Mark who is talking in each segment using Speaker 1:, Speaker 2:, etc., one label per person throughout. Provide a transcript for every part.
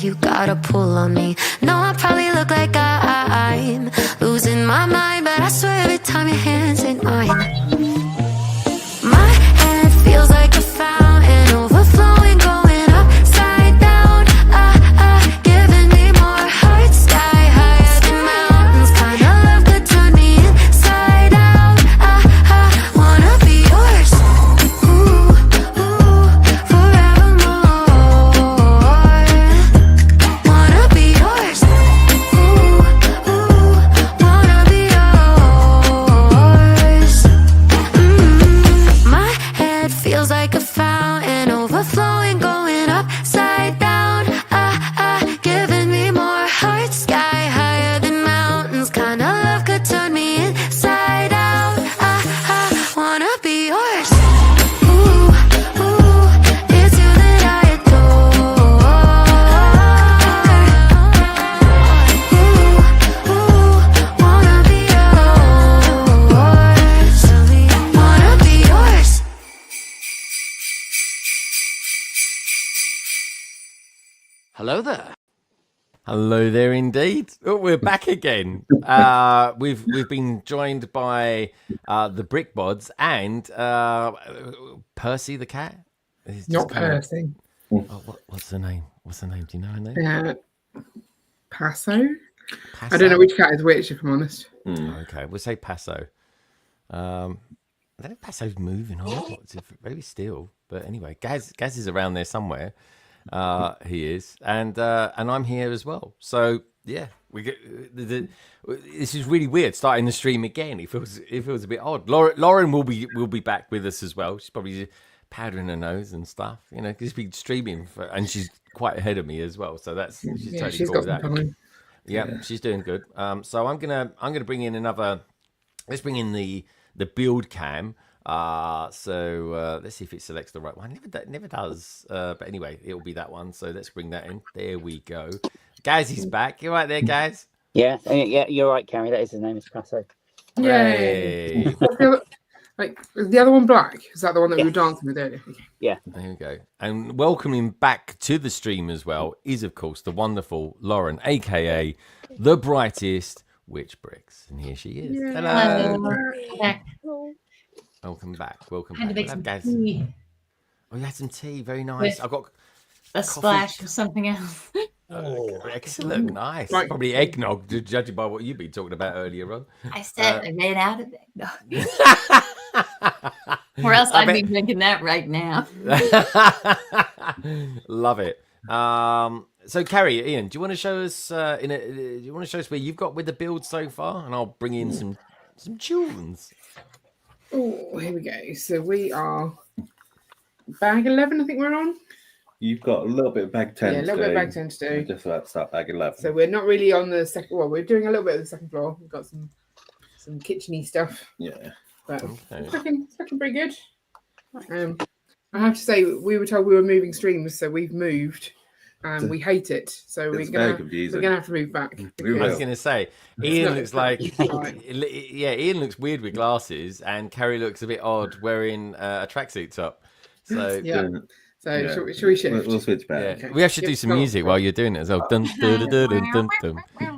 Speaker 1: you got a pull on me. No, I probably look like I'm losing my mind, but I swear every time your hands in mine, my head feels like a fountain, overflowing, going upside down. Giving me more heart, sky higher than mountains. Kind of love could turn me inside out. Wanna be yours, ooh, forevermore. Wanna be yours, ooh, wanna be yours. My head feels like a fountain, overflowing, going upside down. Giving me more heart, sky higher than mountains. Kind of love could turn me inside out. Wanna be yours, ooh, it's you that I adore. Wanna be yours, wanna be yours.
Speaker 2: Hello there. Hello there indeed. Oh, we're back again. We've been joined by the Brick Mods and Percy the cat. He's
Speaker 3: Not
Speaker 2: just kind of-
Speaker 3: Percy.
Speaker 2: Oh, what's the name? What's the name? Do you know her name?
Speaker 3: Passo.
Speaker 2: Passo?
Speaker 3: I don't know which cat is which, if I'm honest.
Speaker 2: Okay, we'll say Passo. I don't know if Passo's moving on. It's very still. But anyway, Gaz is around there somewhere. He is, and I'm here as well. So yeah, we get this is really weird starting the stream again. It feels a bit odd. Lauren will be back with us as well. She's probably powdering her nose and stuff, you know, because she's been streaming and she's quite ahead of me as well. So she's totally
Speaker 3: she's
Speaker 2: cool
Speaker 3: got
Speaker 2: with
Speaker 3: some
Speaker 2: that.
Speaker 3: time.
Speaker 2: Yeah, she's doing good. So I'm gonna bring in another. Let's bring in the build cam. So let's see if it selects the right one. Never does. But anyway, it'll be that one. So let's bring that in. There we go. Guys, he's back. You right there, guys?
Speaker 4: Yeah, you're right, Carrie. That is his name. Is Passo.
Speaker 2: Yay.
Speaker 3: Is the other one black? Is that the one that we were dancing with earlier?
Speaker 4: Yeah.
Speaker 2: There we go. And welcoming back to the stream as well is, of course, the wonderful Lauren, aka the brightest witch bricks. And here she is.
Speaker 3: Yeah.
Speaker 2: Hello. Welcome back. Welcome
Speaker 5: I had to
Speaker 2: back.
Speaker 5: make some
Speaker 2: Guys.
Speaker 5: tea
Speaker 2: Oh, you had some tea. Very nice.
Speaker 5: With-
Speaker 2: I've got
Speaker 5: a splash of something else.
Speaker 2: Oh, excellent. Nice.
Speaker 3: Right.
Speaker 2: Probably eggnog, judging by what you've been talking about earlier on.
Speaker 5: I said I ran out of it. Or else I'd be drinking that right now.
Speaker 2: Love it. So Carrie, Ian, do you want to show us do you want to show us where you've got with the build so far, and I'll bring in some tunes.
Speaker 3: Oh, here we go. So we are bag 11, I think we're on.
Speaker 6: You've got a little bit of bag 10
Speaker 3: Yeah, a little bit of bag 10 to do.
Speaker 6: We're just about to start bag 11.
Speaker 3: So we're not really on the second. Well, we're doing a little bit of the second floor. We've got some kitcheny stuff,
Speaker 6: Yeah.
Speaker 3: but
Speaker 2: Okay.
Speaker 3: it's looking pretty good. I have to say, we were told we were moving streams, so we've moved, and we hate it. So
Speaker 6: It's very confusing.
Speaker 3: we're gonna have to move back.
Speaker 6: We
Speaker 2: I was
Speaker 6: will.
Speaker 2: going to say, Ian
Speaker 3: not-
Speaker 2: looks like,
Speaker 3: Right.
Speaker 2: yeah, Ian looks weird with glasses, and Carrie looks a bit odd wearing a tracksuit top. So
Speaker 3: Yeah. So
Speaker 6: Yeah.
Speaker 3: should we shift?
Speaker 6: We'll switch
Speaker 2: yeah,
Speaker 6: back.
Speaker 2: we should do some music while you're doing it as well. Dun, dun, dun, dun, dun, dun.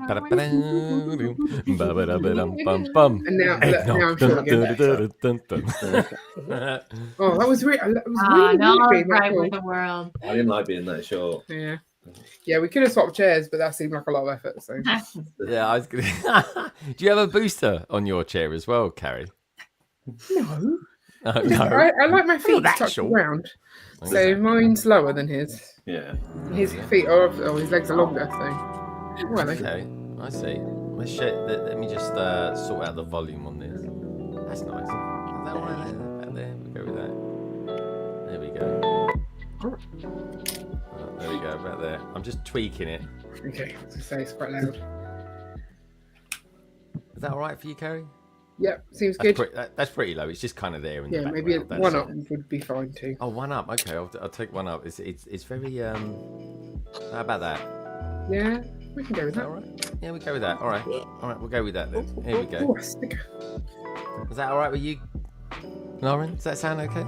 Speaker 2: Ba-da-ba-dum, ba-ba-da-ba-dum-bum-bum.
Speaker 3: And now,
Speaker 2: Eggnog.
Speaker 3: now I'm sure
Speaker 2: Dun,
Speaker 3: I'll get
Speaker 2: dun,
Speaker 3: better.
Speaker 2: dun, dun, dun.
Speaker 3: Oh, that was really
Speaker 5: No,
Speaker 3: weird being that
Speaker 5: right
Speaker 3: cool.
Speaker 5: with the world.
Speaker 6: I didn't like being that short.
Speaker 3: Yeah. Yeah, we could have swapped chairs, but that seemed like a lot of effort. So
Speaker 2: Yeah, I was gonna... Do you have a booster on your chair as well, Carrie?
Speaker 3: no,
Speaker 2: Oh, no.
Speaker 3: I like my feet
Speaker 2: that
Speaker 3: touch the
Speaker 2: short.
Speaker 3: ground. So
Speaker 2: Okay.
Speaker 3: mine's lower than his.
Speaker 6: Yeah.
Speaker 3: His feet are, his legs are longer. So, well, they.
Speaker 2: Okay, I see. Let's let me just sort out the volume on this. That's nice. Is that one there? Back there? We'll go with that. There we go. There we go, back there. I'm just tweaking it.
Speaker 3: Okay, I was gonna say it's quite loud.
Speaker 2: Is that all right for you, Carrie?
Speaker 3: Yep, seems
Speaker 2: That's
Speaker 3: good.
Speaker 2: that's pretty low. It's just kind of there in
Speaker 3: Yeah,
Speaker 2: the
Speaker 3: maybe
Speaker 2: background. That's
Speaker 3: one
Speaker 2: all.
Speaker 3: up would be fine too.
Speaker 2: Oh, one up. Okay, I'll take one up. It's very How about that?
Speaker 3: Yeah, we can go with
Speaker 2: Is that
Speaker 3: that.
Speaker 2: all right? Yeah, we'll go with that. All right, we'll go with that then. Here we go.
Speaker 3: Oh, a sticker.
Speaker 2: Is that all right with you, Lauren? Does that sound okay?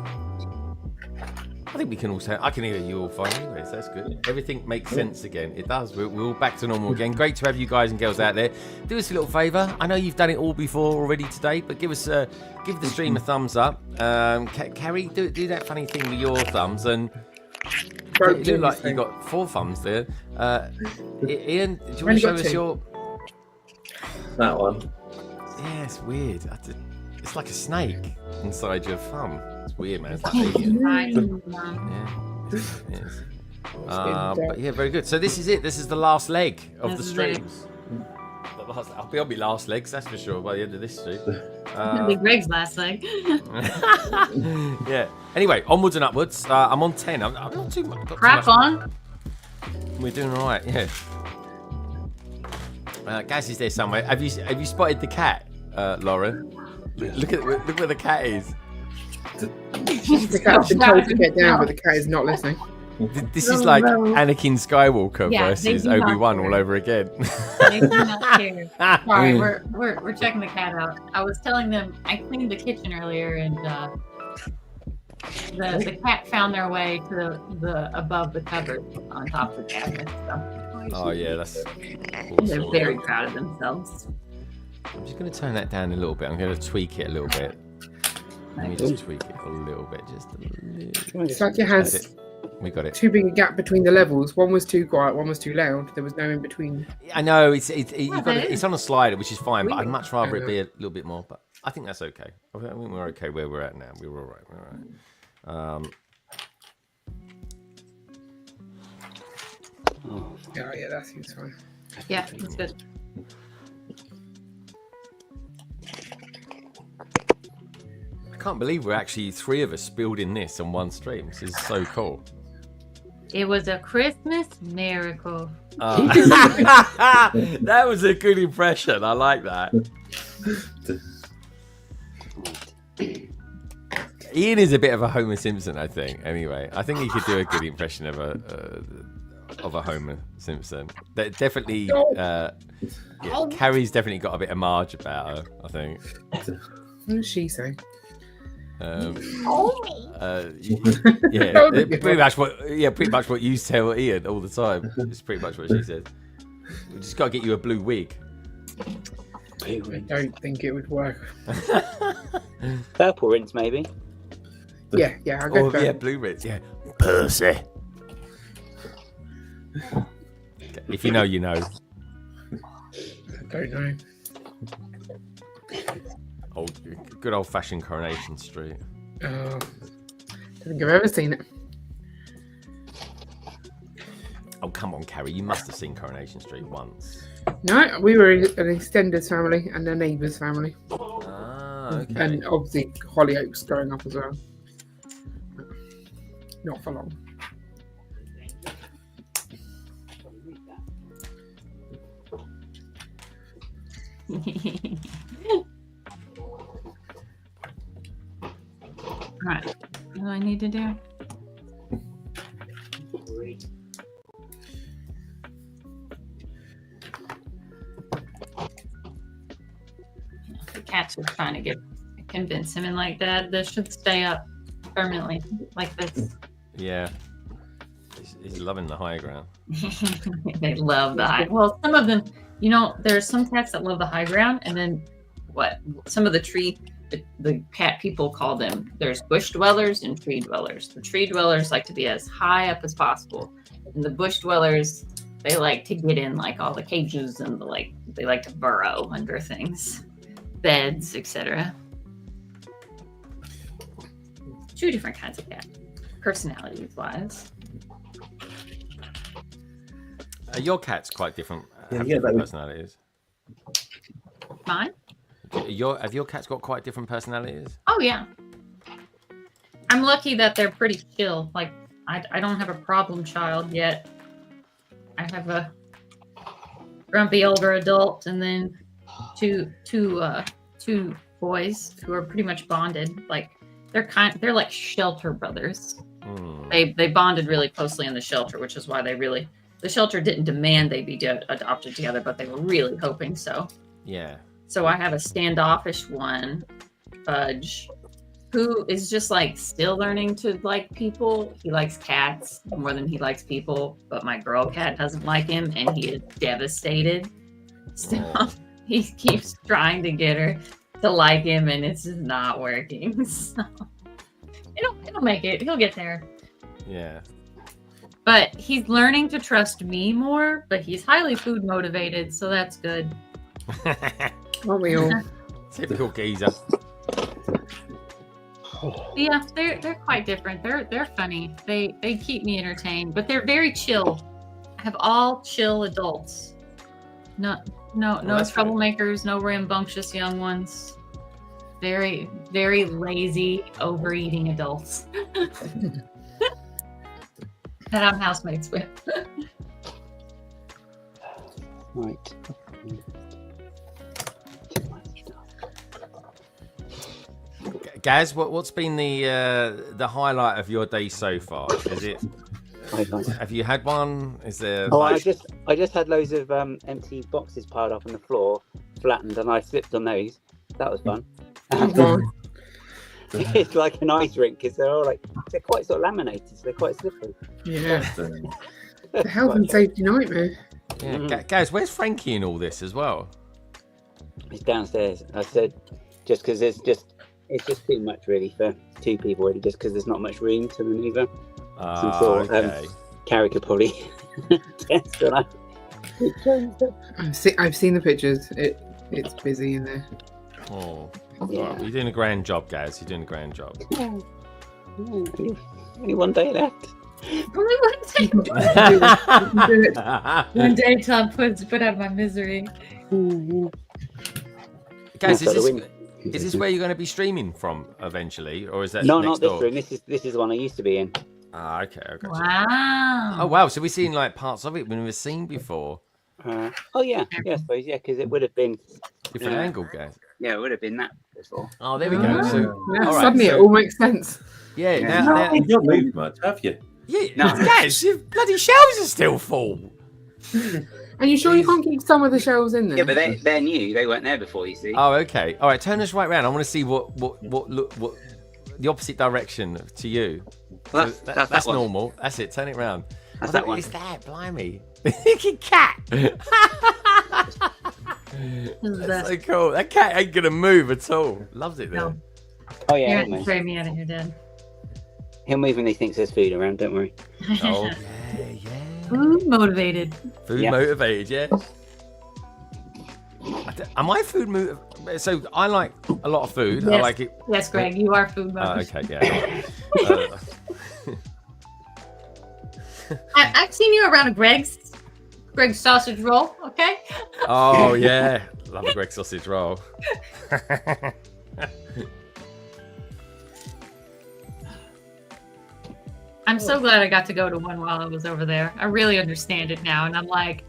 Speaker 2: I think we can also. I can hear you all fine, anyways. That's good. Everything makes sense again. It does. We're all back to normal again. Great to have you guys and girls out there. Do us a little favour. I know you've done it all before already today, but give the stream a thumbs up. Carrie, do that funny thing with your thumbs, and it looked like you got 4 thumbs there. Ian, do you want to show us your?
Speaker 6: That one.
Speaker 2: Yeah, it's weird. It's like a snake inside your thumb. It's weird, man. It's like alien. Yeah, it is. But yeah, very good. So this is it. This is the last leg of the streams. I'll be on my last legs, that's for sure, by the end of this stream.
Speaker 5: It'll be Greg's last leg.
Speaker 2: Yeah. Anyway, onwards and upwards. I'm on 10. I'm not too much.
Speaker 5: Crack on.
Speaker 2: We're doing all right. Yeah. Gaz is there somewhere. Have you spotted the cat, Lauren? Look where the cat is.
Speaker 3: The cat's been told to get down, but the cat is not listening.
Speaker 2: This is like Anakin Skywalker
Speaker 5: Yeah,
Speaker 2: versus
Speaker 5: they do not
Speaker 2: Obi-Wan
Speaker 5: care.
Speaker 2: all over again.
Speaker 5: They do not care. Sorry, we're checking the cat out. I was telling them I cleaned the kitchen earlier, and the cat found their way to the above the cupboard on top of the cabinet. So
Speaker 2: Oh yeah, that's
Speaker 5: they're
Speaker 2: awesome.
Speaker 5: very proud of themselves.
Speaker 2: I'm just going to turn that down a little bit. I'm going to tweak it a little bit. Let me just tweak it a little bit. Just a little.
Speaker 3: It's like it
Speaker 2: That's
Speaker 3: has
Speaker 2: it. We got it.
Speaker 3: too big a gap between the levels. One was too quiet, one was too loud. There was no in between.
Speaker 2: I know it's on a slider, which is fine, but I'd
Speaker 3: Really?
Speaker 2: much rather it be a little bit more. But I think that's okay. I think we're okay where we're at now. We're all right. We're all right.
Speaker 3: Yeah, that seems fine.
Speaker 5: Yeah, that's good.
Speaker 2: I can't believe we're actually 3 of us building this on one stream. This is so cool.
Speaker 5: It was a Christmas miracle.
Speaker 2: That was a good impression. I like that. Ian is a bit of a Homer Simpson, I think. Anyway, I think he could do a good impression of a Homer Simpson. That definitely, Carrie's definitely got a bit of Marge about her. I think.
Speaker 3: What does she say?
Speaker 2: Yeah, pretty much what you tell Ian all the time. It's pretty much what she says. We just got to get you a blue wig.
Speaker 3: I don't think it would work.
Speaker 4: Purple rinse, maybe.
Speaker 3: Yeah, I'll go for
Speaker 2: Yeah,
Speaker 3: that.
Speaker 2: blue rinse. Yeah, Percy. If you know, you know.
Speaker 3: I don't know.
Speaker 2: Good old-fashioned Coronation Street.
Speaker 3: I don't think I've ever seen it.
Speaker 2: Oh, come on, Carrie. You must have seen Coronation Street once.
Speaker 3: No, we were an extended family and a neighbour's family.
Speaker 2: Ah, okay.
Speaker 3: And obviously Hollyoaks growing up as well. Not for long.
Speaker 5: Right. What do I need to do? The cats are trying to convince him, and like that, this should stay up permanently, like this.
Speaker 2: Yeah. He's loving the high ground.
Speaker 5: They love the high. Well, some of them, there's some cats that love the high ground, and then some of the cat people call them. There's bush dwellers and tree dwellers. The tree dwellers like to be as high up as possible, and the bush dwellers, they like to get in like all the cages and they like to burrow under things, beds, etc. 2 different kinds of cat, personalities wise.
Speaker 2: Your cat's quite different. Have
Speaker 6: yeah,
Speaker 2: different
Speaker 6: that
Speaker 2: personalities.
Speaker 5: Mine?
Speaker 2: Have your cats got quite different personalities?
Speaker 5: Oh yeah. I'm lucky that they're pretty chill. Like I don't have a problem child yet. I have a grumpy older adult, and then two boys who are pretty much bonded. Like they're like shelter brothers. They bonded really closely in the shelter, which is why the shelter didn't demand they be adopted together, but they were really hoping so.
Speaker 2: Yeah.
Speaker 5: So I have a standoffish one, Fudge, who is just like still learning to like people. He likes cats more than he likes people, but my girl cat doesn't like him, and he is devastated. So he keeps trying to get her to like him, and it's just not working. So it'll make it. He'll get there.
Speaker 2: Yeah.
Speaker 5: But he's learning to trust me more, but he's highly food motivated, so that's good.
Speaker 3: Aren't we all?
Speaker 2: Typical geezer.
Speaker 5: Yeah, they're quite different. They're funny. They keep me entertained, but they're very chill. I have all chill adults. No
Speaker 2: that's
Speaker 5: troublemakers, no rambunctious young ones. Very, very lazy, overeating adults. That I'm housemates with.
Speaker 4: Right.
Speaker 2: Gaz, what's been the highlight of your day so far? Is it? Have you had one? Is there?
Speaker 4: Oh,
Speaker 2: like...
Speaker 4: I just had loads of empty boxes piled up on the floor, flattened, and I slipped on those. That was fun. It's like an ice rink because they're quite sort of laminated, so they're quite slippery.
Speaker 3: Yeah. The health and safety nightmare.
Speaker 2: Yeah. Gaz, where's Frankie in all this as well?
Speaker 4: He's downstairs. I said just because it's just too much really for two people, really, just because there's not much room to maneuver. Some sort
Speaker 2: Okay.
Speaker 4: Carrie could probably test on
Speaker 3: I've seen the pictures. It's busy in there.
Speaker 2: Oh.
Speaker 4: Yeah.
Speaker 2: Right, you're doing a grand job, Gaz. You're doing a grand job.
Speaker 4: Only one day left.
Speaker 5: Only one day.
Speaker 3: Do it.
Speaker 5: One day till I'm put out of my misery.
Speaker 2: Gaz, is this where you're going to be streaming from eventually, or is that
Speaker 4: No,
Speaker 2: next
Speaker 4: not this
Speaker 2: door?
Speaker 4: room. This is the one I used to be in.
Speaker 2: Ah, okay. I got you.
Speaker 5: Wow.
Speaker 2: Oh wow! So we've seen like parts of it we've never seen before.
Speaker 4: Oh yeah, I suppose because it would have been
Speaker 2: Different angle, Gaz.
Speaker 4: it would have been that before.
Speaker 2: Oh, there we go. So,
Speaker 3: Yeah,
Speaker 2: all right,
Speaker 3: suddenly it
Speaker 2: so-
Speaker 3: all makes sense.
Speaker 2: yeah.
Speaker 4: Yeah.
Speaker 2: Now,
Speaker 6: You've not moved much, have you?
Speaker 2: yeah,
Speaker 4: No.
Speaker 2: Gaz, your bloody shelves are still full.
Speaker 3: And you sure you can't keep some of the shelves in there?
Speaker 4: Yeah, but they're new. They weren't there before. You see.
Speaker 2: Oh, okay. All right, turn us right round. I want to see what the opposite direction to you.
Speaker 4: Well,
Speaker 2: So
Speaker 4: that's
Speaker 2: that's
Speaker 4: one.
Speaker 2: normal. That's it. Turn it round.
Speaker 4: That's that one.
Speaker 2: Is that blimey? Cat. That's so cool. That cat ain't gonna move at all. Loves it there.
Speaker 5: No.
Speaker 4: Oh yeah,
Speaker 5: You're
Speaker 4: he'll
Speaker 5: gonna
Speaker 4: move.
Speaker 5: throw me out of here, Dad.
Speaker 4: He'll move when he thinks there's food around. Don't worry.
Speaker 2: Oh yeah.
Speaker 5: Food motivated.
Speaker 2: Food
Speaker 4: Yeah.
Speaker 2: motivated, yeah. Am I food motivated? So I like a lot of food. I
Speaker 5: Yes.
Speaker 2: like it.
Speaker 5: Yes, Greg, you are food
Speaker 2: Oh,
Speaker 5: motivated.
Speaker 2: okay, yeah.
Speaker 5: I've seen you around a Greg's sausage roll, okay?
Speaker 2: Oh yeah, love a Greg sausage roll.
Speaker 5: I'm so glad I got to go to one while I was over there. I really understand it now, and I'm like,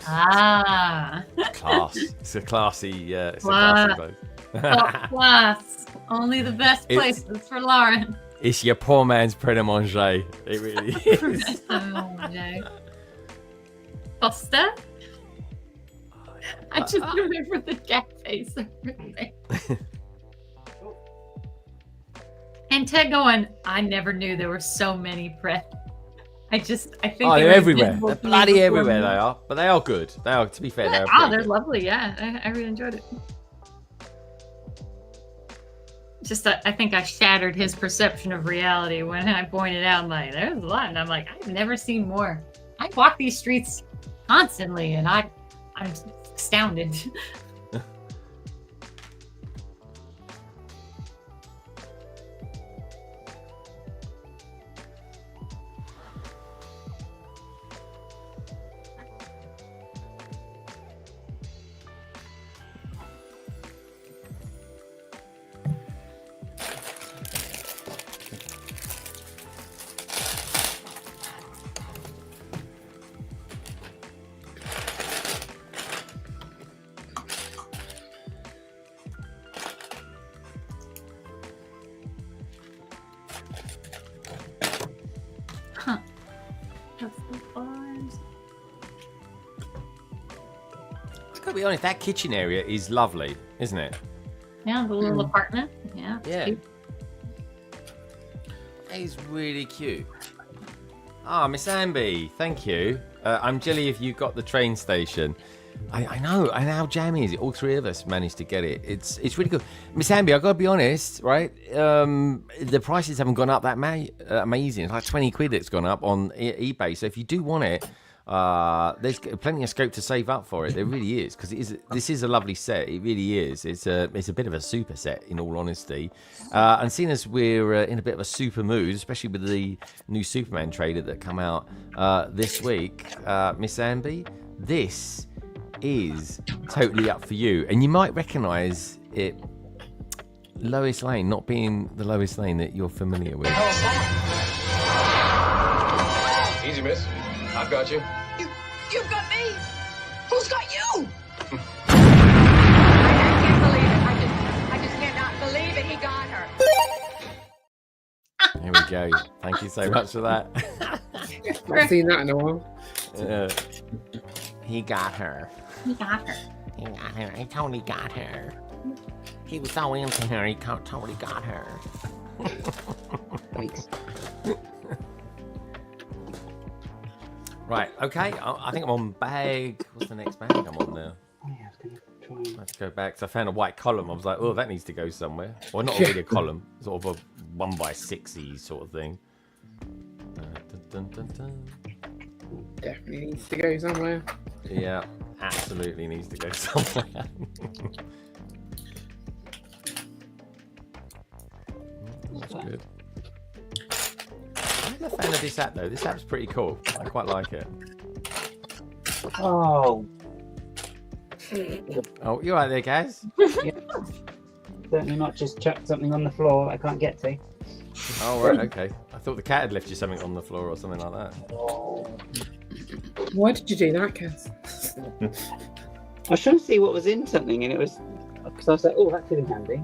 Speaker 5: ah,
Speaker 2: Class. It's a classy. It's a
Speaker 5: Wow.
Speaker 2: classy
Speaker 5: top
Speaker 2: place.
Speaker 5: class. Only the best
Speaker 2: It's-
Speaker 5: places for Lauren.
Speaker 2: It's your poor man's pret a manger. It really is.
Speaker 5: Pasta? I just remember the cat face over there. And Ted going, I never knew there were so many Pret. I think
Speaker 2: Oh,
Speaker 5: they
Speaker 2: they're
Speaker 5: were
Speaker 2: everywhere.
Speaker 5: invisible
Speaker 2: They're
Speaker 5: to me
Speaker 2: bloody
Speaker 5: before
Speaker 2: everywhere.
Speaker 5: me.
Speaker 2: They are, but they are good. They are. To be fair, they are.
Speaker 5: Oh,
Speaker 2: pretty
Speaker 5: they're
Speaker 2: good.
Speaker 5: lovely. Yeah, I really enjoyed it. Just that I think I shattered his perception of reality when I pointed out, like, there's a lot. And I'm like, I've never seen more. I walk these streets constantly, and I'm astounded. Huh. That's the bars.
Speaker 2: I gotta be honest. That kitchen area is lovely, isn't it?
Speaker 5: Yeah, the little apartment. Yeah. it's
Speaker 2: Yeah.
Speaker 5: cute.
Speaker 2: That is really cute. Ah, Miss Amby, thank you. I'm jelly if you got the train station. I know, and how jammy is it? All three of us managed to get it. It's really good. Miss Amby, I've got to be honest, right? The prices haven't gone up that amazing. It's like 20 quid it's gone up on eBay. So if you do want it, there's plenty of scope to save up for it. There really is, because this is a lovely set. It really is. It's a bit of a super set, in all honesty. And seeing as we're in a bit of a super mood, especially with the new Superman trailer that come out this week, Miss Amby, this is totally up for you. And you might recognise it, Lois Lane, not being the Lois Lane that you're familiar with.
Speaker 7: Easy, miss. I've got you.
Speaker 8: You've got me. Who's got you? I can't believe it. I just cannot believe it. He got her.
Speaker 2: Here we go. Thank you so much for that.
Speaker 3: Not seen that in a while.
Speaker 2: He got her.
Speaker 5: He got her.
Speaker 2: He got her. He totally got her. He was so into her. He totally got her.
Speaker 4: Thanks.
Speaker 2: Right, okay. I think I'm on bag. What's the next bag I'm on now?
Speaker 4: Oh, yeah, I was going to try and...
Speaker 2: Let's go back. So I found a white column. I was like, oh, that needs to go somewhere. Well, not really a column. Sort of a 1x6y sort of thing. Dun, dun, dun, dun.
Speaker 3: Definitely needs to go somewhere.
Speaker 2: Yeah, absolutely needs to go somewhere. That's good. I'm a fan of this app though. This app's pretty cool. I quite like it.
Speaker 4: Oh.
Speaker 2: Oh, you right there, guys?
Speaker 4: Yeah. Certainly not just chuck something on the floor I can't get to.
Speaker 2: Oh, right, okay. I thought the cat had left you something on the floor or something like that.
Speaker 3: Why did you do that, Cass?
Speaker 4: I was trying to see what was in something, and it was because I was like, "Oh, that's really handy.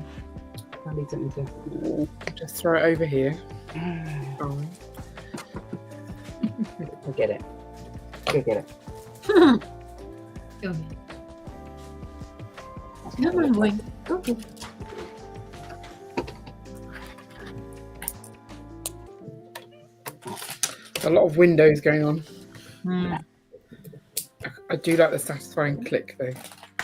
Speaker 4: I need something to
Speaker 3: Just throw it over here. Oh.
Speaker 4: Go get it. Go get it."
Speaker 5: Go ahead. Come on, boy. Go get it.
Speaker 3: A lot of windows going on.
Speaker 5: Mm.
Speaker 3: I do like the satisfying click though.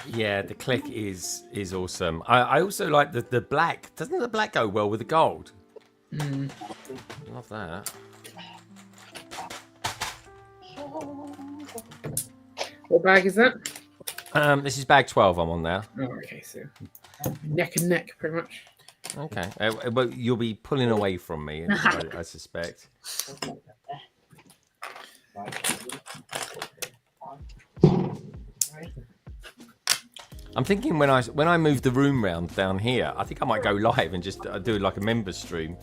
Speaker 2: Yeah, the click is awesome. I also like the black. Doesn't the black go well with the gold? Love that.
Speaker 3: What bag is that?
Speaker 2: This is bag 12 I'm on now.
Speaker 3: Oh, okay, so neck and neck, pretty much.
Speaker 2: Okay, but you'll be pulling away from me, I suspect. I'm thinking when I move the room round down here, I think I might go live and just do like a member stream.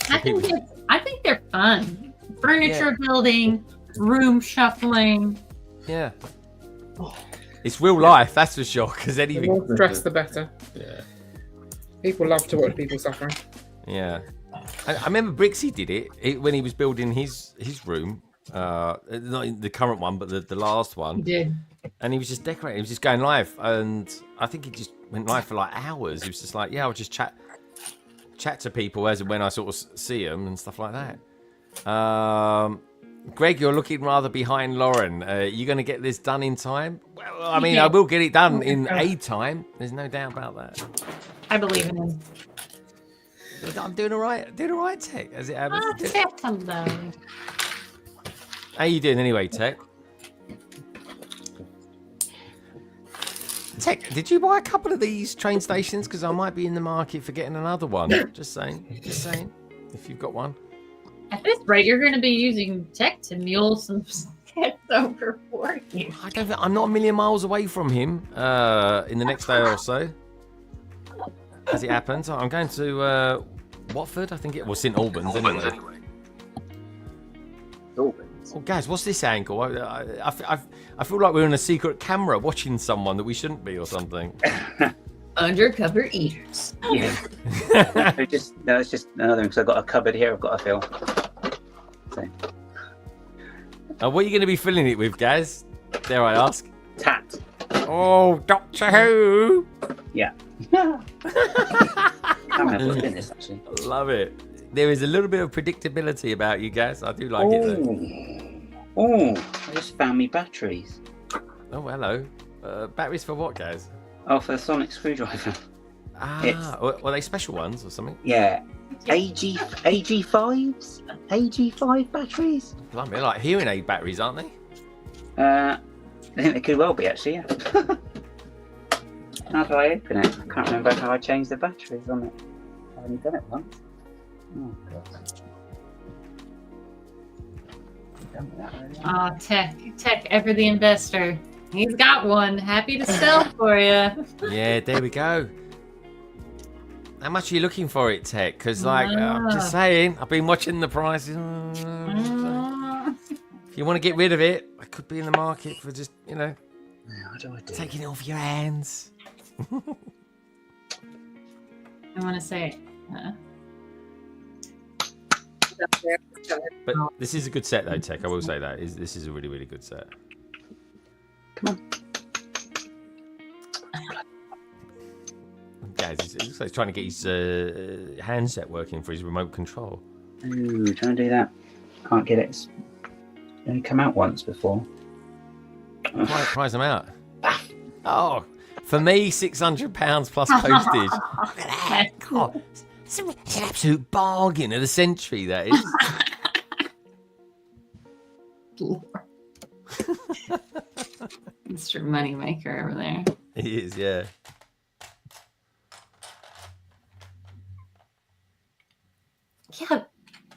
Speaker 5: I think they're fun. Furniture building, room shuffling.
Speaker 2: Yeah. It's real life, that's for sure. Because
Speaker 3: The
Speaker 2: anything.
Speaker 3: more stress, the better.
Speaker 2: Yeah.
Speaker 3: People love to watch people suffering.
Speaker 2: Yeah. I remember Brixie did it when he was building his room. Not the current one, but the last one.
Speaker 5: He did.
Speaker 2: And he was just decorating. He was just going live, and I think he just went live for like hours. He was just like, "Yeah, I'll just chat to people as and when I sort of see them and stuff like that." Greg, you're looking rather behind Lauren. You going to get this done in time? Well, I mean, I will get it done in a time. There's no doubt about that.
Speaker 5: I believe in him.
Speaker 2: I'm doing all right. Doing all right, Tech. As it happens.
Speaker 5: Hello.
Speaker 2: How you doing anyway, Tech? Tech, did you buy a couple of these train stations? Because I might be in the market for getting another one. Just saying. Just saying. If you've got one.
Speaker 5: At this rate, you're going to be using tech to mule some sets over for you.
Speaker 2: I'm not a million miles away from him in the next day or so. As it happens. I'm going to Watford, I think it was St Albans anyway.
Speaker 4: Albans.
Speaker 2: Oh, guys, what's this angle? I feel like we're in a secret camera watching someone that we shouldn't be or something.
Speaker 5: Undercover eaters.
Speaker 4: Yeah. It's just another one because I've got a cupboard here I've got to fill. So.
Speaker 2: What are you going to be filling it with, guys? Dare I ask?
Speaker 4: Tat.
Speaker 2: Oh, Doctor Who!
Speaker 4: Yeah. I can't remember what's in this actually.
Speaker 2: Love it. there is a little bit of predictability about you guys. I do like it though.
Speaker 4: Oh, I just found me batteries.
Speaker 2: Oh, hello. Batteries for what, guys?
Speaker 4: Oh, for the sonic screwdriver.
Speaker 2: Were they special ones or something?
Speaker 4: Yeah. AG5s? AG5 batteries?
Speaker 2: Blimey, they're like hearing aid batteries, aren't they?
Speaker 4: I think they could well be, actually, yeah. How do I open it? I can't remember how I changed the batteries on it. I've only done it once. Oh, God.
Speaker 5: Oh, Tech, ever the investor. He's got one. Happy to sell for you.
Speaker 2: Yeah, there we go. How much are you looking for it, Tech? Because, like, I'm just saying, I've been watching the prices. If you want to get rid of it, I could be in the market for just, you know, taking it off your hands.
Speaker 5: I want to say,
Speaker 2: but this is a good set, though, Tech. I will say that this is a really, really good set.
Speaker 4: Come on.
Speaker 2: Guys, it looks like he's trying to get his handset working for his remote control.
Speaker 4: Ooh, trying to do that. Can't get it. It's only come out once before.
Speaker 2: Prize them out. Oh, for me, £600 plus postage. Look at that. God, it's an absolute bargain of the century, that is.
Speaker 5: Mr. Moneymaker over there.
Speaker 2: He is, yeah.
Speaker 5: Yeah,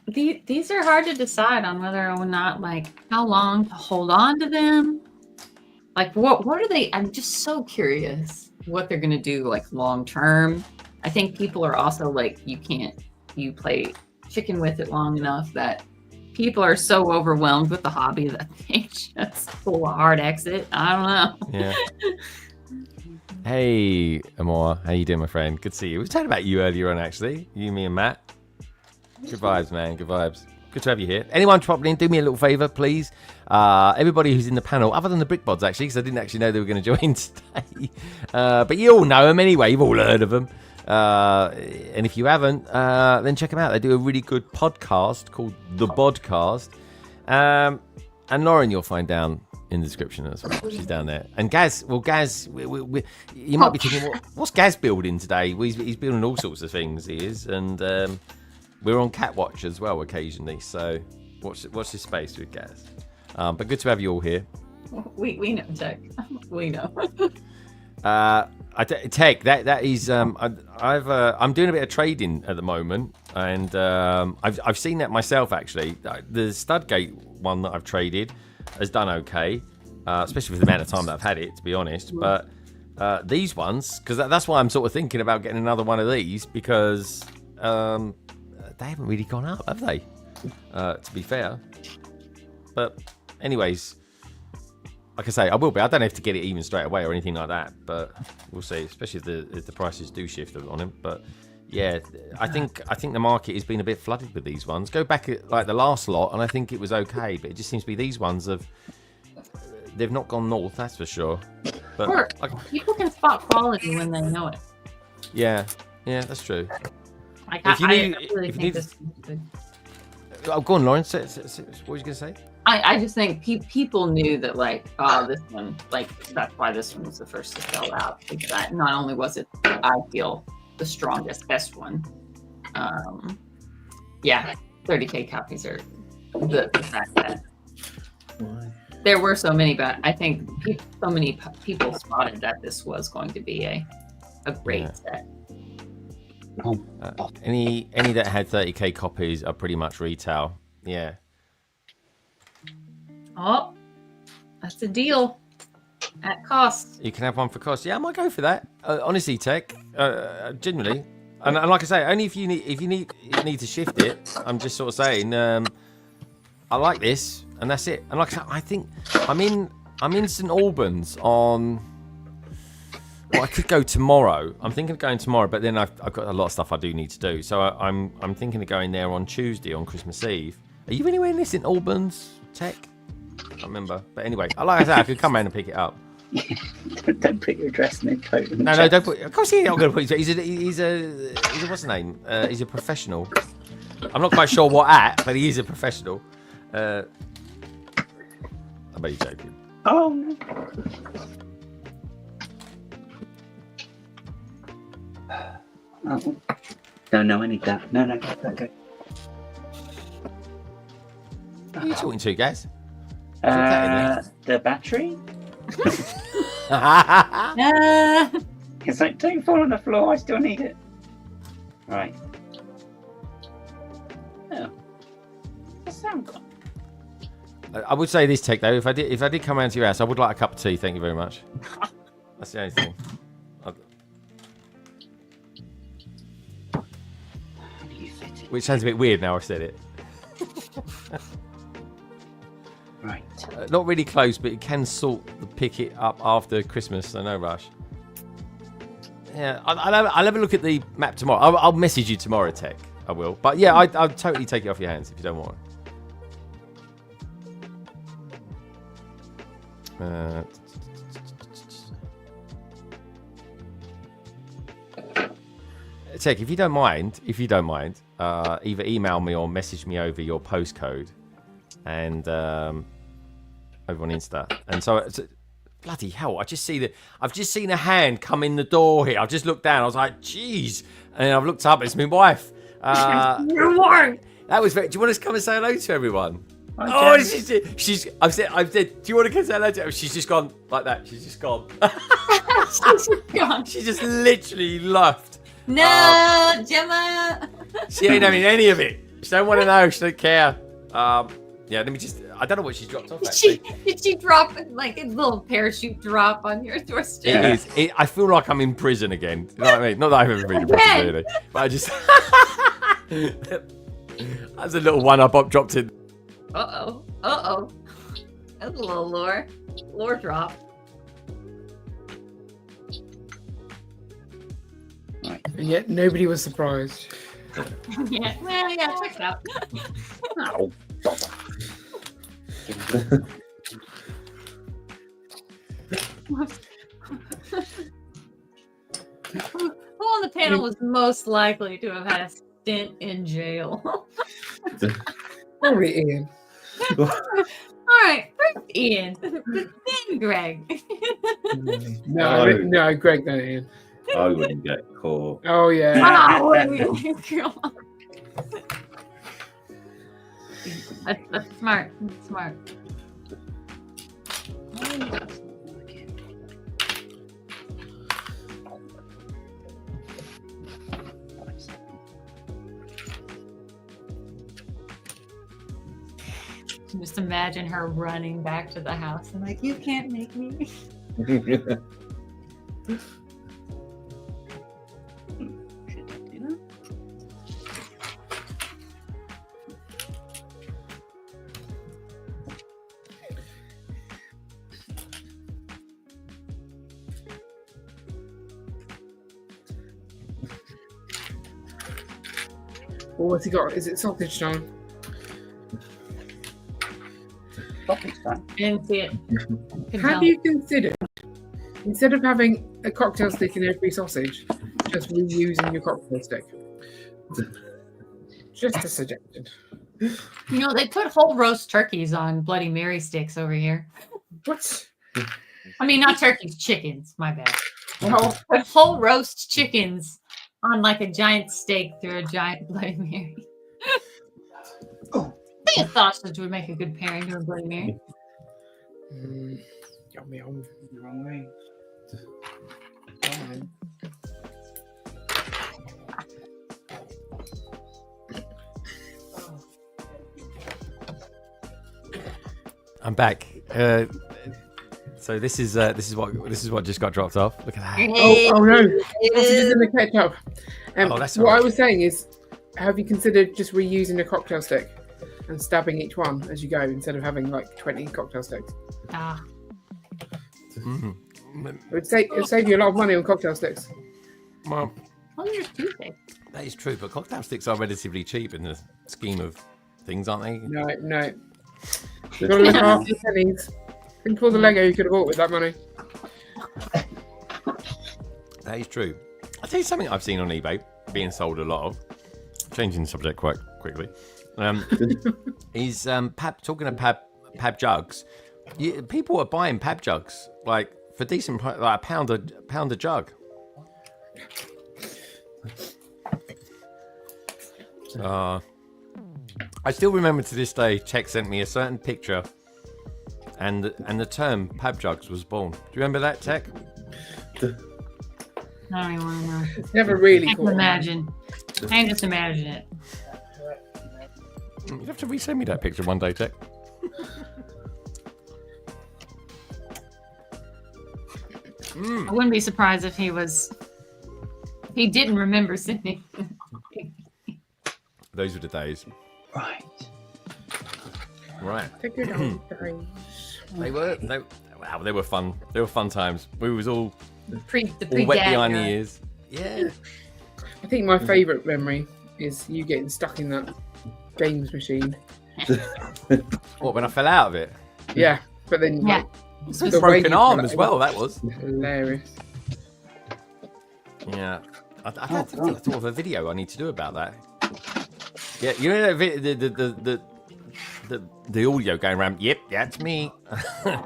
Speaker 5: these are hard to decide on whether or not, like, how long to hold on to them. Like, what are they? I'm just so curious what they're gonna do, like, long term. I think people are also like, you play chicken with it long enough that people are so overwhelmed with the hobby that they just pull a hard exit. I don't know.
Speaker 2: Yeah. Hey, Amor, how you doing, my friend? Good to see you. We were talking about you earlier on, actually. You, me, and Matt. Good vibes, man. Good vibes. Good to have you here. Anyone popping in, do me a little favour, please. Everybody who's in the panel, other than the Brickbods, actually, because I didn't actually know they were going to join today. But you all know them anyway. You've all heard of them. And if you haven't, then check them out. They do a really good podcast called The Bodcast. And Lauren, you'll find down in the description as well. She's down there. And Gaz, you might be thinking, what's Gaz building today? Well, he's building all sorts of things, he is. And we're on Cat Watch as well occasionally. So watch this space with Gaz. But good to have you all here.
Speaker 5: We know, Tech. We know.
Speaker 2: Tech, that is. I'm doing a bit of trading at the moment, and I've seen that myself actually. The Studgate one that I've traded has done okay, especially for the amount of time that I've had it, to be honest. But these ones, because that's why I'm sort of thinking about getting another one of these, because they haven't really gone up, have they? To be fair. But anyways, like I say, I will be. I don't have to get it even straight away or anything like that, but we'll see. Especially if the prices do shift on him. But yeah, I think the market has been a bit flooded with these ones. Go back at like the last lot, and I think it was okay, but it just seems to be these ones they've not gone north, that's for sure. But
Speaker 5: people can spot quality when they know it.
Speaker 2: Yeah, that's true.
Speaker 5: Like, I really think this is good.
Speaker 2: Oh, go on, Lauren. What were you going to say?
Speaker 5: I just think people knew that, like, this one, like, that's why this one was the first to sell out. Because not only was it, I feel, the strongest, best one. 30K copies are the fact that there were so many, but I think so many people spotted that this was going to be a great set.
Speaker 2: Any that had 30K copies are pretty much retail. Yeah.
Speaker 5: Oh, that's a deal at cost.
Speaker 2: You can have one for cost. Yeah, I might go for that. Honestly, Tech, genuinely, and like I say, only if you need to shift it. I'm just sort of saying, I like this, and that's it. And like I say, I think I'm in St Albans on. Well, I could go tomorrow. I'm thinking of going tomorrow, but then I've got a lot of stuff I do need to do. So I'm thinking of going there on Tuesday, on Christmas Eve. Are you anywhere in this St Albans, Tech? I can't remember. But anyway, like I said, I could come around and pick it up.
Speaker 4: Don't put your address in the coat.
Speaker 2: No, don't put. Of course, he's not going to put. He's a what's the name? He's a professional. I'm not quite sure what at, but he is a professional. I bet he's joking.
Speaker 4: Oh. Oh. No, I need that. No, go.
Speaker 2: Who are you talking to, guys?
Speaker 4: The battery? It's like, don't fall on the floor, I still need it. Right. Oh. What's sound gone?
Speaker 2: I would say this, Tech, though. If I did come around to your house, I would like a cup of tea. Thank you very much. That's the only thing. Which sounds a bit weird now I've said it.
Speaker 4: Right.
Speaker 2: Not really close, but it can pick it up after Christmas, so no rush. Yeah, I'll have a look at the map tomorrow. I'll message you tomorrow, Tech. I will. But yeah, I'll totally take it off your hands if you don't want it. Tech, if you don't mind, either email me or message me over your postcode, and over on Insta. And so, bloody hell! I've just seen a hand come in the door here. I've just looked down. I was like, "Jeez!" And then I've looked up. It's my wife.
Speaker 5: Your wife.
Speaker 2: That was very. Do you want us to come and say hello to everyone?
Speaker 4: Hi,
Speaker 2: she's. I've said. Do you want to come say hello to her? She's just gone like that. She's just gone.
Speaker 5: She's gone.
Speaker 2: She just literally left.
Speaker 5: No, Gemma.
Speaker 2: She ain't having any of it. She don't want to know. She don't care. Yeah, let me just. I don't know what she's dropped off.
Speaker 5: Did she drop like a little parachute drop on your doorstep?
Speaker 2: It is. I feel like I'm in prison again. You know what I mean? Not that I've ever been in prison, really, but I just. That's a little one I dropped in.
Speaker 5: Uh oh. That's a little lore drop.
Speaker 3: And yet nobody was surprised.
Speaker 5: Yeah, well, yeah, check it out.
Speaker 4: Oh,
Speaker 5: Who on the panel was most likely to have had a stint in jail?
Speaker 3: Probably Ian.
Speaker 5: All right, first Ian, then Greg.
Speaker 3: No, Greg, then Ian.
Speaker 6: I wouldn't get caught.
Speaker 3: Oh yeah.
Speaker 5: Wow, that's smart. That's smart. Just imagine her running back to the house and like, you can't make me.
Speaker 3: Well, what's he got? Is it sausage time?
Speaker 5: Didn't see it.
Speaker 3: Have you considered, instead of having a cocktail stick in every sausage, just reusing your cocktail stick? Just a suggestion.
Speaker 5: You know, they put whole roast turkeys on Bloody Mary sticks over here.
Speaker 3: What?
Speaker 5: I mean, not turkeys, chickens. My bad. Whole roast chickens on like a giant steak through a giant Bloody Mary. I think a sausage would make a good pairing to a Bloody Mary.
Speaker 3: Yummy, yum.
Speaker 4: Wrong way.
Speaker 2: I'm back. So this is what just got dropped off. Look at that.
Speaker 3: Oh no! This is in the ketchup.
Speaker 2: That's
Speaker 3: what
Speaker 2: all right.
Speaker 3: I was saying is, have you considered just reusing a cocktail stick and stabbing each one as you go instead of having like 20 cocktail sticks?
Speaker 2: Mm-hmm.
Speaker 3: It would save you a lot of money on cocktail sticks.
Speaker 2: Well,
Speaker 5: Tuesday.
Speaker 2: that is true, but cocktail sticks are relatively cheap in the scheme of things, aren't they?
Speaker 3: No. You've got to look after the pennies. Think of all the Lego you could have bought with that money.
Speaker 2: That is true. I'll tell you something I've seen on eBay being sold a lot of. changing the subject quite quickly. Is talking of pab jugs. People are buying pab jugs like for decent price, like a pound a jug. I still remember to this day. Czech sent me a certain picture, and the term pab jugs was born. Do you remember that, Czech?
Speaker 5: I don't even want to know.
Speaker 3: It's never really
Speaker 5: I can imagine. I can just imagine it.
Speaker 2: You have to resend me that picture one day, Czech.
Speaker 5: I wouldn't be surprised if he didn't remember sending.
Speaker 2: Those were the days. Right.
Speaker 3: Take your time.
Speaker 2: They were fun. They were fun times. We was all wet
Speaker 5: pre-dad
Speaker 2: behind the
Speaker 5: era.
Speaker 2: ears. Yeah.
Speaker 3: I think my favourite memory is you getting stuck in that games machine.
Speaker 2: What, when I fell out of it?
Speaker 3: Yeah, but then
Speaker 5: Yeah.
Speaker 3: the way
Speaker 2: Broken
Speaker 3: you
Speaker 2: arm
Speaker 3: fell
Speaker 2: as
Speaker 3: out
Speaker 2: well, that was.
Speaker 3: hilarious.
Speaker 2: Yeah. I thought of a video I need to do about that. Yeah, you know the audio going around. Yep, that's me. I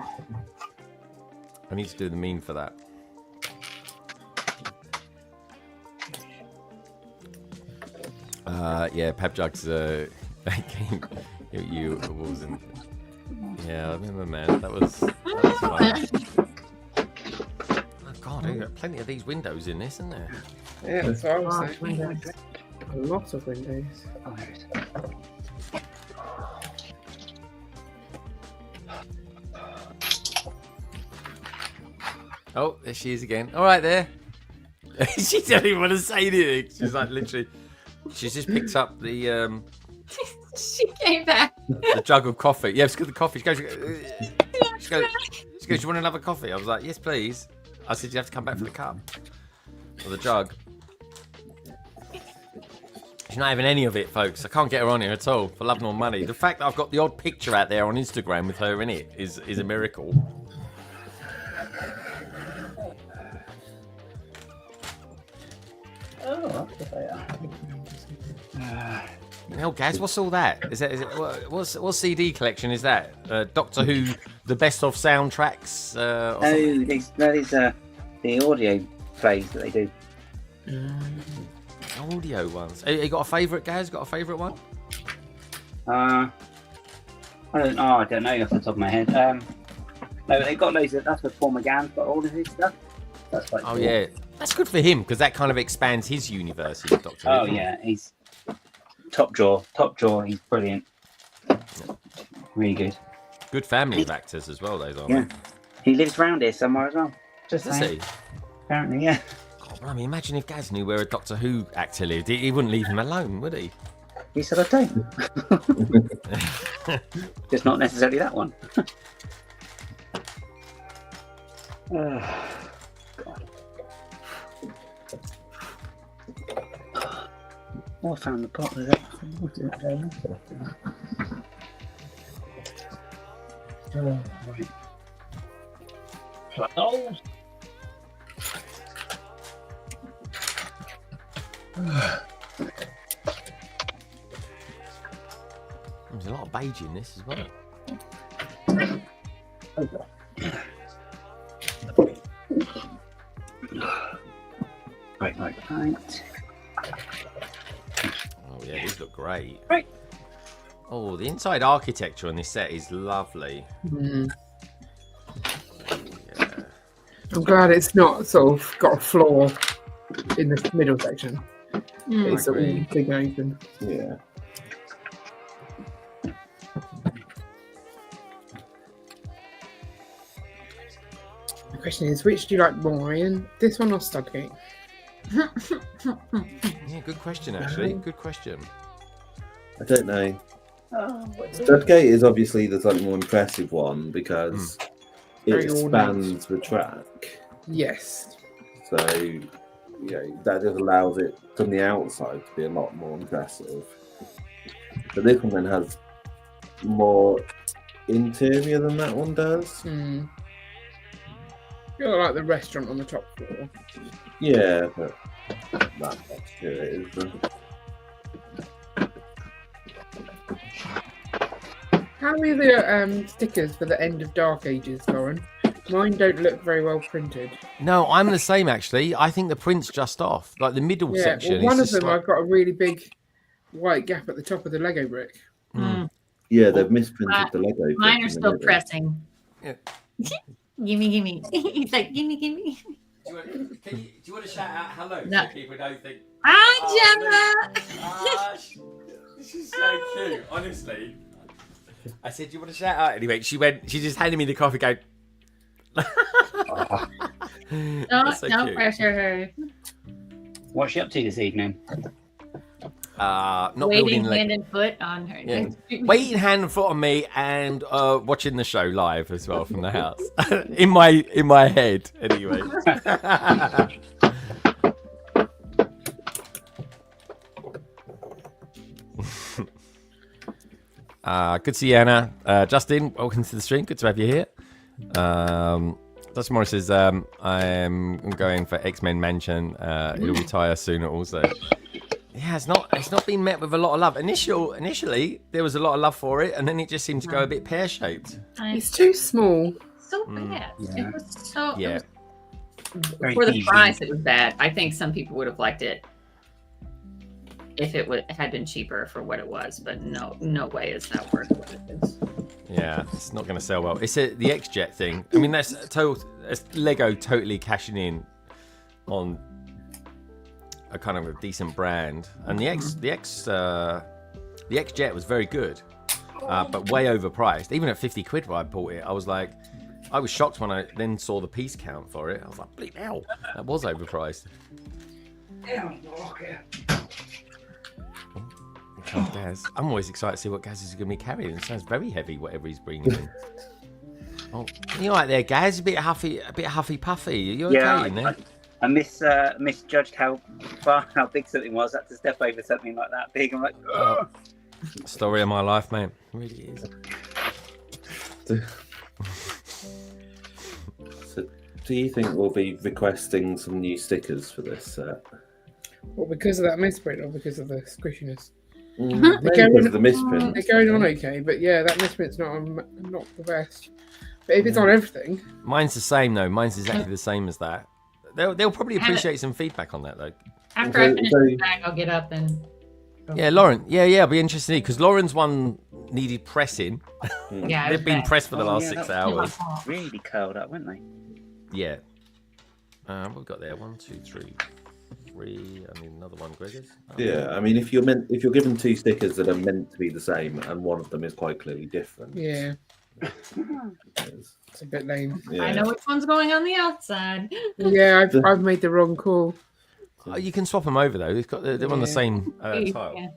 Speaker 2: need to do the meme for that. Yeah, pab jugs. You wasn't. Yeah, I remember, man. That was fun. Oh God, there are plenty of these windows in this, isn't there?
Speaker 3: Yeah, that's what I was saying. Lots of windows.
Speaker 2: Oh, there she is again. All right, there. She doesn't even want to say anything. She's like literally. She's just picked up the
Speaker 5: She came back.
Speaker 2: the jug of coffee. Yeah, it's got the coffee. She goes, you want another coffee? I was like, yes, please. I said, you have to come back for the cup. Or the jug. She's not having any of it, folks. I can't get her on here at all, for love nor money. The fact that I've got the odd picture out there on Instagram with her in it is a miracle. Oh, Gaz, what's all that? Is it what CD collection is that? Doctor Who, the best of soundtracks?
Speaker 4: These the audio plays that they do.
Speaker 2: Audio ones. You got a favourite, Gaz? Got a favourite one?
Speaker 4: I don't know off the top of my head. No, they've got loads of. That's where Paul McGann's got all of his stuff. That's quite cool.
Speaker 2: Yeah, that's good for him because that kind of expands his universe. Doctor Who.
Speaker 4: Oh yeah, he's top draw. He's brilliant. Really good.
Speaker 2: Good family of actors as well. Those are.
Speaker 4: Yeah, he lives around here somewhere as well.
Speaker 2: Does he?
Speaker 4: Apparently, yeah.
Speaker 2: God, I mean, imagine if Gaz knew where a Doctor Who actor lived. He wouldn't leave him alone, would he?
Speaker 4: He said, I don't. Just not necessarily that one. God. Oh, I found the pot with it. Right. Oh.
Speaker 2: There's a lot of beige in this as well.
Speaker 4: Right.
Speaker 2: Oh yeah, these look great.
Speaker 4: Right.
Speaker 2: Oh, the inside architecture on this set is lovely.
Speaker 3: Mm.
Speaker 2: Yeah.
Speaker 3: I'm glad it's not sort of got a floor in the middle section. It's all big and open.
Speaker 6: Yeah.
Speaker 3: The question is, which do you like more, Ian? This one or Studgate?
Speaker 2: Yeah, good question actually. Good question.
Speaker 6: I don't know. Studgate is obviously the slightly more impressive one because it
Speaker 3: Very
Speaker 6: expands the track.
Speaker 3: Yes.
Speaker 6: So, that just allows it from the outside to be a lot more impressive. But this one then has more interior than that one does.
Speaker 3: You're like the restaurant on the top floor.
Speaker 6: Yeah, but that's true. It is.
Speaker 3: How are the stickers for the end of Dark Ages, Lauren? Mine don't look very well printed.
Speaker 2: No, I'm the same actually. I think the print's just off. Like the middle
Speaker 3: Yeah,
Speaker 2: section.
Speaker 3: well, one
Speaker 2: is
Speaker 3: of
Speaker 2: just
Speaker 3: them
Speaker 2: like...
Speaker 3: I've got a really big white gap at the top of the Lego brick.
Speaker 6: Yeah, they've misprinted the Lego.
Speaker 5: Mine are
Speaker 6: brick
Speaker 5: still
Speaker 6: in the middle.
Speaker 5: pressing.
Speaker 2: Yeah.
Speaker 5: Gimme. He's like, gimme.
Speaker 2: Do you want to shout out hello
Speaker 5: No.
Speaker 2: so people don't think?
Speaker 5: Hi, Gemma.
Speaker 2: This is so cute, honestly. I said, "Do you want to shout out?" Anyway, she just handed me the coffee. Going.
Speaker 5: Don't
Speaker 2: cute.
Speaker 5: pressure her.
Speaker 4: What's she up to this evening?
Speaker 2: Not
Speaker 5: Waiting
Speaker 2: building
Speaker 5: hand and foot on her.
Speaker 2: Yeah. Waiting hand and foot on me, and watching the show live as well from the house. in my head, anyway. Good to see you, Anna. Justin, welcome to the stream. Good to have you here. Dustin Morris says, I'm going for X-Men Mansion. It'll retire sooner also. Yeah, it's not been met with a lot of love. Initially, there was a lot of love for it, and then it just seemed to go a bit pear-shaped.
Speaker 3: It's too small.
Speaker 5: So bad.
Speaker 4: Yeah.
Speaker 5: It was so...
Speaker 2: Yeah.
Speaker 5: It was,
Speaker 4: Very
Speaker 5: for the
Speaker 4: easy.
Speaker 5: price, it was bad. I think some people would have liked it if it had been cheaper for what it was, but no way is that worth what it is.
Speaker 2: Yeah, it's not going to sell well. It's the X-Jet thing. I mean, that's Lego totally cashing in on a kind of a decent brand, and the X-Jet was very good, but way overpriced. Even at 50 quid when I bought it, I was shocked when I then saw the piece count for it. I was like, bleep hell, that was overpriced. Oh, Gaz. I'm always excited to see what Gaz is going to be carrying. It sounds very heavy, whatever he's bringing in. Oh, you all right there, Gaz? A bit huffy puffy. Are you okay in there?
Speaker 4: I misjudged how big something was. I had to step over something like that big. I'm like, oh.
Speaker 2: Story of my life, mate. It really is.
Speaker 6: So, do you think we'll be requesting some new stickers for this set?
Speaker 3: Well, because of that misprint or because of the squishiness?
Speaker 6: Maybe because of the misprint.
Speaker 3: They're going on okay, but yeah, that misprint's not the best. But if it's on everything,
Speaker 2: Mine's the same though. Mine's exactly the same as that. They'll probably appreciate some feedback on that though.
Speaker 5: After I finish the bag, I'll get up and...
Speaker 2: Yeah, Lauren. Yeah, I'll be interested because Lauren's one needed pressing.
Speaker 5: Yeah,
Speaker 2: They've been pressed for the last 6 hours.
Speaker 4: Really curled up, weren't they?
Speaker 2: Yeah. What we got there? 1, 2, 3, 3. I need another one, Gregors.
Speaker 6: Yeah, I mean, if you're given two stickers that are meant to be the same, and one of them is quite clearly different.
Speaker 3: yeah, it's a bit lame.
Speaker 6: Yeah.
Speaker 5: I know which one's going on the outside.
Speaker 3: Yeah, I've made the wrong call.
Speaker 2: Oh, you can swap them over though. They're on the same tile.
Speaker 5: Yeah.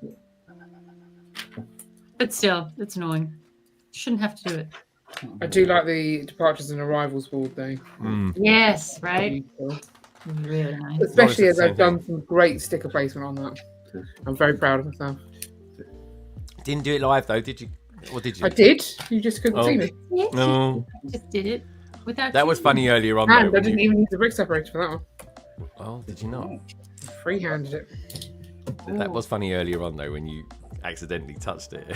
Speaker 5: But still, it's annoying. Shouldn't have to do it.
Speaker 3: I do like the departures and arrivals board though.
Speaker 5: Yes, right?
Speaker 3: Beautiful.
Speaker 5: Really nice.
Speaker 3: Especially as I've
Speaker 2: Same
Speaker 3: done some great sticker placement on that. I'm very proud of myself.
Speaker 2: Didn't do it live though, did you? Or did you?
Speaker 3: I did. You just couldn't see me.
Speaker 5: Yes,
Speaker 2: No.
Speaker 5: just did it without.
Speaker 2: That was funny earlier on.
Speaker 3: And
Speaker 2: though,
Speaker 3: I
Speaker 2: when
Speaker 3: didn't
Speaker 2: you...
Speaker 3: even use the brick separator for that one.
Speaker 2: Oh, did you not?
Speaker 3: Freehanded it.
Speaker 2: That was funny earlier on though when you accidentally touched it.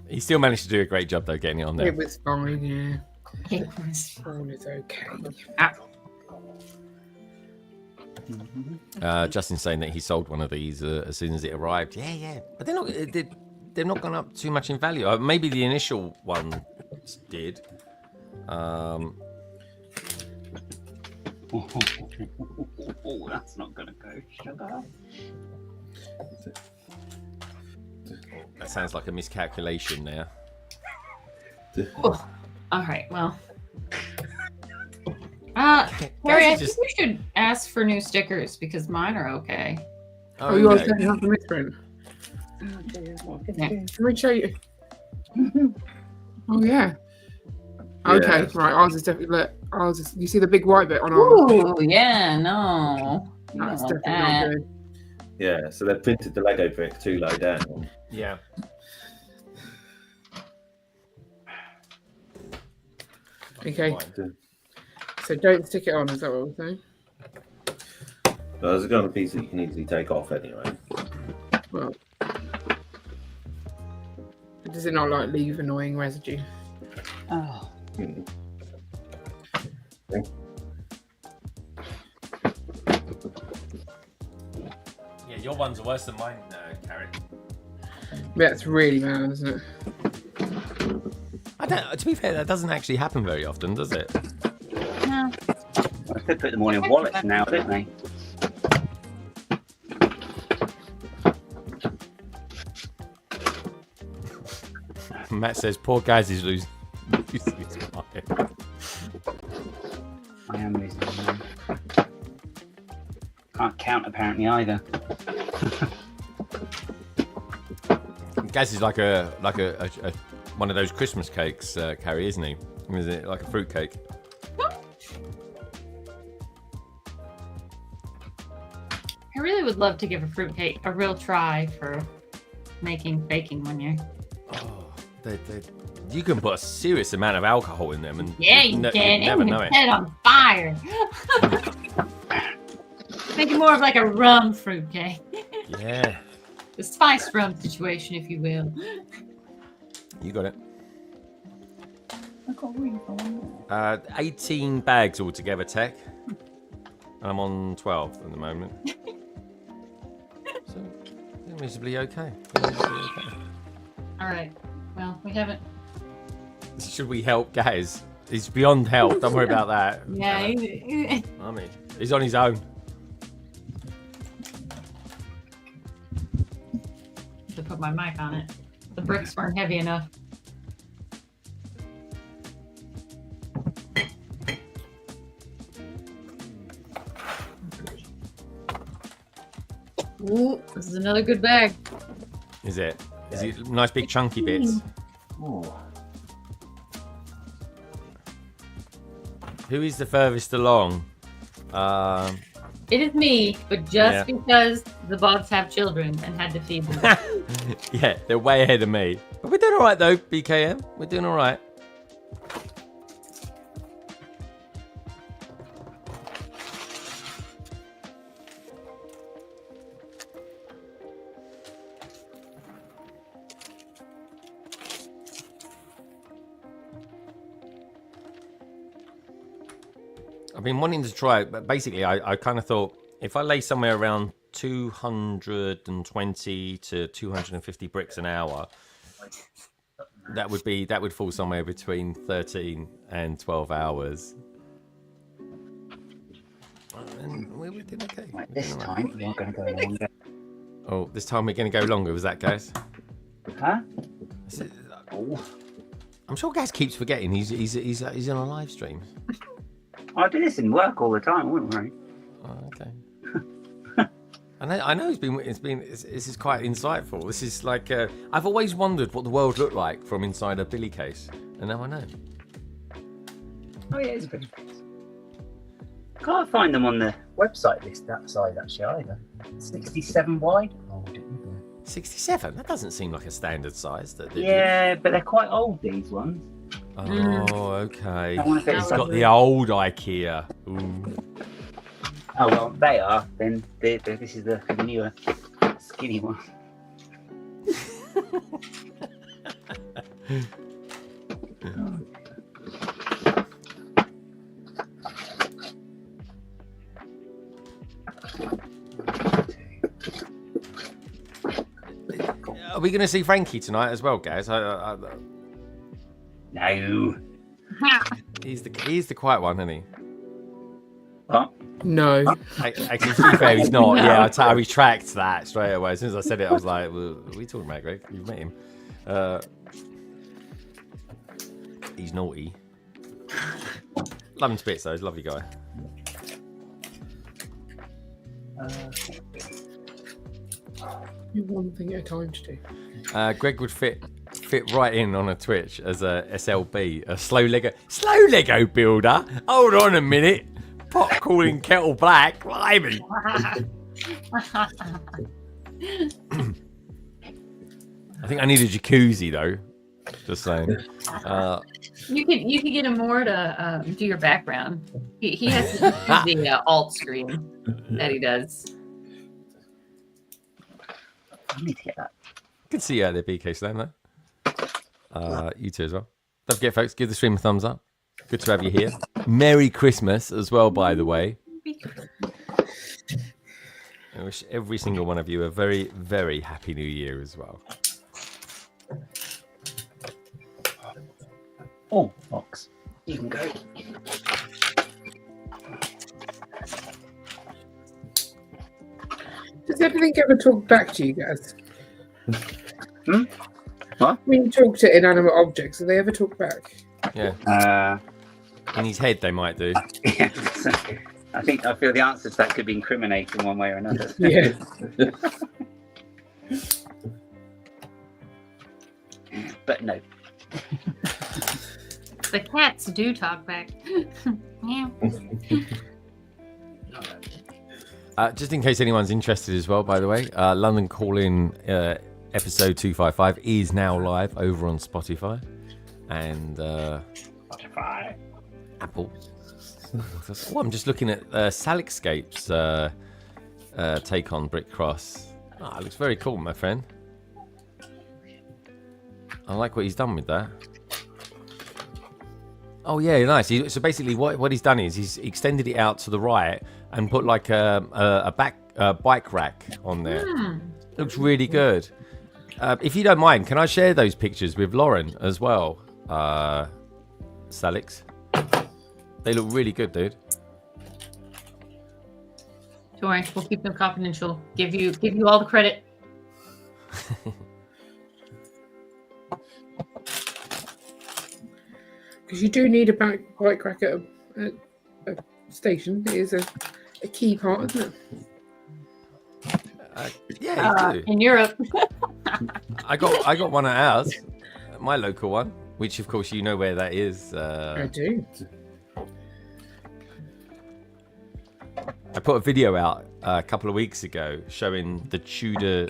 Speaker 2: He still managed to do a great job though getting it on there.
Speaker 3: It was fine, yeah.
Speaker 5: It was.
Speaker 3: All is okay.
Speaker 2: Justin's saying that he sold one of these as soon as it arrived. Yeah, but they're not gone up too much in value. Maybe the initial one did.
Speaker 4: Oh, that's not gonna go. Sugar.
Speaker 2: That sounds like a miscalculation there.
Speaker 5: Oh, all right. Well, Harry, I think we should ask for new stickers because mine are okay.
Speaker 3: Oh, you also have the misprint.
Speaker 5: Yeah.
Speaker 3: Let me show you. Oh yeah. Okay, right. Ours is definitely. Look, ours is. You see the big white bit on ours?
Speaker 5: Oh yeah, no. You
Speaker 3: That's
Speaker 5: don't want
Speaker 3: definitely
Speaker 5: that.
Speaker 3: not good.
Speaker 6: Yeah, so they've printed the Lego brick too low down.
Speaker 2: Yeah.
Speaker 3: Okay. So don't stick it on. Is that what we're saying?
Speaker 6: But there's a kind of piece that you can easily take off anyway.
Speaker 3: Well, Does it not like leave annoying residue?
Speaker 4: Oh.
Speaker 2: Yeah, your ones are worse than mine, Carrie.
Speaker 3: That's really bad, isn't it?
Speaker 2: I don't. To be fair, that doesn't actually happen very often, does it?
Speaker 5: No.
Speaker 4: Well, they put them all in wallets now, don't they?
Speaker 2: Matt says, "Poor guys, he's losing his mind."
Speaker 4: I am losing my mind. Can't count apparently either.
Speaker 2: Gaz is like a one of those Christmas cakes, Carrie, isn't he? Is it like a fruit cake?
Speaker 5: I really would love to give a fruitcake a real try for baking one year.
Speaker 2: Oh, you can put a serious amount of alcohol in them, and
Speaker 5: Yeah, you can.
Speaker 2: you'd never know it.
Speaker 5: Head on fire. Make it more of like a rum fruitcake.
Speaker 2: Yeah,
Speaker 5: The spice rum situation, if you will.
Speaker 2: you got it. 18 bags altogether, Tech. And I'm on 12 at the moment. So, reasonably okay.
Speaker 5: All right. Well, we haven't.
Speaker 2: Should we help, guys? He's beyond help. Don't worry about that.
Speaker 5: Yeah.
Speaker 2: I mean, he's on his own.
Speaker 5: To put my mic on it. The bricks weren't heavy enough. Ooh, this is another good bag.
Speaker 2: Is it? Is it nice big chunky bits?
Speaker 6: Ooh.
Speaker 2: Who is the furthest along?
Speaker 5: It is me, but just because the bots have children and had to feed them.
Speaker 2: Yeah, they're way ahead of me. But we're doing all right, though, BKM. We're doing all right. I've been wanting to try it, but basically I kind of thought if I lay somewhere around 220 to 250 bricks an hour, that would fall somewhere between 13 and 12 hours. And we did okay.
Speaker 4: Right, this time we are going to go longer.
Speaker 2: Oh, this time we're going to go longer. Was that, guys?
Speaker 4: Huh?
Speaker 2: Oh. I'm sure Gaz keeps forgetting he's on a live stream.
Speaker 4: I do this in work all the time, I wouldn't worry.
Speaker 2: Oh, okay. I know this is quite insightful. This is like I've always wondered what the world looked like from inside a billy case, and now I know.
Speaker 4: Oh yeah, it's a bit. Can't find them on the website list that size actually either. 67 wide. Oh, I didn't know.
Speaker 2: 67? That doesn't seem like a standard size.
Speaker 4: Yeah, but they're quite old, these ones.
Speaker 2: Oh, okay.
Speaker 4: I wonder if
Speaker 2: It's got the old IKEA. Ooh.
Speaker 4: Oh, well, they are. Then this is the newer, skinny one.
Speaker 2: Are we going to see Frankie tonight as well, guys?
Speaker 4: No.
Speaker 2: He's the quiet one, isn't he?
Speaker 4: What?
Speaker 3: No.
Speaker 2: Actually, to be fair, he's not. Yeah, I retract that straight away. As soon as I said it, I was like, well, what are we talking about, Greg? You've met him. He's naughty. Love him to bits, though. He's a lovely guy.
Speaker 3: One thing at a time to do.
Speaker 2: Greg would fit right in on a Twitch as a SLB, a slow Lego builder. Hold on a minute. Pot calling kettle black. Blimey. I think I need a jacuzzi though. Just saying.
Speaker 5: You could get him more to do your background. He has the alt screen that he does.
Speaker 4: I need to get that.
Speaker 2: I can see you out there, BK Slam, though. You too as well. Don't forget, folks, give the stream a thumbs up. Good to have you here. Merry Christmas as well, by the way. I wish every single one of you a very, very happy new year as well.
Speaker 4: Oh, Fox. You can go.
Speaker 3: Does everything ever talk back to you guys?
Speaker 4: What?
Speaker 3: When you talk to inanimate objects, do they ever talk back?
Speaker 2: Yeah. In his head, they might do.
Speaker 4: Yeah. I feel the answer to that could be incriminating one way or another.
Speaker 3: Yeah.
Speaker 4: But no.
Speaker 5: The cats do talk back. Yeah.
Speaker 2: Just in case anyone's interested as well, by the way, London Calling episode 255 is now live over on Spotify and
Speaker 4: Spotify.
Speaker 2: Apple. Oh, I'm just looking at Salixscape's take on Brick Cross. Oh, it looks very cool, my friend. I like what he's done with that. Oh yeah, nice. So basically, what he's done is he's extended it out to the right and put like a bike rack on there. Looks really good. If you don't mind, can I share those pictures with Lauren as well, Salix? They look really good, dude.
Speaker 5: Don't worry, we'll keep them confidential. Give you all the credit.
Speaker 3: Because you do need a bike rack at a station. It is a key part, isn't it?
Speaker 2: Yeah, you do.
Speaker 5: In Europe.
Speaker 2: I got one at ours, my local one, which of course you know where that is.
Speaker 3: I do.
Speaker 2: I put a video out a couple of weeks ago showing the Tudor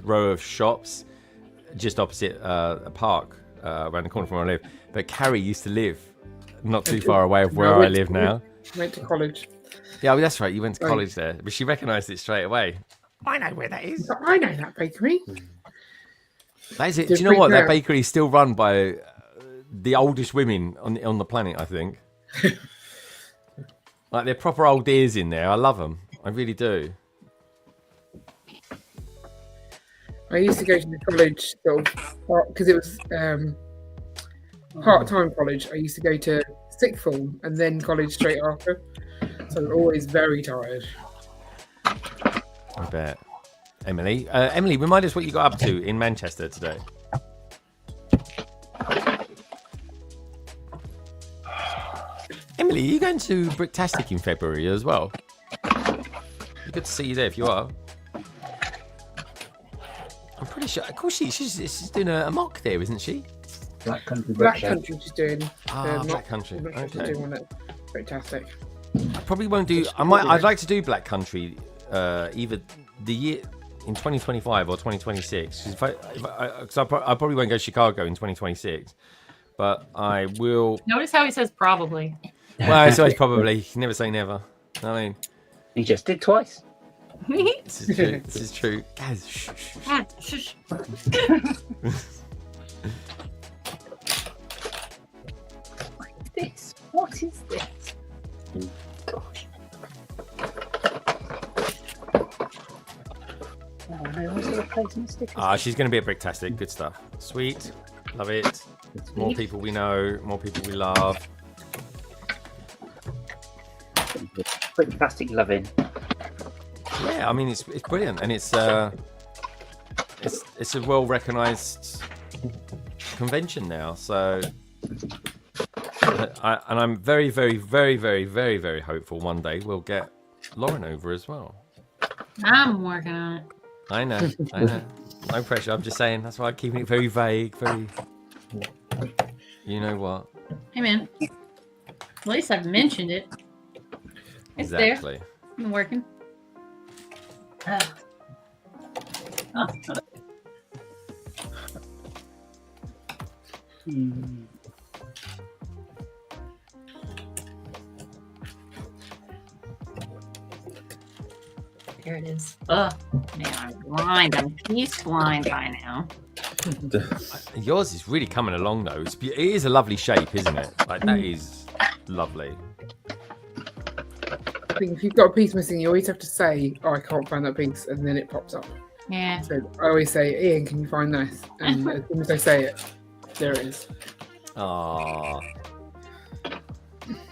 Speaker 2: row of shops just opposite a park around the corner from where I live. But Carrie used to live not too far away of where I live now.
Speaker 3: Went to college.
Speaker 2: Yeah, well, that's right. You went to college there, but she recognised it straight away. I know where that is.
Speaker 3: I know that bakery.
Speaker 2: That is it. Do you know what? That bakery is still run by the oldest women on the planet, I think. Like, they're proper old dears in there. I love them. I really do.
Speaker 3: I used to go to the college because it was part-time college. I used to go to sixth form and then college straight after. So I'm always very tired.
Speaker 2: I bet. Emily, remind us what you got up to in Manchester today. Emily, are you going to Bricktastic in February as well? Good to see you there if you are. I'm pretty sure. Of course, she's doing a mock there, isn't she?
Speaker 3: Black Country she's doing.
Speaker 2: Black Country. Okay.
Speaker 3: She's doing one at Bricktastic.
Speaker 2: I probably won't do. I'd like to do Black Country either the year in 2025 or 2026. Because I probably won't go to Chicago in 2026, but I will.
Speaker 5: Notice how he says probably.
Speaker 2: Well, it's always probably. You can never say never. I mean,
Speaker 4: he just did twice.
Speaker 2: This is true. This is true. Guys, shh.
Speaker 5: Shush.
Speaker 4: What is this? Gosh. Oh, no, what's the replacement stickers?
Speaker 2: She's going to be a Bricktastic. Good stuff. Sweet. Love it. More people we know. More people we love.
Speaker 4: Bricktastic loving.
Speaker 2: Yeah, I mean it's brilliant, and it's a well recognised convention now. So, I'm very, very, very, very, very, very hopeful one day we'll get Lauren over as well.
Speaker 5: I'm working on it.
Speaker 2: I know. No pressure. I'm just saying. That's why I'm keeping it very vague. Very. You know what?
Speaker 5: Hey man, at least I've mentioned it. It's
Speaker 2: Exactly.
Speaker 5: there. I'm working. Oh. There it is. Oh, man, I'm blind. I'm piece blind by now.
Speaker 2: Yours is really coming along though. It is a lovely shape, isn't it? Like that is lovely.
Speaker 3: I think if you've got a piece missing, you always have to say, "Oh, I can't find that piece," and then it pops up.
Speaker 5: Yeah.
Speaker 3: So I always say, "Ian, can you find this?" And as soon as I say it, there it is.
Speaker 2: Ah.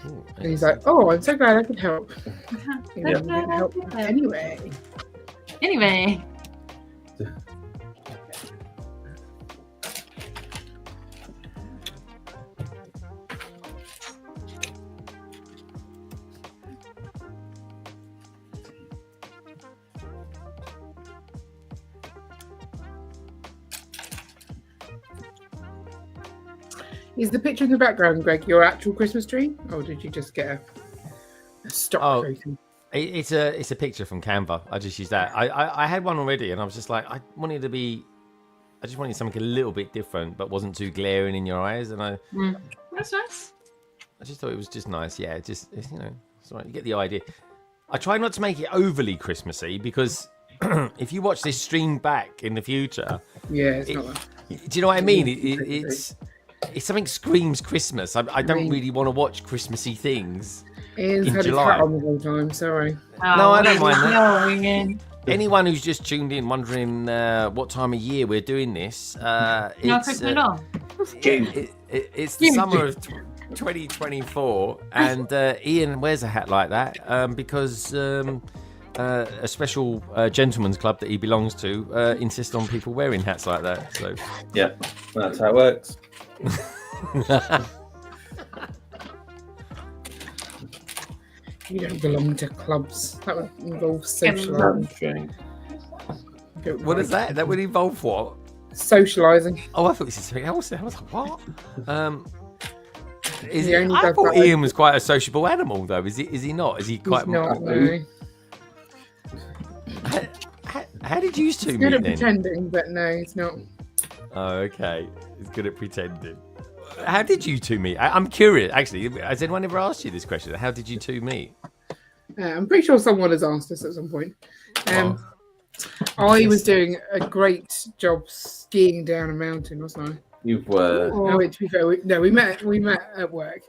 Speaker 3: And he's like, "Oh, I'm so glad I could help."
Speaker 5: Yeah.
Speaker 3: Help anyway.
Speaker 5: Anyway.
Speaker 3: Is the picture in the background, Greg, your actual Christmas tree, or did you just get a stock photo?
Speaker 2: It's a picture from Canva. I just used that. I had one already, and I was just like, I just wanted something a little bit different, but wasn't too glaring in your eyes. And
Speaker 5: That's nice.
Speaker 2: I just thought it was just nice. Yeah, it's right. You get the idea. I try not to make it overly Christmassy because if you watch this stream back in the future,
Speaker 3: yeah, it's not that.
Speaker 2: Do you know what I mean? It's something screams Christmas. I don't really want to watch Christmassy things.
Speaker 3: Ian's
Speaker 2: in
Speaker 3: had
Speaker 2: July.
Speaker 3: his hat on the whole time, sorry.
Speaker 2: No, I don't mind that.
Speaker 5: Again.
Speaker 2: Anyone who's just tuned in wondering what time of year we're doing this,
Speaker 5: No Christmas at all.
Speaker 2: it's the summer of 2024, and Ian wears a hat like that because a special gentleman's club that he belongs to insists on people wearing hats like that. So
Speaker 6: yeah, that's how it works.
Speaker 3: You don't belong to clubs. That would involve socialising.
Speaker 2: What is that? That would involve what?
Speaker 3: Socialising.
Speaker 2: Oh, I thought this was something else. I was like, what?
Speaker 3: I
Speaker 2: thought Ian was quite a sociable animal, though. Is he not? Is he quite?
Speaker 3: He's not, no.
Speaker 2: How did you two
Speaker 3: He's
Speaker 2: meet
Speaker 3: good at
Speaker 2: then?
Speaker 3: pretending, but no, he's not.
Speaker 2: Oh, okay. He's good at pretending. How did you two meet? I'm curious, actually. Has anyone ever asked you this question? How did you two meet?
Speaker 3: I'm pretty sure someone has asked us at some point. I was doing a great job skiing down a mountain, wasn't I?
Speaker 6: You were.
Speaker 3: No, to be fair, we met at work.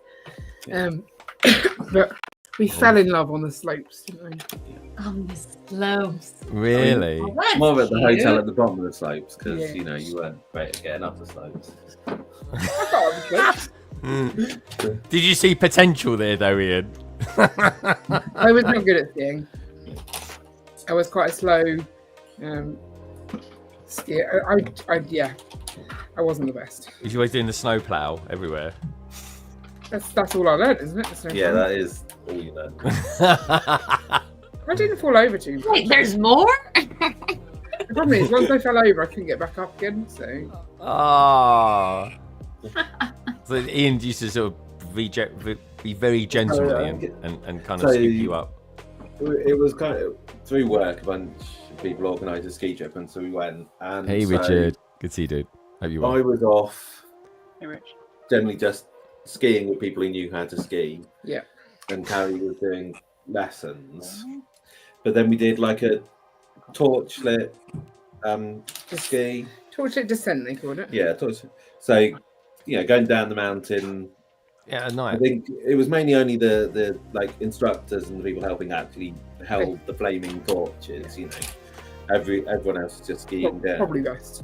Speaker 3: But we fell in love on the slopes, didn't we?
Speaker 5: On the slopes.
Speaker 2: Really?
Speaker 6: More at the hotel at the bottom of the slopes because you weren't great at getting up the slopes.
Speaker 2: Did you see potential there, though, Ian?
Speaker 3: I was not good at skiing. I was quite a slow skier. I wasn't the best.
Speaker 2: Was you always doing the snow plow everywhere?
Speaker 3: That's all I learned, isn't it?
Speaker 6: That is all you learn.
Speaker 3: I didn't fall over too much.
Speaker 5: Wait, there's more?
Speaker 3: The problem is, once I fell over, I couldn't get back up again. So.
Speaker 2: Ah. So Ian used to sort of be very gentlemanly and kind of scoop you up.
Speaker 6: It was kind of through work. A bunch of people organised a ski trip, and so we went. And
Speaker 2: hey, Richard. Good to see you, dude. Hope you well.
Speaker 6: I was off.
Speaker 5: Hey, Rich.
Speaker 6: Generally, just skiing with people who knew how to ski.
Speaker 3: Yeah.
Speaker 6: And Carrie was doing lessons, but then we did like a torchlit ski.
Speaker 3: Torchlit descent, they called it.
Speaker 6: Yeah, so going down the mountain.
Speaker 2: Yeah, at night.
Speaker 6: I think it was mainly only the like instructors and the people helping actually held the flaming torches. Everyone else was just skiing down.
Speaker 3: Probably best.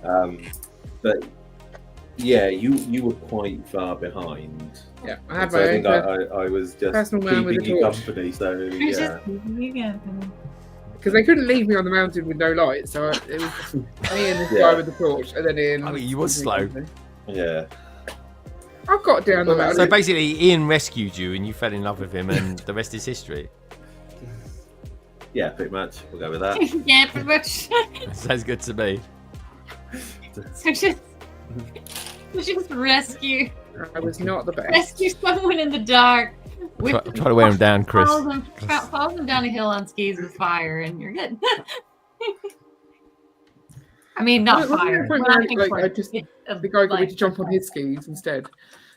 Speaker 6: But yeah, you were quite far behind.
Speaker 3: Yeah, I had
Speaker 6: so I think I was just keeping you company. So yeah.
Speaker 3: Because they couldn't leave me on the mountain with no light, so it was me and this guy with the torch, and then Ian.
Speaker 2: I mean, you were slow.
Speaker 6: Yeah.
Speaker 3: I got down the mountain.
Speaker 2: So basically, Ian rescued you, and you fell in love with him, and the rest is history.
Speaker 6: Yeah, pretty much. We'll go with that.
Speaker 5: Yeah, pretty much.
Speaker 2: Sounds good to me.
Speaker 5: So just rescue.
Speaker 3: I was not the best.
Speaker 5: Rescue someone in the dark.
Speaker 2: Try to wear him down, Chris.
Speaker 5: Follow them down a hill on skis with fire, and you're good. I mean, not fire.
Speaker 3: I just the guy got me to jump on his skis instead.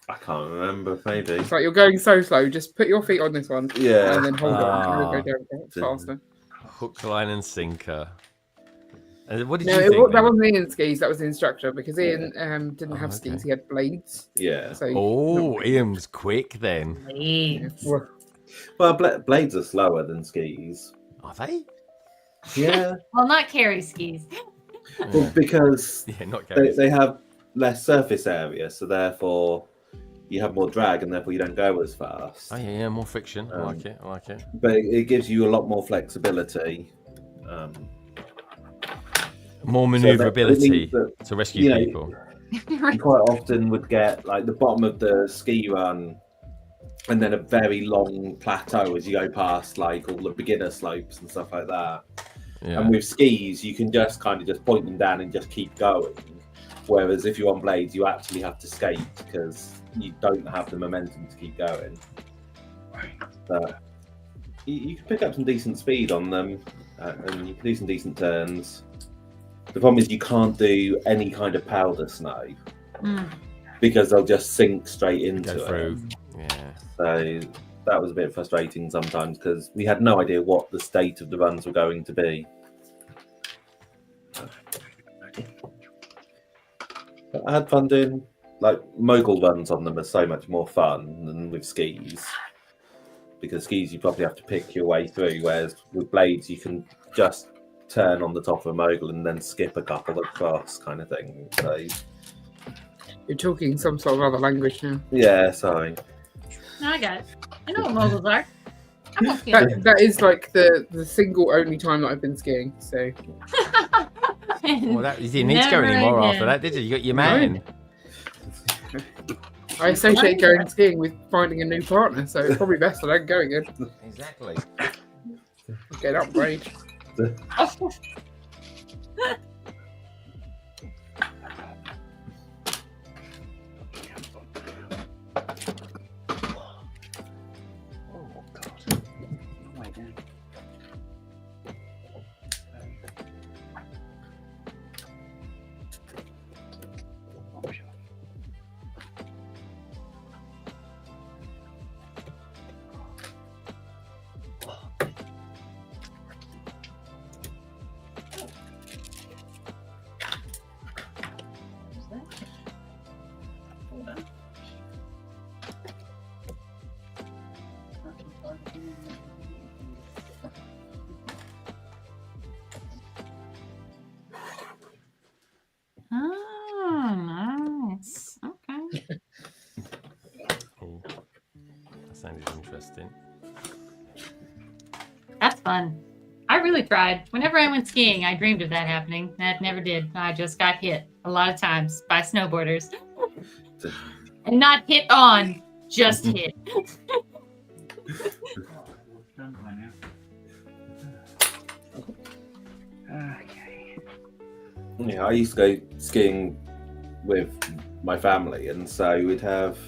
Speaker 6: I can't remember. Maybe.
Speaker 3: It's like you're going so slow. Just put your feet on this one.
Speaker 6: Yeah.
Speaker 3: And then hold on. And we'll go down faster.
Speaker 2: Hook, line, and sinker. What did
Speaker 3: No,
Speaker 2: you think?
Speaker 3: that
Speaker 2: then?
Speaker 3: wasn't Ian's skis. That was the instructor because Ian didn't
Speaker 2: Oh,
Speaker 3: have skis.
Speaker 2: okay.
Speaker 3: He had blades.
Speaker 6: Yeah.
Speaker 3: So
Speaker 2: Oh, Ian was quick then.
Speaker 5: Blades.
Speaker 6: Well, blades are slower than skis.
Speaker 2: Are they?
Speaker 6: Yeah.
Speaker 5: Well, not carry skis.
Speaker 6: Well, because
Speaker 2: Yeah, not
Speaker 6: they,
Speaker 2: carrots.
Speaker 6: they have less surface area, so therefore you have more drag, and therefore you don't go as fast.
Speaker 2: Oh yeah, more friction. I like it. I like it.
Speaker 6: But it gives you a lot more flexibility.
Speaker 2: More
Speaker 6: So
Speaker 2: maneuverability
Speaker 6: that means that,
Speaker 2: to rescue
Speaker 6: you know,
Speaker 2: people.
Speaker 6: you quite often would get like the bottom of the ski run and then a very long plateau as you go past like all the beginner slopes and stuff like that.
Speaker 2: Yeah.
Speaker 6: And with skis, you can just kind of just point them down and just keep going. Whereas if you're on blades, you actually have to skate because you don't have the momentum to keep going. But you can pick up some decent speed on them and you can do some decent turns. The problem is you can't do any kind of powder snow because they'll just sink straight into
Speaker 2: Go through.
Speaker 6: it.
Speaker 2: Yeah.
Speaker 6: So that was a bit frustrating sometimes because we had no idea what the state of the runs were going to be. But I had fun doing like mogul runs on them are so much more fun than with skis. Because skis you probably have to pick your way through, whereas with blades you can just turn on the top of a mogul and then skip a couple across kind of thing. So
Speaker 3: you're talking some sort of other language now.
Speaker 6: yeah, sorry.
Speaker 5: No, I got it. I know what moguls are. I'm okay.
Speaker 3: That is like the single only time that I've been skiing. So
Speaker 2: Well, you didn't need to go
Speaker 5: Never
Speaker 2: anymore
Speaker 5: again.
Speaker 2: after that, did you? You got your man.
Speaker 3: I associate going skiing with finding a new partner. So it's probably best that I don't go again.
Speaker 2: Exactly.
Speaker 3: Get an upgrade.
Speaker 5: Oh, nice. Okay.
Speaker 2: Oh, that sounded interesting.
Speaker 5: That's fun. I really tried. Whenever I went skiing, I dreamed of that happening. That never did. I just got hit a lot of times by snowboarders. And not hit on, just hit.
Speaker 6: Yeah, I used to go skiing with my family, and so we'd have,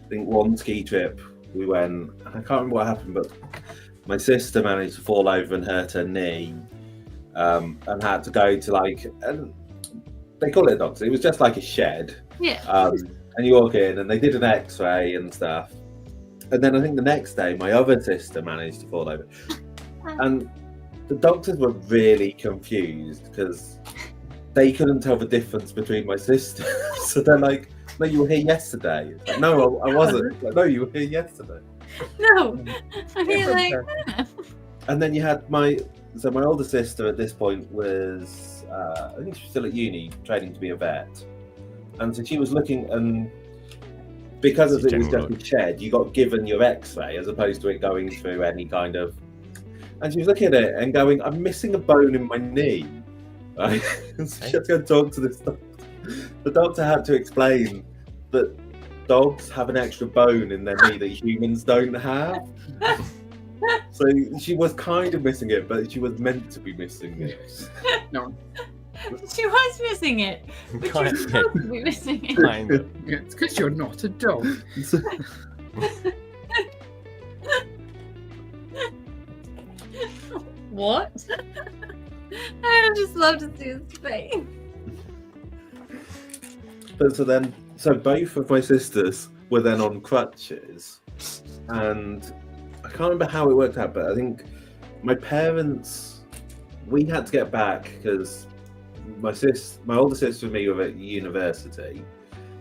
Speaker 6: I think, one ski trip we went, and I can't remember what happened, but my sister managed to fall over and hurt her knee, and had to go to like, and they call it a doctor. It was just like a shed,
Speaker 5: Yeah.
Speaker 6: and you walk in, and they did an X-ray and stuff, and then I think the next day my other sister managed to fall over, and the doctors were really confused because they couldn't tell the difference between my sisters. So they're like, "No, you were here yesterday." Like, no, I wasn't. Like, no, you were here yesterday.
Speaker 5: No. I mean, like,
Speaker 6: And then you had my older sister at this point was, I think she was still at uni, training to be a vet. And so she was looking, and because it was just a shed, you got given your X-ray as opposed to it going through any kind of. And she was looking at it and going, "I'm missing a bone in my knee." Right? So she had to go talk to this doctor. The doctor had to explain that dogs have an extra bone in their knee that humans don't have. So she was kind of missing it, but she was meant to be missing it.
Speaker 3: No,
Speaker 5: she was missing it. But
Speaker 2: Kind
Speaker 5: you're
Speaker 2: of.
Speaker 5: supposed to be missing it.
Speaker 2: Kind of.
Speaker 3: yeah, it's because you're not a dog.
Speaker 5: What? I would just love to see his face.
Speaker 6: But so both of my sisters were then on crutches, and I can't remember how it worked out, but I think my parents, we had to get back because my older sister and me were at university.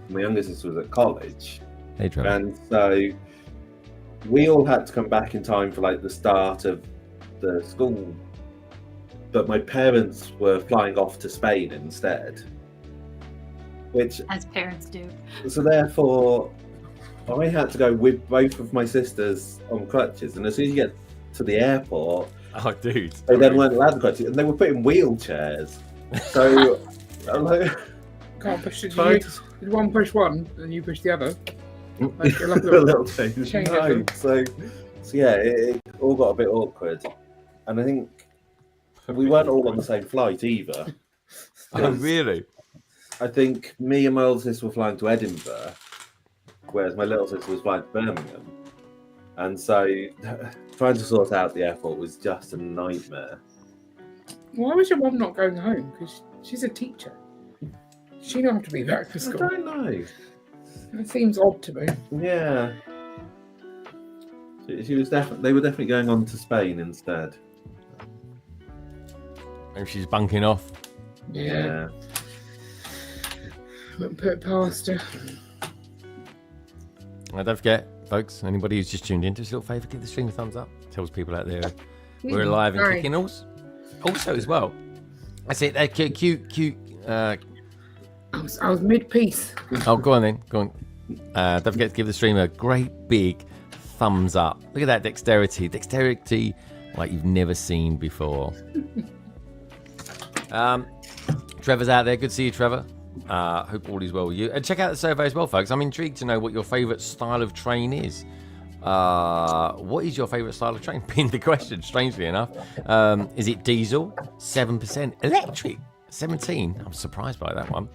Speaker 6: My younger sister was at college.
Speaker 2: Hey, Trevor.
Speaker 6: And so we all had to come back in time for like the start of the school. But my parents were flying off to Spain instead. Which,
Speaker 9: as parents do.
Speaker 6: so therefore, I had to go with both of my sisters on crutches. And as soon as you get to the airport,
Speaker 2: oh, dude,
Speaker 6: they then weren't allowed to crutches, and they were put in wheelchairs. So I'm like,
Speaker 3: Can't push it.
Speaker 6: Trying
Speaker 3: Did one push one and you push the other? Like a
Speaker 6: a little change.
Speaker 3: change
Speaker 6: No.
Speaker 3: of them.
Speaker 6: So yeah, it all got a bit awkward. And I think we weren't all on the same flight either.
Speaker 2: Oh, really?
Speaker 6: I think me and my older sister were flying to Edinburgh, whereas my little sister was flying to Birmingham. And so trying to sort out the airport was just a nightmare.
Speaker 3: Why was your mum not going home? Because she's a teacher. She don't have to be back for
Speaker 6: I
Speaker 3: school.
Speaker 6: don't know.
Speaker 3: It seems odd to me.
Speaker 6: Yeah. She was they were definitely going on to Spain instead.
Speaker 2: Maybe she's bunking off.
Speaker 3: Yeah. Wouldn't put it past her.
Speaker 2: And don't forget, folks, anybody who's just tuned in, do us a little favour, give the stream a thumbs up. Tells people out there we're alive and
Speaker 3: Sorry.
Speaker 2: kicking. Also, as well, that's it. They're cute.
Speaker 3: I was mid-piece.
Speaker 2: Oh, go on then. Go on. Don't forget to give the stream a great big thumbs up. Look at that dexterity. Dexterity like you've never seen before. Trevor's out there. Good to see you, Trevor. Hope all is well with you. And check out the survey as well, folks. I'm intrigued to know what your favourite style of train is. What is your favourite style of train? Pinned the question, strangely enough. Is it diesel? 7%. Electric? 17. I'm surprised by that one.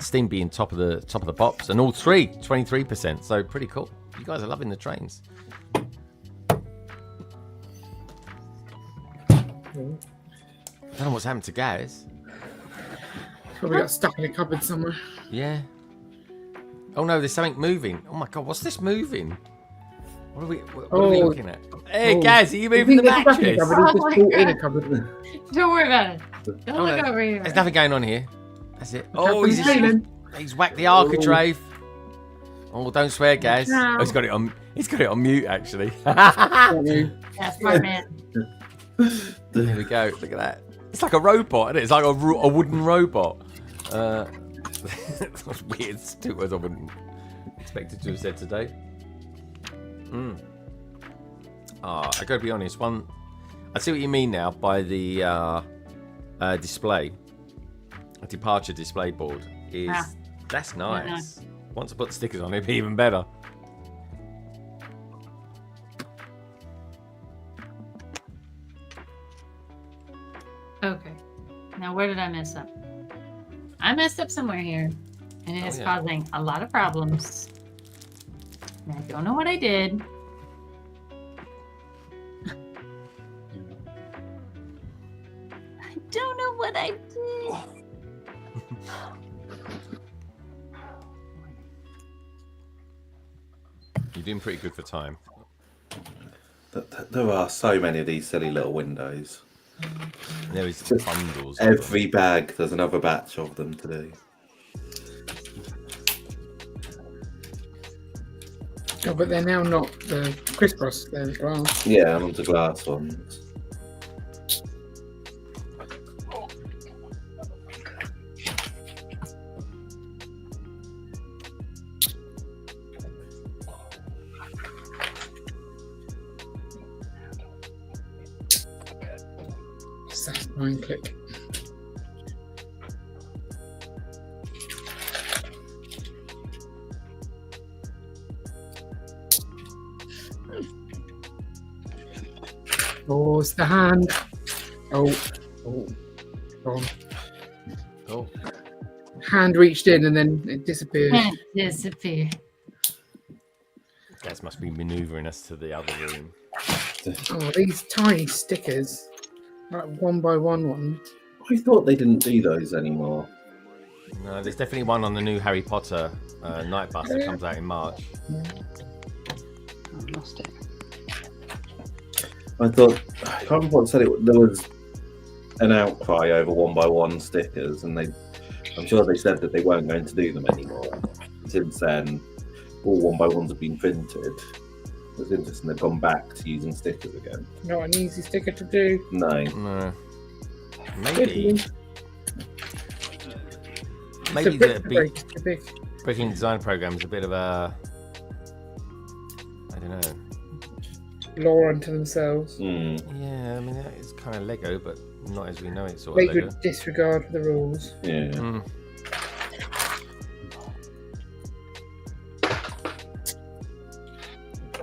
Speaker 2: Steam being top of the pops, and all three 23%. So pretty cool. You guys are loving the trains. I don't know what's happened to Gaz.
Speaker 3: Probably got stuck in a cupboard somewhere.
Speaker 2: Yeah. Oh no, there's something moving. Oh my god, what's this moving? What are we looking at? Hey, Gaz, are you moving the mattress?
Speaker 3: He's just brought in a cupboard.
Speaker 9: Don't worry about it. Don't look over here.
Speaker 2: There's nothing going on here. That's it.
Speaker 3: Look
Speaker 2: Oh,
Speaker 3: up and
Speaker 2: he's whacked the architrave. Oh, don't swear, Gaz.
Speaker 9: No.
Speaker 2: Oh, he's got it on mute, actually.
Speaker 9: That's my man.
Speaker 2: There we go. Look at that. It's like a robot, isn't it? It's like a wooden robot. That's weird. It's 2 words I wouldn't expect it to have said today. I gotta be honest. I see what you mean now by the display. A departure display board is that's nice. Once I put stickers on, it'd be even better.
Speaker 9: Okay. Now, where did I mess up? I messed up somewhere here, and it is causing a lot of problems. And I don't know what I did. I don't know what I did.
Speaker 2: You're doing pretty good for time.
Speaker 6: There are so many of these silly little windows.
Speaker 2: There is bundles.
Speaker 6: Every bag, there's another batch of them to do.
Speaker 3: Oh, but they're now not the crisscross, they're the glass.
Speaker 6: Yeah, I'm onto glass ones.
Speaker 3: Satisfying click. Oh, it's the hand. Oh, gone.
Speaker 2: Oh.
Speaker 3: Hand reached in and then it disappeared.
Speaker 9: Disappear.
Speaker 2: Guys must be manoeuvring us to the other room.
Speaker 3: Oh, these tiny stickers. Like 1x1 ones.
Speaker 6: I thought they didn't do those anymore.
Speaker 2: No, there's definitely one on the new Harry Potter night bus that comes out in March.
Speaker 4: I lost it.
Speaker 6: I thought, I can't remember what said it. There was an outcry over 1x1 stickers, and I'm sure they said that they weren't going to do them anymore. Since then, all 1x1s have been printed. It's interesting they've gone back to using stickers again.
Speaker 3: Not an easy sticker to do.
Speaker 2: No. Maybe
Speaker 3: big.
Speaker 2: Bricklink Designer program is a bit of a, I don't know.
Speaker 3: Law unto themselves.
Speaker 2: Yeah, I mean it's kind of Lego, but not as we know it. Sort of Lego.
Speaker 3: Flagrant disregard for the rules.
Speaker 6: Yeah.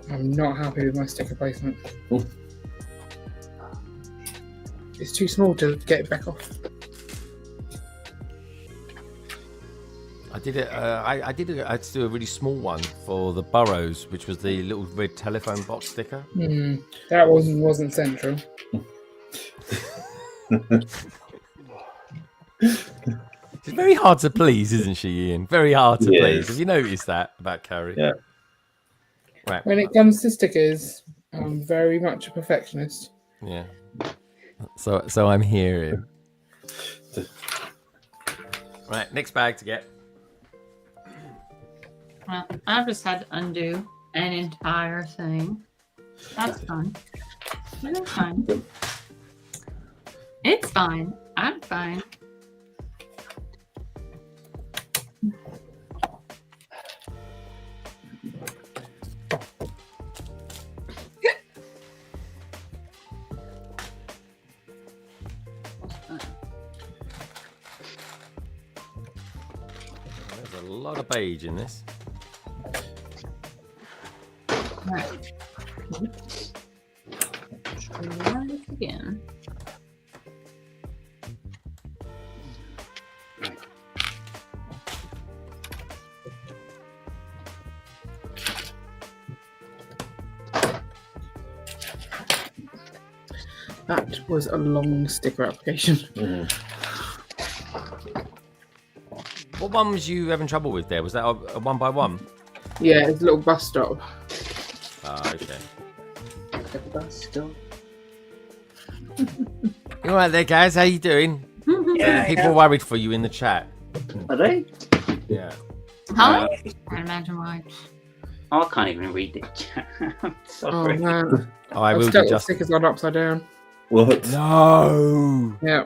Speaker 3: I'm not happy with my sticker placement. It's too small to get it back off.
Speaker 2: I did it. I had to do a really small one for the Burrows, which was the little red telephone box sticker.
Speaker 3: That wasn't central.
Speaker 2: She's very hard to please, isn't she, Ian? Very hard to please. Have you noticed that about Carrie?
Speaker 6: Yeah.
Speaker 2: Right.
Speaker 3: When it comes to stickers, I'm very much a perfectionist.
Speaker 2: Yeah. So I'm hearing. Right, next bag to get.
Speaker 9: Well, I've just had to undo an entire thing. That's fun. It's fine. It's fine. I'm fine.
Speaker 2: There's a lot of beige in this.
Speaker 9: Right. Try this again.
Speaker 3: That was a long sticker application.
Speaker 2: What one was you having trouble with there? Was that a 1x1?
Speaker 3: Yeah, it's a little bus stop.
Speaker 2: Ah, okay.
Speaker 4: The bus stop.
Speaker 2: You all right there, guys? How you doing?
Speaker 4: Yeah.
Speaker 2: People are worried for you in the chat.
Speaker 4: Are they?
Speaker 2: Yeah.
Speaker 9: Huh? I imagine why.
Speaker 4: I can't even read the chat.
Speaker 3: Oh
Speaker 4: Sorry.
Speaker 3: man.
Speaker 2: Oh, I
Speaker 3: I've
Speaker 2: will
Speaker 3: stuck
Speaker 2: do
Speaker 3: the
Speaker 2: just.
Speaker 3: stickers on upside down.
Speaker 6: What?
Speaker 2: No.
Speaker 3: Yeah.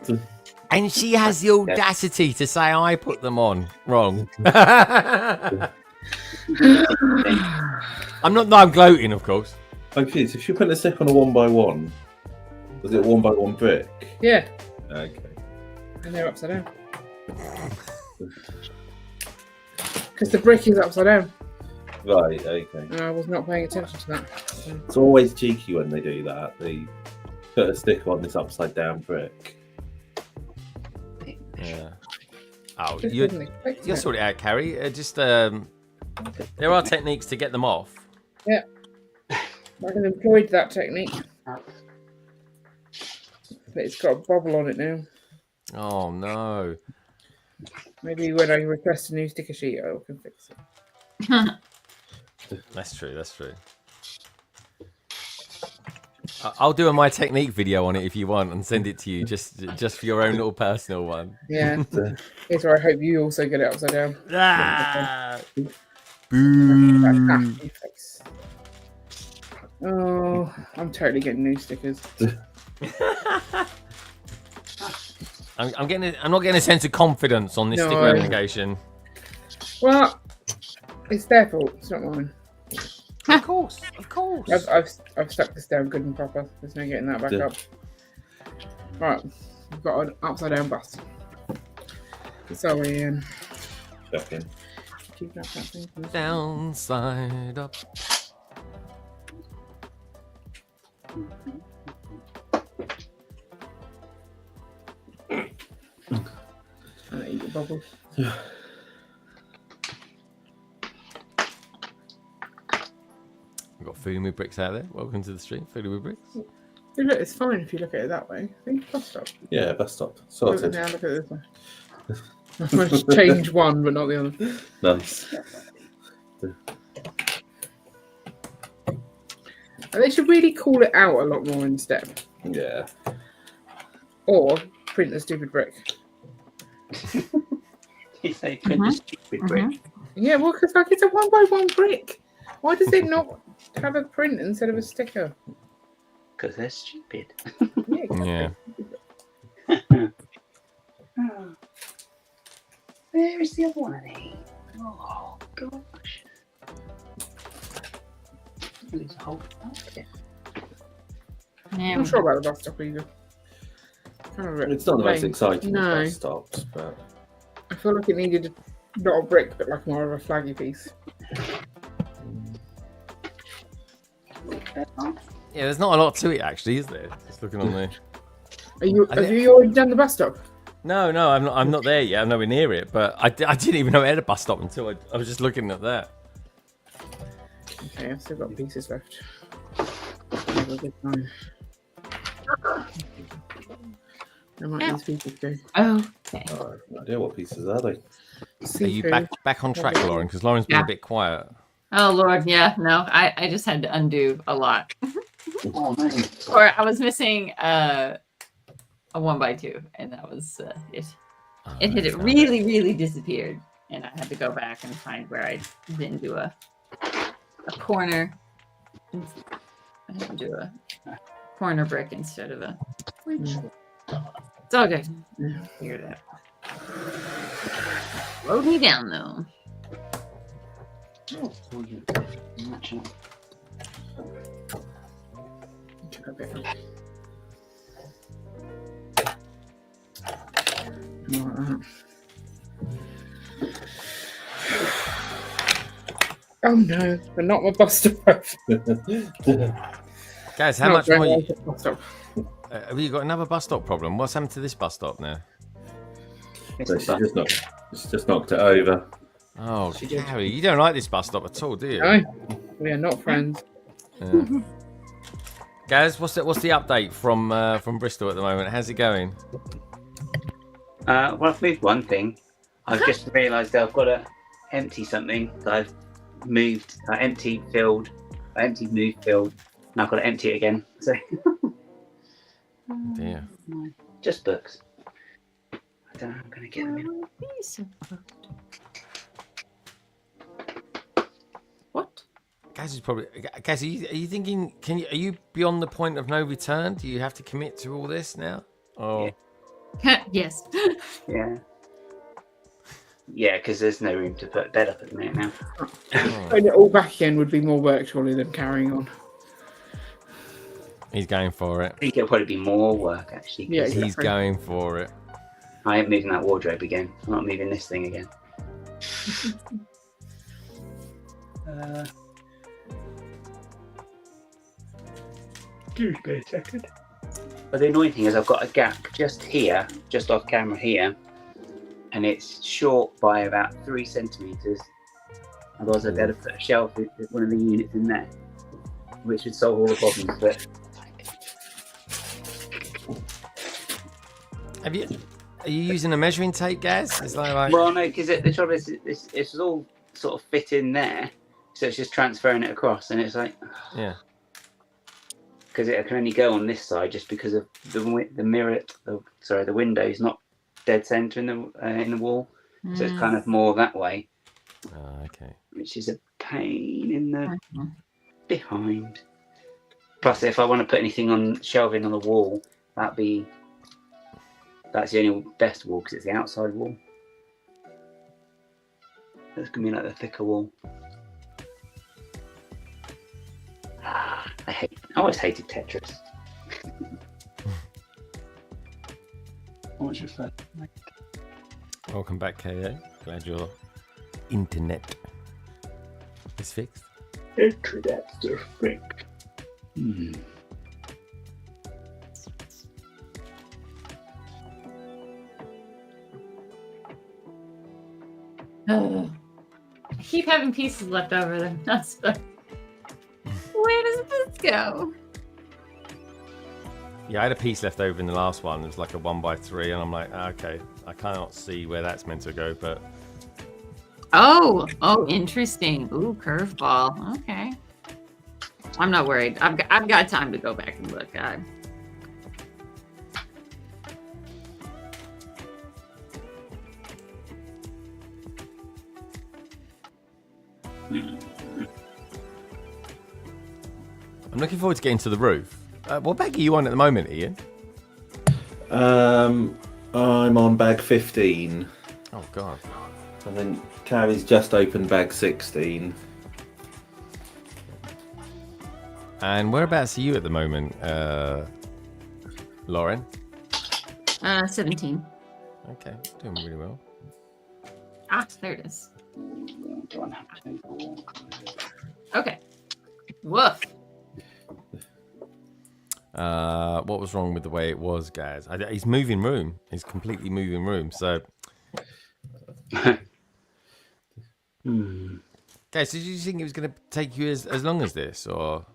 Speaker 2: And she has the audacity to say I put them on wrong. I'm not. No, I'm gloating, of course.
Speaker 6: Okay, so if you put a stick on a 1x1, was it a 1x1 brick?
Speaker 3: Yeah.
Speaker 6: Okay.
Speaker 3: And they're upside down. Because the brick is upside down.
Speaker 6: Right, okay.
Speaker 3: And I was not paying attention to that. So.
Speaker 6: It's always cheeky when they do that. They put a stick on this upside down brick.
Speaker 2: Yeah. Oh,
Speaker 3: Just
Speaker 2: you'll
Speaker 3: didn't expect it.
Speaker 2: sort it out, Carrie. There are techniques to get them off.
Speaker 3: Yeah. I can employed that technique. But it's got a bobble on it now.
Speaker 2: Oh no.
Speaker 3: Maybe when I request a new sticker sheet, I can fix it.
Speaker 2: That's true. That's true. I'll do a my technique video on it if you want, and send it to you just for your own little personal one.
Speaker 3: Yeah. Here's where I hope you also get it upside down.
Speaker 2: Ah!
Speaker 3: Boo. Oh, I'm totally getting new stickers.
Speaker 2: I'm not getting a sense of confidence on this
Speaker 3: No.
Speaker 2: sticker application.
Speaker 3: Well, it's their fault. It's not mine.
Speaker 2: Of course.
Speaker 3: I've stuck this down good and proper. There's no getting that back up. Right, we've got an upside down bus. Sorry, Ian.
Speaker 6: Checking.
Speaker 3: Keep that thing.
Speaker 2: Downside up.
Speaker 3: And eat your bubbles.
Speaker 2: We've got Fooding with Bricks out there. Welcome to the stream, Fooding with Bricks.
Speaker 3: Yeah, look, it's fine if you look at it that way. I think bus stop.
Speaker 6: Yeah, bus stop.
Speaker 3: Look
Speaker 6: Sorted.
Speaker 3: now, look at it this way. I managed to change one, but not the other.
Speaker 6: Nice.
Speaker 3: And they should really call it out a lot more instead.
Speaker 6: Yeah.
Speaker 3: Or print the stupid brick.
Speaker 4: You say print the stupid brick.
Speaker 3: Yeah, well, because like it's a 1x1 brick. Why does it not have a print instead of a sticker?
Speaker 4: Because they're stupid.
Speaker 2: Yeah.
Speaker 4: Where is the other one? Oh gosh. There's a whole basket.
Speaker 5: Yeah.
Speaker 3: I'm not sure about the bus stop either. Kind of
Speaker 6: It's not the most
Speaker 3: plain.
Speaker 6: exciting
Speaker 3: No.
Speaker 6: bus stops, but
Speaker 3: I feel like it needed not a brick, but like more of a flaggy piece.
Speaker 2: Yeah, there's not a lot to it actually, is there? Just looking on there.
Speaker 3: Have you already done the bus stop?
Speaker 2: No, I'm not there yet. I'm nowhere near it. But I didn't even know it had a bus stop until I was just looking at that.
Speaker 3: Okay, I've still got pieces left. Have a good time. Where might these pieces go?
Speaker 5: Oh, okay.
Speaker 6: I have no idea what pieces are they.
Speaker 2: Are you back on track, Lauren? Because Lauren's been a bit quiet.
Speaker 5: Oh Lord, yeah, no, I just had to undo a lot.
Speaker 4: Oh no.
Speaker 5: Or I was missing a 1x2, and that was it. It really disappeared, and I had to go back and find where I didn't do a corner. I had to do a corner brick instead of a. It's all good. Figured it out. Slowed me down though.
Speaker 3: Oh no, but not my bus stop.
Speaker 2: Guys, how much more? Have you got another bus stop problem? What's happened to this bus stop now?
Speaker 6: So she's just knocked it over.
Speaker 2: Oh, Carrie, you don't like this bus stop at all, do you?
Speaker 3: No, we are not friends.
Speaker 2: Yeah. Guys, what's the update from Bristol at the moment? How's it going?
Speaker 4: Well, I've moved one thing. I've just realised that I've got to empty something that I've moved. I emptied, moved, filled. Now I've got to empty it again. So,
Speaker 2: Dear.
Speaker 4: just books. I don't know. I'm going to get them in.
Speaker 5: What?
Speaker 2: Guys, are you thinking? Are you beyond the point of no return? Do you have to commit to all this now? Oh.
Speaker 5: Yes.
Speaker 4: Yeah. Yeah, because there's no room to put a bed up at the minute now.
Speaker 3: Putting it all back again would be more work, surely, than carrying on.
Speaker 2: He's going for it.
Speaker 4: I think it'll probably be more work, actually.
Speaker 3: Yeah,
Speaker 2: He's
Speaker 3: exactly.
Speaker 2: going for it.
Speaker 4: I ain't moving that wardrobe again. I'm not moving this thing again. Excuse me a second. But the annoying thing is I've got a gap just here, just off camera here, and it's short by about 3 centimetres. Otherwise I'd better put a shelf with one of the units in there, which would solve all the problems. But
Speaker 2: Are you using a measuring tape, Gaz? It's like...
Speaker 4: well, no, because the trouble is it's all sort of fit in there, so it's just transferring it across, and it's like
Speaker 2: yeah.
Speaker 4: Because it can only go on this side just because of the window's not dead center in the wall, so it's kind of more that way.
Speaker 2: Oh, okay.
Speaker 4: Which is a pain in the behind. Plus, if I want to put anything on shelving on the wall, that's the only best wall because it's the outside wall. That's gonna be like the thicker wall. I always hated Tetris. What's your phone?
Speaker 2: Welcome back, KO. Glad your internet is fixed.
Speaker 4: Internet's fixed.
Speaker 5: I keep having pieces left over there. That's where does this go?
Speaker 2: Yeah, I had a piece left over in the last one. It was like a 1x3, and I'm like, okay, I cannot see where that's meant to go, but...
Speaker 5: Oh, interesting. Ooh, curveball. Okay. I'm not worried. I've got time to go back and look.
Speaker 2: I'm looking forward to getting to the roof. What bag are you on at the moment, Ian?
Speaker 6: I'm on bag 15.
Speaker 2: Oh, God.
Speaker 6: And then Carrie's just opened bag 16.
Speaker 2: And whereabouts are you at the moment, Lauren?
Speaker 5: 17.
Speaker 2: Okay, doing really well.
Speaker 5: Ah, there it is. Okay. Woof.
Speaker 2: What was wrong with the way it was, guys? He's moving room. He's completely moving room. So, guys, did you think it was going to take you as long as this, or?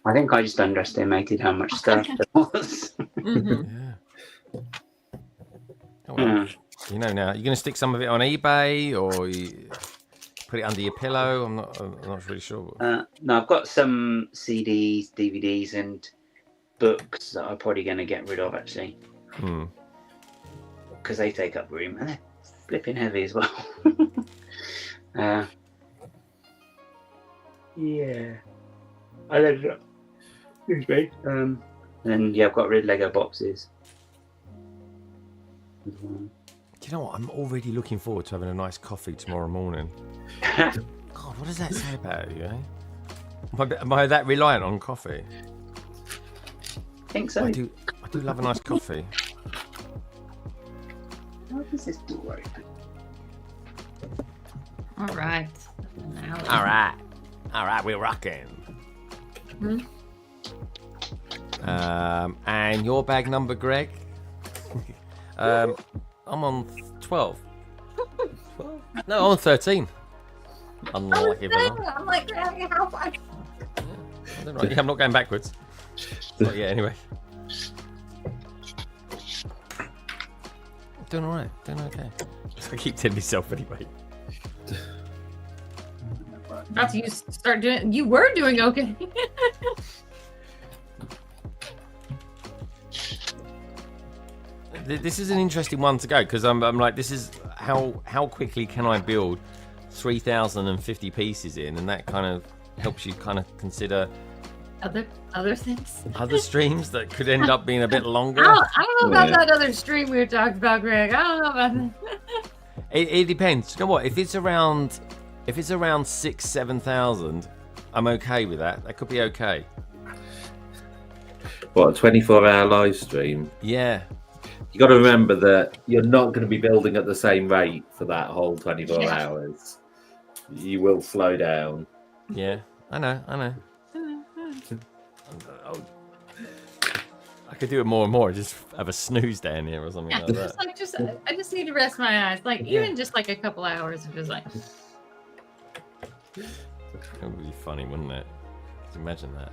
Speaker 4: I think I just underestimated how much stuff there was.
Speaker 2: Yeah. Oh, well, you know now. You're going to stick some of it on eBay, or you put it under your pillow? I'm not really sure.
Speaker 4: No, I've got some CDs, DVDs, and books that I'm probably going to get rid of, actually. Because they take up room, and they're flipping heavy as well. Yeah. I don't know. Excuse me. And yeah, I've got rid of Lego boxes.
Speaker 2: Do you know what? I'm already looking forward to having a nice coffee tomorrow morning. God, what does that say about you, eh? Am I that reliant on coffee?
Speaker 4: I think so.
Speaker 2: I do love a nice coffee.
Speaker 4: How does this door open?
Speaker 5: All right.
Speaker 2: All right, we're rocking. And your bag number, Greg? I'm on 12. 12? No, I'm on 13. Unlucky fella.
Speaker 5: I'm like, how far?
Speaker 2: I don't know. I'm not going backwards. Not yet, anyway. Doing all right. Doing okay. I keep telling myself anyway.
Speaker 5: About to start doing. You were doing okay.
Speaker 2: This is an interesting one to go because I'm like, this is how quickly can I build 3,050 pieces in, and that kind of helps you kind of consider
Speaker 5: other things,
Speaker 2: other streams that could end up being a bit longer.
Speaker 5: I don't know about that other stream we were talking about, Greg. I don't know about that.
Speaker 2: It depends. You know what? If it's around 6,000-7,000, I'm okay with that. That could be okay.
Speaker 6: What, a 24-hour live stream?
Speaker 2: Yeah.
Speaker 6: You got to remember that you're not going to be building at the same rate for that whole 24 hours. You will slow down.
Speaker 2: Yeah, I know. I could do it more and more. Just have a snooze down here or something like that.
Speaker 5: I just need to rest my eyes. Like even just like a couple hours of just like.
Speaker 2: It would be funny, wouldn't it? Just imagine that.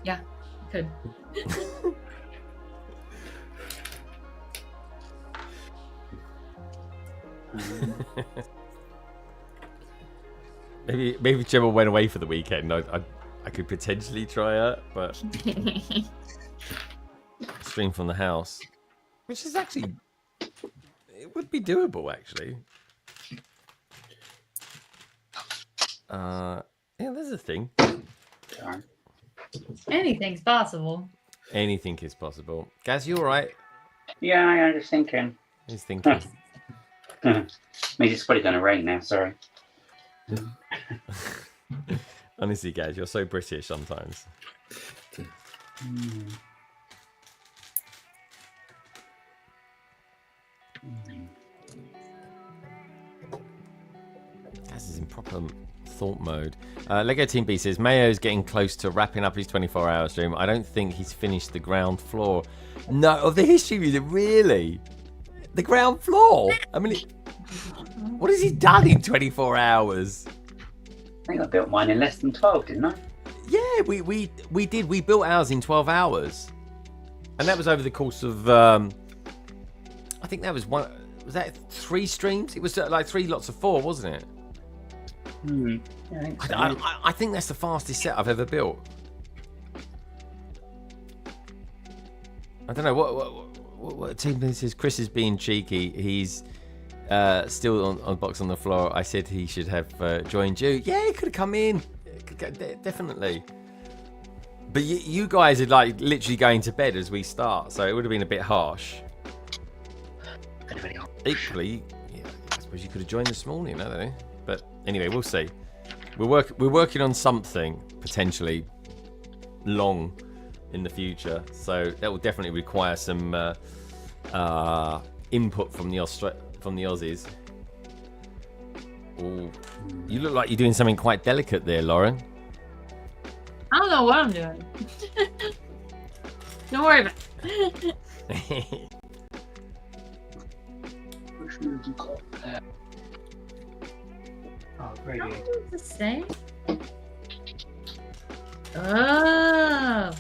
Speaker 5: Yeah, could.
Speaker 2: Maybe Gemma went away for the weekend. I could potentially try it, but stream from the house, which is actually, it would be doable actually. Yeah, there's a thing.
Speaker 5: Anything's possible.
Speaker 2: Anything is possible. Gaz, you all right?
Speaker 4: Yeah, I'm just thinking.
Speaker 2: He's thinking.
Speaker 4: Maybe it's probably going to rain now. Sorry.
Speaker 2: Honestly, Gaz, you're so British sometimes. Gaz is in proper thought mode. Lego Team B says Mayo's getting close to wrapping up his 24-hour stream. I don't think he's finished the ground floor. No, of the history music, really? The ground floor? I mean, what has he done in 24 hours?
Speaker 4: I think I built mine in less than 12, didn't I?
Speaker 2: Yeah, we did. We built ours in 12 hours. And that was over the course of, I think that was one, was that 3 streams? It was like 3 lots of 4, wasn't it?
Speaker 4: Yeah, I think so.
Speaker 2: I think that's the fastest set I've ever built. I don't know what team this is. Chris is being cheeky. still on the box on the floor. I said he should have joined you. Yeah, he could have come in. Definitely. But you guys are like literally going to bed as we start, so it would have been a bit harsh. Equally, yeah, I suppose you could have joined this morning, I don't know. But anyway, we'll see. We're working on something potentially long in the future, so that will definitely require some input from the Aussies. Ooh, you look like you're doing something quite delicate there, Lauren.
Speaker 5: I don't know what I'm doing. Don't worry about it.
Speaker 4: Oh, great.
Speaker 5: What does it say? Oh.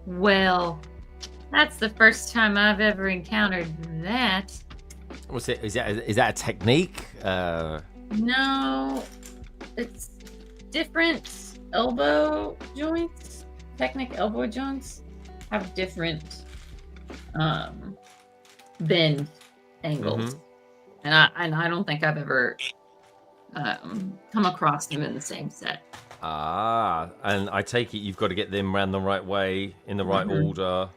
Speaker 5: Well, that's the first time I've ever encountered that.
Speaker 2: What's it? Is that a technique?
Speaker 5: No, it's different elbow joints. Technic elbow joints have different bend angles, and I don't think I've ever come across them in the same set.
Speaker 2: Ah, and I take it you've got to get them around the right way in the right order.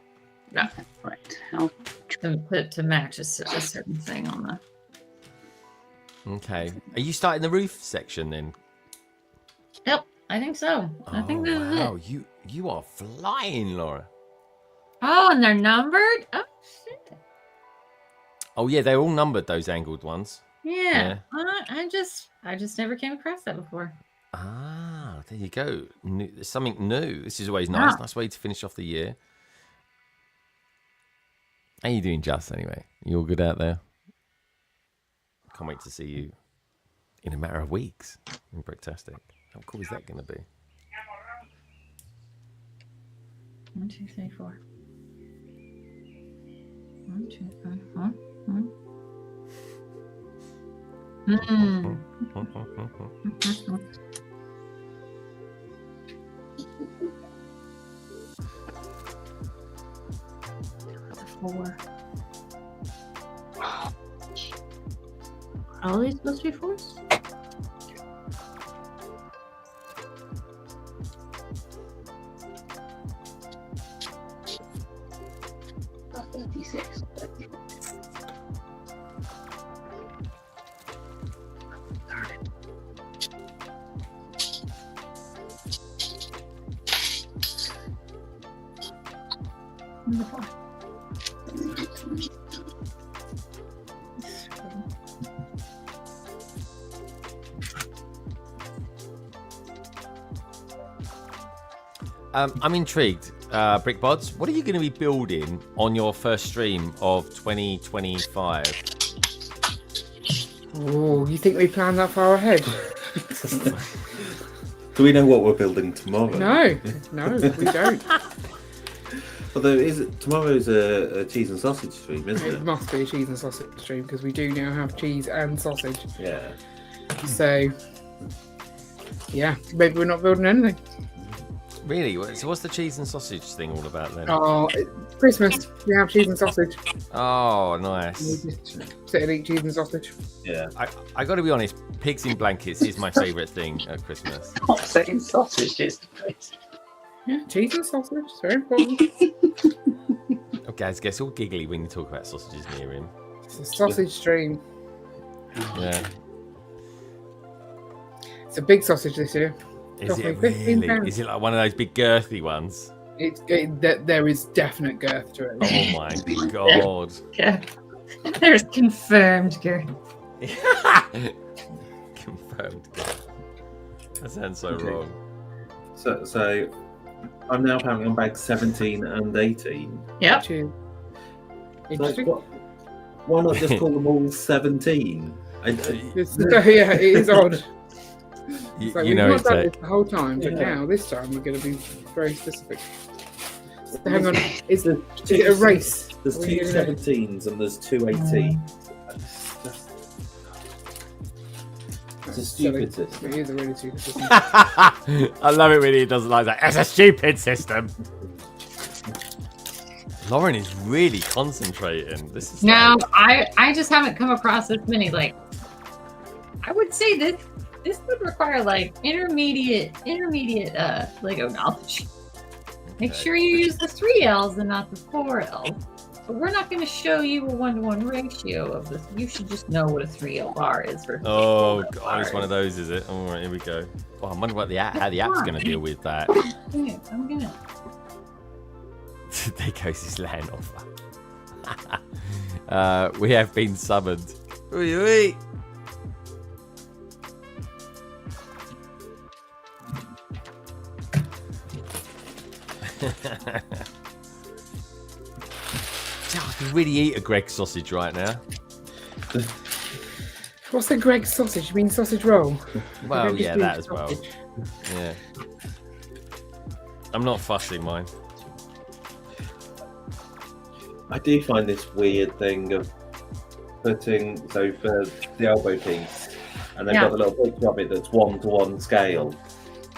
Speaker 5: Yeah,
Speaker 4: Right. How?
Speaker 5: to match a certain thing on the.
Speaker 2: Okay. Are you starting the roof section then?
Speaker 5: Yep, I think so. I think this is
Speaker 2: wow,
Speaker 5: it.
Speaker 2: you are flying, Laura.
Speaker 5: Oh, and they're numbered. Oh shit.
Speaker 2: Oh yeah, they're all numbered, those angled ones.
Speaker 5: Yeah. I just never came across that before.
Speaker 2: Ah, there you go. There's something new. This is always nice. Nice way to finish off the year. How you doing, Just, anyway? You all good out there? Can't wait to see you in a matter of weeks in Bricktastic. How cool is that going to be?
Speaker 5: 1, 2, 3, 4. 1, 2, 3, 4. Four. Are all these supposed to be fours?
Speaker 2: I'm intrigued, BrickBods. What are you going to be building on your first stream of 2025?
Speaker 3: Oh, you think we planned that far ahead?
Speaker 6: Do we know what we're building tomorrow?
Speaker 3: No, we don't.
Speaker 6: Although tomorrow's a cheese and sausage stream, isn't it?
Speaker 3: It must be a cheese and sausage stream because we do now have cheese and sausage.
Speaker 6: Yeah.
Speaker 3: So, yeah, maybe we're not building anything.
Speaker 2: Really? So what's the cheese and sausage thing all about then?
Speaker 3: Oh, Christmas, we have cheese and sausage.
Speaker 2: Oh, nice.
Speaker 3: We just sit and eat cheese and sausage.
Speaker 6: Yeah.
Speaker 2: I got to be honest, pigs in blankets is my favourite thing at Christmas.
Speaker 4: Not saying sausages.
Speaker 3: Yeah, cheese and sausage, it's very important.
Speaker 2: Oh, guys, gets all giggly when you talk about sausages near him.
Speaker 3: It's a sausage stream.
Speaker 2: Yeah.
Speaker 3: It's a big sausage this year.
Speaker 2: Is it really? Is it like one of those big girthy ones?
Speaker 3: There is definite girth to it.
Speaker 2: Oh my god.
Speaker 5: Yeah. There's confirmed girth.
Speaker 2: Confirmed girth. That sounds so wrong.
Speaker 6: So I'm now apparently on bag 17 and 18.
Speaker 5: Yep.
Speaker 3: Interesting.
Speaker 6: So why not just call them all 17?
Speaker 3: Yeah, it is odd.
Speaker 2: You
Speaker 3: We've
Speaker 2: know
Speaker 3: not
Speaker 2: it's
Speaker 3: done this the whole time, but now this time we're going to be very specific. So hang on, is it a race?
Speaker 6: There's two 17s and there's two 18s. It's a stupid system.
Speaker 3: It is a really stupid system.
Speaker 2: I love it when he doesn't like that. It's a stupid system. Lauren is really concentrating. This is
Speaker 5: No,
Speaker 2: like...
Speaker 5: I just haven't come across this many. Like, I would say this would require like intermediate Lego knowledge. Make sure you use the 3 L's and not the 4 L's. But we're not going to show you a 1-to-1 ratio of this. You should just know what a 3L bar is for.
Speaker 2: Oh god, it's one of those, is it? All right, here we go. Oh, I wonder what how the app's going to deal with that.
Speaker 5: I'm gonna.
Speaker 2: There goes his land offer. We have been summoned. Oi, oi. I can really eat a Greg sausage right now.
Speaker 3: What's a Greg sausage? You mean sausage roll?
Speaker 2: Well, yeah, that as
Speaker 3: sausage.
Speaker 2: well. Yeah. I'm not fussing mine.
Speaker 6: I do find this weird thing of putting, so for the elbow piece, and they've got the little picture of it that's 1-to-1 scale.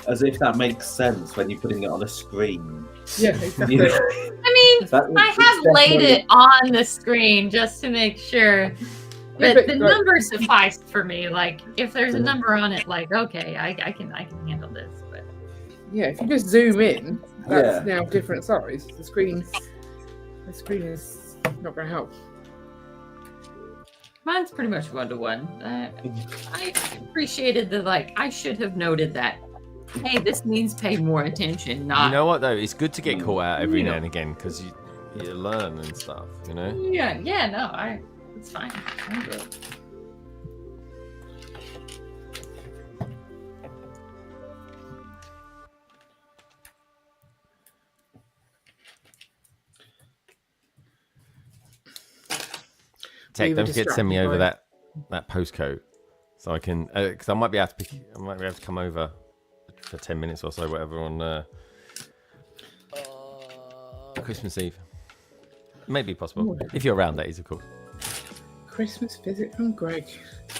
Speaker 6: As if that makes sense when you're putting it on a screen.
Speaker 3: Yeah, exactly.
Speaker 6: You know?
Speaker 5: I mean, I have laid it on the screen just to make sure. But the number sufficed for me. Like, if there's a number on it, like, okay, I can handle this. But
Speaker 3: yeah, if you just zoom in, that's now different size. The screen is not going to help.
Speaker 5: Mine's pretty much 1-to-1. I appreciated the I should have noted that. Hey, this means pay more attention. Not.
Speaker 2: You know what though? It's good to get caught out every now and again because you learn and stuff. You know.
Speaker 5: Yeah. No, it's fine. I'm good.
Speaker 2: Tech, don't forget to send me over that postcode so I can because I might be able to come over for 10 minutes or so, whatever, on Christmas Eve. Maybe possible if you're around. That is, of course.
Speaker 3: Christmas visit from Greg.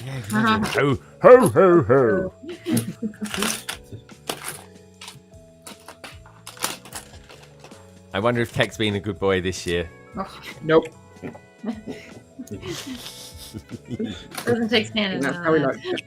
Speaker 2: Yeah. Ho ho ho ho. I wonder if Tech's been a good boy this year.
Speaker 3: Oh, nope.
Speaker 5: Doesn't take standing.
Speaker 3: That's how we like it.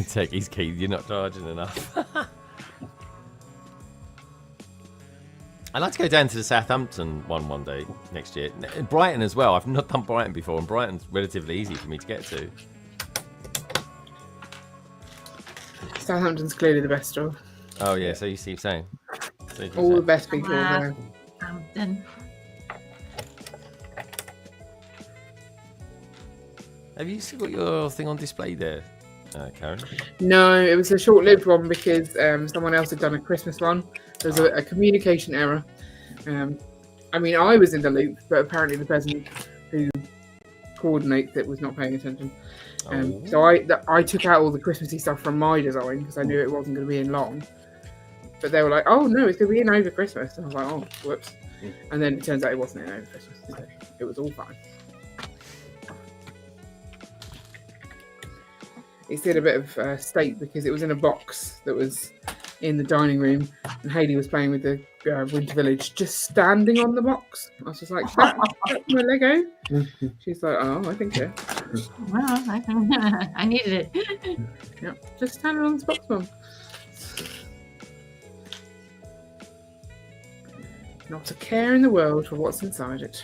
Speaker 2: Tech, he's keen. You're not charging enough. I'd like to go down to the Southampton one day next year. Brighton as well. I've not done Brighton before, and Brighton's relatively easy for me to get to.
Speaker 3: Southampton's clearly the best store.
Speaker 2: Oh yeah, so you keep saying.
Speaker 3: All the best people there.
Speaker 5: Southampton.
Speaker 2: Have you still got your thing on display there, Karen?
Speaker 3: No, it was a short-lived one because someone else had done a Christmas one. There was a communication error. I mean, I was in the loop, but apparently the person who coordinates it was not paying attention. So I took out all the Christmassy stuff from my design because I knew it wasn't going to be in long. But they were like, "Oh no, it's going to be in over Christmas," and I was like, "Oh, whoops!" And then it turns out it wasn't in over Christmas. So it was all fine. It's in a bit of state because it was in a box that was in the dining room, and Hayley was playing with the Winter Village, just standing on the box. I was just like, "That's my Lego." She's like, "Oh, I think so."
Speaker 5: Well, I needed it.
Speaker 3: Yeah, just standing on this box, Mum. Not a care in the world for what's inside it.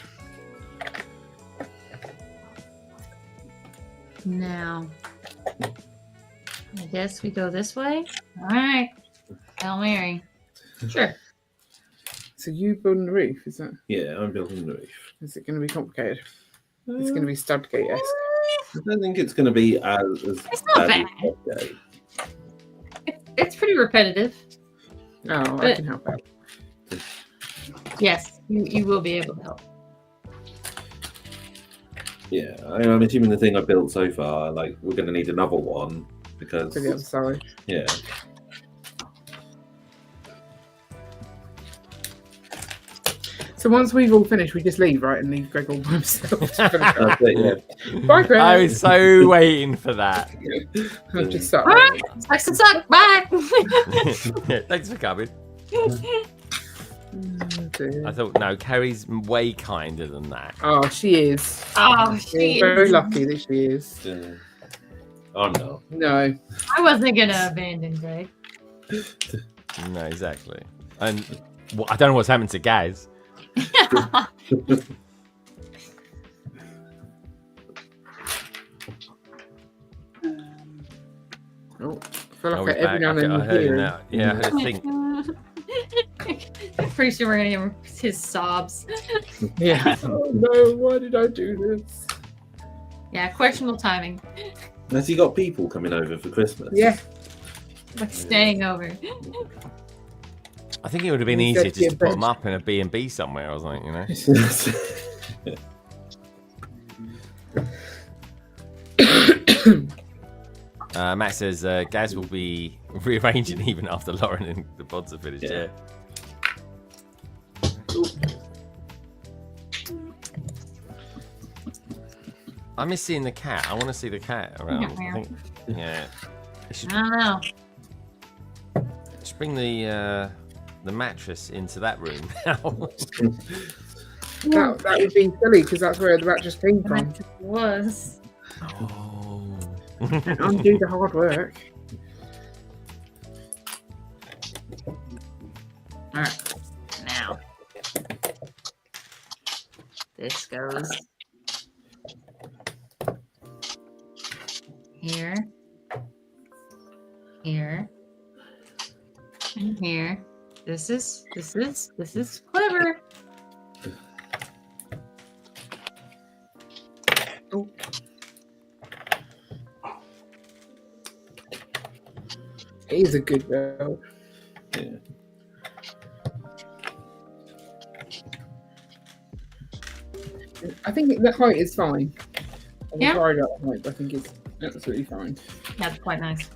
Speaker 5: Now, I guess we go this way. All right, Hail Mary. Sure.
Speaker 3: So you building the roof, is that?
Speaker 6: Yeah, I'm building the roof.
Speaker 3: Is it going to be complicated? It's going to be Studgate-esque.
Speaker 6: I don't think it's going to be as
Speaker 5: It's not bad.
Speaker 6: Okay.
Speaker 5: It's pretty repetitive.
Speaker 3: Oh,
Speaker 5: But-
Speaker 3: I can help out.
Speaker 5: Yes, you will be able to help.
Speaker 6: Yeah, I'm assuming the thing I built so far, like, we're going to need another one because.
Speaker 3: To the other side.
Speaker 6: Yeah.
Speaker 3: So once we've all finished, we just leave, right, and leave Greg all by himself.
Speaker 6: That's it, yeah.
Speaker 3: Bye, Greg.
Speaker 2: I was so waiting for that.
Speaker 3: I'll just start.
Speaker 9: Alright, suck. Bye.
Speaker 2: Yeah, thanks for coming. I thought, no, Carrie's way kinder than that.
Speaker 3: Oh, she is.
Speaker 9: Oh,
Speaker 3: We're
Speaker 9: she
Speaker 3: very
Speaker 9: is.
Speaker 3: lucky that she is.
Speaker 6: Oh, no.
Speaker 3: No.
Speaker 9: I wasn't gonna abandon Greg.
Speaker 2: No, exactly. And well, I don't know what's happened to Gaz.
Speaker 3: Oh, I feel
Speaker 2: Oh,
Speaker 3: like
Speaker 2: he's
Speaker 3: every now and
Speaker 2: back.
Speaker 3: then
Speaker 2: I
Speaker 3: you
Speaker 2: heard
Speaker 3: hear
Speaker 2: him
Speaker 3: him.
Speaker 2: now. Yeah, I heard a thing.
Speaker 9: I'm pretty sure we're gonna hear his sobs.
Speaker 3: Yeah. Oh no, why did I do this?
Speaker 9: Yeah, questionable timing.
Speaker 6: Has he got people coming over for Christmas?
Speaker 3: Yeah.
Speaker 9: Like staying over.
Speaker 2: I think it would have been
Speaker 3: He
Speaker 2: easier
Speaker 3: said
Speaker 2: just to put
Speaker 3: yeah,
Speaker 2: them up in a B&B somewhere or something, you know? Matt says Gaz will be rearranging even after Lauren and the pods are finished. Yeah. I miss seeing the cat. I want to see the cat around. I think, yeah.
Speaker 9: I don't know.
Speaker 2: Just bring the mattress into that room now.
Speaker 3: That would be silly because that's where the mattress came from.
Speaker 9: It was.
Speaker 2: Oh.
Speaker 3: And undo the hard work.
Speaker 9: Alright. Now. This goes here. Here. And here. This is clever.
Speaker 3: Oh. It is a good build.
Speaker 6: Yeah.
Speaker 3: I think the height is fine. I was
Speaker 9: Yeah.
Speaker 3: worried about the height, but I think it's absolutely fine.
Speaker 9: That's quite nice.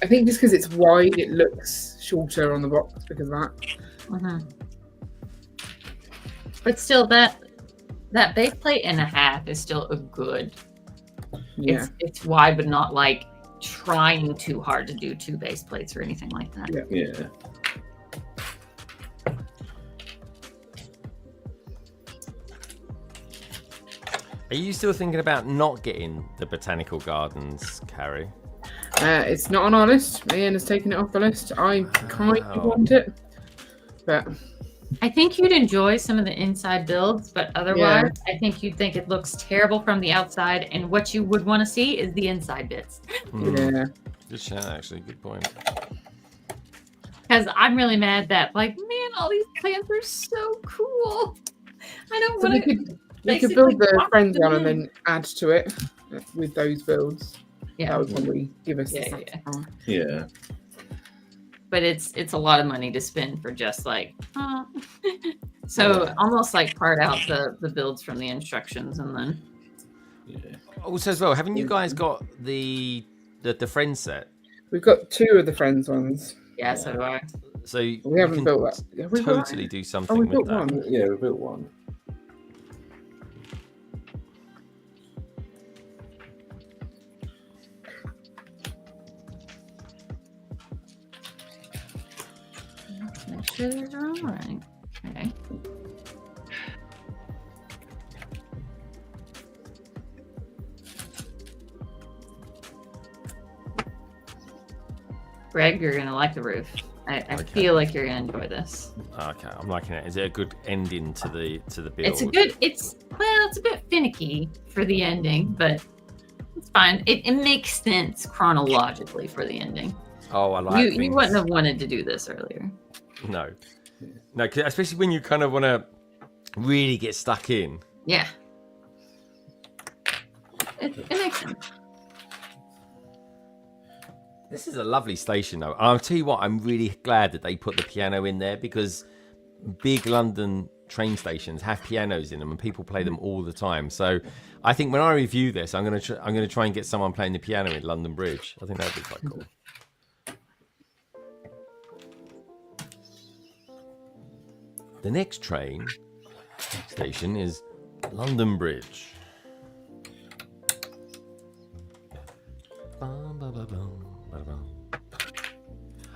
Speaker 3: I think just because it's wide, it looks shorter on the box because of that.
Speaker 9: Mm-hmm. But still, that base plate and a half is still a good.
Speaker 3: Yeah.
Speaker 9: It's wide, but not like trying too hard to do 2 base plates or anything like that.
Speaker 3: Yeah.
Speaker 6: Yeah.
Speaker 2: Are you still thinking about not getting the botanical gardens, Carrie?
Speaker 3: It's not on our list. Ian has taken it off the list. I kind of
Speaker 2: Wow.
Speaker 3: want it, but
Speaker 9: I think you'd enjoy some of the inside builds, but otherwise, I think you'd think it looks terrible from the outside, and what you would want to see is the inside bits.
Speaker 3: yeah.
Speaker 2: Good shout, actually. Good point.
Speaker 9: Because I'm really mad that, like, man, all these plants are so cool. I don't
Speaker 3: So
Speaker 9: want to.
Speaker 3: we could build the
Speaker 9: basically
Speaker 3: friends
Speaker 9: walk
Speaker 3: one and
Speaker 9: them in.
Speaker 3: then add to it with those builds.
Speaker 9: Yeah,
Speaker 3: That would probably give us
Speaker 9: Yeah,
Speaker 3: the
Speaker 9: yeah.
Speaker 3: satisfier.
Speaker 6: Yeah.
Speaker 9: but it's a lot of money to spend for just like. So almost like part out the builds from the instructions and then.
Speaker 6: Yeah.
Speaker 2: Also, as well, haven't you guys got the friend set?
Speaker 3: We've got 2 of the friends ones.
Speaker 9: Yeah, so do I.
Speaker 2: So you
Speaker 3: We haven't
Speaker 2: can
Speaker 3: built that. Have we built that?
Speaker 2: totally do
Speaker 3: Oh,
Speaker 2: something
Speaker 3: we
Speaker 2: with
Speaker 3: built
Speaker 2: that.
Speaker 3: one.
Speaker 6: Yeah, we built one.
Speaker 9: Make sure they're all right. Okay. Greg, you're gonna like the roof. I
Speaker 2: Okay.
Speaker 9: feel like you're gonna enjoy this.
Speaker 2: Okay, I'm liking it. Is it a good ending to the build?
Speaker 9: It's a good. It's a bit finicky for the ending, but it's fine. It makes sense chronologically for the ending.
Speaker 2: Oh, I like.
Speaker 9: You wouldn't have wanted to do this earlier.
Speaker 2: No, 'cause especially when you kind of want to really get stuck in.
Speaker 9: Yeah. It makes sense.
Speaker 2: This is a lovely station, though. And I'll tell you what, I'm really glad that they put the piano in there because big London train stations have pianos in them, and people play them all the time. So I think when I review this, I'm gonna try and get someone playing the piano in London Bridge. I think that'd be quite cool. The next train station is London Bridge.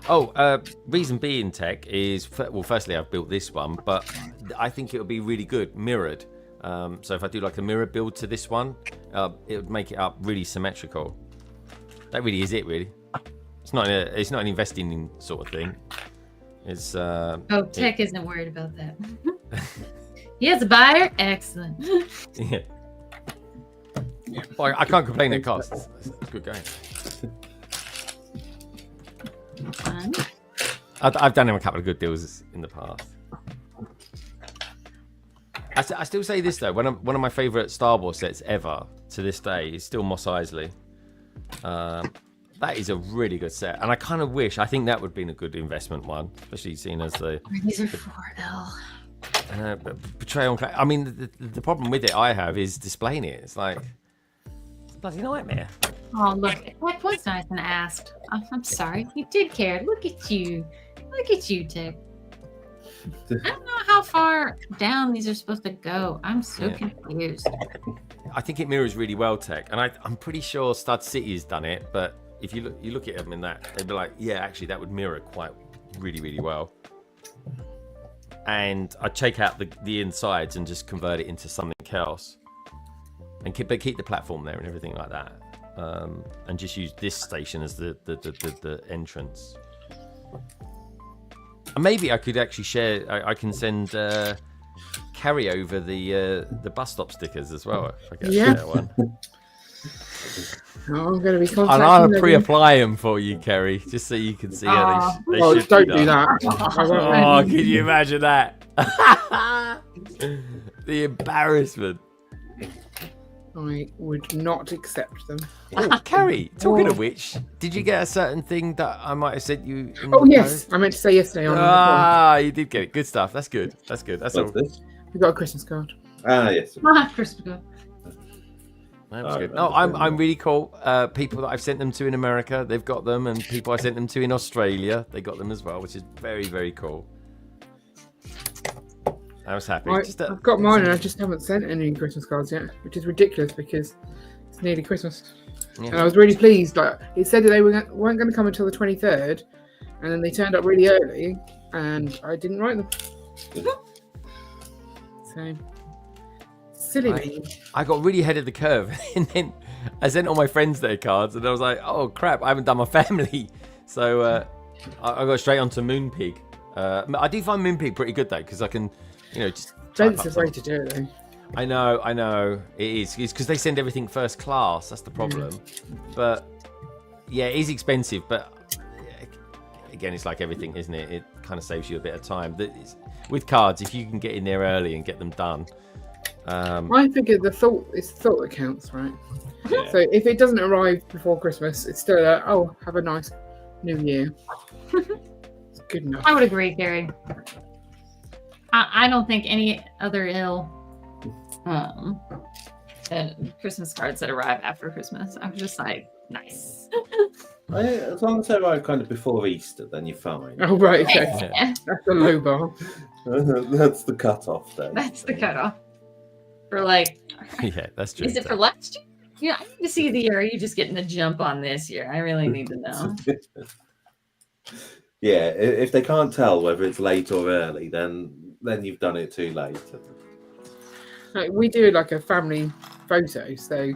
Speaker 2: Oh, reason being, Tech, is, well, firstly, I've built this one, but I think it would be really good mirrored. So if I do like a mirror build to this one, it would make it up really symmetrical. That really is it, really. It's not an investing in sort of thing. It's
Speaker 9: Tech isn't worried about that. He has a buyer. Excellent.
Speaker 2: Yeah. Well, I can't complain at costs. It's good going.
Speaker 9: Fun.
Speaker 2: I've done him a couple of good deals in the past. I still say this though, one of my favourite Star Wars sets ever to this day is still Mos Eisley. That is a really good set, and I kind of wish, I think that would have been a good investment one, especially seen as the
Speaker 9: These are 4L.
Speaker 2: Betrayal. I mean, the problem with it I have is displaying it. It's like it's a bloody nightmare.
Speaker 9: Oh, look, Tech was nice and asked. I'm sorry, you did care. Look at you. Look at you, Tech. I don't know how far down these are supposed to go. I'm so confused.
Speaker 2: I think it mirrors really well, Tech, and I'm pretty sure Stud City has done it. But if you look at them in that, they'd be like, yeah, actually, that would mirror quite really well. And I'd take out the insides and just convert it into something else, and keep the platform there and everything like that, and just use this station as the entrance. And maybe I could actually share. I can send carry over the bus stop stickers as well. If I get to share one.
Speaker 3: Oh, I'm going to be contacting
Speaker 2: And I'll
Speaker 3: them.
Speaker 2: pre-apply them for you, Kerry, just so you can see how they should
Speaker 3: don't
Speaker 2: be
Speaker 3: do
Speaker 2: done.
Speaker 3: that.
Speaker 2: Oh, can you imagine that? The embarrassment.
Speaker 3: I would not accept them.
Speaker 2: Oh, Kerry, talking of which, did you get a certain thing that I might have sent you? In
Speaker 3: Oh
Speaker 2: the
Speaker 3: yes,
Speaker 2: post?
Speaker 3: I meant to say yesterday on.
Speaker 2: Ah, you did get it. Good stuff. That's good. That's good. That's all.
Speaker 6: What's this?
Speaker 3: We got a Christmas card.
Speaker 6: Ah, yes.
Speaker 9: Christmas card.
Speaker 2: That was good. No, I'm really cool. People that I've sent them to in America, they've got them, and people I sent them to in Australia, they got them as well, which is very cool. I was happy.
Speaker 3: I've got mine, and I just haven't sent any Christmas cards yet, which is ridiculous because it's nearly Christmas.
Speaker 2: Yeah.
Speaker 3: And I was really pleased. Like, it said that they weren't going to come until the 23rd, and then they turned up really early, and I didn't write them. So silly me.
Speaker 2: I got really ahead of the curve, and then I sent all my friends their cards, and I was like, "Oh crap, I haven't done my family." So I got straight onto Moonpig. I do find Moonpig pretty good though, because I can, just.
Speaker 3: Expensive way to do it though.
Speaker 2: I know, it is. It's because they send everything first class. That's the problem. But yeah, it is expensive. But again, it's like everything, isn't it? It kind of saves you a bit of time. With cards, if you can get in there early and get them done.
Speaker 3: I figure it's the thought that counts, right?
Speaker 6: Yeah.
Speaker 3: So if it doesn't arrive before Christmas, it's still have a nice New Year. It's good enough.
Speaker 9: I would agree, Gary. I don't think any other Christmas cards that arrive after Christmas. I was just like, nice.
Speaker 6: As long as they arrive kind of before Easter, then you're fine.
Speaker 3: Oh right, okay.
Speaker 9: Yeah,
Speaker 3: That's the low bar.
Speaker 6: That's the cut-off day.
Speaker 9: that's the cutoff. For like,
Speaker 2: Yeah, that's true.
Speaker 9: is it for last year? Yeah, I need to see the year. Are you just getting the jump on this year? I really need to know.
Speaker 6: Yeah, if they can't tell whether it's late or early, then you've done it too late.
Speaker 3: Like, we do like a family photo, so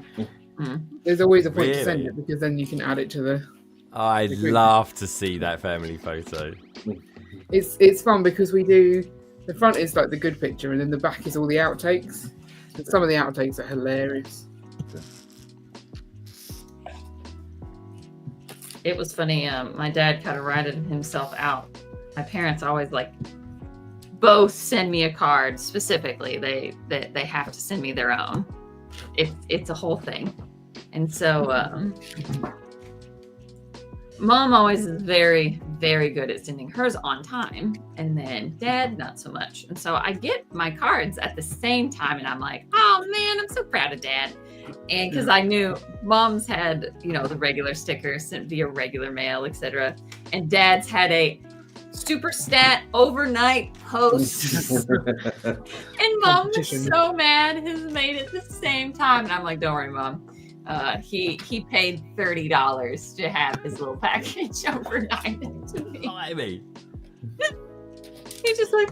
Speaker 3: there's always a point to send
Speaker 2: Really?
Speaker 3: it because then you can add it to the.
Speaker 2: I'd love to see that family photo.
Speaker 3: It's fun because we do the front is like the good picture and then the back is all the outtakes. And some of the outtakes are hilarious.
Speaker 5: It was funny. My dad kind of ratted himself out. My parents always both send me a card specifically. They have to send me their own. It's a whole thing. And so Mom always is very, very good at sending hers on time, and then Dad not so much. And so I get my cards at the same time, and I'm like, oh man, I'm so proud of Dad. And because I knew Mom's had, you know, the regular stickers sent via regular mail, etc., and Dad's had a super stat overnight post. And Mom was so mad his made it the same time, and I'm like, don't worry, Mom. He paid $30 to have his little package overnight to me.
Speaker 2: Blimey.
Speaker 5: He's just like,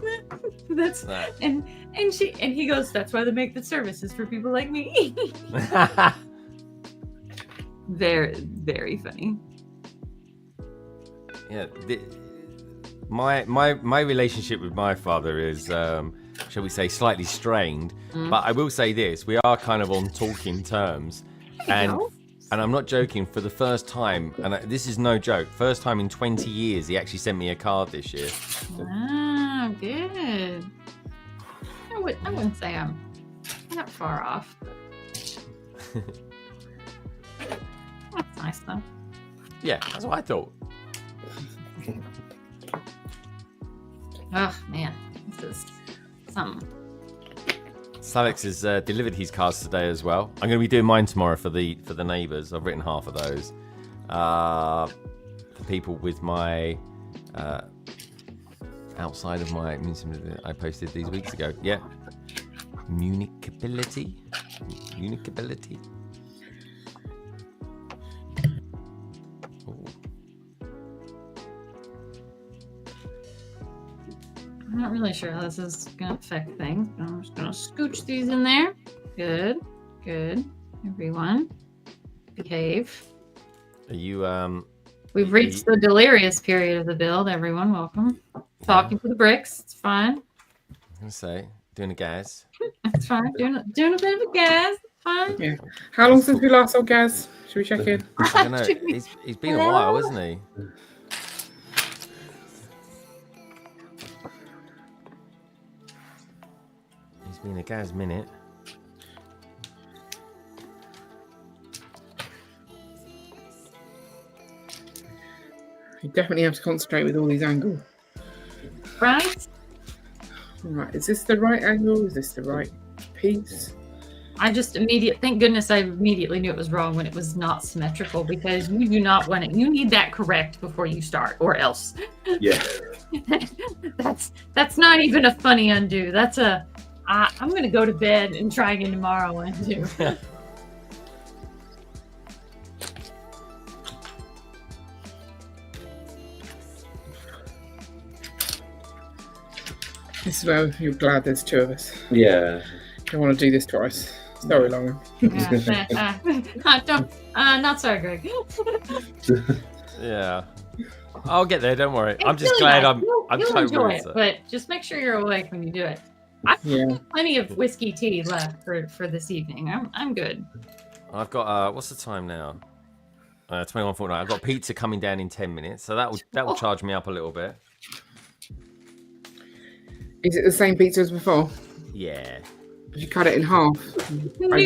Speaker 5: that's and he goes, that's why they make the services for people like me. Very, very funny.
Speaker 2: Yeah, my relationship with my father is, shall we say, slightly strained. But I will say this: we are kind of on talking terms. And I'm not joking, for the first time, and this is no joke, first time in 20 years, he actually sent me a card this year.
Speaker 5: Ah, good. I wouldn't say I'm not far off. That's nice, though.
Speaker 2: Yeah, that's what I thought.
Speaker 5: Oh, man. This is something.
Speaker 2: Alex has delivered his cards today as well. I'm going to be doing mine tomorrow for the neighbours. I've written half of those. For people with my outside of my I posted these weeks ago. Yeah, Municability.
Speaker 5: I'm not really sure how this is going to affect things, but I'm just going to scooch these in there. Good, good. Everyone, behave.
Speaker 2: Are you,
Speaker 5: We've reached the delirious period of the build. Everyone, welcome. Talking to the bricks. It's fine.
Speaker 2: I'm going to say, doing a gas.
Speaker 5: It's fine. Doing a bit of a gas. Fine.
Speaker 3: Yeah. How long since we last saw Gaz? Should we check in?
Speaker 2: I don't know. He's been a while, hasn't he? He's been a Gaz minute.
Speaker 3: You definitely have to concentrate with all these angles.
Speaker 5: Right?
Speaker 3: Right. Is this the right angle? Is this the right piece?
Speaker 5: I just thank goodness I immediately knew it was wrong when it was not symmetrical, because you do not want it. You need that correct before you start, or else.
Speaker 6: Yeah.
Speaker 5: That's not even a funny undo. That's a, I'm going to go to bed and try again tomorrow undo.
Speaker 3: This is where you're glad there's two of us.
Speaker 6: Yeah.
Speaker 3: Don't want to do this twice. Sorry, Lauren.
Speaker 5: Not sorry, Greg.
Speaker 2: Yeah. I'll get there, don't worry.
Speaker 5: It's
Speaker 2: I'm just
Speaker 5: really
Speaker 2: glad
Speaker 5: nice.
Speaker 2: I'm
Speaker 5: You'll
Speaker 2: totally
Speaker 5: enjoy it, but just make sure you're awake when you do it. I've got plenty of whiskey tea left for this evening. I'm good.
Speaker 2: I've got what's the time now? 21:49. I've got pizza coming down in 10 minutes, so that will charge me up a little bit.
Speaker 3: Is it the same pizza as before?
Speaker 2: Yeah.
Speaker 3: Did you cut it in half?
Speaker 2: Yeah.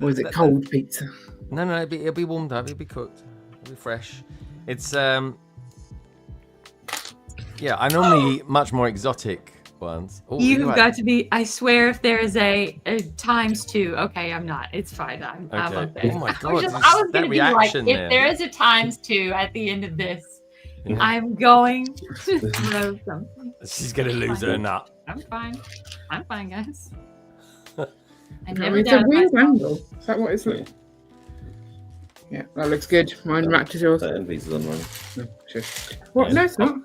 Speaker 3: Or is it cold pizza?
Speaker 2: No, it'll be warmed up. It'll be cooked. It'll be fresh. It's yeah. I normally eat much more exotic ones. Ooh,
Speaker 5: You've got to be. I swear, if there is a ×2, okay, I'm not. It's fine. I'm okay.
Speaker 2: Oh my god!
Speaker 5: I was gonna be like,
Speaker 2: there.
Speaker 5: if there is a ×2 at the end of this, I'm going to throw something.
Speaker 2: She's gonna lose her nut.
Speaker 5: I'm fine. I'm fine, guys.
Speaker 3: It's a weird angle. Is that what it's like? Yeah, that looks good. Mine matches yours.
Speaker 6: That envy's on mine.
Speaker 3: No, sure. What? No, it's not.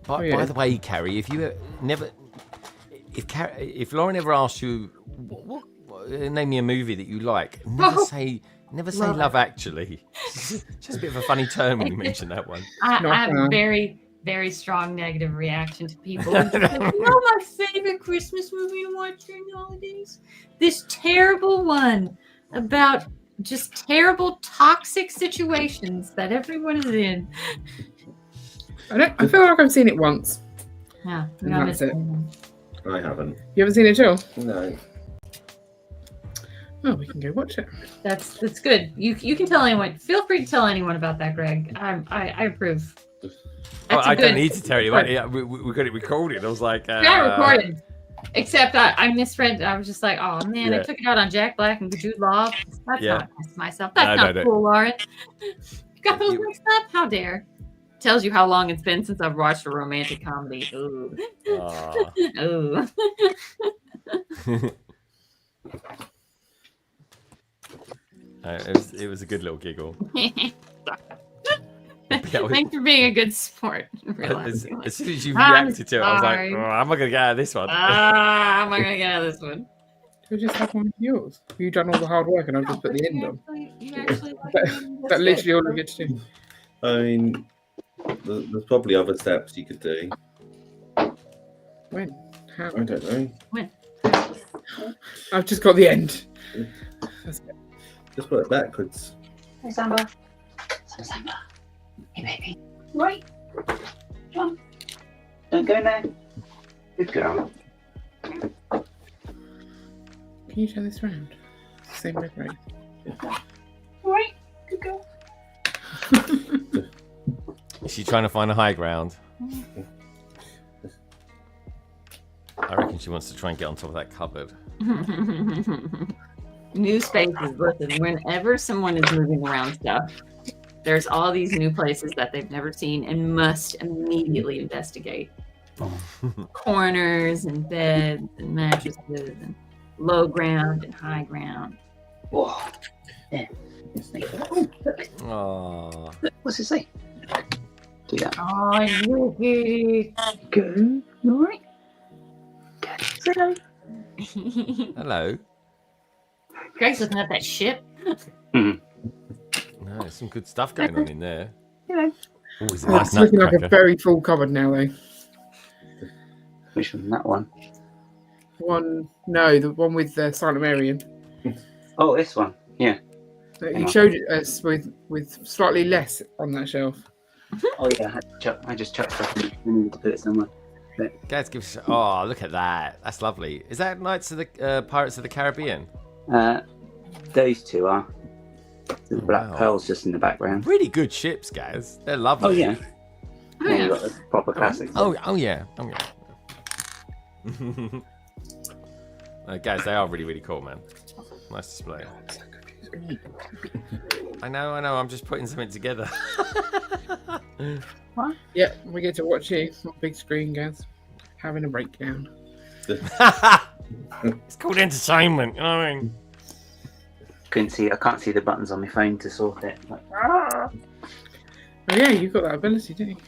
Speaker 2: By the way, Carrie, if Lauren ever asks you, what name me a movie that you like, never say Love Actually. Just a bit of a funny term when you mention that one.
Speaker 5: I have a very, very strong negative reaction to people. Like, my favorite Christmas movie to watch during the holidays? This terrible one about just terrible, toxic situations that everyone is in.
Speaker 3: I feel like I've seen it once.
Speaker 5: Yeah,
Speaker 3: that's it.
Speaker 6: I haven't.
Speaker 3: You haven't seen it at all?
Speaker 6: No.
Speaker 3: Oh, we can go watch it.
Speaker 5: That's good. You can tell anyone. Feel free to tell anyone about that, Greg. I approve. That's
Speaker 2: I don't need to tell you. We got it recorded. I was like,
Speaker 5: yeah, recorded. Except I misread. I was just like, oh man, I took it out on Jack Black and Jude Law. That's not nice to myself. That's not cool, Lauren. You got those mixed up? How dare? Tells you how long it's been since I've watched a romantic comedy. Ooh. Ooh.
Speaker 2: It was a good little giggle.
Speaker 5: Thanks for being a good sport.
Speaker 2: As soon as you reacted to it, I was like, oh, how am I going to get out of this one?
Speaker 5: How am I going to get out of this one?
Speaker 3: You just have one of yours. You've done all the hard work and I've just put the end on. That's literally all I get to do.
Speaker 6: I mean, there's probably other steps you could do.
Speaker 3: When? How?
Speaker 6: I don't know.
Speaker 5: When?
Speaker 3: I've just got the end.
Speaker 6: Just put it backwards.
Speaker 4: Hey, Samba. Samba. Hey, baby. Right. Come on. Don't go now. Good girl.
Speaker 3: Can you turn this around? Same red right.
Speaker 4: Right. Good girl.
Speaker 2: Is she trying to find a high ground? I reckon she wants to try and get on top of that cupboard.
Speaker 5: New spaces. Listen, whenever someone is moving around stuff, there's all these new places that they've never seen and must immediately investigate. Corners and beds and mattresses and low ground and high ground.
Speaker 4: Whoa. Yeah.
Speaker 2: Oh.
Speaker 4: What's it say? Do that.
Speaker 5: Oh, you're good.
Speaker 4: Good. You alright? Good. Say hello.
Speaker 2: Hello.
Speaker 5: Greg's looking at that ship.
Speaker 2: No, there's some good stuff going on in there.
Speaker 4: Hello.
Speaker 2: Oh, it's a
Speaker 3: Oh,
Speaker 2: nice
Speaker 3: it's looking like a
Speaker 2: nutcracker.
Speaker 3: very full cupboard now, though.
Speaker 4: Which one? That one?
Speaker 3: No, the one with the Silent Marion.
Speaker 4: Oh, this one. Yeah.
Speaker 3: You showed us with slightly less on that shelf.
Speaker 4: Oh yeah, I just chucked stuff in. I needed to put it somewhere.
Speaker 2: Guys, give us. Oh, look at that. That's lovely. Is that Knights of the Pirates of the Caribbean?
Speaker 4: Those two are. The Black
Speaker 2: Wow.
Speaker 4: Pearl's just in the background.
Speaker 2: Really good ships, guys. They're lovely.
Speaker 4: Oh yeah.
Speaker 5: Oh,
Speaker 4: Yeah,
Speaker 5: yeah.
Speaker 4: you got the proper classics.
Speaker 2: Oh yeah. Oh yeah. Guys, they are really, really cool, man. Nice display. I know. I'm just putting something together.
Speaker 5: What?
Speaker 3: Yeah, we get to watch you on big screen, guys. Having a breakdown.
Speaker 2: It's called entertainment. You know what I mean?
Speaker 4: I can't see the buttons on my phone to sort it. Like,
Speaker 3: Oh yeah, you got that ability, didn't you?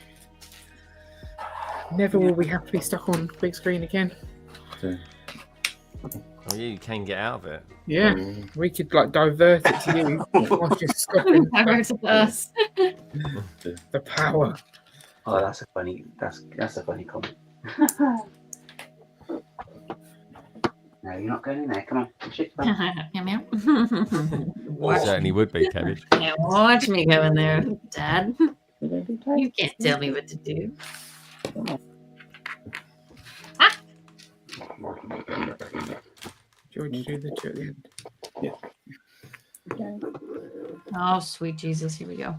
Speaker 3: Never will we have to be stuck on big screen again.
Speaker 2: Oh yeah, you can get out of it.
Speaker 3: Yeah, we could like divert it to you whilst you're scoffing.
Speaker 5: Diverts to us.
Speaker 3: The power.
Speaker 4: oh, that's a funny comment. No, you're not going in there. Come on. Shift back.
Speaker 5: Meow, meow.
Speaker 2: You certainly would be, Cabbage.
Speaker 5: Yeah, watch me go in there, Dad. You can't tell me what to do.
Speaker 3: George, do the two at the end.
Speaker 5: Oh, sweet Jesus, here we go.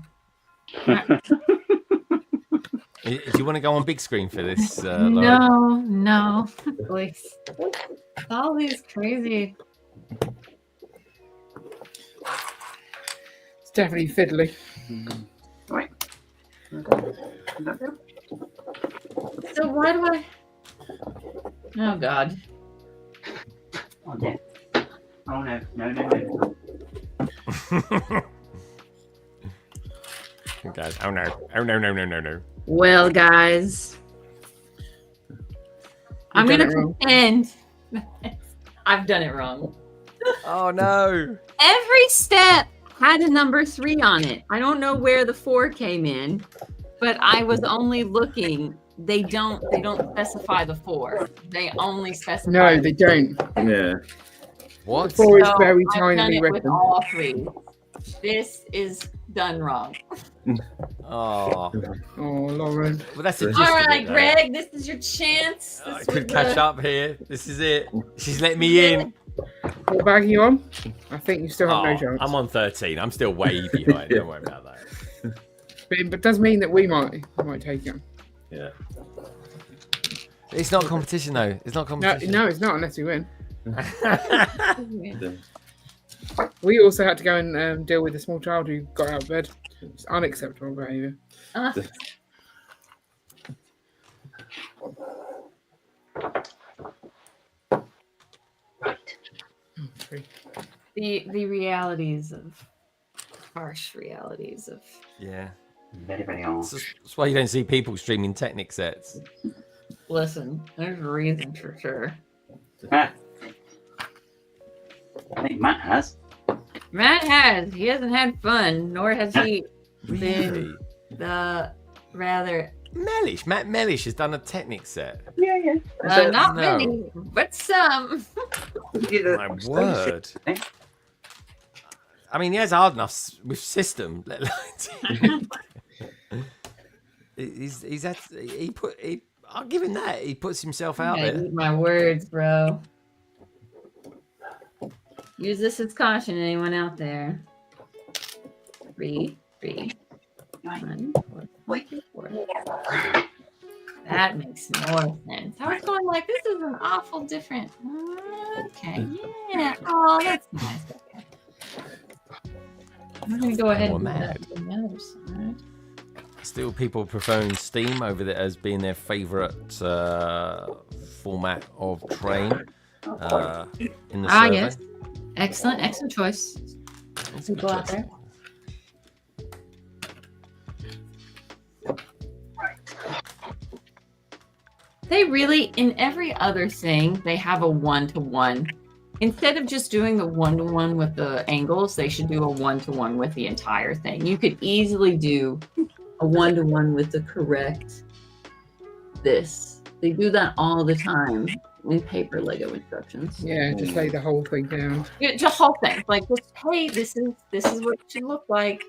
Speaker 2: Do you want to go on big screen for this? Lauren?
Speaker 5: No, please. All these crazy.
Speaker 3: It's definitely fiddly.
Speaker 4: Right.
Speaker 5: So why do I? Oh God.
Speaker 4: Oh, dear. Oh no.
Speaker 2: Guys, oh no.
Speaker 5: Well, guys, I'm
Speaker 3: done
Speaker 5: gonna
Speaker 3: it wrong.
Speaker 5: pretend I've done it wrong.
Speaker 2: Oh no.
Speaker 5: Every step had a number 3 on it. I don't know where the 4 came in, but I was only looking. They don't specify the 4. They only specify.
Speaker 3: No, they don't.
Speaker 6: Yeah.
Speaker 2: What?
Speaker 3: The 4 is
Speaker 5: So
Speaker 3: very
Speaker 5: I've done
Speaker 3: tinily
Speaker 5: it with
Speaker 3: written.
Speaker 5: all 3. This is done wrong.
Speaker 2: Oh.
Speaker 3: Oh, Lauren.
Speaker 2: Well, that's the
Speaker 5: All
Speaker 2: gist of
Speaker 5: right,
Speaker 2: it, though.
Speaker 5: Greg, this is your chance.
Speaker 2: I
Speaker 5: This
Speaker 2: could
Speaker 5: was
Speaker 2: catch
Speaker 5: the-
Speaker 2: up here. This is it. She's let me in.
Speaker 3: What bag are you on? I think you still have no
Speaker 2: Oh,
Speaker 3: chance.
Speaker 2: I'm on 13. I'm still way behind. Don't worry about that.
Speaker 3: But it does mean that we might take it.
Speaker 6: Yeah.
Speaker 2: It's not competition though. It's not competition.
Speaker 3: No, it's not unless we win. We also had to go and deal with a small child who got out of bed. It's unacceptable behaviour.
Speaker 5: The realities of harsh realities of
Speaker 2: Yeah.
Speaker 4: Very, very hard.
Speaker 2: That's why you don't see people streaming Technic sets.
Speaker 5: listen, there's a reason for sure.
Speaker 4: Ah. I think Matt has.
Speaker 5: Matt has. He hasn't had fun, nor has he
Speaker 2: Really?
Speaker 5: been the rather
Speaker 2: Mellish. Matt Mellish has done a Technic set.
Speaker 4: Yeah, yeah.
Speaker 5: not
Speaker 2: no.
Speaker 5: many, but some.
Speaker 2: My word. I mean, he has hard enough with system. Let alone I'll give him that. He puts himself out
Speaker 5: Yeah,
Speaker 2: there.
Speaker 5: eat my words, bro. Use this as caution, anyone out there. 3, 3, 1, 4, 4. That makes more sense. I was going like, this is an awful different. Okay, yeah. Oh, that's nice. Okay. I'm gonna go ahead and do that to the other side.
Speaker 2: Still, people preferring Steam over there as being their favourite format of train in the survey.
Speaker 5: Yes. Excellent choice.
Speaker 2: That's
Speaker 5: People out there. They really, in every other thing, they have a 1-to-1. Instead of just doing the 1-to-1 with the angles, they should do a 1-to-1 with the entire thing. You could easily do a 1-to-1 with the correct this. They do that all the time in paper Lego instructions.
Speaker 3: Yeah, just lay the whole thing down.
Speaker 5: Yeah, just whole thing. Like, just, hey, this is what it should look like.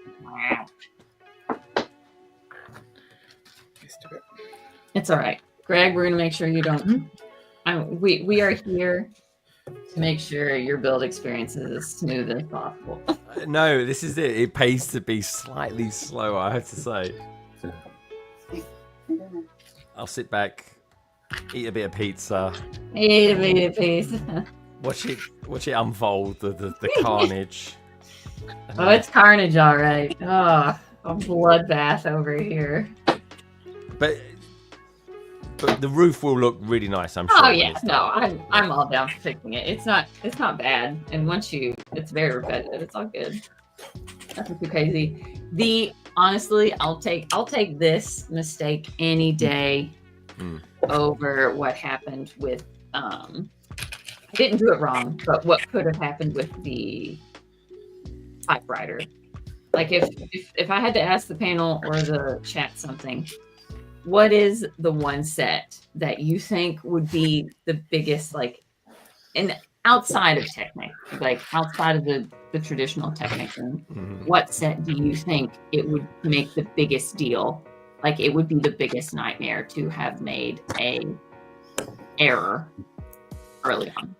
Speaker 3: Just a bit.
Speaker 5: It's all right, Greg. We're gonna make sure you don't. We are here to make sure your build experience is as smooth as possible.
Speaker 2: No, this is it. It pays to be slightly slower, I have to say. I'll sit back, eat a bit of pizza,
Speaker 5: Eat a bit of piece.
Speaker 2: watch it unfold, the carnage.
Speaker 5: Oh, it's carnage, all right. Oh, a bloodbath over here.
Speaker 2: But the roof will look really nice, I'm sure.
Speaker 5: Oh
Speaker 2: when
Speaker 5: yeah,
Speaker 2: it's
Speaker 5: no,
Speaker 2: done.
Speaker 5: I'm all down for fixing it. It's not bad, and once it's very repetitive. It's all good. Nothing too crazy. Honestly, I'll take this mistake any day over what happened with I didn't do it wrong, but what could have happened with the typewriter. Like if I had to ask the panel or the chat something, what is the one set that you think would be the biggest, like, and outside of Technic, like outside of the traditional Technic room, what set do you think it would make the biggest deal? Like, it would be the biggest nightmare to have made a error early on.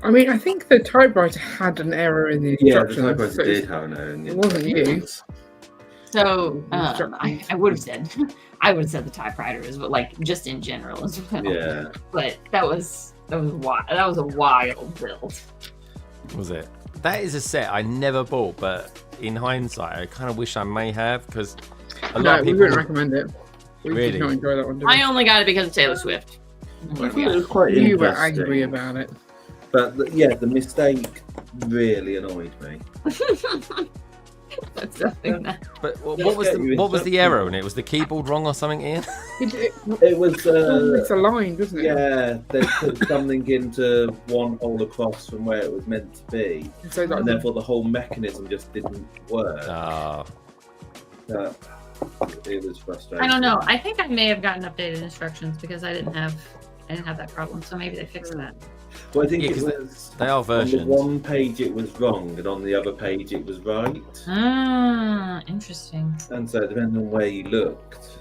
Speaker 3: I mean, I think the typewriter had an error in the instructions.
Speaker 6: Yeah, the typewriter
Speaker 3: so
Speaker 6: did have an error in the
Speaker 3: it wasn't you.
Speaker 6: instructions.
Speaker 5: So I would have said the typewriter is, but like just in general as well.
Speaker 6: Yeah.
Speaker 5: But that was wild. That was a wild build.
Speaker 2: Was it? That is a set I never bought, but in hindsight, I kind of wish I may have, because a lot of
Speaker 3: we
Speaker 2: people
Speaker 3: wouldn't recommend it. We
Speaker 2: Really?
Speaker 3: did not enjoy that one. Did
Speaker 5: I only got it because of Taylor Swift.
Speaker 6: I thought it was quite
Speaker 3: we? You
Speaker 6: interesting.
Speaker 3: were angry about it.
Speaker 6: But the mistake really annoyed me.
Speaker 5: That's something that.
Speaker 2: But what was the error in it? Was the keyboard wrong or something, Ian?
Speaker 6: It was.
Speaker 3: It's aligned, wasn't it?
Speaker 6: Yeah, they put something into one hole across from where it was meant to be,
Speaker 3: So that,
Speaker 6: and therefore the whole mechanism just didn't work.
Speaker 2: Ah,
Speaker 6: It was frustrating.
Speaker 9: I don't know. I think I may have gotten updated instructions because I didn't have that problem. So maybe they fixed that.
Speaker 6: Well, I think
Speaker 2: Yeah,
Speaker 6: it
Speaker 2: 'cause
Speaker 6: was.
Speaker 2: they are versions.
Speaker 6: On the one page it was wrong, and on the other page it was right.
Speaker 9: Ah, interesting.
Speaker 6: And so, depending on where you looked.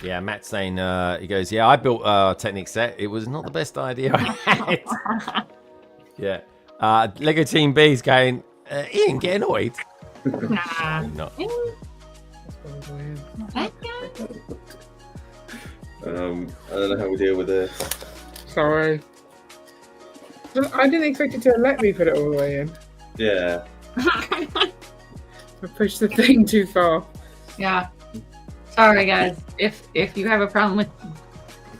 Speaker 2: Yeah, Matt's saying, he goes, yeah, I built a Technic set. It was not the best idea I had. Yeah. Lego Team B's going, Ian, get annoyed.
Speaker 5: Nah.
Speaker 2: Not.
Speaker 9: That guy?
Speaker 6: I don't know how we deal with this.
Speaker 3: Sorry. I didn't expect it to let me put it all the way in.
Speaker 6: Yeah.
Speaker 3: I pushed the thing too far.
Speaker 5: Yeah. Sorry, guys. If you have a problem with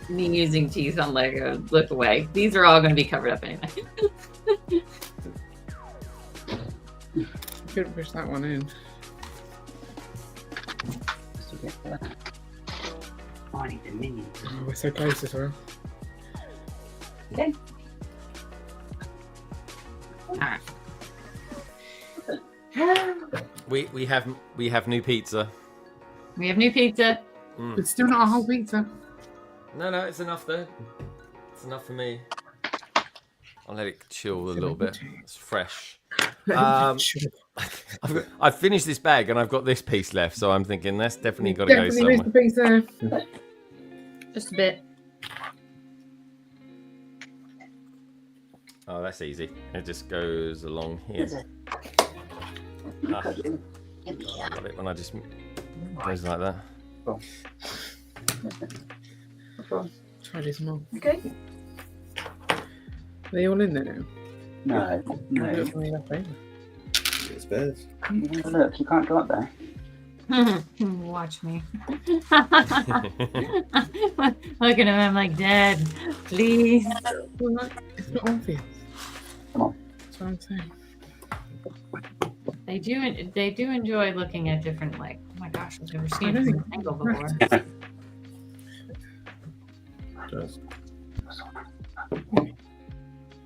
Speaker 5: me using teeth on Lego, look away. These are all going to be covered up anyway.
Speaker 3: Couldn't push that one in.
Speaker 4: I need the minions.
Speaker 3: Oh, we're so close as well.
Speaker 4: Okay.
Speaker 5: Alright.
Speaker 2: We have new pizza.
Speaker 5: We have new pizza.
Speaker 3: It's still not a whole pizza.
Speaker 2: No, it's enough though. It's enough for me. I'll let it chill a little bit. It's fresh. I've finished this bag and I've got this piece left, so I'm thinking that's definitely got to go somewhere.
Speaker 3: Definitely missed the piece there.
Speaker 5: Just a bit.
Speaker 2: Oh, that's easy. It just goes along here. I got it when I just goes like that.
Speaker 3: Try this more.
Speaker 4: Okay.
Speaker 3: Are they all in there now?
Speaker 4: No.
Speaker 3: Look, only left over.
Speaker 6: It's bears.
Speaker 4: Look, you can't go up there.
Speaker 9: Watch me. Look at him. I'm like, Dad, please.
Speaker 3: It's not obvious.
Speaker 4: Come on.
Speaker 3: That's what I'm saying.
Speaker 9: They do enjoy looking at different, like, oh my gosh, I've never seen
Speaker 3: I
Speaker 9: it
Speaker 3: know.
Speaker 9: from this angle before.
Speaker 6: Just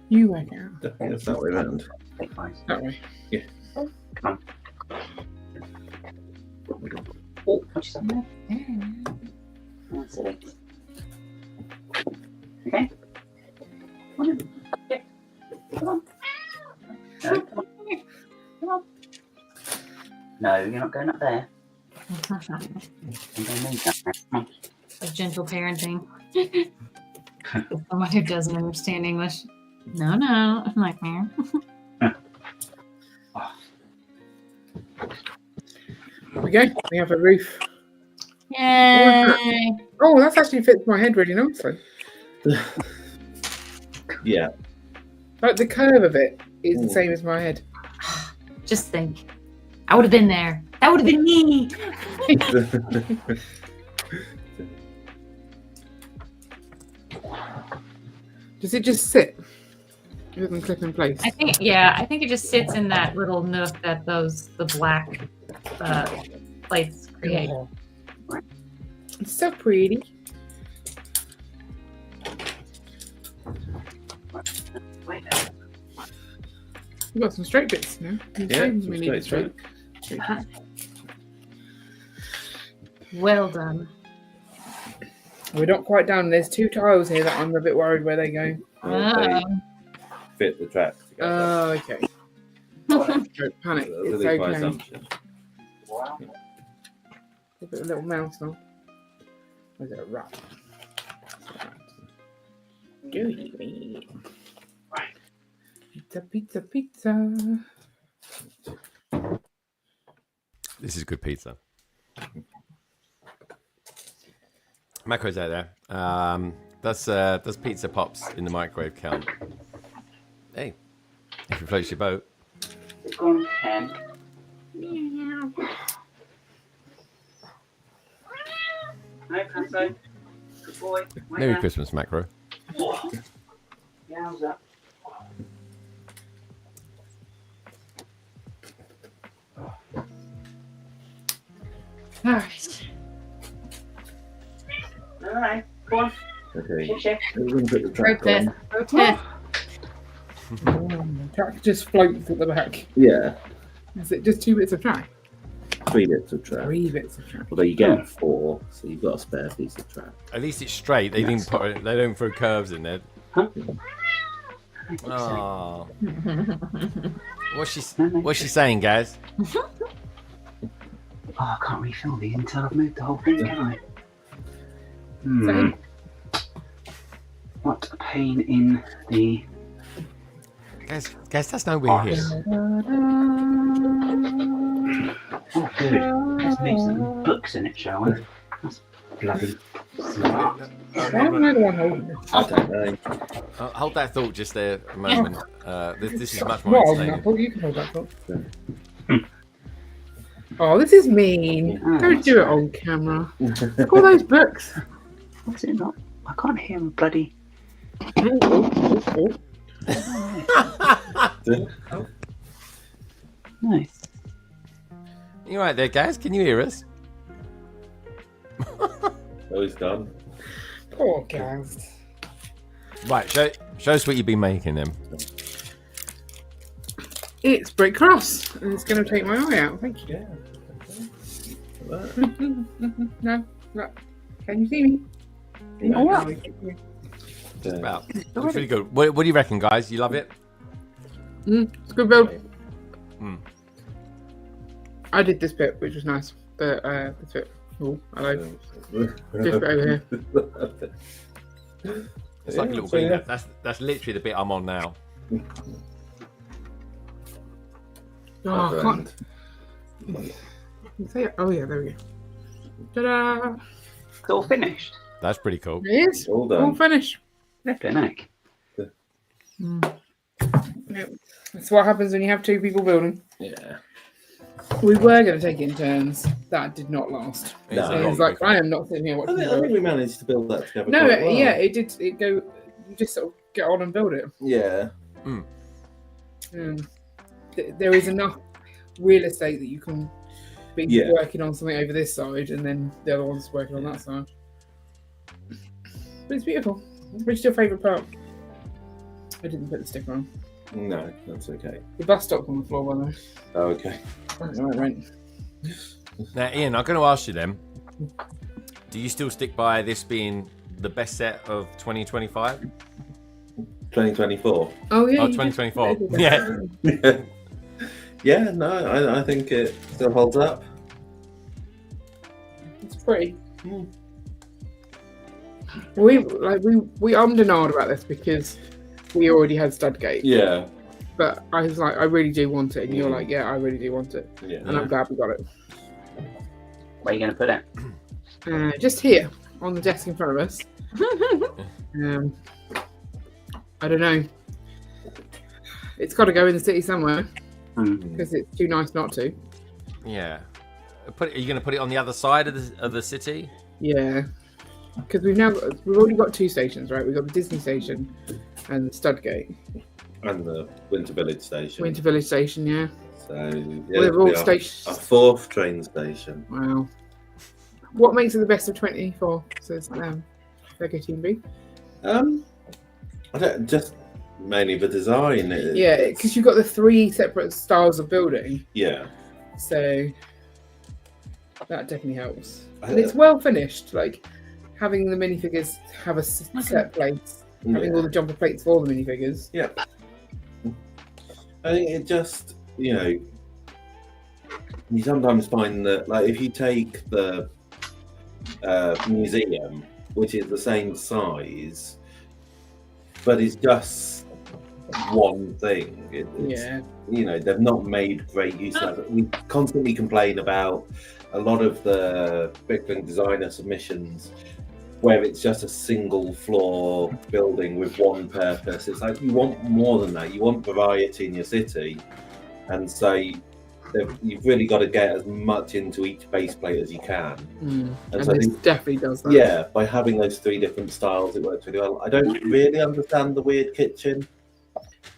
Speaker 3: You work it out.
Speaker 6: definitely it's that way around.
Speaker 4: Take five.
Speaker 3: That way.
Speaker 4: Come on. Oh, what's something there? That's it. Okay. Come on. Yeah. Come on. No, come on. Come on. No, you're not going up there. I'm going to need that. Come on.
Speaker 9: A gentle parenting. Someone who doesn't understand English. No. I'm like, man.
Speaker 3: There we go. We have a roof.
Speaker 9: Yay!
Speaker 3: Oh, that actually fits my head really nicely.
Speaker 6: Yeah.
Speaker 3: Like the curve of it is the same as my head.
Speaker 9: Just think. I would have been there. That would have been me.
Speaker 3: Does it just sit? It doesn't clip in place.
Speaker 9: I think it just sits in that little nook that the black plates create.
Speaker 3: Oh. It's so pretty. We've got some straight bits now.
Speaker 6: Yeah,
Speaker 3: We
Speaker 6: some
Speaker 3: need
Speaker 6: straight
Speaker 3: straight.
Speaker 9: Well done.
Speaker 3: We're not quite done. There's two tiles here that I'm a bit worried where they go.
Speaker 6: They fit the track together.
Speaker 3: Oh, okay. Don't panic.
Speaker 6: That's
Speaker 3: It's
Speaker 6: a big
Speaker 3: okay.
Speaker 6: assumption.
Speaker 4: Wow.
Speaker 3: Put a little mouse on. Or is it a rat? Do you eat? Pizza, pizza.
Speaker 2: This is good pizza. Macros out there. Does pizza pops in the microwave count? Hey, if it floats your boat.
Speaker 4: It's gone 10. Hi, Paso. Good boy.
Speaker 2: Merry Christmas, Macro.
Speaker 4: Yeah, how's that?
Speaker 9: All right.
Speaker 4: All right, go on.
Speaker 6: Okay.
Speaker 4: Check.
Speaker 6: Everyone put the track
Speaker 9: Protest.
Speaker 6: on.
Speaker 9: Protest.
Speaker 3: Track just floats at the back.
Speaker 6: Yeah.
Speaker 3: Is it just 2 bits of track?
Speaker 6: 3 bits of track.
Speaker 3: 3 bits of track.
Speaker 6: Although you get 4, so you've got a spare piece of track.
Speaker 2: At least it's straight. They didn't put it, they don't throw curves in there.
Speaker 4: Huh?
Speaker 2: Oh. What's she saying, guys?
Speaker 4: Oh, I can't refill these until I've moved the whole thing, can I? What a pain in the...
Speaker 2: Guys, that's no we're here.
Speaker 4: Oh, good. Let's make some books in it, shall we? That's bloody smart.
Speaker 3: Why am I the one holding this?
Speaker 6: I don't know.
Speaker 2: Hold that thought just there a moment. This is much
Speaker 3: I'm
Speaker 2: more
Speaker 3: not holding that
Speaker 2: entertaining.
Speaker 3: thought. You can hold that thought. Oh, this is mean. Don't do it on camera. Look all those books.
Speaker 4: What's it not? I can't hear him bloody... Nice.
Speaker 2: You right there, guys? Can you hear us?
Speaker 6: Oh, he's done.
Speaker 3: Poor guys.
Speaker 2: Right, show us what you've been making them.
Speaker 3: It's Brick Cross, and it's going to take my eye out. Thank you. No. Can you see me?
Speaker 4: Oh, wow.
Speaker 2: Just about. It's really good. What do you reckon, guys? You love it?
Speaker 3: It's a good build.
Speaker 2: Mm.
Speaker 3: I did this bit, which was nice. But this bit. Oh, hello. This bit over here.
Speaker 2: It's like a little green. That's literally the bit I'm on now.
Speaker 3: Oh, I can't. Oh, yeah, there we go. Ta-da!
Speaker 4: It's all finished.
Speaker 2: That's pretty cool.
Speaker 3: It is.
Speaker 6: All done.
Speaker 3: All finished.
Speaker 4: Flipping heck.
Speaker 3: Yep. That's what happens when you have two people building.
Speaker 6: Yeah.
Speaker 3: We were going to take it in turns. That did not last.
Speaker 6: No.
Speaker 3: So it's like, I am not sitting here
Speaker 6: I
Speaker 3: watching.
Speaker 6: think we managed to build that together.
Speaker 3: No,
Speaker 6: quite well.
Speaker 3: yeah, it did. It go. You just sort of get on and build it.
Speaker 6: Yeah.
Speaker 3: There is enough real estate that you can be
Speaker 6: Yeah.
Speaker 3: working on something over this side, and then the other one's working on that side. But it's beautiful. Which is your favourite part? I didn't put the sticker on.
Speaker 6: No, that's okay.
Speaker 3: The bus stop's on the floor, by the way.
Speaker 6: Oh, okay.
Speaker 3: Right.
Speaker 2: Now, Ian, I'm going to ask you then. Do you still stick by this being the best set of 2025?
Speaker 6: 2024.
Speaker 3: Oh yeah.
Speaker 2: Oh,
Speaker 3: you
Speaker 2: 2024.
Speaker 3: just-
Speaker 2: Yeah.
Speaker 6: Yeah, no, I think it still holds up.
Speaker 3: It's pretty. We ummed and ahed about this because we already had Studgate.
Speaker 6: Yeah.
Speaker 3: But I was like, I really do want it, and you're like, yeah, I really do want it,
Speaker 6: Yeah.
Speaker 3: and I'm glad we got it.
Speaker 4: Where are you going to put it?
Speaker 3: Just here on the desk in front of us. I don't know. It's got to go in the city somewhere because it's too nice not to.
Speaker 2: Yeah. Are you going to put it on the other side of the city?
Speaker 3: Yeah, because we've already got two stations, right? We've got the Disney station and the Studgate.
Speaker 6: And the Winter Village station.
Speaker 3: Winter Village station, yeah.
Speaker 6: So
Speaker 3: Well, they're all stations.
Speaker 6: Our fourth train station.
Speaker 3: Wow. What makes it the best of 24? Says Lego Team B.
Speaker 6: I don't, just mainly the design.
Speaker 3: Yeah, because you've got the three separate styles of building,
Speaker 6: Yeah.
Speaker 3: so that definitely helps. And it's well finished, like having the minifigures have a set place, having all the jumper plates for the minifigures.
Speaker 6: Yeah. I think it just, you sometimes find that, like, if you take the museum, which is the same size, but it's just one thing. They've not made great use of it. We constantly complain about a lot of the Bricklink Designer submissions where it's just a single floor building with one purpose. It's like, you want more than that. You want variety in your city. And so you've really got to get as much into each base plate as you can.
Speaker 3: And so this definitely does that.
Speaker 6: Yeah, by having those three different styles, it works really well. I don't really understand the weird kitchen.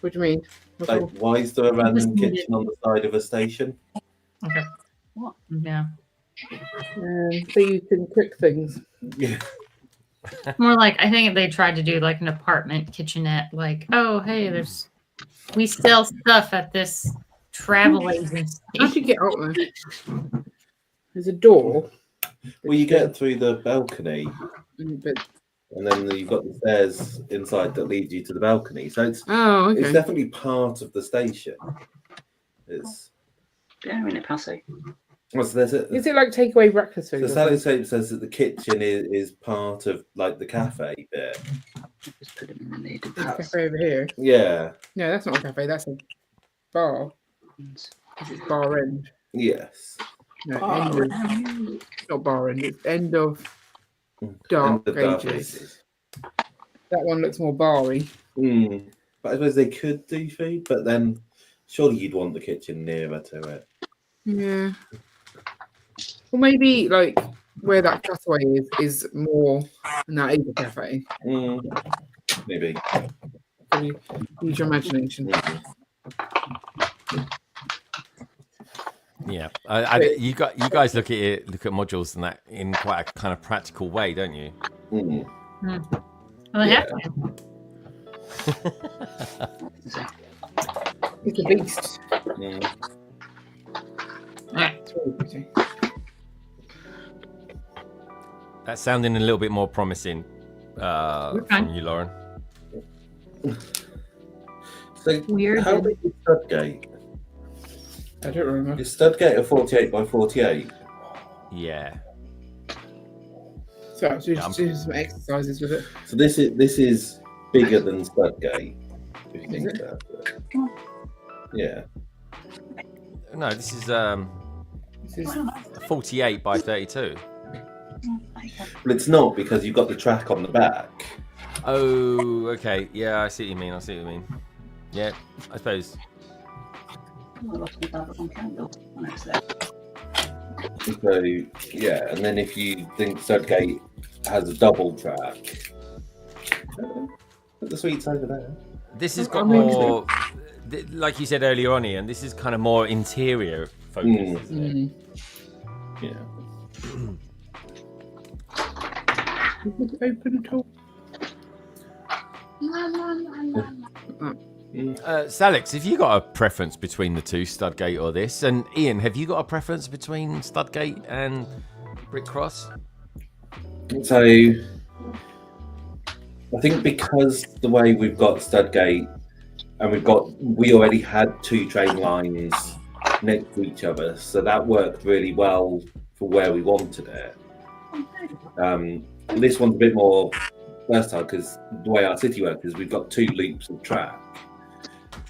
Speaker 3: What do you mean?
Speaker 6: Like, why is there a random kitchen on the side of a station?
Speaker 5: Okay.
Speaker 9: What?
Speaker 5: Yeah.
Speaker 3: So you can cook things.
Speaker 6: Yeah.
Speaker 5: More like, I think they tried to do like an apartment kitchenette, like, oh, hey, we sell stuff at this travel agency.
Speaker 3: How do you get out there? There's a door.
Speaker 6: Well, you get through the balcony,
Speaker 3: But
Speaker 6: and then you've got the stairs inside that lead you to the balcony. So it's
Speaker 3: okay.
Speaker 6: definitely part of the station. It's
Speaker 4: Yeah, in it, Passy.
Speaker 6: Well, so there's
Speaker 3: Is it like takeaway breakfast food?
Speaker 6: So Sally says that the kitchen is part of like the cafe bit.
Speaker 4: Just put them in the lid.
Speaker 3: There's a cafe over here.
Speaker 6: Yeah.
Speaker 3: No, that's not a cafe. That's a bar. It's bar end.
Speaker 6: Yes.
Speaker 3: No, end of, not bar end. It's end of dark ages. That one looks more bar-y.
Speaker 6: But I suppose they could do food, but then surely you'd want the kitchen nearer to it.
Speaker 3: Yeah. Well, maybe like where that cutaway is more, and that is a cafe.
Speaker 6: Maybe.
Speaker 3: Use your imagination.
Speaker 2: Yeah, you guys look at modules and that in quite a kind of practical way, don't you?
Speaker 9: Well, yeah.
Speaker 3: It's a beast.
Speaker 9: Alright.
Speaker 2: That's sounding a little bit more promising from you, Lauren.
Speaker 6: So
Speaker 9: Weird.
Speaker 6: How big is Studgate?
Speaker 3: I don't remember.
Speaker 6: Is Studgate a 48 by 48?
Speaker 2: Yeah.
Speaker 3: So just do some exercises with it.
Speaker 6: So this is bigger than Studgate. If you think about it. Yeah.
Speaker 2: No, this is 48 by 32.
Speaker 6: But it's not because you've got the track on the back.
Speaker 2: Oh, okay. Yeah, I see what you mean. Yeah, I suppose.
Speaker 6: So yeah, and then if you think Studgate has a double track, put the sweets over there.
Speaker 2: This has got more, like you said earlier on, Ian. This is kind of more interior focus. Isn't it?
Speaker 6: Yeah.
Speaker 3: Open at all?
Speaker 2: Salix, have you got a preference between the two, Studgate or this? And Ian, have you got a preference between Studgate and Brick Cross?
Speaker 6: So I think because the way we've got Studgate and we already had two train lines next to each other, so that worked really well for where we wanted it. This one's a bit more versatile because the way our city works is we've got two loops of track.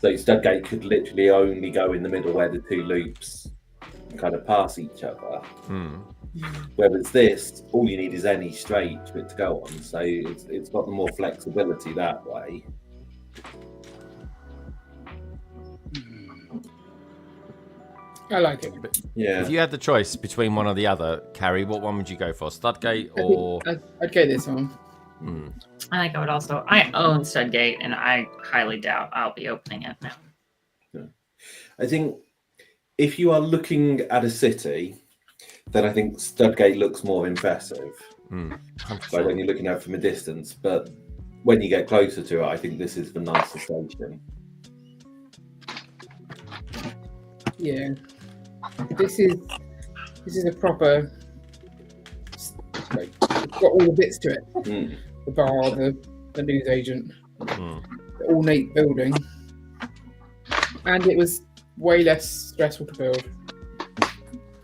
Speaker 6: So Studgate could literally only go in the middle where the two loops kind of pass each other. Whereas this, all you need is any straight for it to go on. So it's got the more flexibility that way.
Speaker 3: I like it.
Speaker 6: Yeah.
Speaker 2: If you had the choice between one or the other, Carrie, what one would you go for? Studgate or?
Speaker 3: I'd go this one.
Speaker 9: I think I would also. I own Studgate, and I highly doubt I'll be opening it now.
Speaker 6: I think if you are looking at a city, then I think Studgate looks more impressive. Like when you're looking at it from a distance, but when you get closer to it, I think this is the nicer station.
Speaker 3: Yeah, this is a proper. Like, it's got all the bits to it. The bar, the newsagent, the ornate building, and it was way less stressful to build.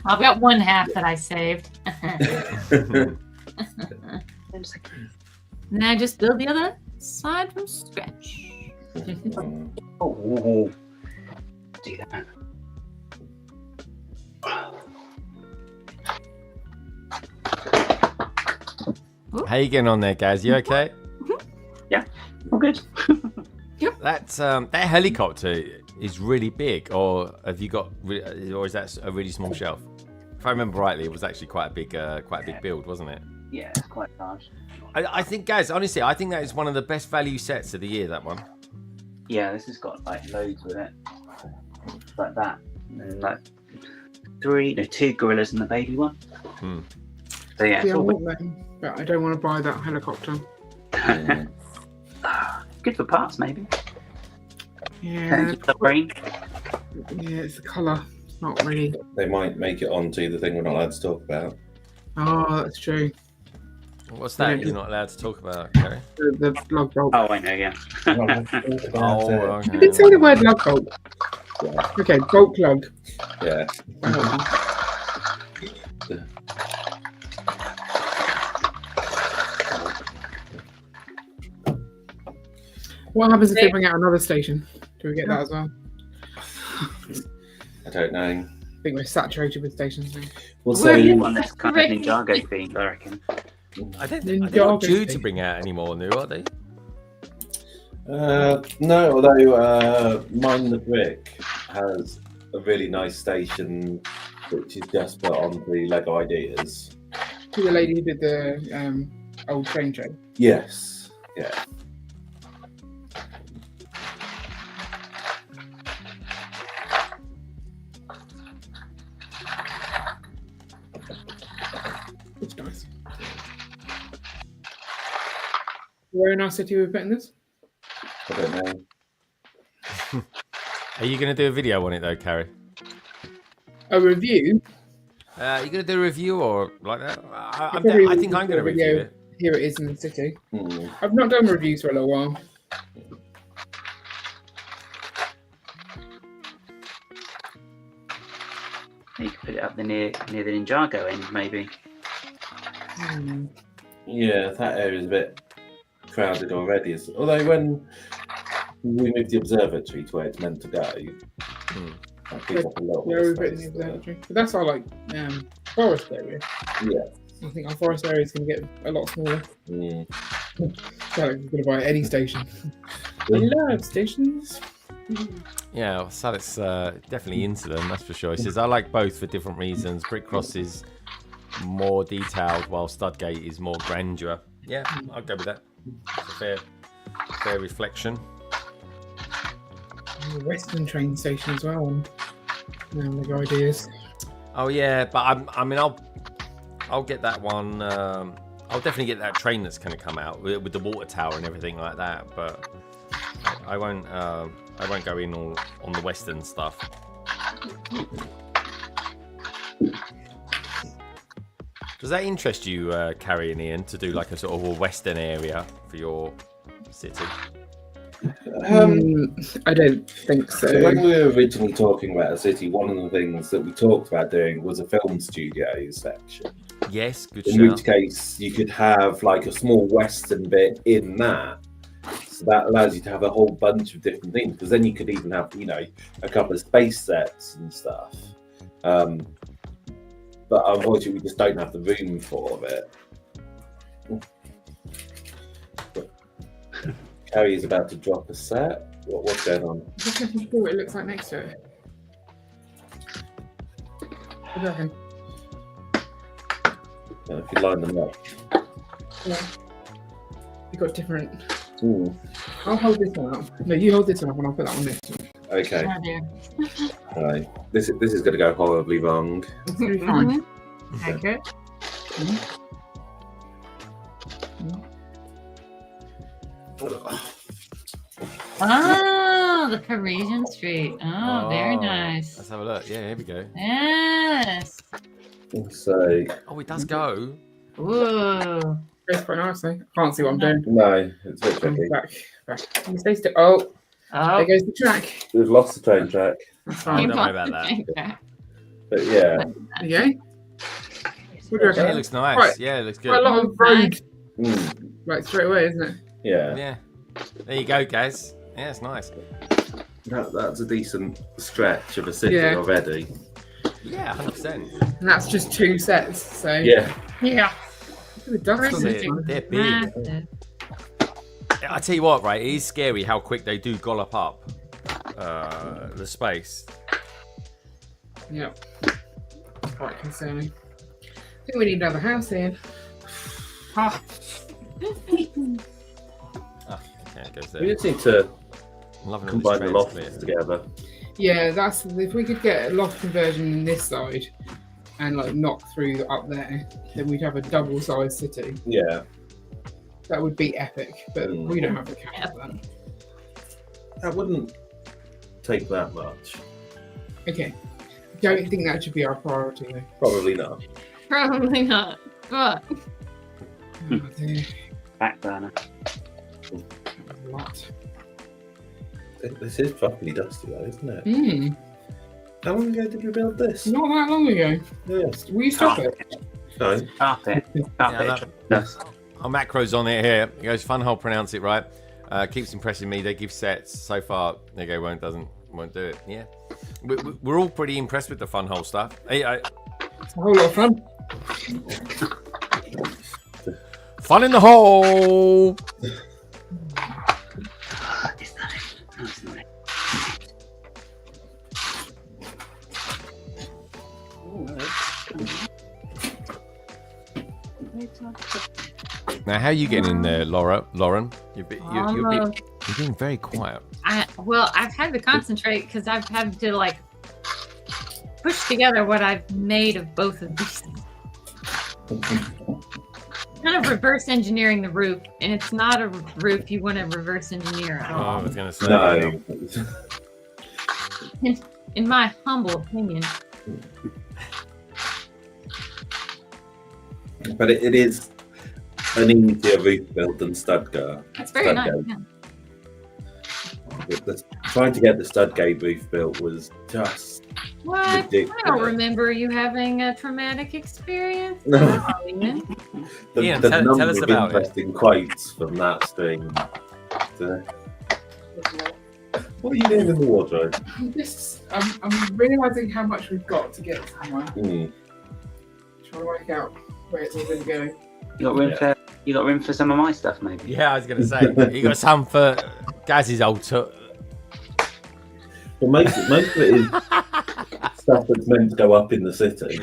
Speaker 9: I've got one half that I saved. And I just build the other side from scratch.
Speaker 4: Oh, do that.
Speaker 2: How you getting on there, guys? You okay?
Speaker 4: Yeah, all good.
Speaker 2: That's that helicopter is really big, or have you got, or is that a really small shelf? If I remember rightly, it was actually quite a big build, wasn't it?
Speaker 4: Yeah, it's quite large.
Speaker 2: I think, guys, honestly, I think that is one of the best value sets of the year. That one.
Speaker 4: Yeah, this has got like loads with it, like that, and like two gorillas and the baby one. So yeah,
Speaker 3: I want them, but I don't want to buy that helicopter.
Speaker 4: good for parts maybe.
Speaker 3: Yeah,
Speaker 4: The brain.
Speaker 3: yeah, it's the colour. It's not really.
Speaker 6: They might make it onto the thing we're not allowed to talk about.
Speaker 3: Oh, that's true.
Speaker 2: What's that? You're not allowed to talk about, Gary.
Speaker 3: The lug bolt.
Speaker 4: Oh, I know. Yeah.
Speaker 3: You did say the word lug bolt. Okay, bolt plug.
Speaker 6: Yeah.
Speaker 3: What happens if they bring out another station? Do we get that as well?
Speaker 6: I don't know.
Speaker 3: I think we're saturated with stations now.
Speaker 6: Well,
Speaker 4: So
Speaker 6: so
Speaker 4: one that's kind of Ninjago themed, I reckon.
Speaker 2: I don't think they're not due to bring out any more new, are they?
Speaker 6: no, although Mine the Brick has a really nice station which is just put on the Lego Ideas.
Speaker 3: To the lady who did the old train train.
Speaker 6: Yes, yeah.
Speaker 3: It's nice. Where in our city we're putting this?
Speaker 6: I don't know.
Speaker 2: Are you going to do a video on it though, Carrie?
Speaker 3: A review?
Speaker 2: Are you going to do a review or like that? I
Speaker 3: Probably
Speaker 2: think I'm going to review it.
Speaker 3: Here it is in the city.
Speaker 6: Hmm.
Speaker 3: I've not done reviews for a little while.
Speaker 4: You could put it up near the Ninjago end, maybe.
Speaker 6: Yeah, that area's a bit crowded already. Although when we moved the observatory to where it's meant to go, that gives up a lot
Speaker 3: Where
Speaker 6: more
Speaker 3: we're putting the
Speaker 6: space there.
Speaker 3: observatory. But that's our like forest area.
Speaker 6: Yeah.
Speaker 3: I think our forest area is going to get a lot smaller.
Speaker 6: Mm.
Speaker 3: Alex is going to buy any station. I love stations.
Speaker 2: Yeah, well, Salek's definitely into them, that's for sure. He says, I like both for different reasons. Brickcross is more detailed, while Studgate is more grandeur. Yeah, I'll go with that. It's a fair reflection.
Speaker 3: The Western train station as well. And the ideas.
Speaker 2: Oh yeah, but I mean, I'll get that one. I'll definitely get that train that's going to come out with the water tower and everything like that. But I won't go in all on the Western stuff. Does that interest you, Carrie and Ian, to do like a sort of a Western area for your city?
Speaker 3: I don't think so.
Speaker 6: When we were originally talking about a city, one of the things that we talked about doing was a film studio section.
Speaker 2: Yes, good
Speaker 6: In which case, you could have like a small Western bit in that. So that allows you to have a whole bunch of different things, because then you could even have, you know, a couple of space sets and stuff. But unfortunately, we just don't have the room for it. Carrie is about to drop a set. What's going on?
Speaker 3: Just looking for what it looks like next to it. What do you reckon?
Speaker 6: If you line them up.
Speaker 3: Yeah. You've got different.
Speaker 6: Ooh.
Speaker 3: I'll hold this one up. No, you hold this one up and I'll put that one next to it.
Speaker 6: Okay.
Speaker 9: Oh, dear.
Speaker 6: Right. This is going to go horribly wrong.
Speaker 3: It's going to be fine.
Speaker 9: Accurate. Oh, the Parisian street. Oh, very nice.
Speaker 2: Let's have a look. Yeah, here we go.
Speaker 9: Yes.
Speaker 6: So.
Speaker 2: Oh, it does go.
Speaker 9: Ooh.
Speaker 3: It's quite nice, though. I can't see what I'm doing.
Speaker 6: No, it's a bit tricky.
Speaker 3: Back. You stay still. Oh, there goes the track.
Speaker 6: We've lost the train track.
Speaker 3: That's
Speaker 2: Oh,
Speaker 3: fine.
Speaker 2: don't worry about that.
Speaker 6: But yeah.
Speaker 3: Okay. What do you reckon?
Speaker 2: Yeah, it looks nice.
Speaker 3: Quite-
Speaker 2: Yeah, it looks good.
Speaker 3: Quite a lot of road,
Speaker 6: Mm,
Speaker 3: like straight away, isn't it?
Speaker 6: yeah.
Speaker 2: Yeah. There you go, guys. Yeah, it's nice.
Speaker 6: That's a decent stretch of a city
Speaker 3: Yeah.
Speaker 6: already.
Speaker 2: Yeah, 100%.
Speaker 3: And that's just 2 sets, so.
Speaker 6: Yeah.
Speaker 9: Yeah.
Speaker 3: The dust
Speaker 2: That's
Speaker 3: on
Speaker 2: it.
Speaker 3: this one.
Speaker 2: They're big.
Speaker 9: Massive.
Speaker 2: I tell you what, right? It is scary how quick they do gollop up the space.
Speaker 3: Yep. Quite concerning. I think we need another house here.
Speaker 2: Oh, okay, it goes
Speaker 6: We
Speaker 2: there.
Speaker 6: just need to
Speaker 2: I'm loving all
Speaker 6: combine the
Speaker 2: this
Speaker 6: lofts
Speaker 2: trans
Speaker 6: together.
Speaker 3: Yeah, that's if we could get a loft conversion in this side and like knock through up there, then we'd have a double-sized city.
Speaker 6: Yeah.
Speaker 3: That would be epic, but we don't have the cash for that.
Speaker 6: That wouldn't take that much.
Speaker 3: Okay. Don't think that should be our priority though.
Speaker 6: Probably not.
Speaker 9: Probably not. But
Speaker 3: Oh, dear.
Speaker 4: Back burner.
Speaker 3: That's a lot.
Speaker 6: This is properly dusty though, isn't it?
Speaker 3: Mm,
Speaker 6: How long ago did we build this?
Speaker 3: not that long ago.
Speaker 6: Yes.
Speaker 3: Will you stop it?
Speaker 6: No.
Speaker 4: Carpet.
Speaker 2: Yeah,
Speaker 4: Carpet. Yes.
Speaker 2: Our macro's on it here. It goes, fun hole, pronounce it right. Keeps impressing me. They give sets. So far, Nico won't do it. Yeah. We're all pretty impressed with the fun hole stuff.
Speaker 3: It's a whole lot of fun.
Speaker 2: Fun in the hole. Now, how are you getting in there, Lauren? You're being very quiet.
Speaker 9: I've had to concentrate because I've had to like push together what I've made of both of these things. Kind of reverse engineering the roof, and it's not a roof you want to reverse engineer at all.
Speaker 2: I was going to say.
Speaker 6: No.
Speaker 9: In my humble opinion.
Speaker 6: But it is an easier roof build than Studgate.
Speaker 9: It's very nice. Yeah.
Speaker 6: Trying to get the Studgate roof built was just ridiculous.
Speaker 9: I don't remember you having a traumatic experience.
Speaker 6: No.
Speaker 9: Ian.
Speaker 2: Ian,
Speaker 6: the
Speaker 2: tell
Speaker 6: number
Speaker 2: us
Speaker 6: of
Speaker 2: about it.
Speaker 6: interesting quotes from that stream. What are you doing in the wardrobe?
Speaker 3: I'm realising how much we've got to get somewhere.
Speaker 6: Mm.
Speaker 3: Trying to work out where it's all going to go.
Speaker 4: You got room for some of my stuff, maybe?
Speaker 2: Yeah, I was going to say. You got some for Gaz's old tut.
Speaker 6: Well, most of it is stuff that's meant to go up in the city.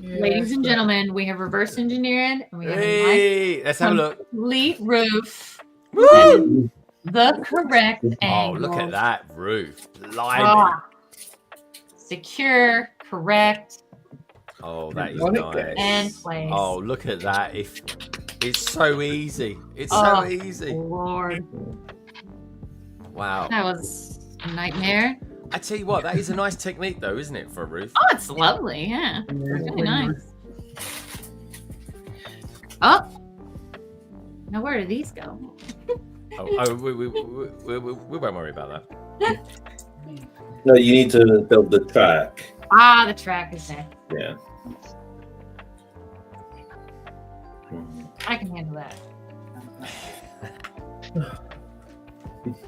Speaker 3: Yeah,
Speaker 9: Ladies and gentlemen, we have reverse engineered, and we have a
Speaker 2: Hey, let's have a look.
Speaker 9: complete roof.
Speaker 2: Woo!
Speaker 9: The correct
Speaker 2: Oh,
Speaker 9: angle.
Speaker 2: look at that roof. Blimey.
Speaker 9: Ah. Secure, correct,
Speaker 2: Oh, that is
Speaker 3: Want it
Speaker 2: nice.
Speaker 9: and place.
Speaker 2: Oh, look at that. It's so easy. It's so easy.
Speaker 9: Lord,
Speaker 2: Wow.
Speaker 9: that was a nightmare.
Speaker 2: I tell you what, that is a nice technique though, isn't it, for a roof?
Speaker 9: Oh, it's lovely. Yeah, it's really nice. Oh, now where do these go?
Speaker 2: We won't worry about that.
Speaker 6: No, you need to build the track.
Speaker 9: Ah, the track is there.
Speaker 6: Yeah.
Speaker 9: I can handle that.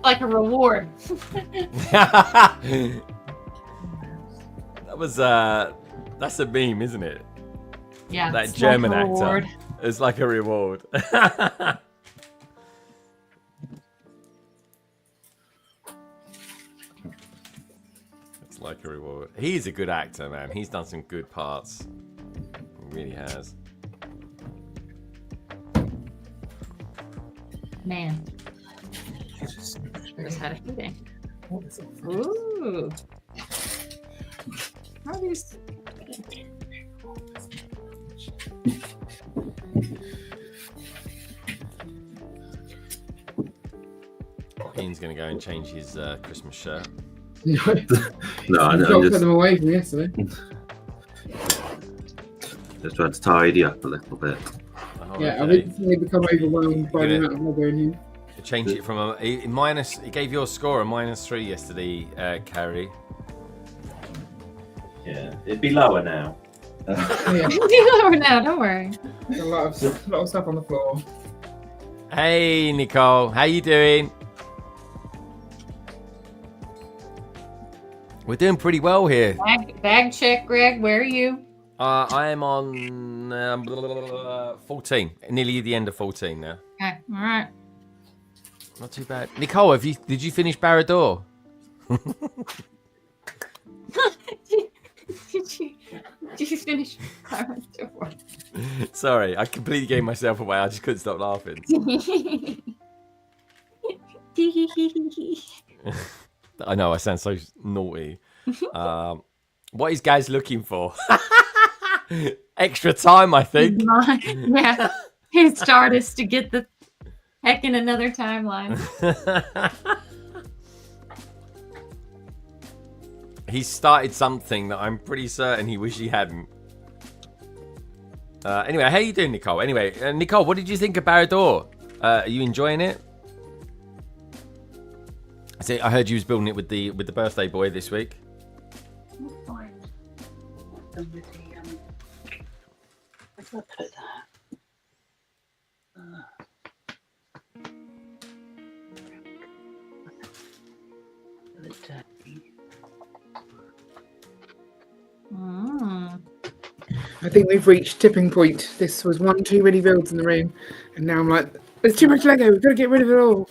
Speaker 9: Like a reward.
Speaker 2: That was that's a meme, isn't it?
Speaker 9: Yeah.
Speaker 2: That
Speaker 9: it's
Speaker 2: German
Speaker 9: like a
Speaker 2: actor.
Speaker 9: reward.
Speaker 2: It's like a reward. It's like a reward. He's a good actor, man. He's done some good parts. He really has.
Speaker 9: Man. Just had a feeling. Ooh. How are these?
Speaker 2: Ian's gonna go and change his Christmas shirt.
Speaker 6: No,
Speaker 3: I
Speaker 6: I'm
Speaker 3: put them away from yesterday.
Speaker 6: just trying to tidy up a little bit.
Speaker 2: Oh,
Speaker 3: Yeah, I've
Speaker 2: okay.
Speaker 3: recently become overwhelmed by the amount of leather in here.
Speaker 2: Change it from a minus. He gave your score a -3 yesterday, Carrie.
Speaker 6: Yeah, it'd be lower now.
Speaker 3: Yeah,
Speaker 9: No, don't worry.
Speaker 3: a lot of stuff on the floor.
Speaker 2: Hey, Nicole, how you doing? We're doing pretty well here.
Speaker 9: Bag check, Greg. Where are you?
Speaker 2: I am on 14, nearly the end of 14 now.
Speaker 9: Okay, all right.
Speaker 2: Not too bad. Nicole, did you finish Barrador?
Speaker 9: Did you finish Barrador?
Speaker 2: Sorry, I completely gave myself away. I just couldn't stop laughing. I know, I sound so naughty. What is Gaz looking for? Extra time, I think.
Speaker 9: Yeah, his start is to get the heck in another timeline.
Speaker 2: He started something that I'm pretty certain he wish he hadn't. Anyway, how you doing, Nicole? Anyway, Nicole, what did you think of Barrador? Are you enjoying it? I heard you was building it with the birthday boy this week.
Speaker 4: Where did I put that?
Speaker 9: Mm.
Speaker 3: I think we've reached tipping point. This was one too many builds in the room, and now I'm like, there's too much Lego. We've got to get rid of it all.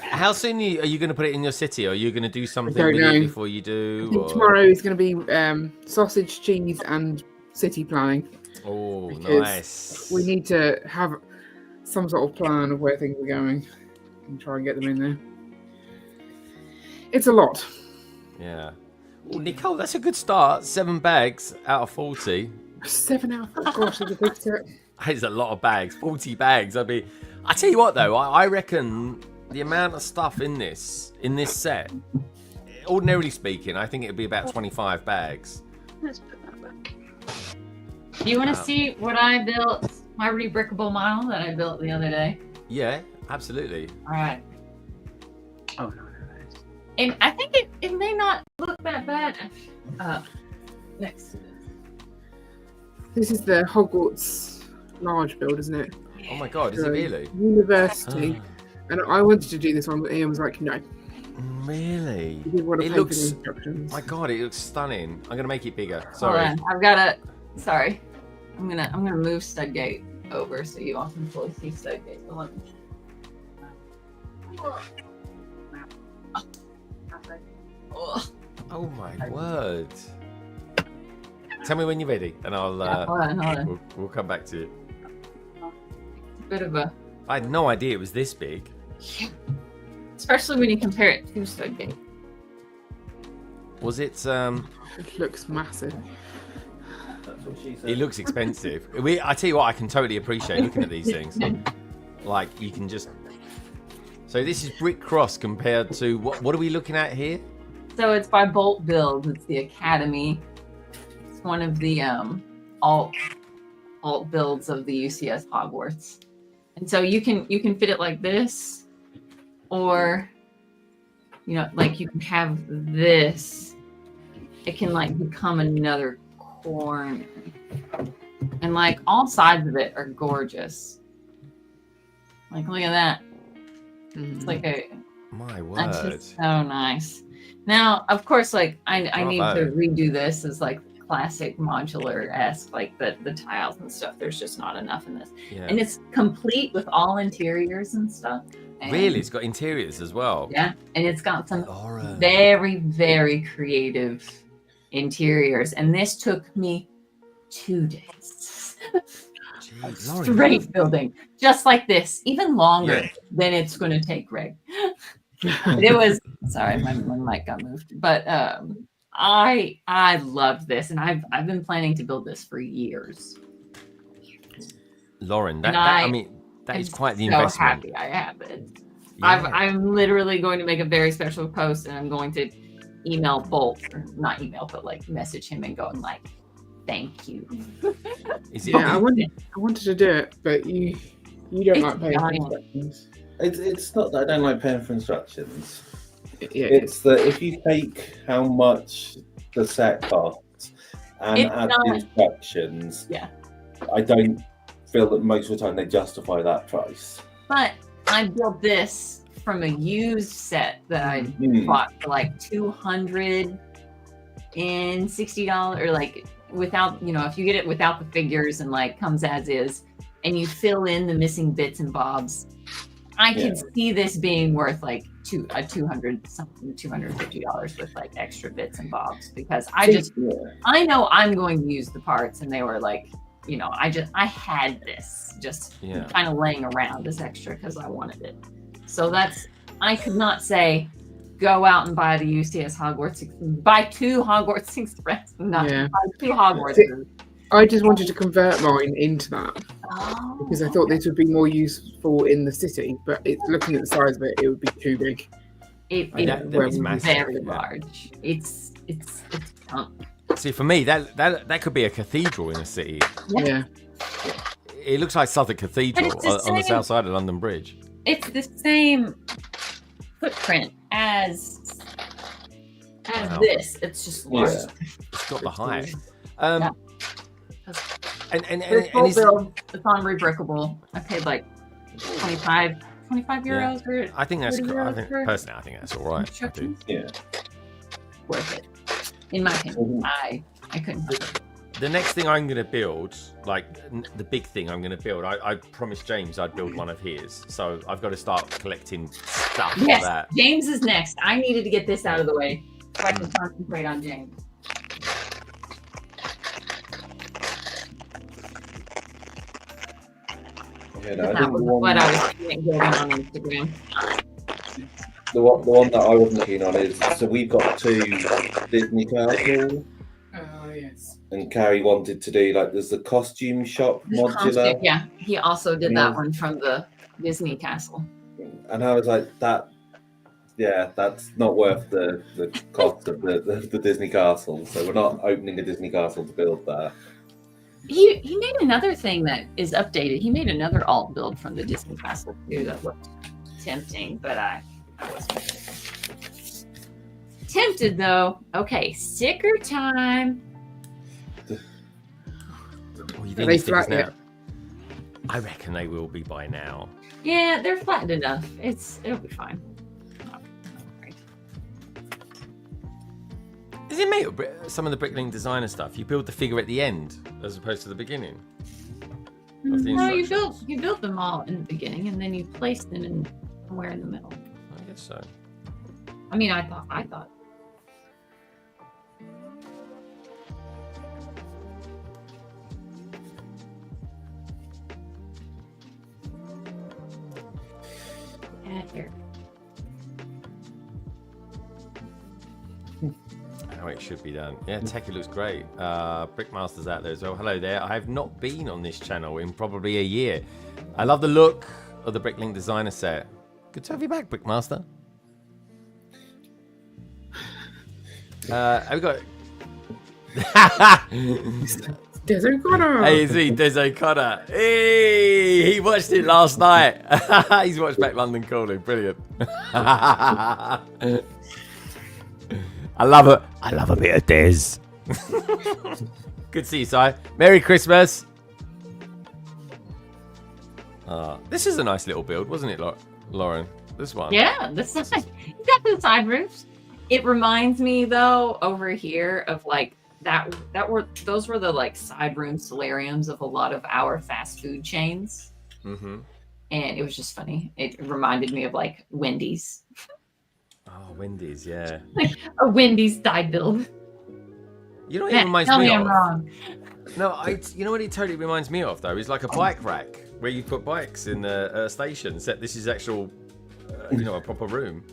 Speaker 2: How soon are you going to put it in your city? Or are you going to do something
Speaker 3: don't
Speaker 2: with
Speaker 3: know.
Speaker 2: it before you do?
Speaker 3: I think
Speaker 2: or-
Speaker 3: tomorrow is going to be sausage, cheese, and city planning.
Speaker 2: Oh,
Speaker 3: because
Speaker 2: nice.
Speaker 3: We need to have some sort of plan of where things are going and try and get them in there. It's a lot.
Speaker 2: Yeah. Well, Nicole, that's a good start. 7 bags out of 40.
Speaker 3: 7 out of 4. Gosh, it's a big set.
Speaker 2: That is a lot of bags. 40 bags. I tell you what, though, I reckon the amount of stuff in this set, ordinarily speaking, I think it would be about 25 bags.
Speaker 4: Let's put that back.
Speaker 9: Do you want to see what I built? My rebrickable model that I built the other day.
Speaker 2: Yeah, absolutely.
Speaker 9: All right.
Speaker 4: Oh, no.
Speaker 9: And I think it may not look that bad. Next to this.
Speaker 3: This is the Hogwarts large build, isn't it?
Speaker 2: Oh my God, is it really?
Speaker 3: University. And I wanted to do this one, but Ian was like, no.
Speaker 2: Really?
Speaker 3: He didn't want to
Speaker 2: It
Speaker 3: pay
Speaker 2: looks.
Speaker 3: for the instructions.
Speaker 2: My God, it looks stunning. I'm gonna make it bigger. Sorry.
Speaker 9: Hold on. I've got to. Sorry. I'm gonna move Studgate over so you all can fully see Studgate. So let me- Ugh.
Speaker 2: Oh my word. Tell me when you're ready, and I'll.
Speaker 9: Hold on.
Speaker 2: We'll come back to you.
Speaker 9: It's a bit of a,
Speaker 2: I had no idea it was this big.
Speaker 9: especially when you compare it to Studgate.
Speaker 2: Was it?
Speaker 3: It looks massive.
Speaker 6: That's what she said.
Speaker 2: It looks expensive. I tell you what, I can totally appreciate looking at these things. Like you can just. So this is Brick Cross compared to what are we looking at here?
Speaker 9: So it's by Bolt Builds. It's the Academy. It's one of the alt builds of the UCS Hogwarts. And so you can fit it like this, or like you can have this. It can like become another corner. And like all sides of it are gorgeous. Like look at that. It's like
Speaker 2: My word.
Speaker 9: that's just so nice. Now, of course, like I need to redo this as like classic modular-esque, like the tiles and stuff. There's just not enough in this.
Speaker 2: Yeah.
Speaker 9: And it's complete with all interiors and stuff. And,
Speaker 2: Really? It's got interiors as well?
Speaker 9: yeah. And it's got some
Speaker 2: Laura.
Speaker 9: very, very creative interiors. And this took me 2 days.
Speaker 2: Jeez, Lauren,
Speaker 9: Straight building, just like this, even longer than it's going to take Greg. It was, sorry, my mic got moved, but I loved this, and I've been planning to build this for years.
Speaker 2: Lauren,
Speaker 9: And
Speaker 2: I mean, that is quite the investment.
Speaker 9: So happy I have it.
Speaker 2: Yeah.
Speaker 9: I'm literally going to make a very special post, and I'm going to email Bolt, or not email, but like message him and go and like, thank you.
Speaker 2: Is it?
Speaker 3: Yeah, I wanted to do it, but you don't
Speaker 9: It's
Speaker 3: like paying for
Speaker 9: giant.
Speaker 3: instructions.
Speaker 6: It's not that I don't like paying for instructions.
Speaker 3: Yeah,
Speaker 6: It's that if you take how much the set costs and
Speaker 9: It's
Speaker 6: add
Speaker 9: not-
Speaker 6: the instructions,
Speaker 9: Yeah.
Speaker 6: I don't feel that most of the time they justify that price.
Speaker 9: But I built this from a used set that I bought for like $260, or like without, if you get it without the figures and like comes as is, and you fill in the missing bits and bobs, I can see this being worth like $250 with like extra bits and bobs, because I know I'm going to use the parts, and they were like, I had this just kind of laying around as extra because I wanted it. So I could not say, go out and buy the UCS Hogwarts, buy 2 Hogwarts Express, buy 2 Hogwarts.
Speaker 3: I just wanted to convert mine into that because I thought this would be more useful in the city, but looking at the size of it, it would be too big.
Speaker 9: It
Speaker 2: that is massive,
Speaker 9: very
Speaker 2: yeah.
Speaker 9: large. It's chunk.
Speaker 2: See, for me, that could be a cathedral in a city.
Speaker 3: Yeah.
Speaker 2: It looks like Southwark Cathedral
Speaker 9: it's the
Speaker 2: on the
Speaker 9: same-
Speaker 2: south side of London Bridge.
Speaker 9: It's the same footprint as
Speaker 2: Wow.
Speaker 9: this. It's just large.
Speaker 6: Yeah.
Speaker 2: It's got the height.
Speaker 9: Yeah.
Speaker 2: And
Speaker 9: This whole
Speaker 2: is,
Speaker 9: build, it's on Rebrickable. I paid like $25
Speaker 5: 25 euros or
Speaker 2: I think that's.
Speaker 5: 30 euros for
Speaker 2: Personally, I think that's all right. I do.
Speaker 5: instructions.
Speaker 6: Yeah.
Speaker 5: Worth it, in my opinion. I couldn't do it.
Speaker 2: The next thing I'm going to build, like the big thing I'm going to build, I promised James I'd build one of his. So I've got to start collecting stuff
Speaker 5: Yes,
Speaker 2: like that.
Speaker 5: James is next. I needed to get this out of the way so I can concentrate on James.
Speaker 6: Yeah, no, I
Speaker 5: That
Speaker 6: think
Speaker 5: was what I was building on Instagram.
Speaker 6: the one that I wasn't keen on is, so we've got 2 Disney castles,
Speaker 3: Oh, yes.
Speaker 6: and Carrie wanted to do, like, there's the costume shop modular,
Speaker 5: Yeah, he also did that one from the Disney castle.
Speaker 6: and I was like, that's not worth the cost of the Disney castle, so we're not opening a Disney castle to build that.
Speaker 5: He made another thing that is updated. He made another alt build from the Disney castle too that looked tempting, but I wasn't tempted though. Okay, sticker time.
Speaker 2: Well, you
Speaker 3: Are
Speaker 2: think
Speaker 3: they
Speaker 2: these things
Speaker 3: flat
Speaker 2: now?
Speaker 3: yet?
Speaker 2: I reckon they will be by now.
Speaker 5: Yeah, they're flattened enough. It'll be fine.
Speaker 2: Is it made of some of the Bricklink Designer stuff? You build the figure at the end as opposed to the beginning. Of the
Speaker 5: No,
Speaker 2: instructions?
Speaker 5: you built them all in the beginning, and then you placed them in somewhere in the middle.
Speaker 2: I guess so.
Speaker 5: I mean, I thought. Here.
Speaker 2: How it should be done. Yeah, Techie looks great. Brickmaster's out there as well. Hello there. I have not been on this channel in probably a year. I love the look of the Bricklink Designer set. Good to have you back, Brickmaster. Have we got...
Speaker 3: Desert Connor.
Speaker 2: Hey, is he Deso Connor? Hey, he watched it last night. He's watched Back London Calling. Brilliant. I love it. I love a bit of Des. Good to see you, Si. Merry Christmas. This is a nice little build, wasn't it, Lauren? This one.
Speaker 5: Yeah, this is nice. You got the side roofs. It reminds me though over here of like those were the like side room solariums of a lot of our fast food chains.
Speaker 2: Mm-hmm.
Speaker 5: And it was just funny. It reminded me of like Wendy's.
Speaker 2: Oh, Wendy's, yeah.
Speaker 5: Like a Wendy's side build.
Speaker 2: You know what it reminds
Speaker 5: Tell
Speaker 2: me
Speaker 5: me
Speaker 2: of?
Speaker 5: I'm wrong.
Speaker 2: No, you know what it totally reminds me of though? Is like a bike rack where you put bikes in a station. Except this is actual, a proper room.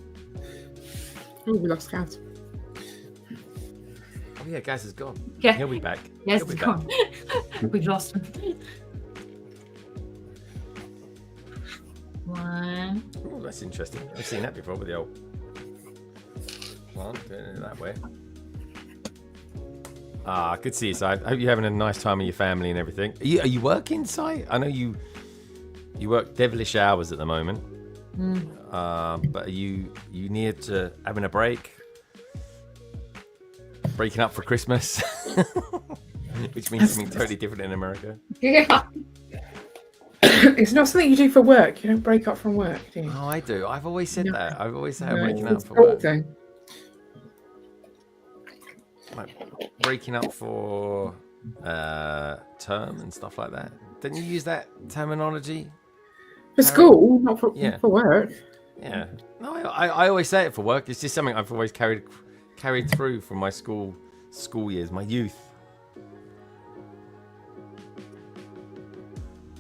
Speaker 3: Oh, we lost Gaz.
Speaker 2: Oh yeah, Gaz is gone.
Speaker 5: Yeah.
Speaker 2: He'll be back.
Speaker 5: Yes,
Speaker 2: He'll be
Speaker 5: come
Speaker 2: back.
Speaker 5: on. We lost him. One.
Speaker 2: Oh, that's interesting. I've seen that before with the old plant doing it that way. Good to see you, Si. I hope you're having a nice time with your family and everything. Are you working, Si? I know you work devilish hours at the moment. But are you near to having a break? Breaking up for Christmas? Which means something totally different in America.
Speaker 5: Yeah.
Speaker 3: It's not something you do for work. You don't break up from work, do you?
Speaker 2: Oh, I do. I've always said
Speaker 3: No.
Speaker 2: that. I've always said I'm
Speaker 3: No,
Speaker 2: breaking up
Speaker 3: it's
Speaker 2: for work.
Speaker 3: thing.
Speaker 2: Like breaking up for term and stuff like that. Didn't you use that terminology?
Speaker 3: For school, not for,
Speaker 2: Yeah.
Speaker 3: for work.
Speaker 2: Yeah. No, I always say it for work. It's just something I've always carried through from my school years, my youth.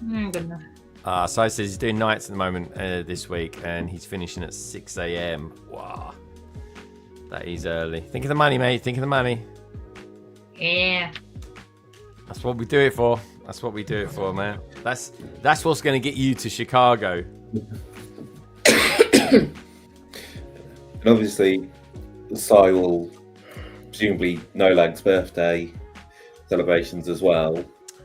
Speaker 5: Good enough.
Speaker 2: Si says he's doing nights at the moment this week, and he's finishing at 6 a.m. Wow, that is early. Think of the money, mate. Think of the money.
Speaker 5: Yeah.
Speaker 2: That's what we do it for. That's what we do it for, man. That's what's going to get you to Chicago.
Speaker 6: And obviously, Si will presumably know Lang's birthday celebrations as well.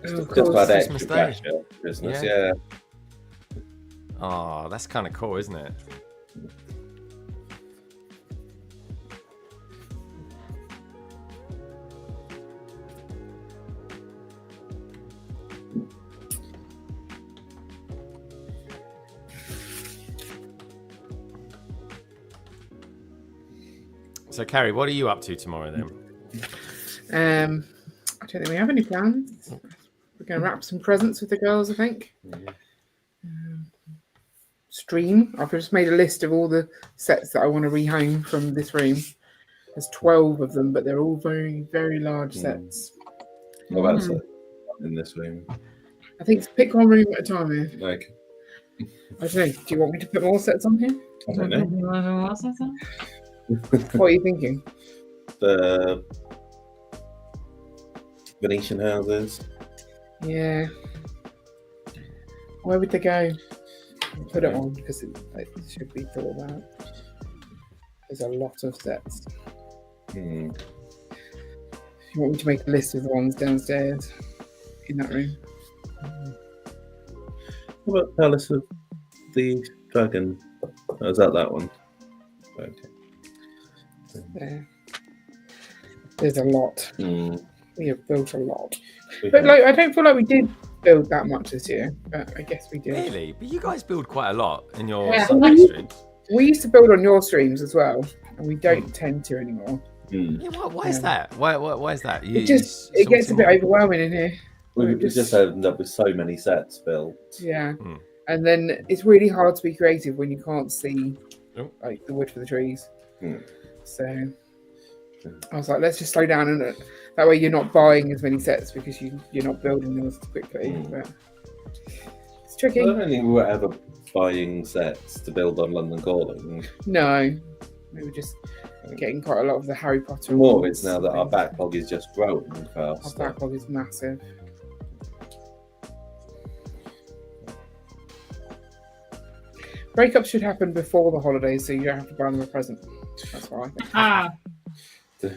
Speaker 3: Of
Speaker 6: Just
Speaker 3: course.
Speaker 6: about extra
Speaker 2: Christmas Day.
Speaker 6: pressure. Christmas,
Speaker 2: Yeah.
Speaker 6: yeah.
Speaker 2: Oh, that's kind of cool, isn't it? So, Carrie, what are you up to tomorrow then?
Speaker 3: I don't think we have any plans. We're going to wrap some presents with the girls, I think. Stream. I've just made a list of all the sets that I want to rehome from this room. There's 12 of them, but they're all very, very large sets.
Speaker 6: What about set in this room?
Speaker 3: I think pick one room at a time here.
Speaker 6: Like,
Speaker 3: I don't know. Do you want me to put more sets on here?
Speaker 6: I don't know.
Speaker 3: What are you thinking?
Speaker 6: The Venetian houses.
Speaker 3: Yeah. Where would they go? I'll put it on because it should be thought about. There's a lot of sets. If you want me to make a list of the ones downstairs in that room.
Speaker 6: What about Palace of the Dragon? Oh, is that one? Okay.
Speaker 3: There. There's a lot.
Speaker 6: Mm.
Speaker 3: We have built a lot. But like, I don't feel like we did build that much this year, but I guess we did.
Speaker 2: Really? But you guys build quite a lot in your
Speaker 3: Yeah.
Speaker 2: Sunday streams.
Speaker 3: We used to build on your streams as well, and we don't tend to anymore.
Speaker 2: Yeah, why is that? Why is that?
Speaker 3: It gets a bit overwhelming in here.
Speaker 6: We just end up with so many sets built.
Speaker 3: Yeah. And then it's really hard to be creative when you can't see like the wood for the trees. So I was like, let's just slow down, and that way you're not buying as many sets because you're not building them as quickly. But it's tricky.
Speaker 6: I don't think we were ever buying sets to build on London Calling.
Speaker 3: No, we were just getting quite a lot of the Harry Potter.
Speaker 6: More it's now that our backlog is just growing fast.
Speaker 3: Our backlog is massive. Breakups should happen before the holidays, so you don't have to buy them a present. That's what I think.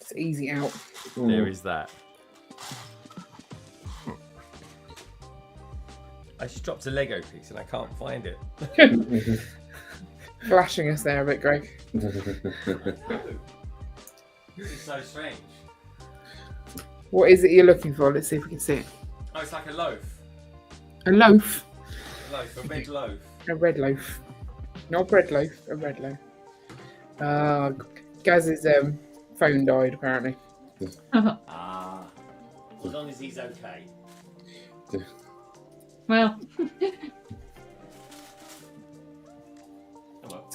Speaker 3: It's easy out.
Speaker 2: There is that. I just dropped a Lego piece and I can't find it.
Speaker 3: Flashing us there a bit, Greg.
Speaker 2: This is so strange.
Speaker 3: What is it you're looking for? Let's see if we can see it.
Speaker 2: Oh, it's like a loaf.
Speaker 3: A loaf.
Speaker 2: A loaf, a red loaf.
Speaker 3: A red loaf. Not bread loaf, a red loaf. Gaz's phone died, apparently.
Speaker 2: As long as he's okay.
Speaker 9: Well,
Speaker 3: it's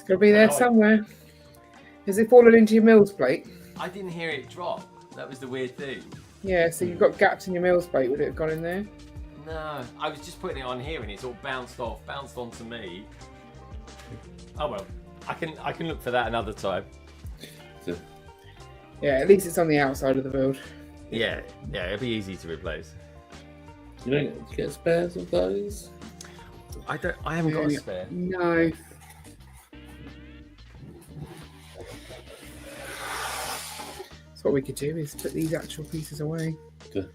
Speaker 3: going to be there somewhere. Has it fallen into your meals plate?
Speaker 2: I didn't hear it drop. That was the weird thing.
Speaker 3: Yeah, so you've got gaps in your meals plate. Would it have gone in there?
Speaker 2: No, I was just putting it on here and it's all bounced onto me. Oh well, I can look for that another time.
Speaker 3: Yeah, at least it's on the outside of the build.
Speaker 2: Yeah, it'll be easy to replace.
Speaker 6: You don't get spares of those?
Speaker 2: I haven't got a spare.
Speaker 3: No. So what we could do is put these actual pieces away.
Speaker 6: Good.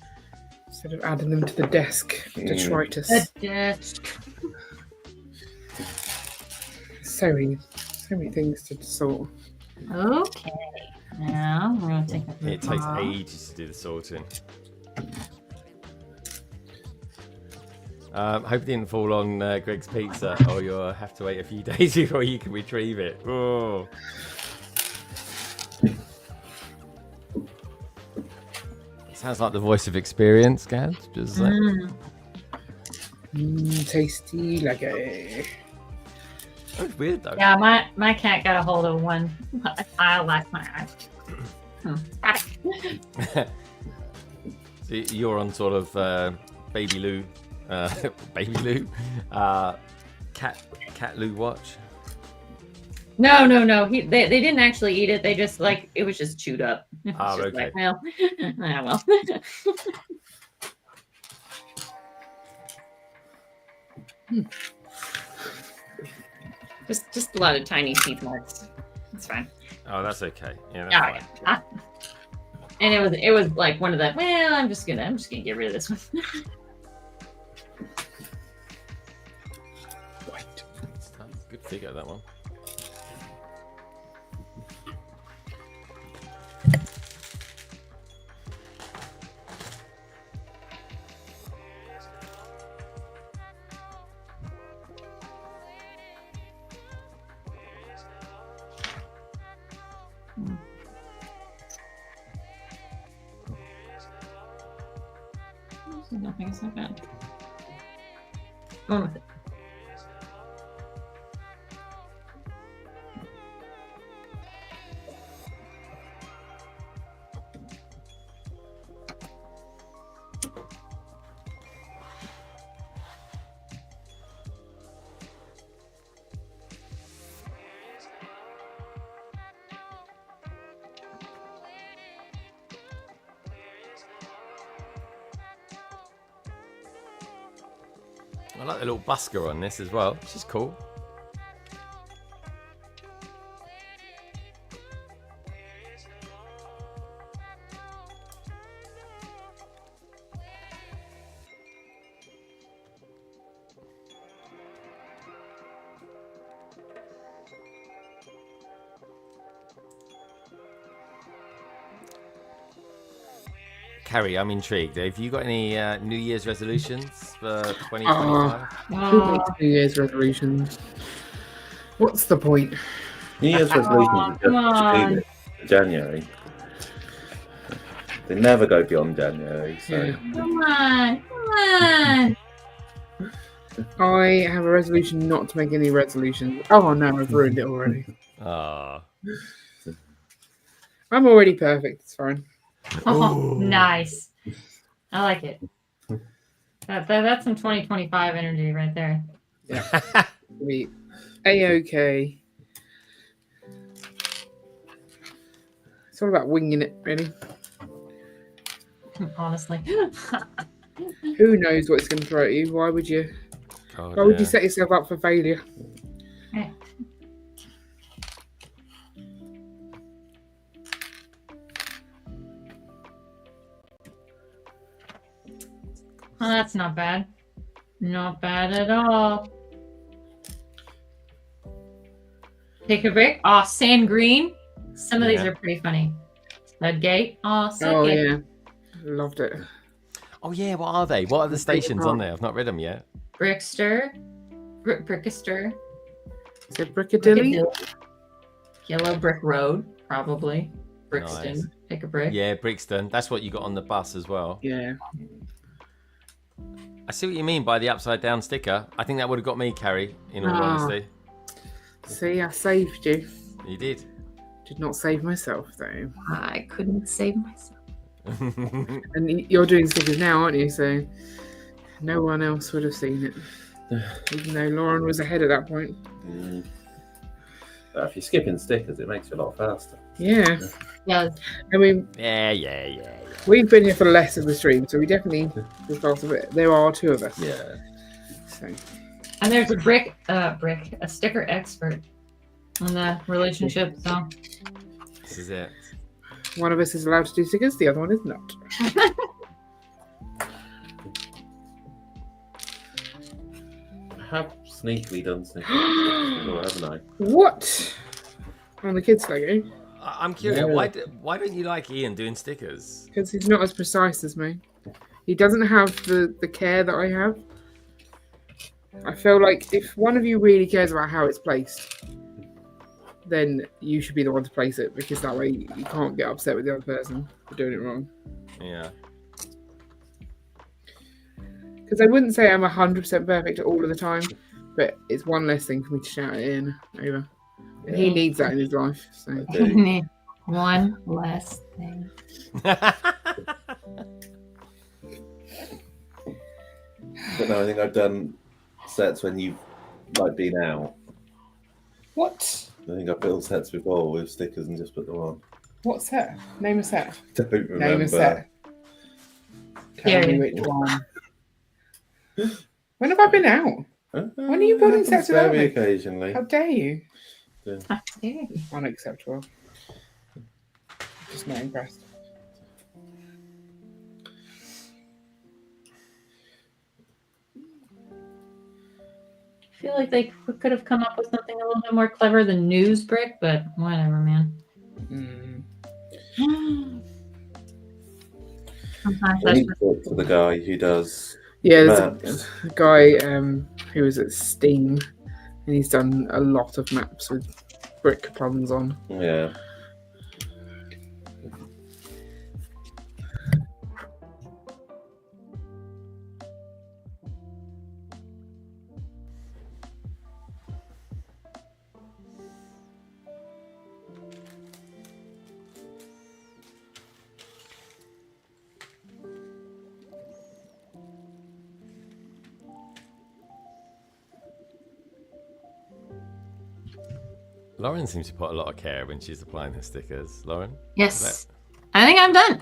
Speaker 3: Instead of adding them to the desk, detritus.
Speaker 9: the desk.
Speaker 3: So many things to sort.
Speaker 9: Okay. Now we're gonna take
Speaker 2: It takes ages to do the sorting. Hope it didn't fall on Greg's pizza, or you'll have to wait a few days before you can retrieve it. Oh. Sounds like the voice of experience, Gaz. Just
Speaker 3: tasty like a.
Speaker 2: That's weird though.
Speaker 9: Yeah, my cat got a hold of one. I like my eyes.
Speaker 2: So you're on sort of Baby Lou, Cat Lou watch.
Speaker 9: No. They didn't actually eat it. They just it was just chewed up.
Speaker 2: Oh, okay.
Speaker 9: Well. Just a lot of tiny teeth marks. It's fine.
Speaker 2: Oh, that's okay. Yeah, that's fine.
Speaker 9: Yeah. And it was like one of the. Well, I'm just gonna get rid of this one.
Speaker 2: Good figure, that one.
Speaker 5: nothing is not bad. Going with it.
Speaker 2: I like the little busker on this as well, which is cool. Carrie, I'm intrigued. Have you got any New Year's resolutions for 2025?
Speaker 3: Who makes New Year's resolutions? What's the point?
Speaker 6: New Year's resolutions
Speaker 5: come
Speaker 6: are
Speaker 5: on.
Speaker 6: just January. They never go beyond January. So
Speaker 3: Yeah.
Speaker 5: Come on, come on.
Speaker 3: I have a resolution not to make any resolutions. Oh no, I've ruined it already.
Speaker 2: Ah,
Speaker 3: I'm already perfect. It's fine.
Speaker 5: Oh, nice. I like it. That's some 2025 energy right there.
Speaker 3: We A-OK. It's all about winging it, really.
Speaker 5: Honestly.
Speaker 3: Who knows what it's going to throw at you? Why would you?
Speaker 2: God,
Speaker 3: Why would you
Speaker 2: yeah.
Speaker 3: set yourself up for failure?
Speaker 5: Oh, that's not bad. Not bad at all. Take a brick. Oh, sand green. Some of these
Speaker 2: Yeah.
Speaker 5: are pretty funny. Sudgate. Oh,
Speaker 3: Oh
Speaker 5: Sudgate.
Speaker 3: yeah, loved it.
Speaker 2: Oh yeah, what are they? What are the stations on there? I've not read them yet.
Speaker 5: Brickster. Brickester.
Speaker 3: Is it Brickadilly?
Speaker 5: Yellow Brick Road, probably. Brixton.
Speaker 2: Nice.
Speaker 5: Take a brick.
Speaker 2: Yeah, Brixton. That's what you got on the bus as well.
Speaker 3: Yeah.
Speaker 2: I see what you mean by the upside down sticker. I think that would have got me, Carrie, in all
Speaker 3: Ah.
Speaker 2: honesty.
Speaker 3: See, I saved you.
Speaker 2: You did.
Speaker 3: Did not save myself though.
Speaker 5: I couldn't save myself.
Speaker 3: And you're doing stickers now, aren't you? So no one else would have seen it. Even though Lauren was ahead at that point.
Speaker 6: if you're skipping stickers, it makes you a lot faster.
Speaker 3: Yeah.
Speaker 5: Yeah.
Speaker 3: I mean,
Speaker 2: yeah.
Speaker 3: we've been here for less of the stream, so we definitely the start of it. There are two of us.
Speaker 6: Yeah.
Speaker 3: So
Speaker 5: And there's a sticker expert on the relationship. So
Speaker 2: This is it.
Speaker 3: one of us is allowed to do stickers, the other one is not.
Speaker 6: I have sneakily done stickers, haven't I?
Speaker 3: What? On the kids' Lego?
Speaker 2: I'm curious.
Speaker 6: Yeah.
Speaker 2: Why don't you like Ian doing stickers?
Speaker 3: Because he's not as precise as me. He doesn't have the care that I have. I feel like if one of you really cares about how it's placed, then you should be the one to place it, because that way you can't get upset with the other person for doing it wrong.
Speaker 2: Yeah.
Speaker 3: Because I wouldn't say I'm 100% perfect all of the time, but it's one less thing for me to shout it in over. And he needs that in his life. So
Speaker 6: I do.
Speaker 5: one less thing.
Speaker 6: But no, I think I've done sets when you've like been out.
Speaker 3: what?
Speaker 6: I think I've built sets before with stickers and just put them on.
Speaker 3: What set? Name a set.
Speaker 6: Don't remember.
Speaker 3: Name a set. Tell me which one. When have I been out? When are you building sets without
Speaker 6: Very
Speaker 3: me?
Speaker 6: occasionally.
Speaker 3: How dare you?
Speaker 5: How dare you?
Speaker 3: Unacceptable. Just not impressed.
Speaker 5: I feel like they could have come up with something a little bit more clever than news brick, but whatever, man. Sometimes
Speaker 6: I
Speaker 5: that's
Speaker 6: need to talk to the guy who does
Speaker 3: Yeah,
Speaker 6: maps.
Speaker 3: there's a guy who was at Steam, and he's done a lot of maps with brick puns on.
Speaker 6: Yeah.
Speaker 2: Lauren seems to put a lot of care when she's applying her stickers. Lauren?
Speaker 5: Yes. I think I'm done.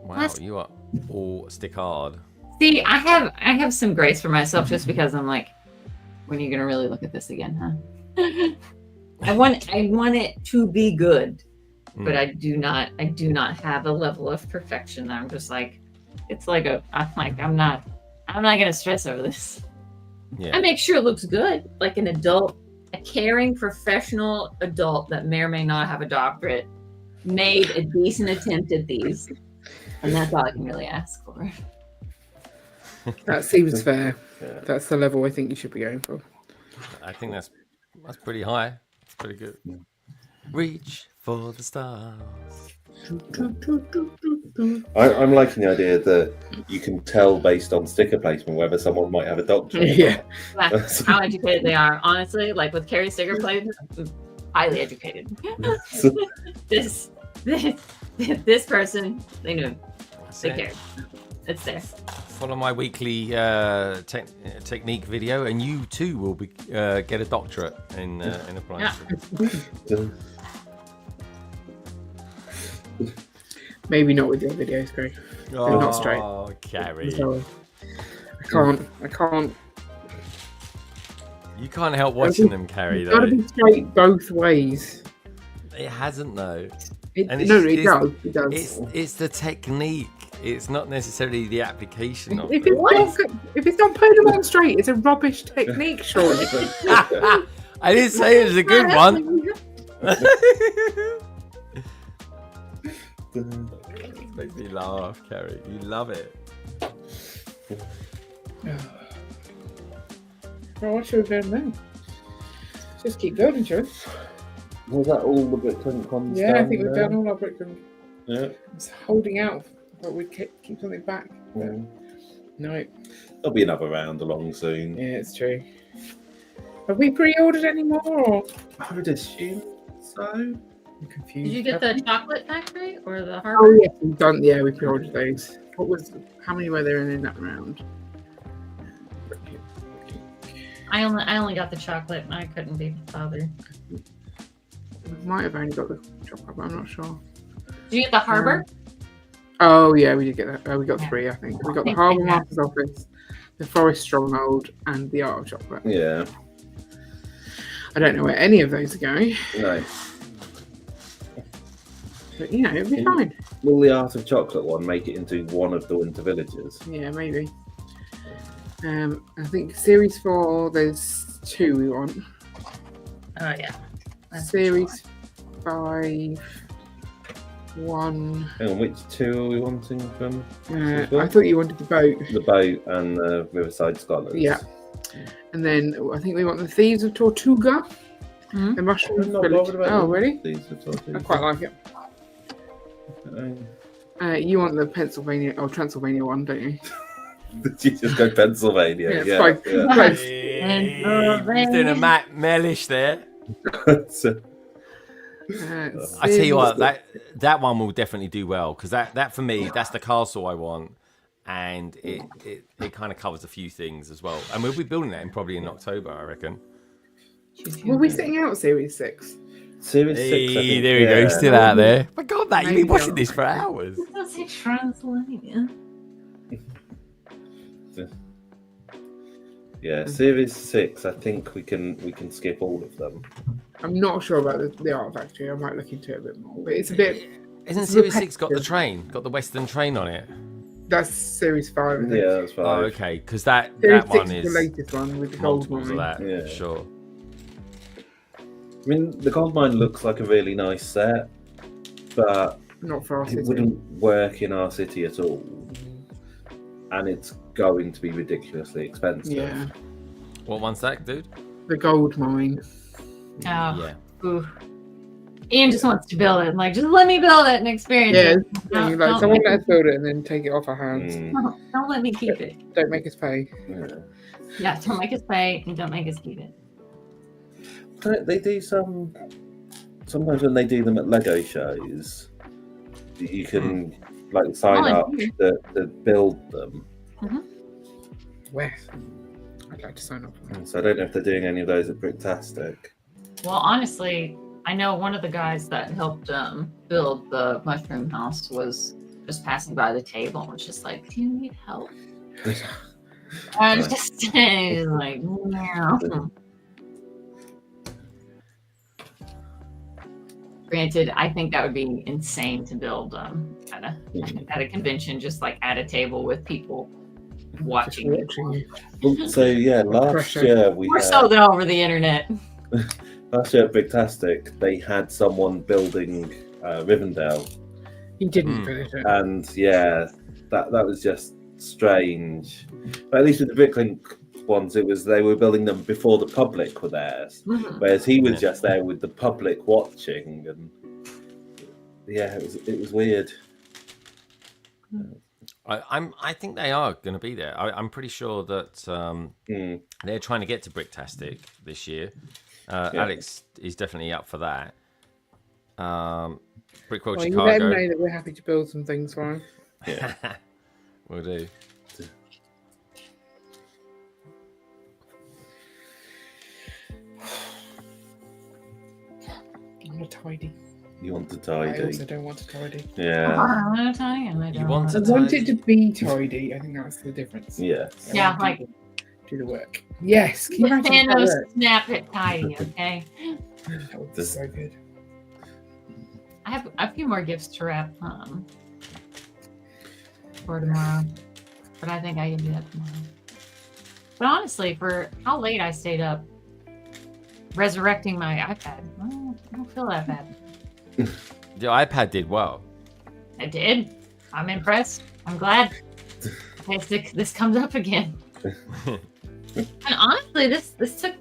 Speaker 2: Wow, you are all stick hard.
Speaker 5: See, I have some grace for myself just because I'm like, when are you gonna really look at this again, huh? I want it to be good, but I do not have a level of perfection. I'm just like, I'm not gonna stress over this.
Speaker 2: Yeah.
Speaker 5: I make sure it looks good, like an adult, a caring professional adult that may or may not have a doctorate made a decent attempt at these, and that's all I can really ask for.
Speaker 3: That seems fair.
Speaker 6: Yeah.
Speaker 3: That's the level I think you should be going for.
Speaker 2: I think that's pretty high. It's pretty good. Reach for the stars.
Speaker 6: I'm liking the idea that you can tell based on sticker placement whether someone might have a doctorate.
Speaker 3: Yeah.
Speaker 5: That's how educated they are. Honestly, like with Carrie sticker placement, highly educated. this person, they knew. They cared. It's there.
Speaker 2: Follow my weekly technique video, and you too will be get a doctorate in applying.
Speaker 5: Yeah.
Speaker 3: Maybe not with your videos, Greg. They're not straight.
Speaker 2: Oh, Carrie.
Speaker 3: Sorry. I can't.
Speaker 2: You can't help watching them, Carrie.
Speaker 3: It's got to
Speaker 2: Though
Speaker 3: be straight both ways.
Speaker 2: it hasn't though.
Speaker 3: It
Speaker 2: And
Speaker 3: does. It does.
Speaker 2: It's the technique. It's not necessarily the application of
Speaker 3: If
Speaker 2: it.
Speaker 3: it's not putting them on straight, it's a rubbish technique, surely.
Speaker 2: I didn't say it was a good one. Makes me laugh, Carrie. You love it.
Speaker 3: Well, what should we do now? Just keep building, shall we?
Speaker 6: Was that all the Bricklink ones?
Speaker 3: Yeah, I
Speaker 6: down
Speaker 3: think we've
Speaker 6: there?
Speaker 3: done all our Bricklink.
Speaker 6: Yeah.
Speaker 3: I was holding out, but we keep something back. But no.
Speaker 6: There'll be another round along soon.
Speaker 3: Yeah, it's true. Have we pre-ordered any more? Or?
Speaker 6: I would assume so.
Speaker 3: I'm confused.
Speaker 5: Did you get the chocolate factory or the
Speaker 3: Oh
Speaker 5: harbor?
Speaker 3: yeah, we've done. Yeah, we pre-ordered those. How many were there in that round?
Speaker 5: I only got the chocolate and I couldn't be bothered.
Speaker 3: We might have only got the chocolate, but I'm not sure.
Speaker 5: Did you get the harbor?
Speaker 3: Oh yeah, we did get that. We got
Speaker 5: Yeah.
Speaker 3: 3, I think. We got the
Speaker 5: think
Speaker 3: Harbour
Speaker 5: we
Speaker 3: Master's Office, the Forest Stronghold, and the Art of Chocolate.
Speaker 6: Yeah.
Speaker 3: I don't know where any of those are going,
Speaker 6: No.
Speaker 3: but you know, it'll be fine.
Speaker 6: Will the Art of Chocolate one make it into one of the Winter Villages?
Speaker 3: Yeah, maybe. I think Series 4, there's 2 we want.
Speaker 5: Oh yeah.
Speaker 3: Series 5, 1.
Speaker 6: Hang on, which 2 are we wanting from?
Speaker 3: I thought you wanted the boat.
Speaker 6: The boat and the Riverside Scholars.
Speaker 3: Yeah. And then I think we want the Thieves of Tortuga.
Speaker 5: Mhm.
Speaker 3: The Mushroom
Speaker 6: I'm not
Speaker 3: Village.
Speaker 6: bothered about
Speaker 3: Oh,
Speaker 6: the
Speaker 3: really?
Speaker 6: Thieves of Tortuga.
Speaker 3: I quite like it. You want the Pennsylvania or Transylvania one, don't you?
Speaker 6: Did you just go Pennsylvania?
Speaker 3: Yeah, it's
Speaker 6: Yeah.
Speaker 3: fine.
Speaker 6: yeah.
Speaker 3: Close.
Speaker 2: He's doing a Matt Mellish there.
Speaker 6: So-
Speaker 2: I tell you what, that one will definitely do well because that for me, that's the castle I want, and it kind of covers a few things as well. And we'll be building that probably in October, I reckon.
Speaker 3: Were we sitting out Series 6?
Speaker 6: Series 6, I
Speaker 2: Hey,
Speaker 6: think,
Speaker 2: there we go. He's still out there. My God, that you've
Speaker 3: Maybe
Speaker 2: been watching
Speaker 3: not.
Speaker 2: this for hours.
Speaker 5: That's say Transylvania.
Speaker 6: Yeah, Series 6, I think we can skip all of them.
Speaker 3: I'm not sure about the Art Factory. I might look into it a bit more. But it's a bit.
Speaker 2: Isn't
Speaker 3: It's
Speaker 2: Series 6 got the
Speaker 3: repetitive.
Speaker 2: train? Got the Western train on it?
Speaker 3: That's Series 5. I think.
Speaker 6: Yeah, that's fine.
Speaker 2: Oh, okay. Because that
Speaker 3: Series
Speaker 2: one
Speaker 3: 6
Speaker 2: is
Speaker 3: the latest one with the gold
Speaker 2: multiples of
Speaker 3: mine.
Speaker 2: that.
Speaker 6: Yeah.
Speaker 2: Sure.
Speaker 6: I mean, the gold mine looks like a really nice set, but
Speaker 3: Not for our
Speaker 6: it
Speaker 3: city.
Speaker 6: wouldn't work in our city at all. And it's going to be ridiculously expensive.
Speaker 3: Yeah.
Speaker 2: What one's that, dude?
Speaker 3: The gold mine.
Speaker 5: Oh.
Speaker 2: Yeah.
Speaker 5: Ooh. Ian just wants to build it. I'm like, just let me build it and experience
Speaker 3: Yeah.
Speaker 5: it. No,
Speaker 3: Like,
Speaker 5: don't,
Speaker 3: someone let us build it and then take it off our hands.
Speaker 6: Mm,
Speaker 5: don't let me keep it.
Speaker 3: Don't make us pay.
Speaker 6: yeah.
Speaker 5: Yeah, don't make us pay and don't make us keep it.
Speaker 6: They do sometimes when they do them at Lego shows, you can like sign up to build them.
Speaker 3: Where? I'd like to sign up for that.
Speaker 6: So I don't know if they're doing any of those at Bricktastic.
Speaker 5: Well, honestly, I know one of the guys that helped build the mushroom house was just passing by the table and was just like, "Do you need help?" I was just like, "No." Granted, I think that would be insane to build at a convention, just like at a table with people watching you.
Speaker 6: Well, so yeah, last year we
Speaker 5: More
Speaker 6: had,
Speaker 5: so than over the internet.
Speaker 6: last year at Bricktastic, they had someone building Rivendell,
Speaker 3: He didn't finish it.
Speaker 6: and yeah, that was just strange. But at least with the Bricklink ones, it was they were building them before the public were there, whereas he was just there with the public watching, and yeah, it was weird.
Speaker 2: I think they are going to be there. I'm pretty sure that they're trying to get to Bricktastic this year. Alex is definitely up for that. BRICKWORLD
Speaker 3: Well, you
Speaker 2: Chicago.
Speaker 3: let him know that we're happy to build some things for him.
Speaker 6: Yeah.
Speaker 2: We'll do.
Speaker 3: I want to tidy.
Speaker 6: You want to
Speaker 3: I
Speaker 6: tidy?
Speaker 3: also don't want to tidy.
Speaker 6: Yeah.
Speaker 2: You want
Speaker 3: I
Speaker 2: to
Speaker 3: want
Speaker 2: tidy?
Speaker 3: it to be tidy. I think that's the difference.
Speaker 6: Yeah.
Speaker 3: I
Speaker 5: Yeah,
Speaker 3: want
Speaker 5: like
Speaker 3: to do the work. Yes. Can you imagine that
Speaker 5: Thanos
Speaker 3: work?
Speaker 5: snap it tidy, okay?
Speaker 3: That would be so good.
Speaker 5: I have a few more gifts to wrap for tomorrow, but I think I can do that tomorrow. But honestly, for how late I stayed up resurrecting my iPad, well, I don't feel that bad.
Speaker 2: The iPad did well.
Speaker 5: I did. I'm impressed. I'm glad. This comes up again. And honestly, this took.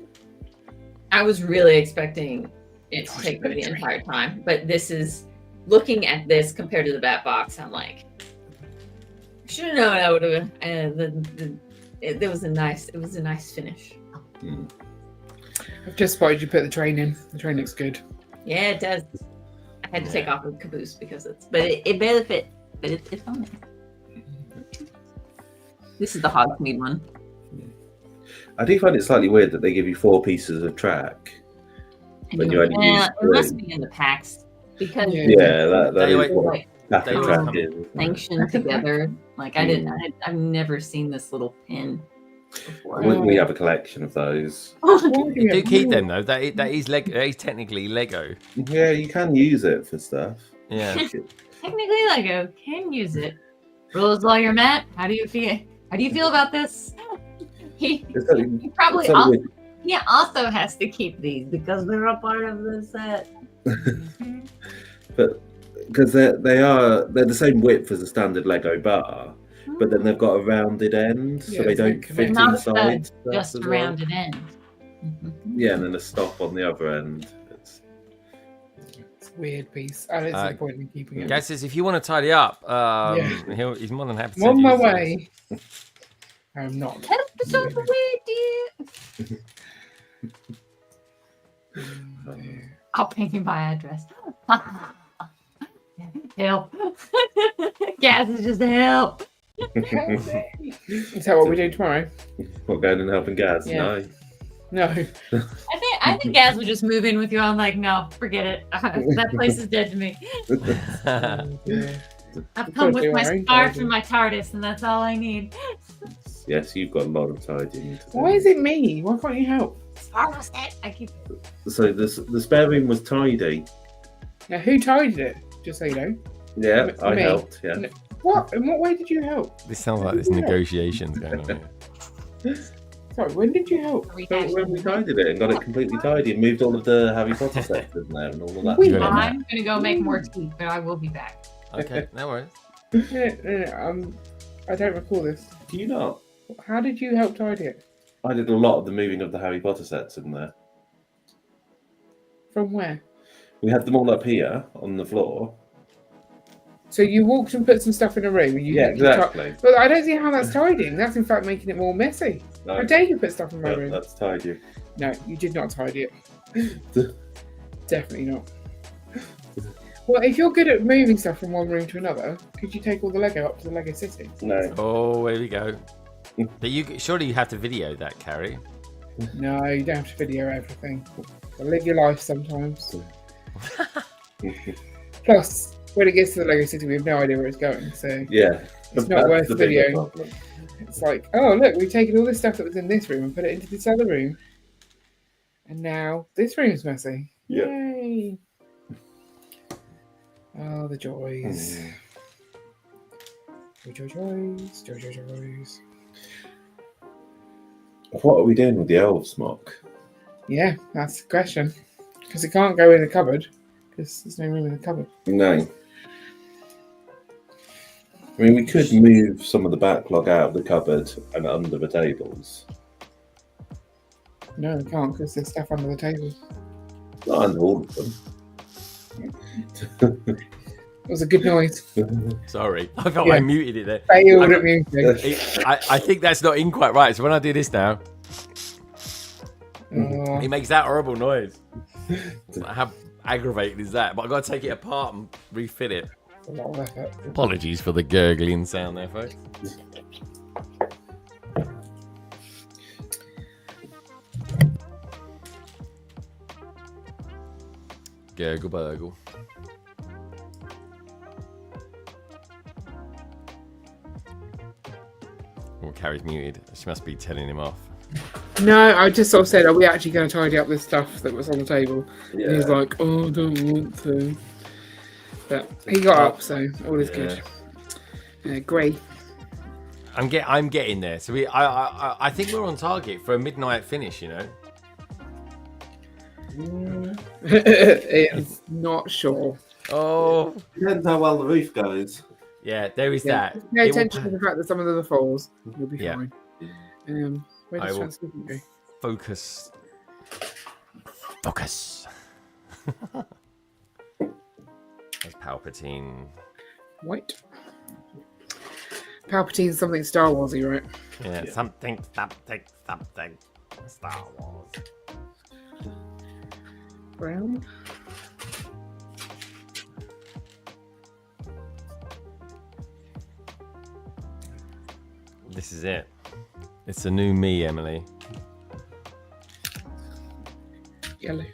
Speaker 5: I was really expecting it to take me the entire time, but this is looking at this compared to the bat box. I'm like, should have known I would have. It was a nice finish.
Speaker 3: I've just spotted you put the train in. The train looks good.
Speaker 5: Yeah, it does. I had to take off the caboose because it barely fit, but it's on there. This is the Hogsmeade one.
Speaker 6: I do find it slightly weird that they give you 4 pieces of track when you only use
Speaker 5: It
Speaker 6: 3.
Speaker 5: must be in the packs because
Speaker 6: Yeah, that
Speaker 2: They
Speaker 6: is
Speaker 2: always-
Speaker 6: what half
Speaker 2: they
Speaker 6: the
Speaker 2: always
Speaker 6: track
Speaker 2: come-
Speaker 6: is. isn't it?
Speaker 5: sanctioned together. Like I've never seen this little pin before.
Speaker 6: We have a collection of those.
Speaker 2: You do keep them though. That is Lego. That is technically Lego.
Speaker 6: Yeah, you can use it for stuff.
Speaker 2: Yeah.
Speaker 5: Technically, Lego can use it. Rules lawyer Matt, how do you feel? How do you feel about this? He probably also has to keep these because they're a part of the set.
Speaker 6: But because they're the same width as a standard Lego bar, but then they've got a rounded end, so they don't fit
Speaker 5: Not
Speaker 6: inside. stuff
Speaker 5: just
Speaker 6: as
Speaker 5: a
Speaker 6: well.
Speaker 5: rounded end.
Speaker 6: Yeah, and then a stop on the other end.
Speaker 3: It's a weird piece. I don't see the point in keeping it.
Speaker 2: Gaz says if you want to tidy up, he's more than happy to.
Speaker 3: I'm on
Speaker 2: send
Speaker 3: my
Speaker 2: you
Speaker 3: way. I'm not.
Speaker 5: Help us on the way, dear. I'll ping you my address. Help. Gaz is just help.
Speaker 3: Is that what we do tomorrow?
Speaker 6: What, going and helping Gaz?
Speaker 3: Yeah.
Speaker 6: No.
Speaker 3: No.
Speaker 5: I think Gaz would just move in with you. I'm like, no, forget it. That place is dead to me. I've come with my scarf and my TARDIS, and that's all I need.
Speaker 6: Yes, you've got a lot of tidying to do.
Speaker 3: Why is it me? Why can't you help?
Speaker 5: I keep.
Speaker 6: So the spare room was tidy.
Speaker 3: Now, who tidied it? Just so you know.
Speaker 6: Yeah, I
Speaker 3: Me.
Speaker 6: helped. Yeah.
Speaker 3: No. What? In what way did you help?
Speaker 2: This sounds like there's negotiations going on here.
Speaker 3: Sorry, when did you help?
Speaker 6: When we tidied it and got it completely tidy and moved all of the Harry Potter sets in there and all of that.
Speaker 3: We-
Speaker 6: stuff.
Speaker 5: I'm gonna go make more tea, but I will be back.
Speaker 2: Okay, no worries.
Speaker 3: No, I don't recall this.
Speaker 6: Do you not?
Speaker 3: How did you help tidy it?
Speaker 6: I did a lot of the moving of the Harry Potter sets in there.
Speaker 3: From where?
Speaker 6: We had them all up here on the floor.
Speaker 3: So you walked and put some stuff in a room. And
Speaker 6: Yeah, exactly.
Speaker 3: But I don't see how that's tidying. That's in fact making it more messy.
Speaker 6: No.
Speaker 3: How dare you put stuff in my
Speaker 6: Yeah,
Speaker 3: room?
Speaker 6: that's tidy.
Speaker 3: No, you did not tidy it. Definitely not. Well, if you're good at moving stuff from one room to another, could you take all the Lego up to the Lego City?
Speaker 6: No.
Speaker 2: Oh, here we go. But surely you have to video that, Carrie.
Speaker 3: No, you don't have to video everything. But live your life sometimes. Plus, when it gets to the Lego City, we have no idea where it's going, so
Speaker 6: Yeah.
Speaker 3: it's not worth videoing. It's like, oh look, we've taken all this stuff that was in this room and put it into this other room, and now this room's messy.
Speaker 6: Yeah.
Speaker 3: Yay! Oh, the joys. Joys.
Speaker 6: What are we doing with the elves, Mock?
Speaker 3: Yeah, that's the question. Because it can't go in the cupboard, because there's no room in the cupboard.
Speaker 6: No. I mean, we could move some of the backlog out of the cupboard and under the tables.
Speaker 3: No, we can't, because there's stuff under the table.
Speaker 6: Not under all of them.
Speaker 3: It was a good noise.
Speaker 2: Sorry, I felt I muted it there.
Speaker 3: Failed at muting.
Speaker 2: I think that's not in quite right. So when I do this now, it makes that horrible noise. How aggravating is that? But I've got to take it apart and refit it.
Speaker 3: A lot of effort.
Speaker 2: Apologies for the gurgling sound there, folks. Gurgle burgle. Well, Carrie's muted. She must be telling him off.
Speaker 3: No, I just sort of said, are we actually going to tidy up this stuff that was on the table?
Speaker 6: Yeah.
Speaker 3: And he's like, oh, I don't want to. But he got up, so all is good. Grey.
Speaker 2: I'm getting there. So I think we're on target for a midnight finish. You know.
Speaker 3: It's not sure.
Speaker 2: Oh.
Speaker 6: Depends how well the roof goes.
Speaker 2: Yeah, there is that.
Speaker 3: Pay attention to the fact that some of them are falls. You'll be fine. Where
Speaker 2: I
Speaker 3: does
Speaker 2: will
Speaker 3: Translucent go?
Speaker 2: focus. Focus. There's Palpatine.
Speaker 3: White. Palpatine's something Star Warsy, right?
Speaker 2: Yeah, something. Star Wars.
Speaker 3: Brown.
Speaker 2: This is it. It's a new me, Emily.
Speaker 3: Yellow.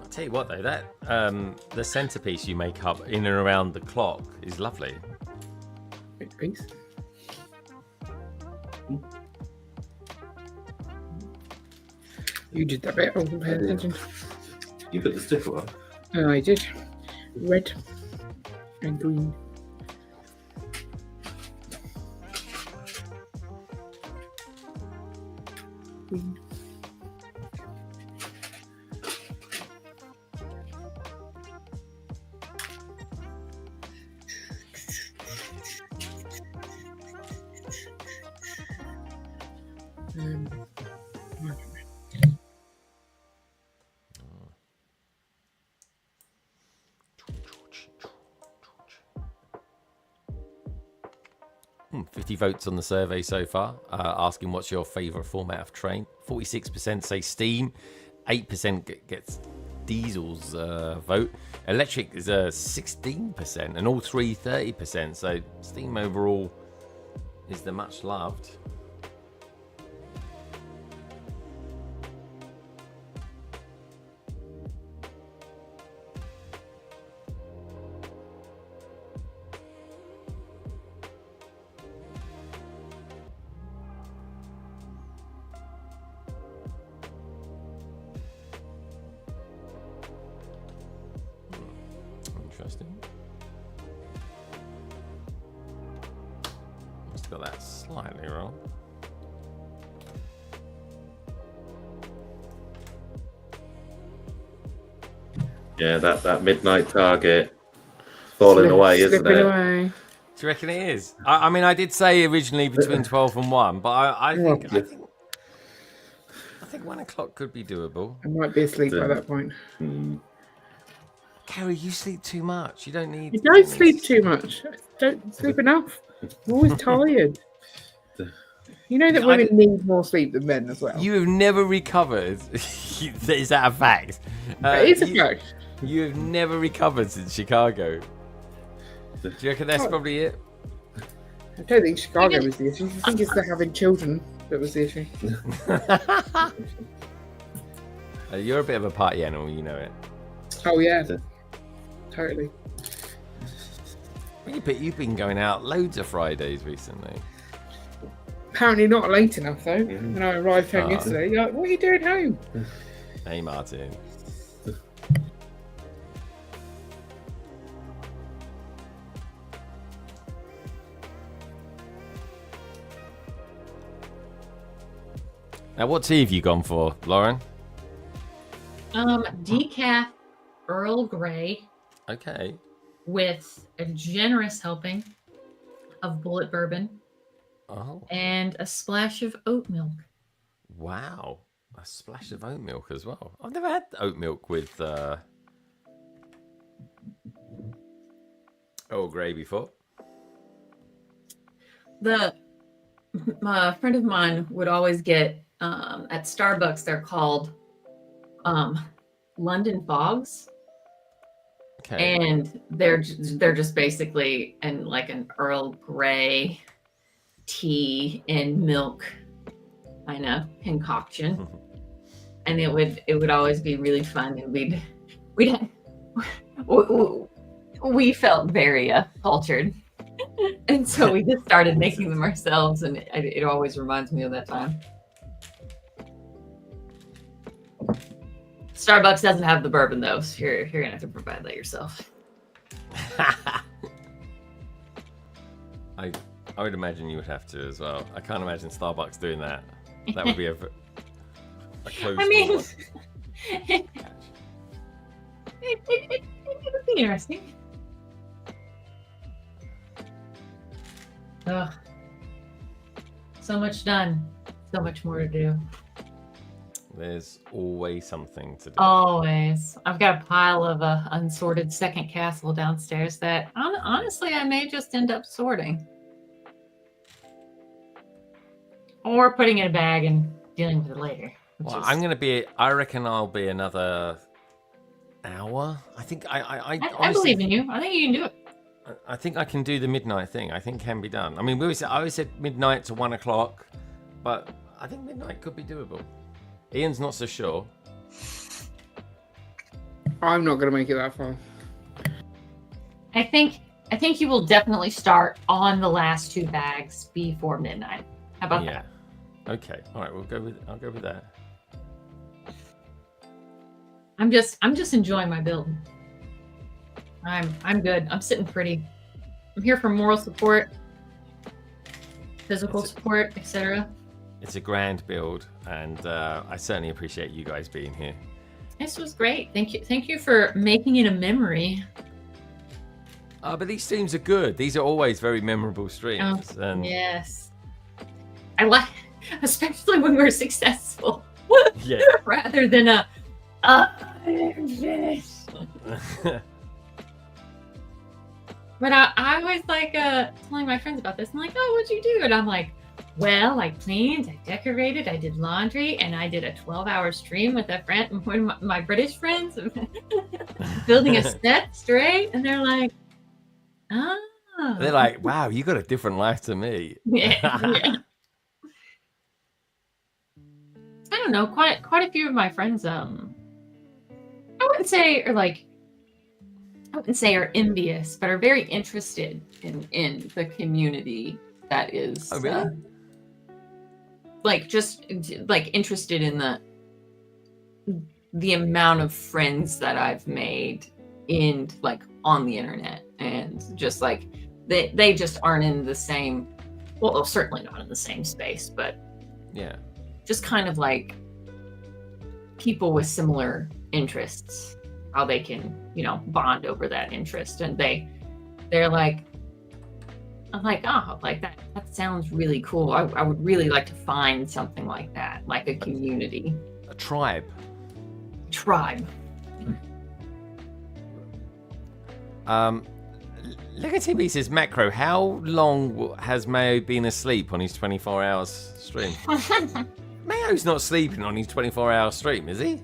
Speaker 2: I'll tell you what though, that the centerpiece you make up in and around the clock is lovely.
Speaker 3: Big piece. You did that bit. I wasn't paying attention.
Speaker 6: You put the sticker on?
Speaker 3: Oh, I did. Red and green. Green.
Speaker 2: Hmm, 50 votes on the survey so far, asking what's your favourite format of train. 46% say steam, 8% gets diesel's vote. Electric is 16%, and all three 30%. So steam overall is the much loved. Interesting. Must have got that slightly wrong.
Speaker 6: Yeah, that midnight target falling away, isn't it?
Speaker 3: Away.
Speaker 2: Do you reckon it is? I mean, I did say originally between 12 and 1, but I think 1 o'clock could be doable.
Speaker 3: I might be asleep by that point.
Speaker 2: Carrie, you sleep too much. You don't need.
Speaker 3: You don't sleep too much. Don't sleep enough. I'm always tired. You know that women need more sleep than men as well.
Speaker 2: You have never recovered. Is that a fact?
Speaker 3: It is a fact.
Speaker 2: You have never recovered since Chicago. Do you reckon that's probably it?
Speaker 3: I don't think Chicago was the issue. I think it's the having children that was the issue.
Speaker 2: You're a bit of a party animal, you know it.
Speaker 3: Oh yeah, totally.
Speaker 2: You've been going out loads of Fridays recently.
Speaker 3: Apparently not late enough though. When I arrived home yesterday, you're like, what are you doing home?
Speaker 2: Hey, Martin. Now, what tea have you gone for, Lauren?
Speaker 9: Decaf Earl Grey
Speaker 2: Okay.
Speaker 9: with a generous helping of bullet bourbon
Speaker 2: Oh,
Speaker 9: and a splash of oat milk.
Speaker 2: wow. A splash of oat milk as well. I've never had oat milk with Earl Grey before.
Speaker 5: A friend of mine would always get at Starbucks. They're called London Fogs,
Speaker 2: Okay.
Speaker 5: and they're just basically an Earl Grey tea and milk kind of concoction, and it would always be really fun, and we felt very cultured. And so we just started making them ourselves, and it always reminds me of that time. Starbucks doesn't have the bourbon though, so you're gonna have to provide that yourself.
Speaker 2: I would imagine you would have to as well. I can't imagine Starbucks doing that. That would be a close.
Speaker 9: I mean, it would be interesting. Ugh. So much done. So much more to do.
Speaker 2: There's always something to do.
Speaker 9: Always. I've got a pile of unsorted second castle downstairs that honestly I may just end up sorting. Or putting in a bag and dealing with it later.
Speaker 2: Well, I reckon I'll be another hour. I think I
Speaker 9: I believe in you. I think you can do it.
Speaker 2: I think I can do the midnight thing. I think can be done. I mean, I always said midnight to 1 o'clock, but I think midnight could be doable. Ian's not so sure.
Speaker 3: I'm not going to make it that far.
Speaker 9: I think you will definitely start on the last 2 bags before midnight. How about that?
Speaker 2: Okay. All right. I'll go with that.
Speaker 9: I'm just enjoying my build. I'm good. I'm sitting pretty. I'm here for moral support, physical support, etc.
Speaker 2: It's a grand build, and I certainly appreciate you guys being here.
Speaker 9: This was great. Thank you for making it a memory.
Speaker 2: But these streams are good. These are always very memorable streams. And
Speaker 9: Yes. I like, especially when we're successful.
Speaker 2: Yeah.
Speaker 9: Rather than But I always like telling my friends about this. I'm like, oh, what'd you do? And I'm like, well, I cleaned, I decorated, I did laundry, and I did a 12-hour stream with one of my British friends, building a set straight. And they're like, oh.
Speaker 2: They're like, wow, you got a different life to me.
Speaker 9: Yeah. I don't know, quite a few of my friends, I wouldn't say are envious, but are very interested in the community that is.
Speaker 2: Oh, really?
Speaker 5: Interested in the amount of friends that I've made on the internet, and just they just aren't in the same, well, certainly not in the same space, but
Speaker 2: yeah,
Speaker 5: just kind of like people with similar interests, how they can, bond over that interest. And they're like, I'm like, oh, like that sounds really cool. I would really like to find something like that, like a community.
Speaker 2: A tribe. Legatv says, Macro, how long has Mayo been asleep on his 24 hours stream? Mayo's not sleeping on his 24-hour stream, is he?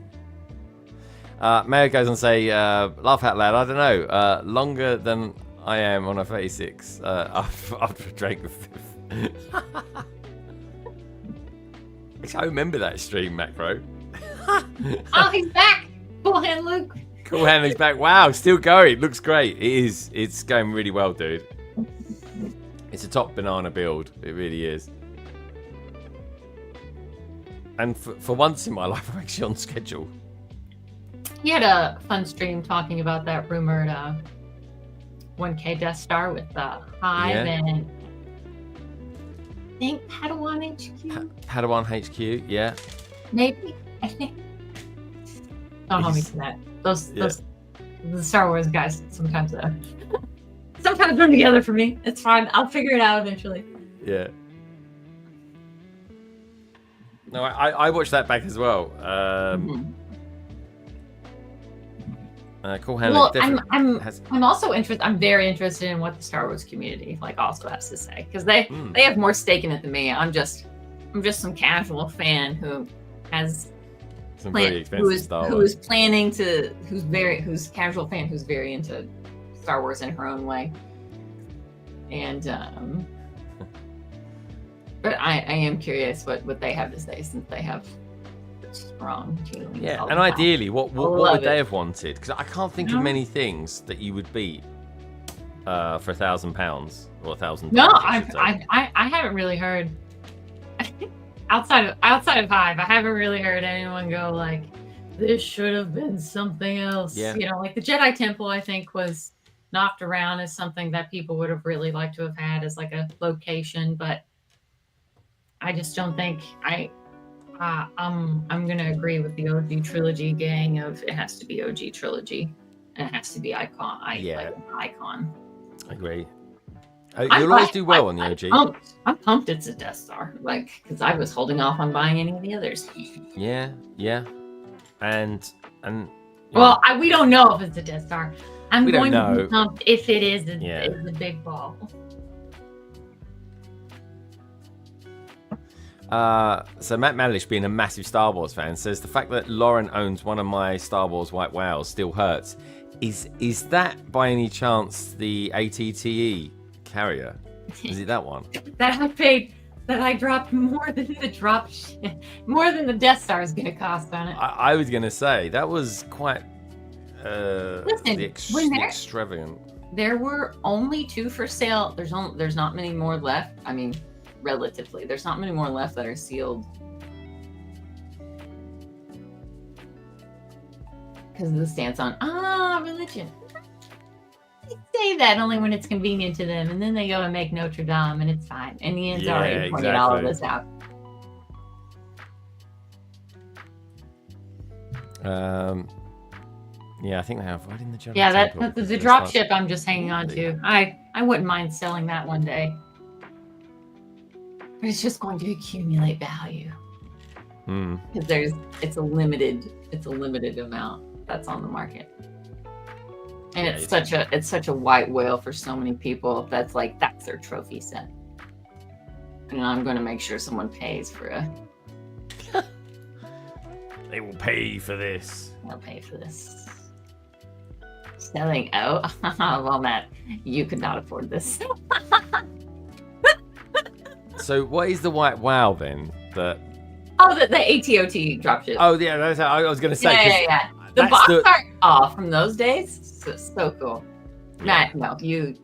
Speaker 2: Mayo goes on to say, laugh out loud, I don't know, longer than I am on a 36 after I drank the fifth. I remember that stream, Macro.
Speaker 9: Oh, he's back. Cool hand Luke.
Speaker 2: Cool hand, he's back. Wow, still going. Looks great. It is. It's going really well, dude. It's a top banana build. It really is. And for once in my life, I'm actually on schedule.
Speaker 9: He had a fun stream talking about that rumored 1K Death Star with Hive and I think Padawan HQ.
Speaker 2: Padawan HQ, yeah.
Speaker 9: Maybe. I think. Don't hold me to that. Those the Star Wars guys sometimes run together for me. It's fine. I'll figure it out eventually.
Speaker 2: Yeah. No, I watched that back as well. Cool hand.
Speaker 9: Well, I'm also interested. I'm very interested in what the Star Wars community also has to say, because they have more stake in it than me. I'm just some casual fan who has
Speaker 2: some very expensive Star Wars.
Speaker 9: who's casual fan who's very into Star Wars in her own way. And but I am curious what they have to say, since they have strong feelings.
Speaker 2: Yeah, and ideally, what would they have wanted? Because I can't think of many things that you would beat for £1,000 or $1,000.
Speaker 9: No, I haven't really heard outside of Hive. I haven't really heard anyone go like, this should have been something else.
Speaker 2: Yeah.
Speaker 9: You know, like the Jedi Temple, I think was knocked around as something that people would have really liked to have had as like a location, but I just don't think I'm gonna agree with the OG trilogy gang of it has to be OG trilogy and it has to be icon. Icon.
Speaker 2: I agree. You'll always do well on the OG.
Speaker 9: I'm pumped it's a Death Star, because I was holding off on buying any of the others.
Speaker 2: Yeah, and
Speaker 9: well, we don't know if it's a Death Star. I'm going to be pumped if it is a big ball.
Speaker 2: So Matt Malish, being a massive Star Wars fan, says the fact that Lauren owns one of my Star Wars White Whales still hurts. Is that by any chance the ATTE carrier? Is it that one?
Speaker 9: That I paid, that I dropped more than the Death Star is going to cost on it.
Speaker 2: I was going to say that was quite extravagant.
Speaker 9: There were only 2 for sale. There's not many more left. I mean, relatively, there's not many more left that are sealed because of the stance on religion. They say that only when it's convenient to them, and then they go and make Notre Dame, and it's fine. And Ian's already pointed all of this out.
Speaker 2: Yeah, I think they have right in the Jedi.
Speaker 9: Yeah, that's the drop ship I'm just hanging on to. I wouldn't mind selling that one day. But it's just going to accumulate value. Because it's a limited amount that's on the market. And it's such a white whale for so many people. That's their trophy set. And I'm going to make sure someone pays for it.
Speaker 2: They will pay for this.
Speaker 9: They'll pay for this. Selling well, Matt, you could not afford this.
Speaker 2: So what is the White Wow then? The
Speaker 9: ATOT dropship.
Speaker 2: Oh yeah, that's how I was going to say.
Speaker 9: Yeah. The box art from those days, so cool. Yeah. No, you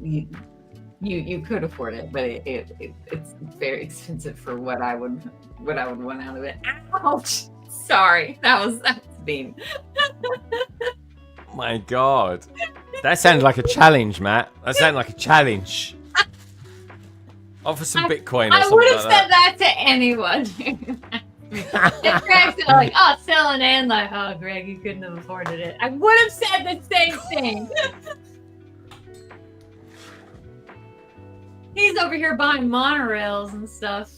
Speaker 9: could afford it, but it's very expensive for what I would want out of it. Ouch! Sorry, that was mean.
Speaker 2: My God, that sounded like a challenge, Matt. That sounded like a challenge. Offer some Bitcoin or something.
Speaker 9: I would have said that to anyone. If Greg's like, selling and Greg, you couldn't have afforded it. I would have said the same thing. He's over here buying monorails and stuff.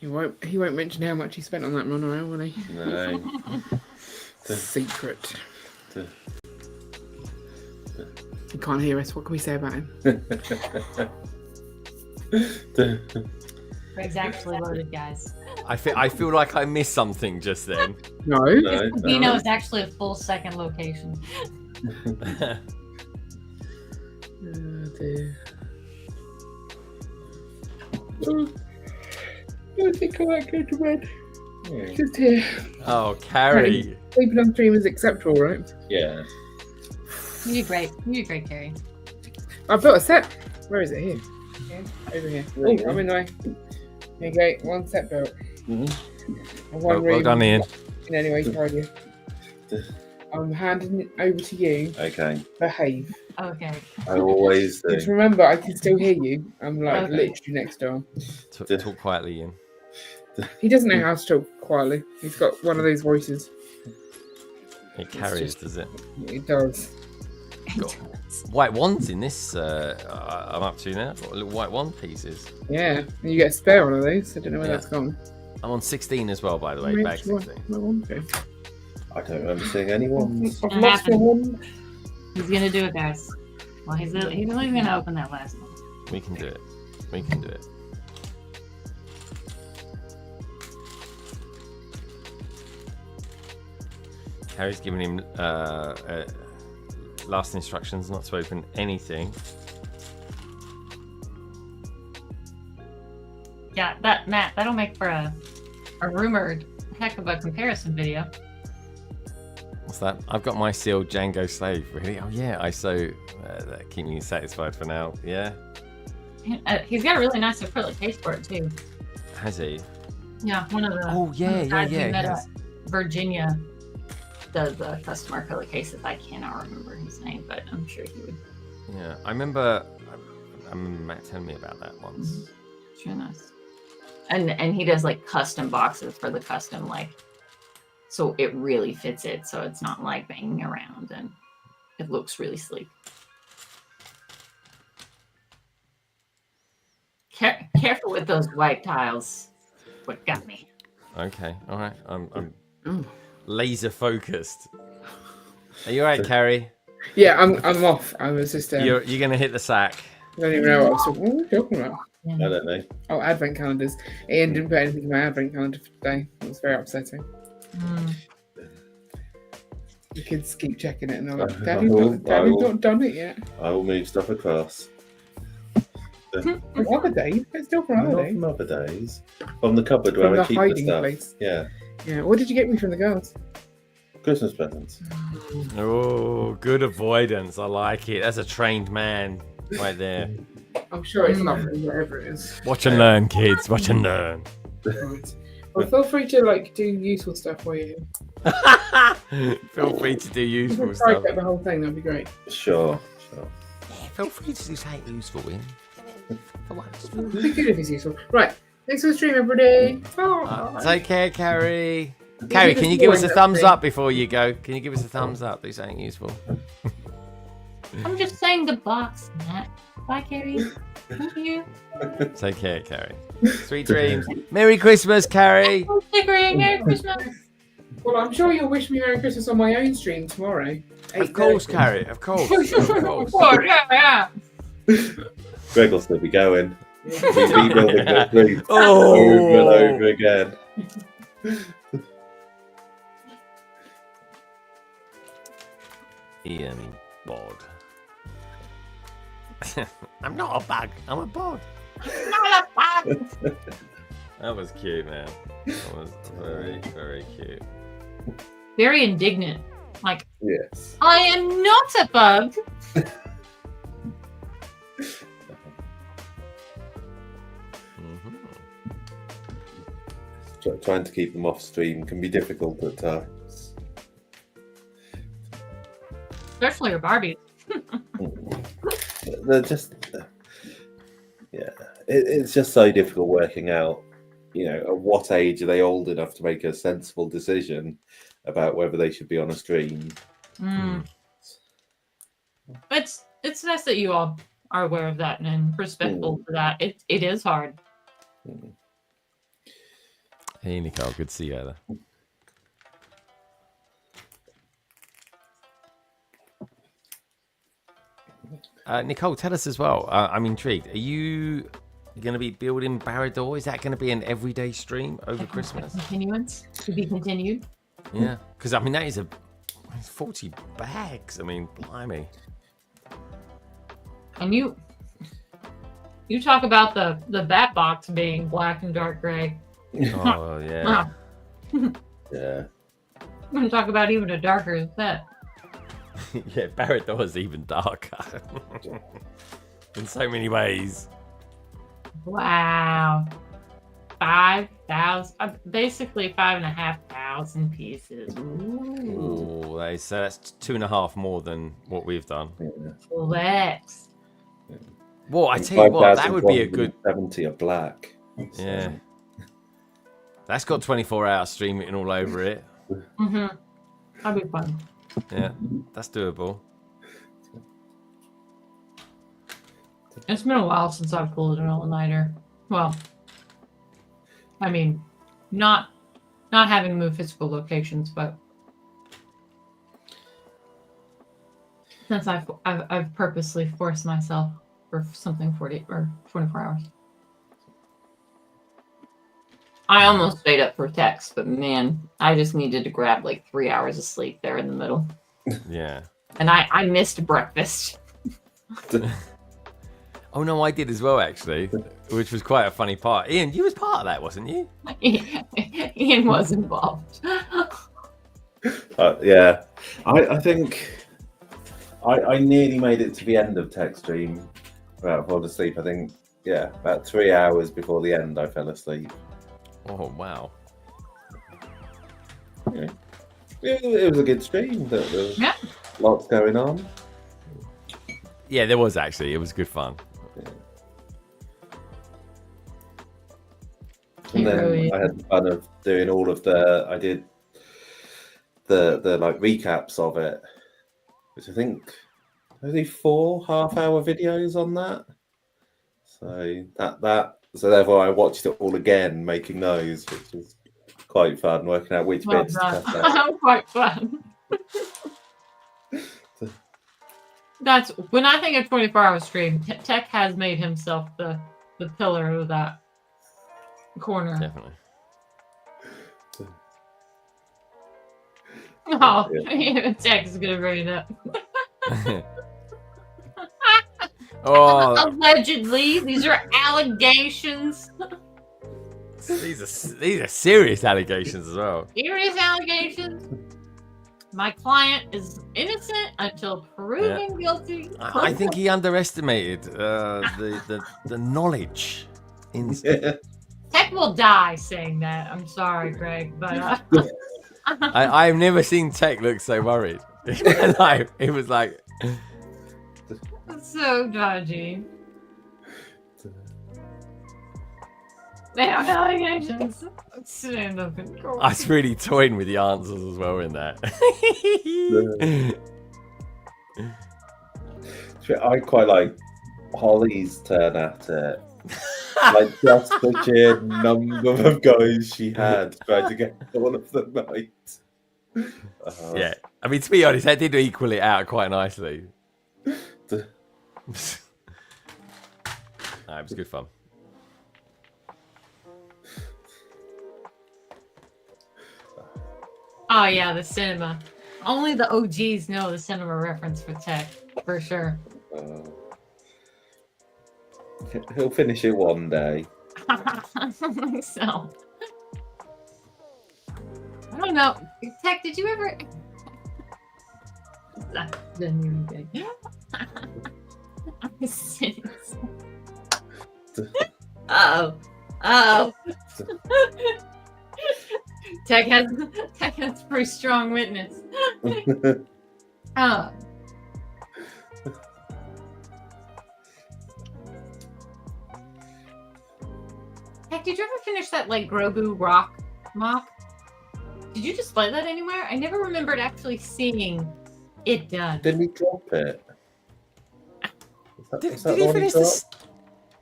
Speaker 3: He won't mention how much he spent on that monorail, will he?
Speaker 6: No.
Speaker 3: Secret. He can't hear us. What can we say about him?
Speaker 9: Greg's actually loaded, guys.
Speaker 2: I feel like I missed something just then.
Speaker 3: No.
Speaker 6: No,
Speaker 9: Vino is actually a full second location.
Speaker 3: Oh, dear. I think I might go to bed. Just here.
Speaker 2: Oh, Carrie.
Speaker 3: Sleeping on stream is acceptable, right?
Speaker 6: Yeah.
Speaker 9: You did great. You did great, Carrie.
Speaker 3: I've built a set. Where is it? Here. Yeah, over here.
Speaker 6: There you
Speaker 3: Oh,
Speaker 6: go.
Speaker 3: I'm in the way. There you go. One set built.
Speaker 6: Mm-hmm.
Speaker 3: And one
Speaker 2: Well
Speaker 3: room.
Speaker 2: done, Ian.
Speaker 3: In any way, tidy. I'm handing it over to you.
Speaker 6: Okay.
Speaker 3: Behave.
Speaker 9: Okay.
Speaker 6: I always do.
Speaker 3: Just remember, I can still hear you. I'm like
Speaker 9: Okay.
Speaker 3: literally next door.
Speaker 2: Talk quietly, Ian.
Speaker 3: He doesn't know how to talk quietly. He's got one of those voices.
Speaker 2: It carries, does it?
Speaker 3: It does.
Speaker 2: White wands in this. I'm up to now. Got little white wand pieces.
Speaker 3: Yeah. And you get a spare one of those. I don't know where
Speaker 2: Yeah.
Speaker 3: that's gone.
Speaker 2: I'm on 16 as well, by the way. Bag 16.
Speaker 6: I don't remember seeing any ones.
Speaker 3: I've lost my one.
Speaker 9: He's gonna do it, guys. Well, he's only gonna open that last one.
Speaker 2: We can do it. We can do it. Harry's giving him last instructions not to open anything.
Speaker 9: Yeah, Matt, that'll make for a rumored heck of a comparison video.
Speaker 2: What's that? I've got my sealed Django slave. Really? Oh yeah, ISO. That keep me satisfied for now. Yeah.
Speaker 9: He's got a really nice acrylic case for it too.
Speaker 2: Has he?
Speaker 9: Yeah, one of the.
Speaker 2: Oh yeah,
Speaker 9: one of the guys we
Speaker 2: yeah.
Speaker 9: met
Speaker 2: He
Speaker 9: at
Speaker 2: has.
Speaker 9: Virginia does custom acrylic cases. I cannot remember his name, but I'm sure he would.
Speaker 2: Yeah, I remember Matt telling me about that once.
Speaker 9: It's really nice. And he does like custom boxes for the custom, like, so it really fits it, so it's not like banging around, and it looks really sleek. Careful with those white tiles. What got me?
Speaker 2: Okay, all right. I'm
Speaker 3: Oh.
Speaker 2: laser focused. Are you alright, Carrie?
Speaker 3: Yeah, I'm off. I was just.
Speaker 2: You're gonna hit the sack.
Speaker 3: I don't even know what I was talking, what were we talking about.
Speaker 6: I don't know.
Speaker 3: Oh, advent calendars. Ian didn't put anything in my advent calendar for today. It was very upsetting. The kids keep checking it, and I'm like, Daddy's not done it yet.
Speaker 6: I will move stuff across.
Speaker 3: For other days, it's still for other
Speaker 6: Not
Speaker 3: days.
Speaker 6: from other days. From the cupboard
Speaker 3: From
Speaker 6: where
Speaker 3: the
Speaker 6: I keep the
Speaker 3: hiding
Speaker 6: stuff.
Speaker 3: place.
Speaker 6: Yeah.
Speaker 3: Yeah. What did you get me from the girls?
Speaker 6: Christmas presents.
Speaker 2: Oh, good avoidance. I like it. That's a trained man right there.
Speaker 3: I'm sure it's lovely, whatever it is.
Speaker 2: Watch and learn, kids. Watch and learn.
Speaker 3: Right. Well, feel free to like do useful stuff for you.
Speaker 2: Feel free to do
Speaker 3: You
Speaker 2: useful
Speaker 3: can try
Speaker 2: stuff.
Speaker 3: get the whole thing. That'd be great.
Speaker 6: Sure.
Speaker 2: Yeah, feel free to do something useful, Ian. For once.
Speaker 3: It'd be good if it's useful. Right. Thanks for the stream, everybody. Bye.
Speaker 2: Take care, Carrie. Carrie, can you give us a thumbs up before you go? Can you give us a thumbs up? Do something useful.
Speaker 9: I'm just saying the box, Matt. Bye, Carrie. Thank you.
Speaker 2: Take care, Carrie. Sweet dreams. Merry Christmas, Carrie.
Speaker 9: Merry Christmas.
Speaker 3: Well, I'm sure you'll wish me Merry Christmas on my own stream tomorrow.
Speaker 2: Of course, Carrie. Of course. Of course.
Speaker 9: Oh, yeah.
Speaker 6: Greg will still be going. He's rebuilding the street
Speaker 2: Oh.
Speaker 6: over and over again.
Speaker 2: Ian bod. I'm not a bug. I'm a bod.
Speaker 9: Not a bug.
Speaker 2: That was cute, man. That was very, very cute.
Speaker 9: Very indignant. Like,
Speaker 6: Yes.
Speaker 9: I am not a bug.
Speaker 6: Trying to keep them off stream can be difficult at times.
Speaker 9: Especially your Barbies.
Speaker 6: They're just, yeah, it's just so difficult working out, you know, at what age are they old enough to make a sensible decision about whether they should be on a stream.
Speaker 9: It's nice that you all are aware of that and respectful to that. It is hard.
Speaker 2: Hey, Nicole. Good to see you there. Nicole, tell us as well. I'm intrigued. Are you You're going to be building Barrador? Is that going to be an everyday stream over Christmas?
Speaker 9: Continuance to be continued.
Speaker 2: Yeah, because I mean that is 40 bags. I mean, blimey.
Speaker 9: And you talk about the bat box being black and dark gray.
Speaker 2: Oh yeah.
Speaker 6: Yeah.
Speaker 9: I'm gonna talk about even a darker set.
Speaker 2: Yeah, Barrador is even darker in so many ways.
Speaker 9: Wow. 5,000, basically 5,500 pieces. Ooh.
Speaker 2: Ooh, so that's 2.5 more than what we've done.
Speaker 9: Flex.
Speaker 2: Well, I tell you what, that would be a good
Speaker 6: 70 of black. So.
Speaker 2: Yeah. That's got 24-hour streaming all over it.
Speaker 9: Mm-hmm. That'd be fun.
Speaker 2: Yeah, that's doable.
Speaker 9: It's been a while since I've pulled an all-nighter. Well, I mean, not having moved physical locations, but since I've purposely forced myself for something 40 or 24 hours. I almost stayed up for text, but man, I just needed to grab like 3 hours of sleep there in the middle.
Speaker 2: Yeah.
Speaker 9: And I missed breakfast.
Speaker 2: Oh no, I did as well actually, which was quite a funny part. Ian, you was part of that, wasn't you?
Speaker 9: Ian was involved.
Speaker 6: Yeah, I think I nearly made it to the end of tech stream without falling asleep. I think, yeah, about 3 hours before the end, I fell asleep.
Speaker 2: Oh wow.
Speaker 6: Yeah. It was a good stream. There was lots going on.
Speaker 2: Yeah, there was actually. It was good fun.
Speaker 6: Yeah. And then I had the fun of doing all of I did the like recaps of it, which I think only 4 half-hour videos on that. So therefore I watched it all again, making those, which was quite fun, working out which bits to cut out.
Speaker 9: Quite fun. That's when I think of 24-hour stream. Tech has made himself the pillar of that corner.
Speaker 2: Definitely.
Speaker 9: Oh, yeah. Tech is gonna bring it up.
Speaker 2: Oh,
Speaker 9: allegedly, these are allegations.
Speaker 2: these are serious allegations as well.
Speaker 9: Serious allegations. My client is innocent until proven guilty.
Speaker 2: I think he underestimated the knowledge.
Speaker 9: Tech will die saying that. I'm sorry, Greg, but
Speaker 2: I've never seen Tech look so worried. It was like
Speaker 9: so dodgy. They have allegations. Stand up in court.
Speaker 2: I was really toying with the answers as well in that.
Speaker 6: I quite like Holly's turn at it. Like just the sheer number of guys she had trying to get all of them right.
Speaker 2: Yeah, I mean, to be honest, that did equal it out quite nicely. It was good fun.
Speaker 9: Oh yeah, the cinema. Only the OGs know the cinema reference for Tech, for sure.
Speaker 6: He'll finish it one day.
Speaker 9: I don't think so. I don't know. Tech, did you ever? That didn't even good. Oh. Tech has pretty strong witness. Oh. Heck, did you ever finish that like Grogu rock mock? Did you display that anywhere? I never remembered actually seeing it done.
Speaker 6: Didn't he drop it?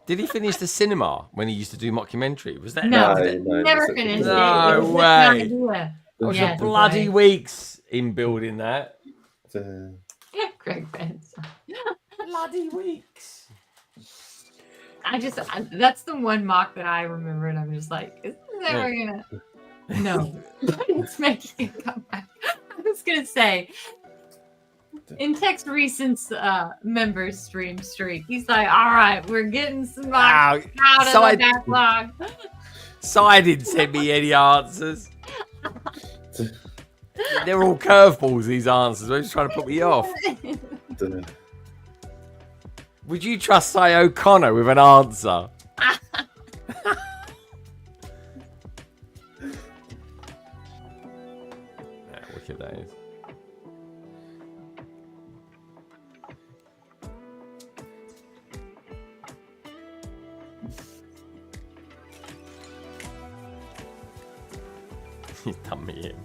Speaker 2: Did he finish the cinema when he used to do mockumentary? Was that
Speaker 9: No,
Speaker 6: No,
Speaker 9: never finished it.
Speaker 2: No
Speaker 9: It was
Speaker 2: way.
Speaker 9: an idea.
Speaker 2: There was
Speaker 9: Yeah,
Speaker 2: bloody
Speaker 9: right.
Speaker 2: weeks in building that.
Speaker 9: Greg Benson.
Speaker 2: Bloody weeks.
Speaker 9: that's the one mock that I remember, and I'm just like, is this ever gonna? No, but it's making it come back. I was gonna say, in Tex Recent's members stream streak, he's like, all right, we're getting some mocks out of the backlog.
Speaker 2: So I didn't send me any answers. They're all curveballs, these answers. They're just trying to put me off. Would you trust Cy O'Connor with an answer? Wicked that is. He's done me in.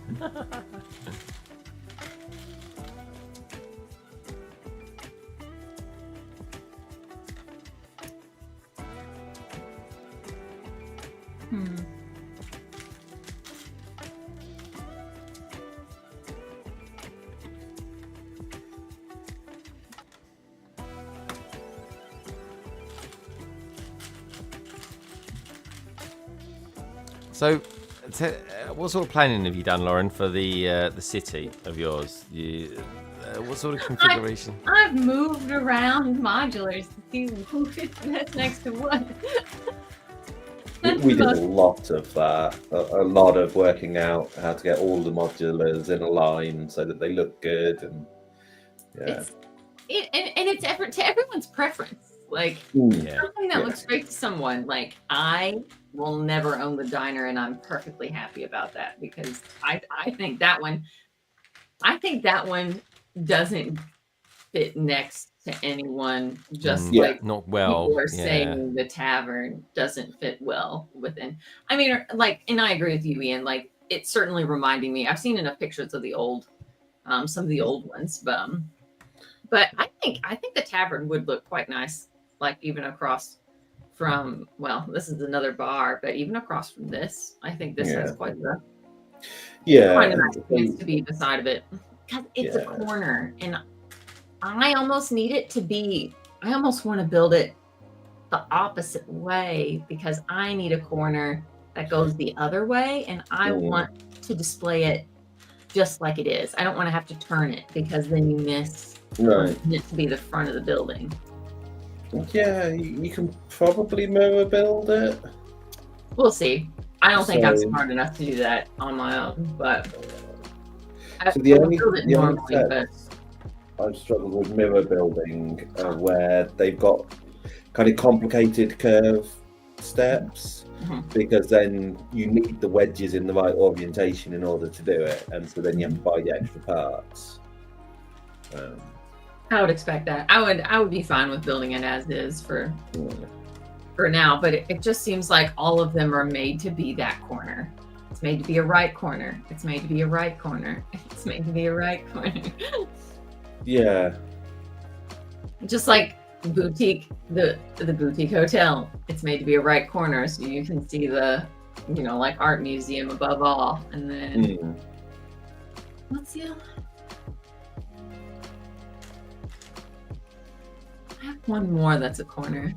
Speaker 2: So, what sort of planning have you done, Lauren, for the city of yours? What sort of configuration?
Speaker 9: I've moved around modulars to see who fits best next to what.
Speaker 6: We did a lot of that. A lot of working out how to get all the modulars in a line so that they look good, and yeah.
Speaker 5: It's to everyone's preference. Like something that looks great to someone. Like I will never own the diner, and I'm perfectly happy about that because I think that one doesn't fit next to anyone. Just like
Speaker 2: not well.
Speaker 5: People are saying the tavern doesn't fit well within. I mean, like, and I agree with you, Ian. Like, it's certainly reminding me. I've seen enough pictures of the old, some of the old ones, but I think the tavern would look quite nice. Like even across from, well, this is another bar, but even across from this, I think this has quite a nice place to be beside of it because it's a corner, and I almost need it to be. I almost want to build it the opposite way because I need a corner that goes the other way, and I want to display it just like it is. I don't want to have to turn it because then you miss it to be the front of the building.
Speaker 6: Yeah, you can probably mirror build it.
Speaker 5: We'll see. I don't think I'm smart enough to do that on my own, but I've
Speaker 6: struggled with mirror building where they've got kind of complicated curve steps because then you need the wedges in the right orientation in order to do it, and so then you have to buy the extra parts.
Speaker 5: I would expect that. I would be fine with building it as is for now, but it just seems like all of them are made to be that corner. It's made to be a right corner. It's made to be a right corner. It's made to be a right corner.
Speaker 6: Yeah.
Speaker 5: Just like boutique, the boutique hotel. It's made to be a right corner so you can see the, like art museum above all. And then what's the other? I have one more that's a corner.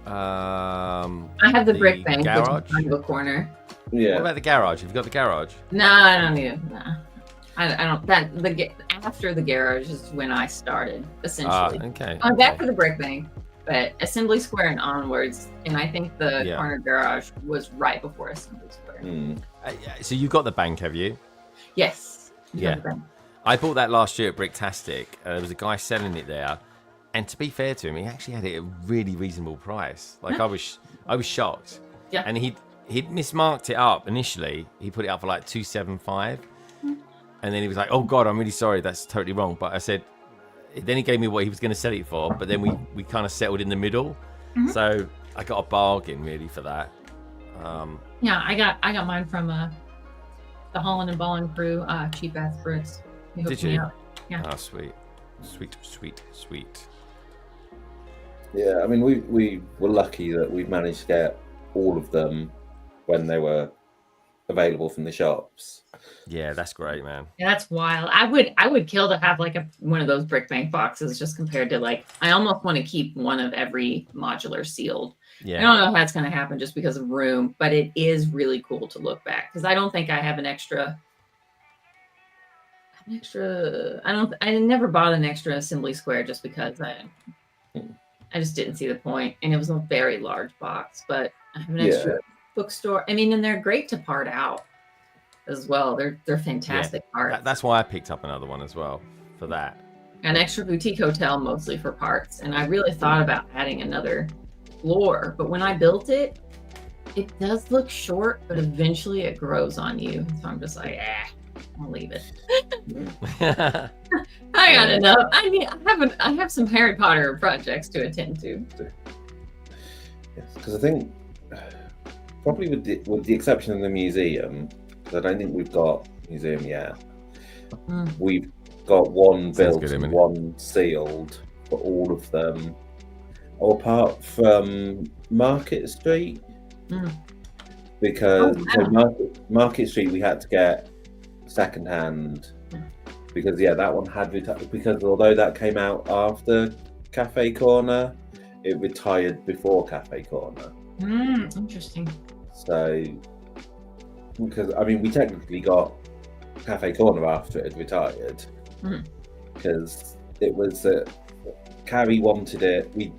Speaker 5: I have the brick bank, which is kind of a corner.
Speaker 6: Yeah.
Speaker 2: What about the garage? Have you got the garage?
Speaker 5: No, I don't need it. No. I don't. After the garage is when I started, essentially.
Speaker 2: Okay.
Speaker 5: I'm back for the brick bank, but Assembly Square and onwards, and I think the corner garage was right before Assembly Square.
Speaker 2: So you got the bank, have you?
Speaker 5: Yes.
Speaker 2: Yeah. I bought that last year at Bricktastic. There was a guy selling it there. And to be fair to him, he actually had it at a really reasonable price. Like I was shocked. Yeah. And he'd mismarked it up initially. He put it up for like $275, and then he was like, "Oh God, I'm really sorry. That's totally wrong." But I said, then he gave me what he was going to sell it for. But then we kind of settled in the middle. So I got a bargain really for that.
Speaker 9: Yeah, I got mine from the Holland and Ballin crew, Cheap Ass Bricks.
Speaker 2: Did you?
Speaker 9: Yeah.
Speaker 2: Oh, sweet.
Speaker 6: Yeah, I mean, we were lucky that we managed to get all of them when they were available from the shops.
Speaker 2: Yeah, that's great, man.
Speaker 5: Yeah, that's wild. I would kill to have like one of those brick bank boxes, just compared to like, I almost want to keep one of every modular sealed.
Speaker 2: Yeah.
Speaker 5: I don't know if that's going to happen just because of room, but it is really cool to look back, because I don't think I have an extra. I never bought an extra assembly square just because I just didn't see the point, and it was a very large box. But I have an extra bookstore. I mean, and they're great to part out as well. They're fantastic parts.
Speaker 2: That's why I picked up another one as well for that.
Speaker 5: An extra boutique hotel, mostly for parts, and I really thought about adding another floor, but when I built it, it does look short, but eventually it grows on you. So I'm just like, I'll leave it. I got enough. I mean, I have some Harry Potter projects to attend to.
Speaker 6: Yes, because I think probably with the exception of the museum, because I don't think we've got a museum yet. We've got one built and one sealed for all of them, apart from Market Street. Because Market Street we had to get second hand, because that one had retired, because although that came out after Cafe Corner, it retired before Cafe Corner.
Speaker 5: Interesting.
Speaker 6: So, because I mean, we technically got Cafe Corner after it had retired, because it was Carrie wanted it. We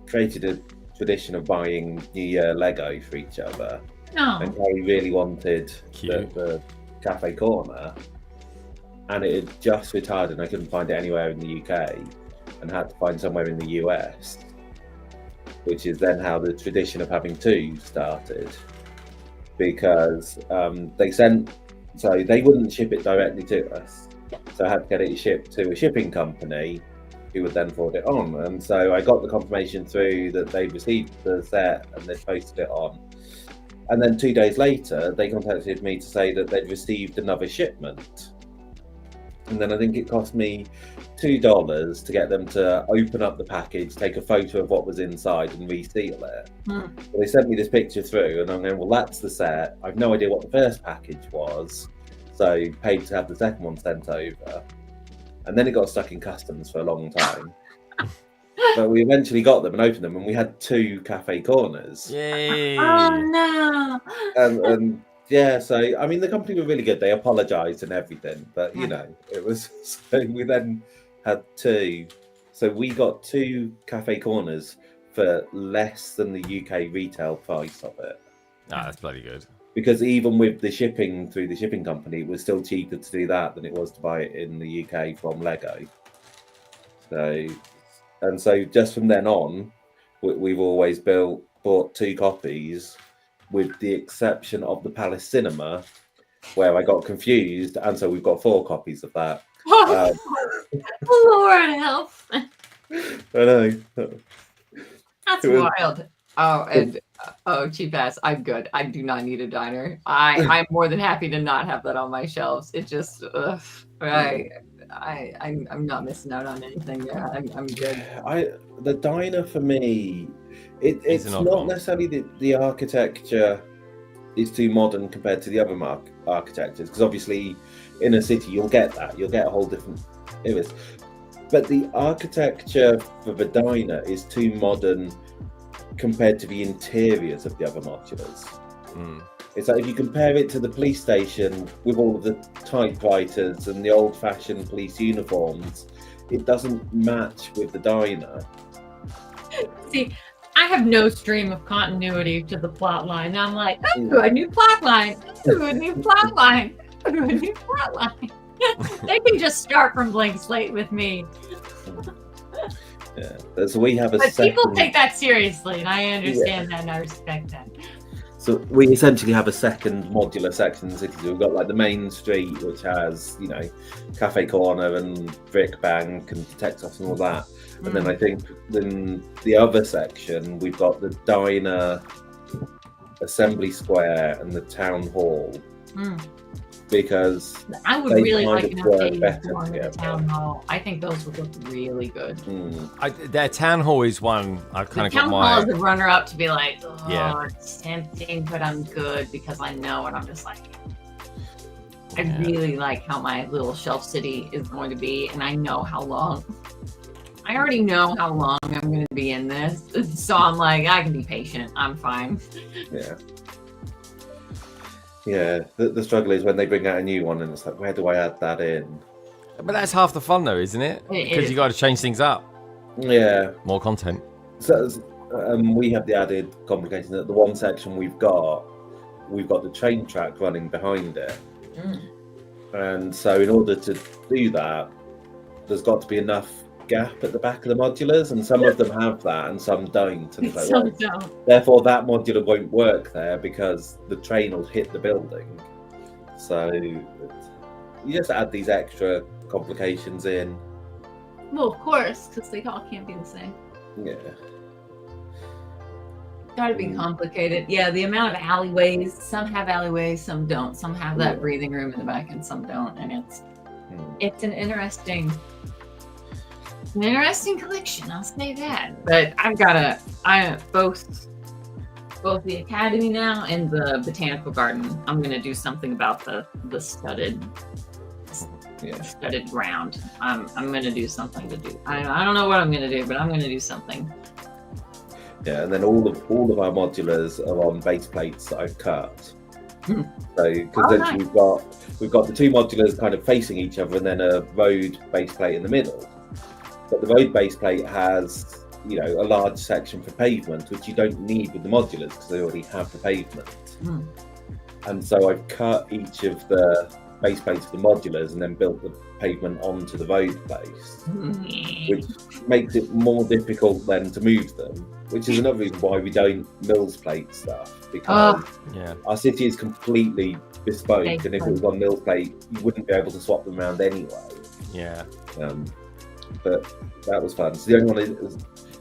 Speaker 6: created a tradition of buying New Year Lego for each other, and Carrie really wanted the Cafe Corner, and it had just retired, and I couldn't find it anywhere in the UK, and had to find somewhere in the US, which is then how the tradition of having two started, because they wouldn't ship it directly to us, so I had to get it shipped to a shipping company who would then forward it on. And so I got the confirmation through that they'd received the set and they'd posted it on. And then 2 days later, they contacted me to say that they'd received another shipment. And then I think it cost me $2 to get them to open up the package, take a photo of what was inside and reseal it. So they sent me this picture through, and I'm going, well, that's the set. I've no idea what the first package was. So paid to have the second one sent over. And then it got stuck in customs for a long time. But we eventually got them and opened them, and we had 2 Cafe Corners.
Speaker 2: Yay!
Speaker 5: Oh no!
Speaker 6: And so I mean, the company were really good. They apologised and everything, but it was. So we then had 2. So we got 2 Cafe Corners for less than the UK retail price of it.
Speaker 2: That's bloody good.
Speaker 6: Because even with the shipping through the shipping company, it was still cheaper to do that than it was to buy it in the UK from Lego. So just from then on, we've always bought 2 copies, with the exception of the Palace Cinema, where I got confused, and so we've got 4 copies of that.
Speaker 5: Lord help!
Speaker 6: I know.
Speaker 5: That's wild. Oh, and cheap ass. I'm good. I do not need a diner. I'm more than happy to not have that on my shelves. It just, I'm not missing out on anything there. I'm good.
Speaker 6: The diner for me, it's not necessarily the architecture is too modern compared to the other architectures, because obviously in a city you'll get that. You'll get a whole different eras. But the architecture for the diner is too modern compared to the interiors of the other modulars. It's like if you compare it to the police station with all of the typewriters and the old-fashioned police uniforms, it doesn't match with the diner.
Speaker 5: See, I have no stream of continuity to the plot line. I'm like, ooh, a new plot line. Ooh, a new plot line. Ooh, a new plot line. They can just start from blank slate with me.
Speaker 6: Yeah, so we have a.
Speaker 5: But people take that seriously, and I understand that, and I respect that.
Speaker 6: So we essentially have a second modular section in the city. So we've got like the main street, which has, Cafe Corner and Brick Bank and Texas and all that. And then I think in the other section, we've got the diner, Assembly Square, and the town hall. because
Speaker 9: I would
Speaker 6: they
Speaker 9: really
Speaker 6: kind
Speaker 9: like
Speaker 6: of
Speaker 9: an
Speaker 6: work
Speaker 9: updated
Speaker 6: better
Speaker 9: one of the
Speaker 6: together.
Speaker 9: town hall. I think those would look really good.
Speaker 2: Their town hall is one I kind
Speaker 9: The
Speaker 2: of got
Speaker 9: town hall is
Speaker 2: my.
Speaker 9: a runner-up to be like, oh,
Speaker 2: Yeah.
Speaker 9: it's tempting, but I'm good because I know, and I'm just like, I
Speaker 2: Yeah.
Speaker 9: really like how my little shelf city is going to be, and I know how long. I already know how long I'm going to be in this, so I'm like, I can be patient. I'm fine.
Speaker 6: Yeah. Yeah, the struggle is when they bring out a new one and it's like, where do I add that in?
Speaker 2: But that's half the fun, though, isn't it?
Speaker 9: It
Speaker 2: Because
Speaker 9: is.
Speaker 2: you got to change things up.
Speaker 6: Yeah.
Speaker 2: More content.
Speaker 6: So we have the added complication that the one section we've got the train track running behind it. And so in order to do that, there's got to be enough gap at the back of the modulars, and some of them have that and some don't. And it's like,
Speaker 9: So
Speaker 6: well,
Speaker 9: don't.
Speaker 6: therefore that modular won't work there because the train will hit the building. So you just add these extra complications in.
Speaker 9: Well, of course, because they all can't be the same.
Speaker 6: Yeah.
Speaker 9: Gotta be complicated. Yeah, the amount of alleyways. Some have alleyways, some don't. Some have that breathing room in the back, and some don't. And it's an interesting collection. I'll say that. But both the academy now and the botanical garden. I'm gonna do something about the studded ground. I'm gonna do something to do. I don't know what I'm gonna do, but I'm gonna do something.
Speaker 6: Yeah, and then all of our modulars are on base plates that I've cut. So because essentially we've got the two modulars kind of facing each other, and then a road base plate in the middle. But the road base plate has, you know, a large section for pavement, which you don't need with the modulars because they already have the pavement. And so I've cut each of the base plates of the modulars and then built the pavement onto the road base, which makes it more difficult then to move them, which is another reason why we don't mills plate stuff, because our city is completely bespoke, and if it was on mills plate you wouldn't be able to swap them around anyway. But that was fun. So the only one I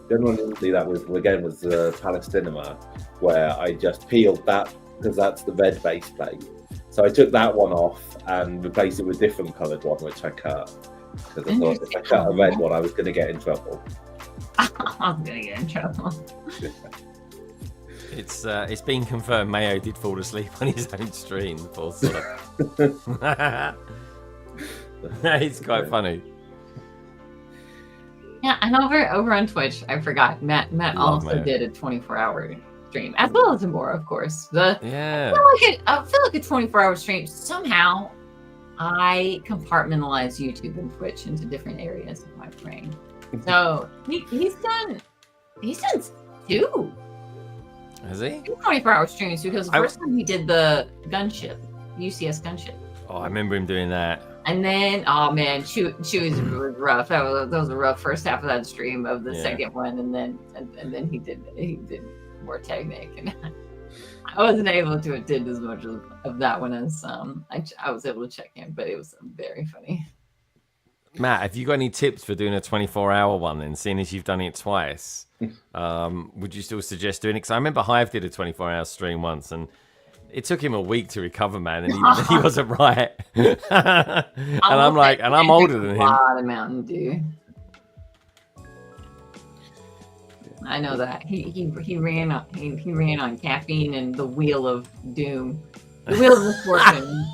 Speaker 6: didn't do that with again was the Palace Cinema, where I just peeled that because that's the red base plate. So I took that one off and replaced it with a different coloured one, which I cut. Because I thought if I cut a red one, I was going to get in trouble.
Speaker 9: I'm going to get in trouble.
Speaker 2: It's been confirmed Mayo did fall asleep on his own stream, poor sod. It's quite funny.
Speaker 9: Yeah, and over on Twitch, I forgot, Matt also did a 24-hour stream, as well as Zamora, of course. I feel like a 24-hour stream. Somehow, I compartmentalize YouTube and Twitch into different areas of my brain. So he's done 2.
Speaker 2: Has he?
Speaker 9: 24-hour streams, because the first time he did the gunship, UCS gunship.
Speaker 2: Oh, I remember him doing that.
Speaker 9: And then, oh man, Chewy's was rough. That was a rough first half of that stream of the second one, and then he did more technique, and I wasn't able to attend as much of that one as I was able to check in, but it was very funny.
Speaker 2: Matt, have you got any tips for doing a 24-hour one? And seeing as you've done it twice, would you still suggest doing it? Because I remember Hive did a 24-hour stream once, and it took him a week to recover, man, and he wasn't right. And I'm like, and I'm older than him.
Speaker 9: A lot of Mountain Dew. I know that he ran on caffeine and the wheel of doom, the wheel of misfortune.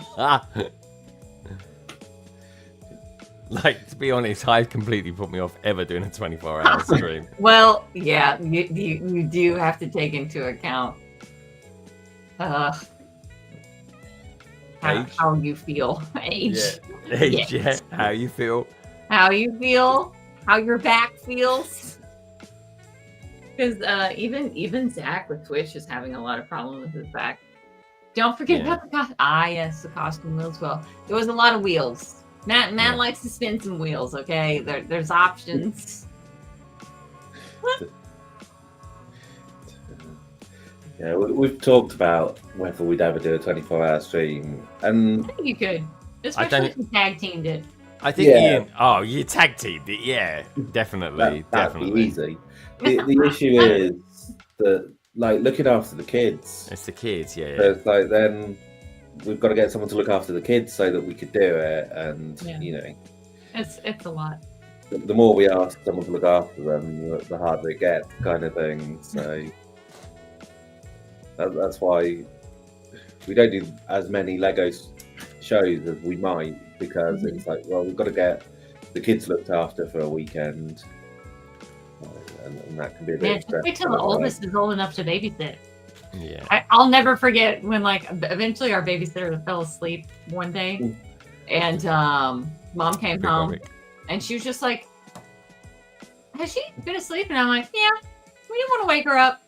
Speaker 2: Like, to be honest, Hive completely put me off ever doing a 24-hour stream.
Speaker 9: Well, yeah, you do have to take into account how you feel, age,
Speaker 2: how you feel,
Speaker 9: how your back feels. Because even Zach with Twitch is having a lot of problems with his back. Don't forget about the costume. Yes, the costume wheels. Well, there was a lot of wheels. Matt likes to spin some wheels. Okay, there's options.
Speaker 6: Yeah, we've talked about whether we'd ever do a 24-hour stream, and
Speaker 9: I think you could, especially if you tag teamed it.
Speaker 2: I think Ian, you tag teamed it, yeah, definitely,
Speaker 6: that'd be easy. The issue is that, like, looking after the kids.
Speaker 2: It's the kids,
Speaker 6: So it's like then we've got to get someone to look after the kids so that we could do it, and
Speaker 5: Yeah.
Speaker 6: you know,
Speaker 5: It's a lot.
Speaker 6: the more we ask someone to look after them, the harder it gets, kind of thing. So that's why we don't do as many Lego shows as we might, because it's like, well, we've got to get the kids looked after for a weekend, and that can be a bit.
Speaker 9: Yeah, just wait till the oldest is old enough to babysit.
Speaker 2: Yeah.
Speaker 9: I'll never forget when, like, eventually our babysitter fell asleep one day, and mom came home, and she was just like, "Has she been asleep?" And I'm like, "Yeah, we didn't want to wake her up."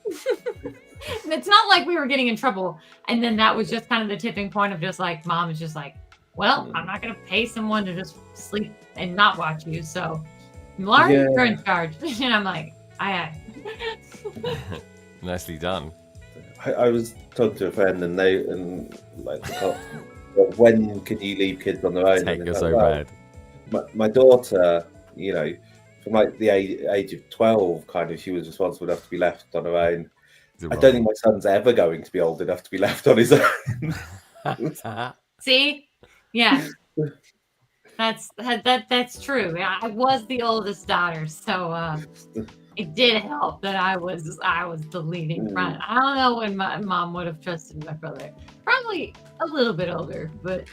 Speaker 9: And it's not like we were getting in trouble. And then that was just kind of the tipping point of just like, mom is just like, "Well, I'm not going to pay someone to just sleep and not watch you. So, Lauren, you're in charge." And I'm like, aye.
Speaker 2: Nicely done.
Speaker 6: I was talking to a friend, and like, when can you leave kids on their own?
Speaker 2: Take
Speaker 6: And
Speaker 2: us
Speaker 6: it's
Speaker 2: so
Speaker 6: like, well, my daughter, you know, from like the age of 12, kind of, she was responsible enough to be left on her own. I don't think my son's ever going to be old enough to be left on his own.
Speaker 9: See? Yeah. That's true. I was the oldest daughter, so it did help that I was the leading front. I don't know when my mom would have trusted my brother. Probably a little bit older, but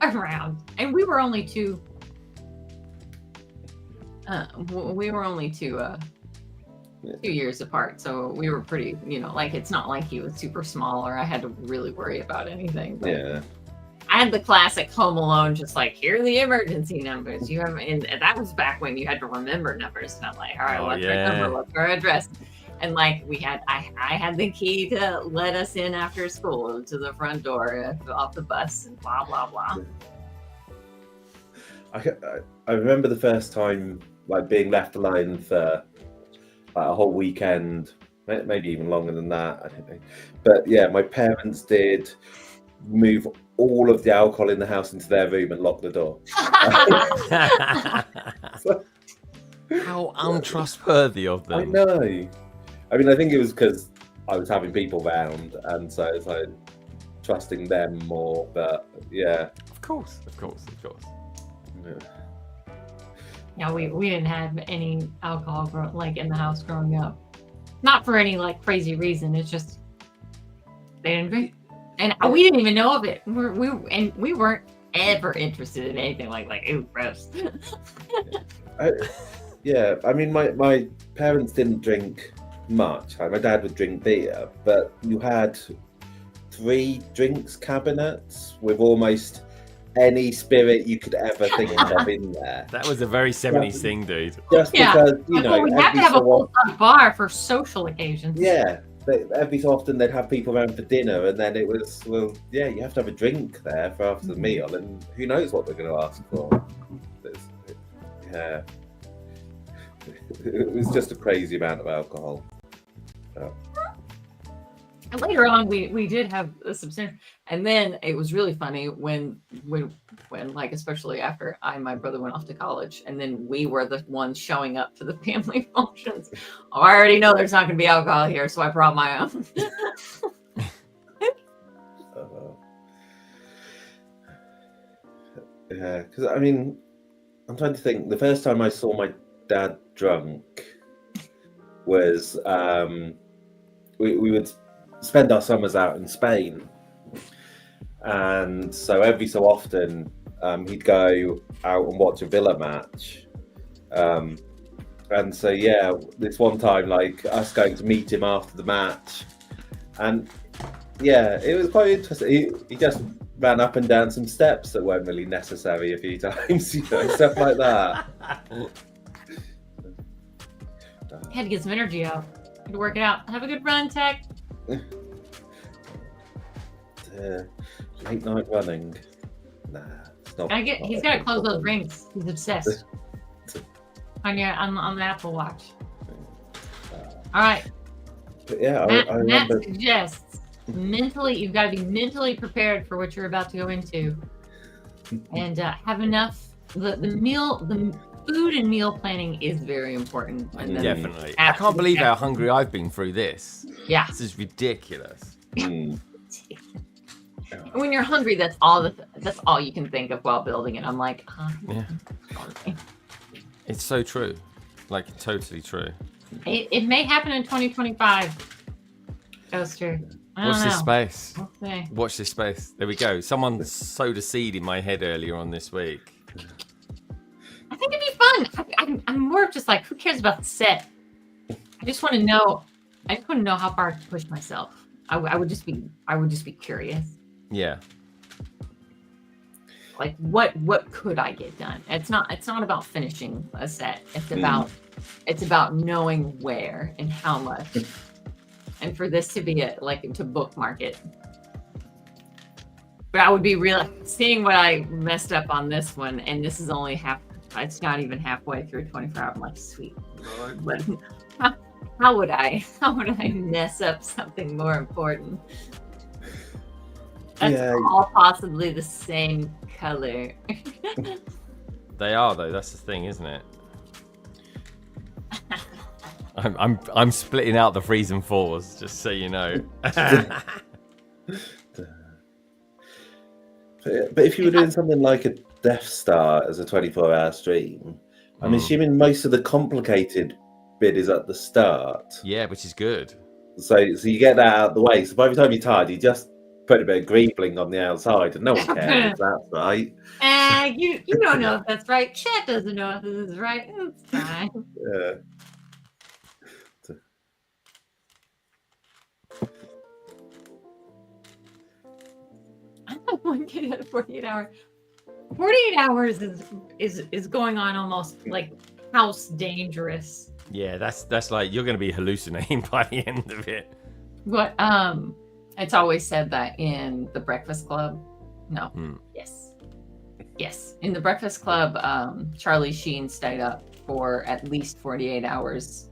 Speaker 9: around. And we were only two. We were only 2 years apart, so we were pretty. You know, like, it's not like he was super small or I had to really worry about anything. But
Speaker 6: Yeah.
Speaker 9: I had the classic Home Alone, just like, here are the emergency numbers. You have, and that was back when you had to remember numbers. And I'm like, all right, what's our number? What's our address? And like, I had the key to let us in after school to the front door off the bus, and blah blah blah.
Speaker 6: I remember the first time, like, being left alone for like a whole weekend, maybe even longer than that. I don't know. But yeah, my parents did move all of the alcohol in the house into their room and lock the door.
Speaker 2: How untrustworthy of them.
Speaker 6: I know. I mean, I think it was because I was having people round, and so it's like trusting them more. But yeah,
Speaker 2: Of course.
Speaker 6: yeah.
Speaker 9: Yeah, we didn't have any alcohol like in the house growing up. Not for any like crazy reason. It's just they didn't drink, and we didn't even know of it. We weren't ever interested in anything like ooh, gross.
Speaker 6: Yeah, I mean, my parents didn't drink much. Like, my dad would drink beer, but you had 3 drinks cabinets with almost any spirit you could ever think of in there.
Speaker 2: That was a very 70s thing, dude.
Speaker 6: Just because, you know,
Speaker 9: we have to have a full-time bar for social occasions.
Speaker 6: Yeah, every so often they'd have people around for dinner, and then it was, well, yeah, you have to have a drink there for after the meal, and who knows what they're going to ask for. Yeah. It was just a crazy amount of alcohol.
Speaker 9: And later on, we did have a substantial, and then it was really funny when like, especially after my brother went off to college, and then we were the ones showing up to the family functions. Oh, I already know there's not going to be alcohol here, so I brought my own.
Speaker 6: Yeah, because I mean, I'm trying to think. The first time I saw my dad drunk was we would spend our summers out in Spain, and so every so often he'd go out and watch a Villa match, and so yeah, this one time, like, us going to meet him after the match, and yeah, it was quite interesting. He just ran up and down some steps that weren't really necessary a few times, you know, stuff like that.
Speaker 9: Had to get some energy out. Had to work it out. Have a good run, Tech.
Speaker 6: Late night running. Nah, it's not.
Speaker 9: He's got to close those rings. He's obsessed. on the Apple Watch. All right.
Speaker 6: But yeah, I
Speaker 9: Matt
Speaker 6: remember.
Speaker 9: suggests you've got to be mentally prepared for what you're about to go into, and have enough. The food and meal planning is very important. And then
Speaker 2: Definitely. I can't believe how hungry I've been through this.
Speaker 9: Yeah.
Speaker 2: This is ridiculous.
Speaker 5: When you're hungry, that's all you can think of while building it. I'm like,
Speaker 2: Yeah. It's so true. Like, totally true.
Speaker 5: It may happen in 2025. Ghoster.
Speaker 2: Watch this space.
Speaker 5: Okay.
Speaker 2: Watch this space. There we go. Someone sowed a seed in my head earlier on this week.
Speaker 5: I think it'd be fun. I'm more of just like, who cares about the set? I just want to know. I just want to know how far I can push myself. I would just be curious.
Speaker 2: Yeah.
Speaker 5: Like, what could I get done? It's not about finishing a set. It's about knowing where and how much. And for this to be to bookmark it. But I would be seeing what I messed up on this one, and this is only it's not even halfway through 24 hours. I'm like, sweet Lord, but how would I mess up something more important? That's all possibly the same color.
Speaker 2: They are, though. That's the thing, isn't it? I'm splitting out the 3s and 4s, just so you know.
Speaker 6: But if you were doing something like a Death Star as a 24-hour stream, I'm assuming most of the complicated bit is at the start.
Speaker 2: Yeah, which is good.
Speaker 6: So you get that out of the way. So by the time you're tired, you just put a bit of green bling on the outside, and no one cares if that's right.
Speaker 5: You don't know if that's right. Chat doesn't know if this is right. It's fine.
Speaker 6: Yeah.
Speaker 5: I don't want to get out of 48 hours. 48 hours is going on almost like house dangerous.
Speaker 2: Yeah, that's like you're going to be hallucinating by the end of it.
Speaker 5: But it's always said that in the Breakfast Club. No. Yes. In the Breakfast Club, Charlie Sheen stayed up for at least 48 hours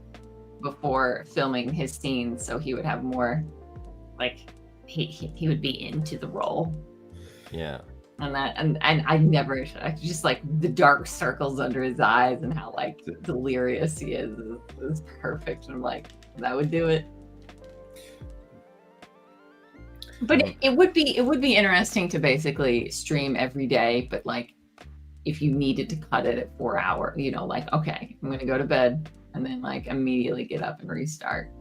Speaker 5: before filming his scenes, so he would have more, like, he would be into the role.
Speaker 2: Yeah.
Speaker 5: And I just like the dark circles under his eyes and how like delirious he is perfect. And I'm like, that would do it. But it would be interesting to basically stream every day, but like if you needed to cut it at 4 hours, like, okay, I'm gonna go to bed and then like immediately get up and restart.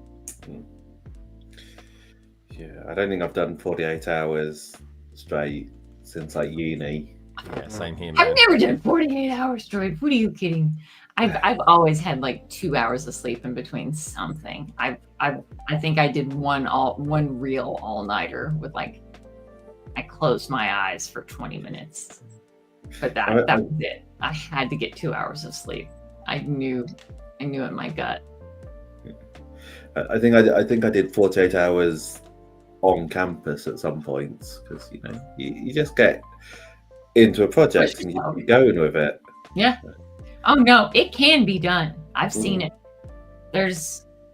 Speaker 6: Yeah, I don't think I've done 48 hours straight since like uni.
Speaker 2: Yeah, same here, man.
Speaker 5: I've never done 48 hours straight. What are you kidding? I've always had like 2 hours of sleep in between something. I think I did one real all-nighter with like I closed my eyes for 20 minutes. But that was it. I had to get 2 hours of sleep. I knew it in my gut.
Speaker 6: I think I did 48 hours on campus at some points because you just get into a project and you're going with it.
Speaker 5: Yeah. Oh no, it can be done. I've seen it.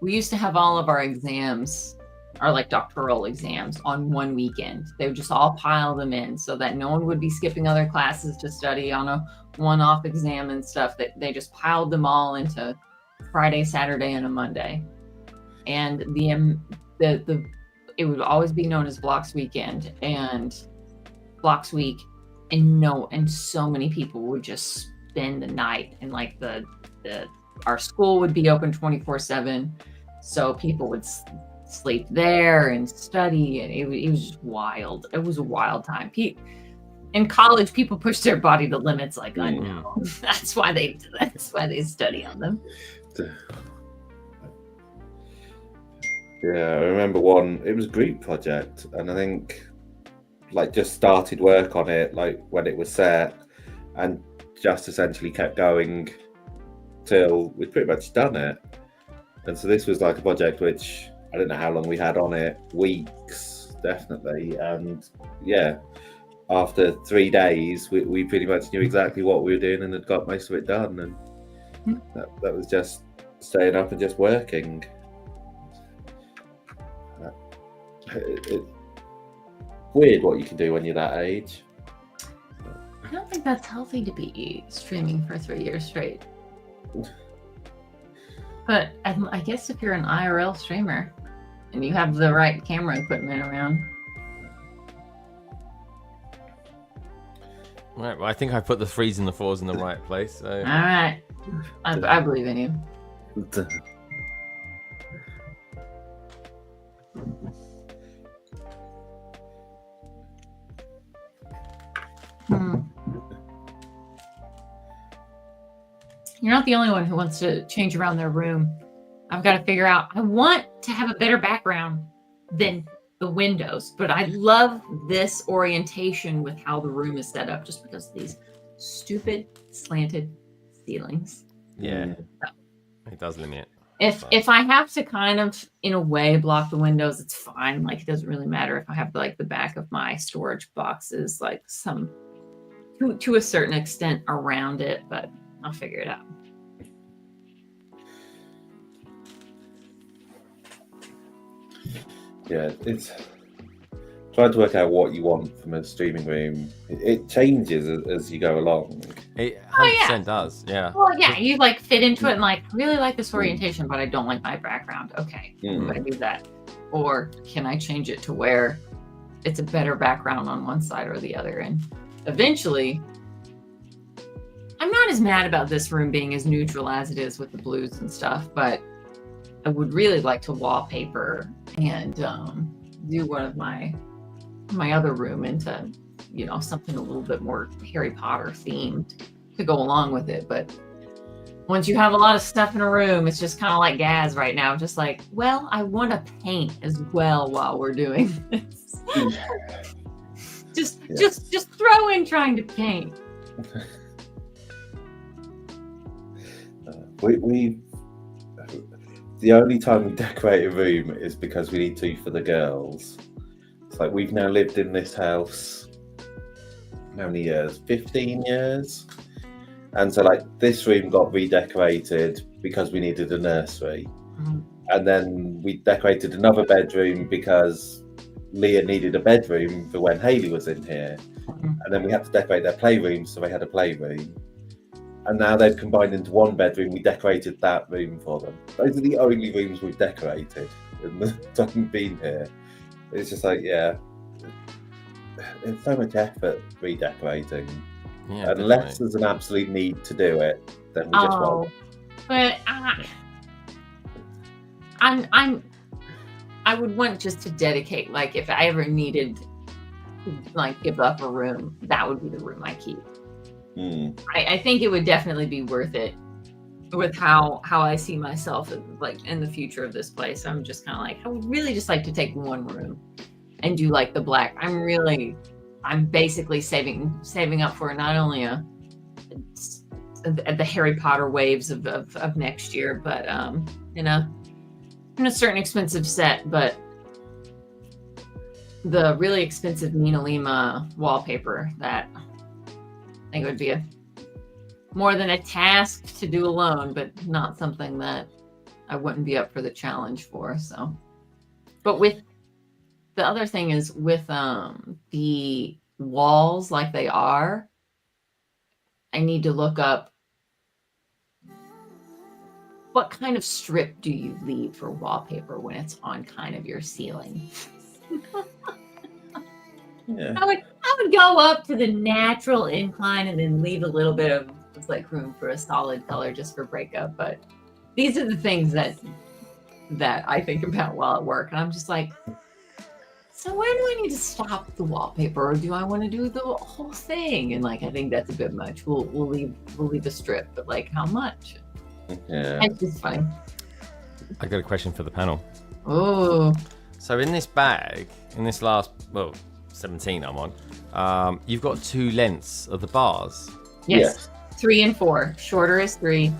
Speaker 5: We used to have all of our exams, our like doctoral exams, on one weekend. They would just all pile them in so that no one would be skipping other classes to study on a one-off exam and stuff. That they just piled them all into Friday, Saturday, and a Monday. And it would always be known as Blocks Weekend and Blocks Week, and so many people would just spend the night, and like our school would be open 24/7, so people would sleep there and study, and it was just wild. It was a wild time. In college, people push their body to limits like unknown. That's why they study on them.
Speaker 6: Yeah, I remember it was a group project, and I think like just started work on it like when it was set, and just essentially kept going till we'd pretty much done it. And so this was like a project which I don't know how long we had on it, weeks definitely. And yeah, after 3 days, we pretty much knew exactly what we were doing and had got most of it done. And that was just staying up and just working. It's weird what you can do when you're that age.
Speaker 5: I don't think that's healthy to be streaming for 3 years straight. But I guess if you're an IRL streamer and you have the right camera equipment around.
Speaker 2: Right, well, I think I put the 3s and the 4s in the right place. So.
Speaker 5: All right. I believe in you. You're not the only one who wants to change around their room. I've got to figure out, I want to have a better background than the windows, but I love this orientation with how the room is set up just because of these stupid slanted ceilings.
Speaker 2: Yeah, it does limit.
Speaker 5: If I have to kind of, in a way, block the windows, it's fine. Like, it doesn't really matter if I have like the back of my storage boxes, like some, to a certain extent around it, but I'll figure it out.
Speaker 6: Yeah, it's trying to work out what you want from a streaming room. It changes as you go along.
Speaker 2: It 100% does, yeah.
Speaker 5: Well, yeah, you like fit into it and like really like this orientation, but I don't like my background. Okay, I'm gonna do that. Or can I change it to where it's a better background on one side or the other? And eventually, I'm not as mad about this room being as neutral as it is with the blues and stuff, but I would really like to wallpaper and do one of my other room into, you know, something a little bit more Harry Potter themed to go along with it. But once you have a lot of stuff in a room, it's just kind of like Gaz right now. Just like, well, I want to paint as well while we're doing this. just throw in trying to paint.
Speaker 6: The only time we decorate a room is because we need to for the girls. It's like we've now lived in this house how many years? 15 years. And so like this room got redecorated because we needed a nursery. And then we decorated another bedroom because Leah needed a bedroom for when Hayley was in here. And then we had to decorate their playroom, so they had a playroom. And now they've combined into one bedroom. We decorated that room for them. Those are the only rooms we've decorated in the time we've been here. It's just like, yeah, it's so much effort redecorating.
Speaker 2: Yeah,
Speaker 6: unless there's an absolute need to do it, then we just won't.
Speaker 5: But I would want just to dedicate, like if I ever needed to like give up a room, that would be the room I keep. I think it would definitely be worth it with how I see myself like in the future of this place. I'm just kind of like, I would really just like to take one room and do like the black. I'm basically saving up for not only the Harry Potter waves of next year, but in a certain expensive set, but the really expensive Nina Lima wallpaper that I think it would be more than a task to do alone, but not something that I wouldn't be up for the challenge for. So, but with the other thing is with the walls like they are, I need to look up what kind of strip do you leave for wallpaper when it's on kind of your ceiling.
Speaker 6: Yeah.
Speaker 5: I would go up to the natural incline and then leave a little bit of like room for a solid color just for breakup. But these are the things that I think about while at work, and I'm just like, so when do I need to stop the wallpaper, or do I want to do the whole thing? And like, I think that's a bit much. We'll leave a strip, but like, how much?
Speaker 6: Yeah,
Speaker 5: it's just funny.
Speaker 2: I got a question for the panel.
Speaker 5: Oh,
Speaker 2: so in this bag, in this last 17 I'm on, you've got 2 lengths of the bars.
Speaker 5: Yes. 3 and 4. Shorter is 3,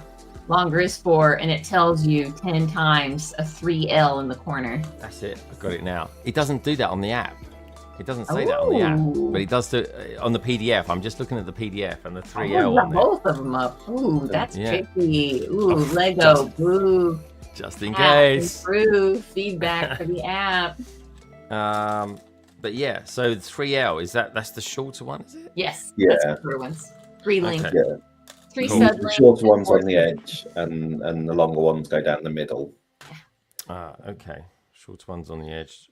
Speaker 5: longer is 4, and it tells you 10 times a 3L in the corner.
Speaker 2: That's it. I've got it now. It doesn't do that on the app. It doesn't say that on the app, but it does do on the PDF. I'm just looking at the PDF and the 3L on there.
Speaker 5: Both of them up. Ooh, that's tricky. Ooh,
Speaker 2: Oh,
Speaker 5: Lego. Ooh.
Speaker 2: Just in case.
Speaker 5: Improve feedback for the app.
Speaker 2: But yeah, so the 3L, that's the shorter one, is it?
Speaker 5: Yes.
Speaker 6: Yeah.
Speaker 5: That's the shorter ones. 3 length.
Speaker 2: Okay.
Speaker 6: Yeah.
Speaker 5: 3
Speaker 2: Cool.
Speaker 5: sub
Speaker 6: The shorter ones on the edge, and the longer ones go down the middle.
Speaker 2: Okay. Shorter ones on the edge.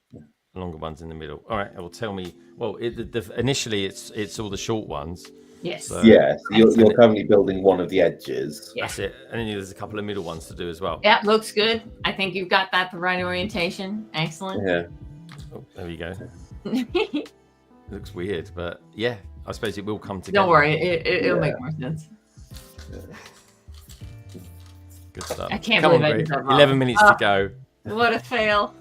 Speaker 2: longer ones in the middle. All right, it will tell me. Well, initially it's all the short ones.
Speaker 5: Yes.
Speaker 2: So
Speaker 6: Yes, you're currently building one of the edges.
Speaker 2: that's it, and then there's a couple of middle ones to do as well.
Speaker 5: Yeah, looks good. I think you've got that the right orientation. Excellent.
Speaker 6: Yeah.
Speaker 2: Oh, there we go. It looks weird, but yeah, I suppose it will come together.
Speaker 5: Don't worry, it'll make more sense.
Speaker 2: Good stuff.
Speaker 5: I can't
Speaker 2: Come
Speaker 5: believe
Speaker 2: on,
Speaker 5: I
Speaker 2: Brie.
Speaker 5: did that wrong.
Speaker 2: 11 minutes to go.
Speaker 5: What a fail.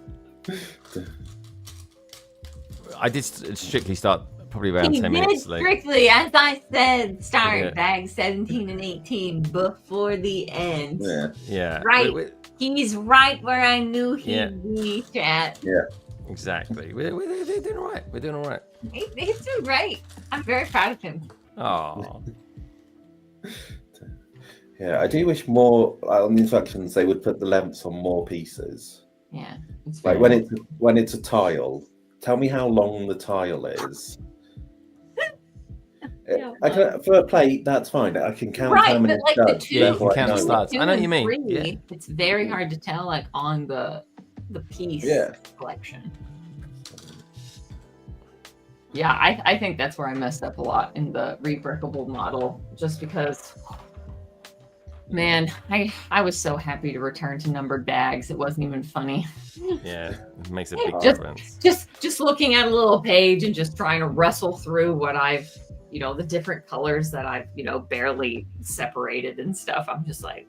Speaker 2: I did strictly start probably around
Speaker 5: He
Speaker 2: 10
Speaker 5: did
Speaker 2: minutes late.
Speaker 5: strictly, as I said, start
Speaker 2: Yeah.
Speaker 5: bags 17 and 18 before the end.
Speaker 6: Yeah.
Speaker 2: Yeah.
Speaker 5: Right. He's right where I knew he'd
Speaker 2: Yeah.
Speaker 5: be, chat.
Speaker 6: Yeah.
Speaker 2: Exactly. We're doing all right. We're doing all right.
Speaker 5: He's doing great. I'm very proud of him.
Speaker 2: Oh.
Speaker 6: Yeah, I do wish more on the instructions they would put the lengths on more pieces.
Speaker 5: Yeah. It's
Speaker 6: Like
Speaker 5: very-
Speaker 6: when it's a tile, tell me how long the tile is.
Speaker 5: Yeah,
Speaker 6: I can, for a plate, that's fine. I can count
Speaker 5: Right,
Speaker 6: how many
Speaker 5: but like the
Speaker 6: studs.
Speaker 5: two-
Speaker 2: Yeah, you
Speaker 6: therefore
Speaker 2: can
Speaker 6: I
Speaker 2: count
Speaker 6: know.
Speaker 2: studs. I know what you mean.
Speaker 5: 3,
Speaker 2: Yeah.
Speaker 5: It's very hard to tell, like on the piece
Speaker 6: Yeah.
Speaker 5: collection. Yeah, I think that's where I messed up a lot in the rebrickable model, just because, man, I was so happy to return to numbered bags. It wasn't even funny.
Speaker 2: Yeah. It makes a big
Speaker 5: Just-
Speaker 2: difference.
Speaker 5: Just looking at a little page and just trying to wrestle through what I've, the different colors that I've, barely separated and stuff. I'm just like,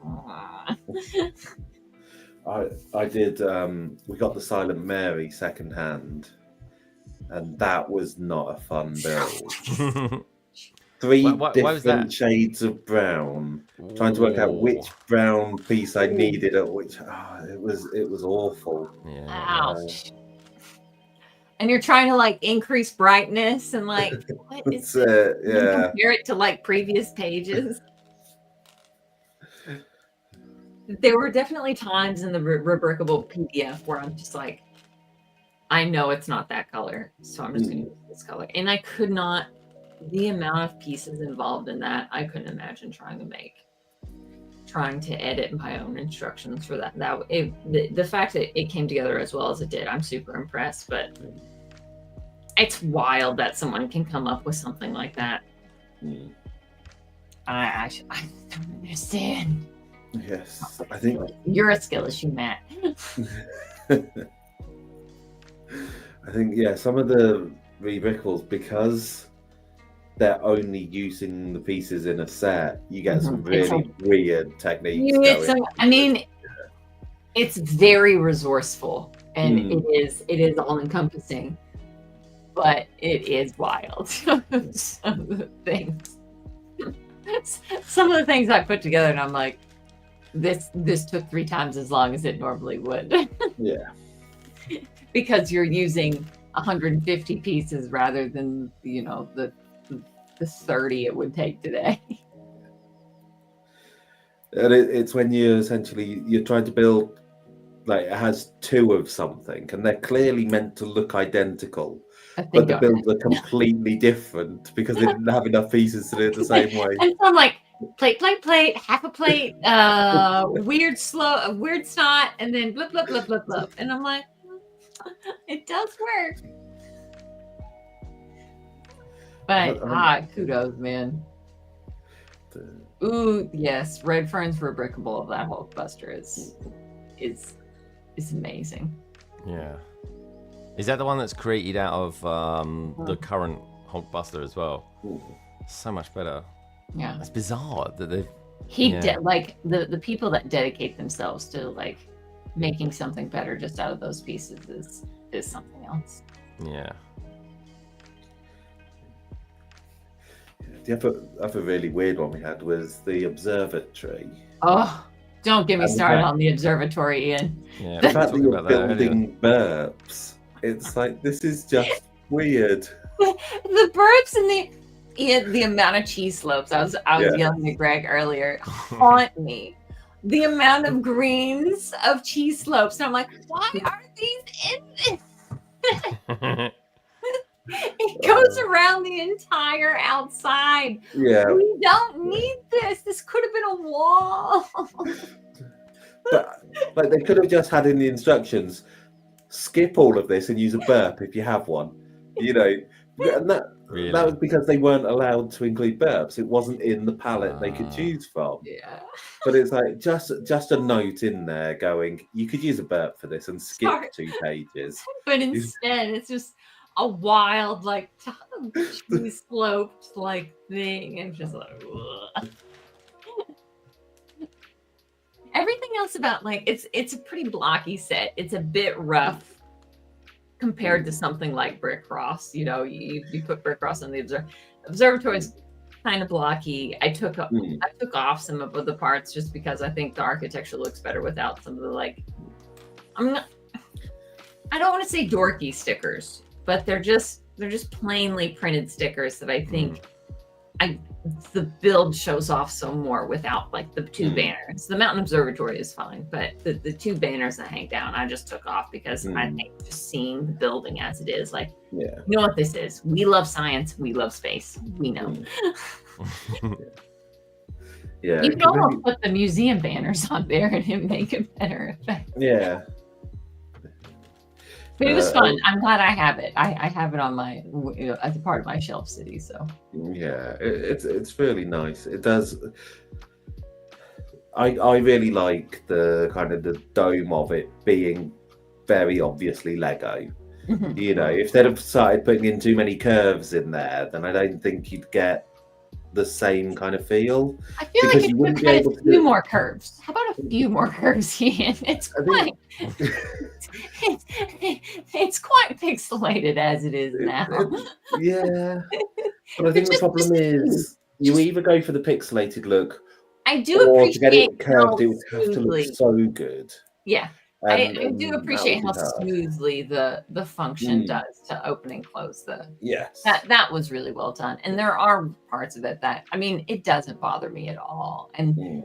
Speaker 6: I did. We got the Silent Mary secondhand, and that was not a fun build. Three
Speaker 2: Why was
Speaker 6: different
Speaker 2: that?
Speaker 6: shades of brown. Trying to work out which brown piece I needed at which. It was awful.
Speaker 2: Yeah.
Speaker 5: ouch. And you're trying to like increase brightness and like, what is
Speaker 6: That's
Speaker 5: it?
Speaker 6: it.
Speaker 5: And then
Speaker 6: Yeah.
Speaker 5: compare it to like previous pages. There were definitely times in the rebrickable PDF where I'm just like, I know it's not that color, so I'm just going to use this color. And I could not, the amount of pieces involved in that, I couldn't imagine trying to edit my own instructions for that. The fact that it came together as well as it did, I'm super impressed. But it's wild that someone can come up with something like that. I don't understand.
Speaker 6: Yes, I think.
Speaker 5: You're a skill issue, Matt.
Speaker 6: I think some of the rebrickables, because they're only using the pieces in a set, you get some really weird techniques.
Speaker 5: You get some, I mean, it's very resourceful and it is all encompassing, but it is wild. Some of the things I put together and I'm like, this took 3 times as long as it normally would.
Speaker 6: Yeah.
Speaker 5: Because you're using 150 pieces rather than, the 30 it would take today.
Speaker 6: And it's when you're trying to build, like, it has 2 of something and they're clearly meant to look identical, but the builds are completely different because they didn't have enough pieces to do it the same way.
Speaker 5: And so I'm like, plate, half a plate, weird snot, and then blip, blip, blip, blip, blip. And I'm like, it does work. But kudos, man. Ooh, yes, Red Fern's rebrickable of that Hulkbuster is amazing.
Speaker 2: Yeah. Is that the one that's created out of the current Hulkbuster as well? So much better.
Speaker 5: Yeah.
Speaker 2: It's bizarre that they've...
Speaker 5: Like the people that dedicate themselves to like making something better just out of those pieces is something else.
Speaker 2: Yeah.
Speaker 6: The other really weird one we had was the observatory.
Speaker 5: Oh, don't get me started on the observatory, Ian.
Speaker 2: Yeah.
Speaker 6: The fact that you're building burps, it's like, this is just weird.
Speaker 5: The burps and the amount of cheese slopes. I was yelling at Greg earlier. Haunt me. The amount of greens of cheese slopes. And I'm like, why are these in this? It goes around the entire outside.
Speaker 6: Yeah.
Speaker 5: We don't need this. This could have been a wall.
Speaker 6: But like, they could have just had in the instructions, skip all of this and use a burp if you have one. You know, and that was because they weren't allowed to include burps. It wasn't in the palette they could choose from.
Speaker 5: Yeah.
Speaker 6: But it's like just a note in there going, you could use a burp for this and skip
Speaker 5: Sorry.
Speaker 6: 2 pages.
Speaker 5: But instead, it's just a wild, like, cheese sloped, like, thing. And just like, ugh. Everything else about, like, it's a pretty blocky set. It's a bit rough compared to something like Brick Cross. You know, you put Brick Cross on the observatory's kind of blocky. I took off some of the parts just because I think the architecture looks better without some of the, like, I don't want to say dorky stickers, but they're just plainly printed stickers that I think the build shows off so more without, like, the 2 banners. The Mountain Observatory is fine, but the 2 banners that hang down, I just took off because I think just seeing the building as it is, like, you know what this is. We love science. We love space. We know.
Speaker 6: Yeah.
Speaker 5: You can almost put the museum banners on there and it make a better effect.
Speaker 6: Yeah.
Speaker 5: But it was fun. I'm glad I have it. I have it on my, as a part of my shelf city. So
Speaker 6: yeah, it's really nice. It does. I really like the kind of the dome of it being very obviously Lego. You know, if they'd have started putting in too many curves in there, then I don't think you'd get the same kind of feel.
Speaker 5: I feel like you wouldn't be able to a few more curves. How about a few more curves, Ian? It's quite it's quite pixelated as it is now.
Speaker 6: Yeah, but I think the problem is you either go for the pixelated look,
Speaker 5: I do
Speaker 6: or
Speaker 5: appreciate
Speaker 6: to get it curved, it would have to
Speaker 5: smoothly.
Speaker 6: look so good.
Speaker 5: Yeah. I do appreciate how
Speaker 6: hard.
Speaker 5: smoothly the function does to open and close the.
Speaker 6: Yes.
Speaker 5: That was really well done, and there are parts of it that, I mean, it doesn't bother me at all. And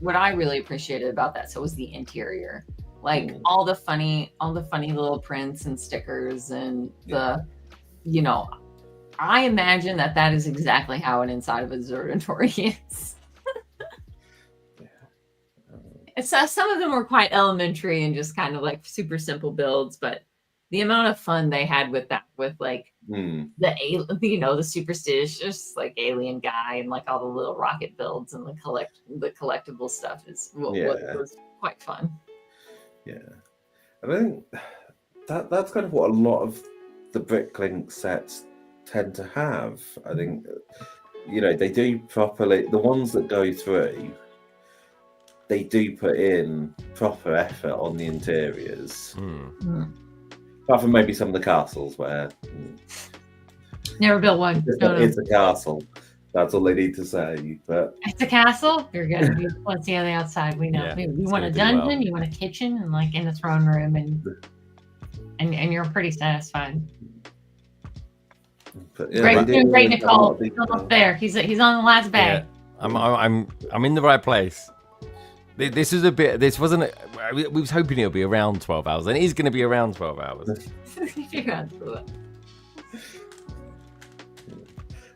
Speaker 5: what I really appreciated about that was the interior, like all the funny little prints and stickers and the, you know, I imagine that is exactly how an inside of a observatory is. Some of them were quite elementary and just kind of like super simple builds, but the amount of fun they had with that, with like the superstitious like alien guy and like all the little rocket builds and the collectible stuff was quite fun. Yeah,
Speaker 6: and I think that's kind of what a lot of the Bricklink sets tend to have. I think, you know, they do properly, the ones that go through, they do put in proper effort on the interiors. Apart from maybe some of the castles where
Speaker 9: never built one.
Speaker 6: It's a castle. That's all they need to say. But
Speaker 9: it's a castle. You're good. Let's see on the outside. We know.
Speaker 2: Yeah,
Speaker 9: you want a dungeon. You want a kitchen, and like in the throne room, and you're pretty satisfied.
Speaker 6: But, yeah,
Speaker 9: Greg's doing great, Nicole. He's almost there. He's on the last bag.
Speaker 2: Yeah. I'm in the right place. This is a bit. This wasn't. We was hoping it'll be around 12 hours, and it is going to be around 12 hours.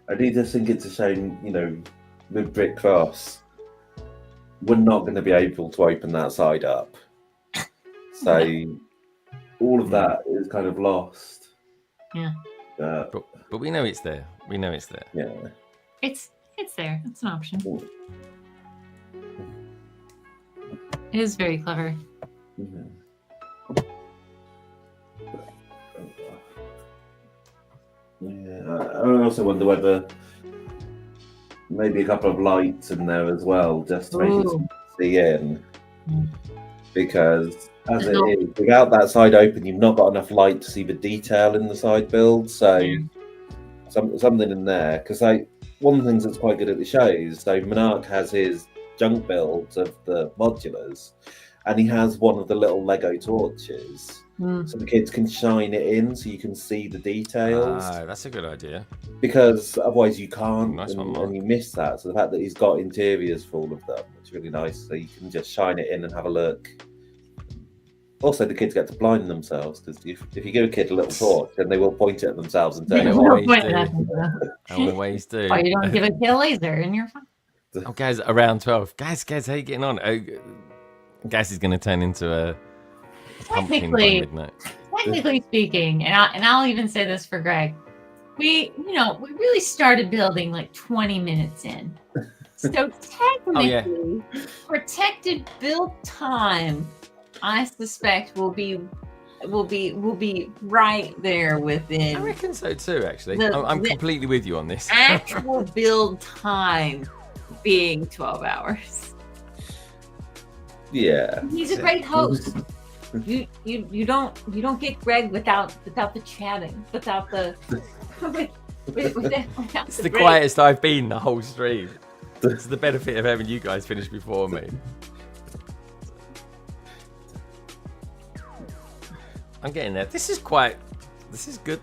Speaker 6: I do just think it's a shame, you know, with Brick Cross, we're not going to be able to open that side up. So all of that is kind of lost.
Speaker 9: Yeah.
Speaker 2: But we know it's there. We know it's there.
Speaker 6: Yeah.
Speaker 9: It's there. It's an option. It is very clever.
Speaker 6: Yeah, I also wonder whether maybe a couple of lights in there as well, just to make it see in. Because as it is, without that side open, you've not got enough light to see the detail in the side build. So something in there. Because one of the things that's quite good at the shows, so Monarch has his junk builds of the modulars, and he has one of the little Lego torches, so the kids can shine it in so you can see the details.
Speaker 2: That's a good idea,
Speaker 6: because otherwise you can't.
Speaker 2: Nice
Speaker 6: and you miss that. So the fact that he's got interiors for all of them, it's really nice, so you can just shine it in and have a look. Also, the kids get to blind themselves, because if you give a kid a little torch, then they will point it at themselves and turn it on.
Speaker 2: Always do.
Speaker 9: Or you don't give a kid a laser and you're fine.
Speaker 2: Oh, guys, around 12. Guys, how you getting on? Guys is going to turn into pumpkin by
Speaker 9: Technically,
Speaker 2: midnight.
Speaker 9: technically speaking, and I'll even say this for Greg, we really started building like 20 minutes in. So technically, protected build time, I suspect will be right there within.
Speaker 2: I reckon so too. Actually,
Speaker 9: The-
Speaker 2: I'm
Speaker 9: the-
Speaker 2: completely with you on this.
Speaker 9: Actual build time being 12 hours.
Speaker 6: Yeah.
Speaker 9: He's a great host. You don't get Greg without the chatting, without the. without
Speaker 2: It's the
Speaker 9: Greg.
Speaker 2: quietest I've been the whole stream. It's the benefit of having you guys finish before me. I'm getting there. This is good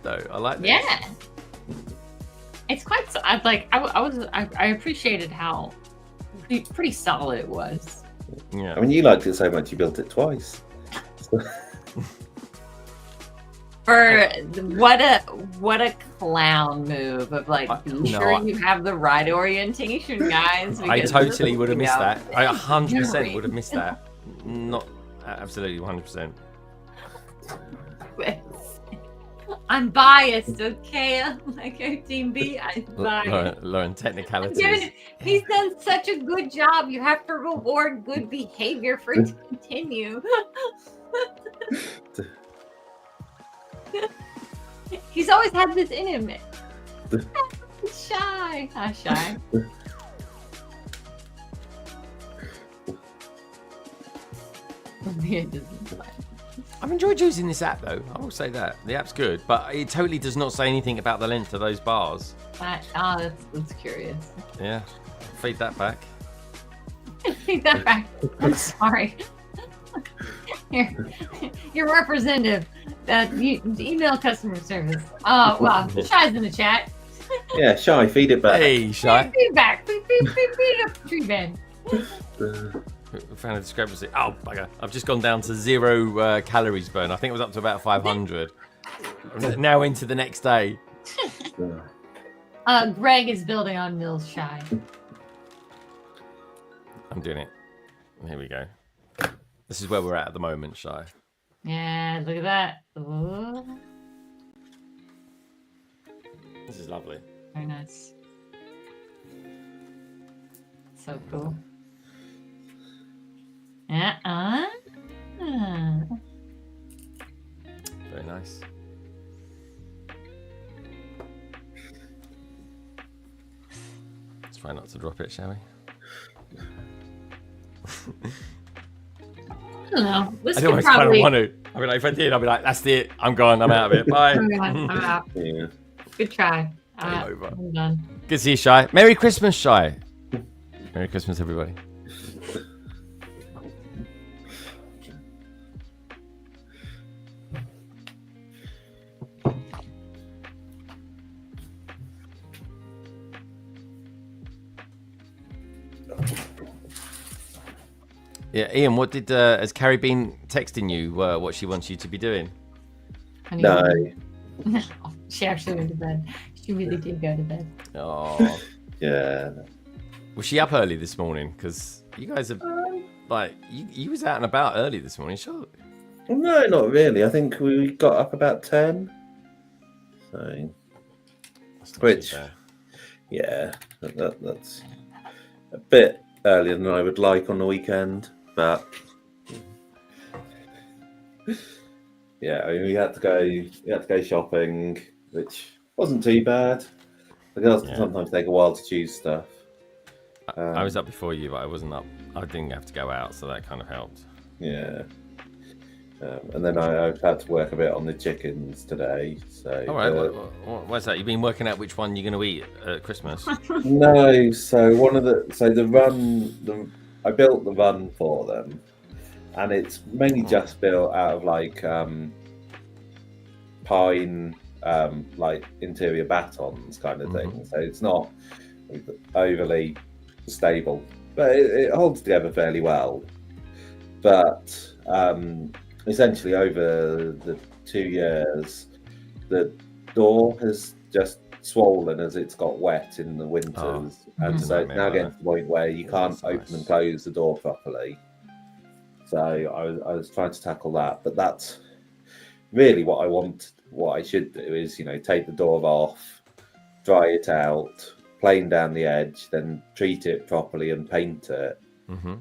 Speaker 2: though. I like this.
Speaker 9: Yeah. It's quite. I appreciated how pretty solid it was.
Speaker 2: Yeah.
Speaker 6: I mean, you liked it so much you built it twice.
Speaker 9: For what a clown move of like, be
Speaker 2: no,
Speaker 9: sure you have the right orientation, guys.
Speaker 2: I
Speaker 9: because
Speaker 2: totally
Speaker 9: this
Speaker 2: would have
Speaker 9: is,
Speaker 2: missed
Speaker 9: you know,
Speaker 2: that. I 100%
Speaker 9: very-
Speaker 2: would have missed that. Not absolutely 100%.
Speaker 9: I'm biased, okay? Like our team B, I'm biased.
Speaker 2: Lauren, technicalities.
Speaker 9: He's done such a good job. You have to reward good behavior for it to continue. He's always had this in him. Shy. Not shy.
Speaker 2: I've enjoyed using this app though. I will say that the app's good, but it totally does not say anything about the length of those bars.
Speaker 9: That's curious.
Speaker 2: Yeah, feed that back.
Speaker 9: Take that back. I'm sorry. Your representative, email customer service. Oh, wow. Shy's in the chat.
Speaker 6: Yeah, Shy, feed it back.
Speaker 2: Hey, Shy.
Speaker 9: Feedback. Feed it up the tree bed.
Speaker 2: We found a discrepancy. Oh, bugger. I've just gone down to 0 calories burned. I think it was up to about 500. Now into the next day.
Speaker 9: Greg is building on Mill's Shy.
Speaker 2: I'm doing it. Here we go. This is where we're at the moment, Shy.
Speaker 9: Yeah, look at that. Ooh,
Speaker 2: This is lovely.
Speaker 9: very nice. So cool. Yeah.
Speaker 2: Very nice. Let's try not to drop it, shall we?
Speaker 9: I don't know. This
Speaker 2: I
Speaker 9: could
Speaker 2: don't kind of
Speaker 9: probably.
Speaker 2: want to. I mean, like, if I did, I'd be like, "That's it. I'm gone. I'm out of it. Bye."
Speaker 9: I'm out.
Speaker 6: Yeah.
Speaker 9: Good try.
Speaker 2: Game over.
Speaker 9: I'm done.
Speaker 2: Good to see you, Shy. Merry Christmas, Shy. Merry Christmas, everybody. Yeah, Ian, what did has Carrie been texting you? What she wants you to be doing?
Speaker 6: No.
Speaker 9: No, she actually went to bed. She really did go to bed.
Speaker 2: Oh,
Speaker 6: Yeah.
Speaker 2: was she up early this morning? Because you guys are like you was out and about early this morning, sure.
Speaker 6: Well, no, not really. I think we got up about 10. So,
Speaker 2: That's not
Speaker 6: Which-
Speaker 2: too bad.
Speaker 6: yeah, that's a bit earlier than I would like on the weekend, but yeah, I mean, we had to go shopping, which wasn't too bad. The girls can
Speaker 2: Yeah.
Speaker 6: sometimes take a while to choose stuff.
Speaker 2: I was up before you, but I wasn't up. I didn't have to go out, so that kind of helped.
Speaker 6: Yeah. And then I've had to work a bit on the chickens today. So
Speaker 2: All right, what's that? You've been working out which one you're going to eat at Christmas?
Speaker 6: no, so I built the run for them, and it's mainly just built out of like pine, like interior batons kind of thing. So it's not overly stable, but it holds together fairly well. But essentially, over the 2 years, the door has just swollen as it's got wet in the winters, and so it's now getting to the point where you can't
Speaker 2: That's
Speaker 6: open
Speaker 2: nice.
Speaker 6: and close the door properly. So I was trying to tackle that, but that's really what I want. What I should do is, take the door off, dry it out, plane down the edge, then treat it properly and paint it.
Speaker 2: Mm-hmm.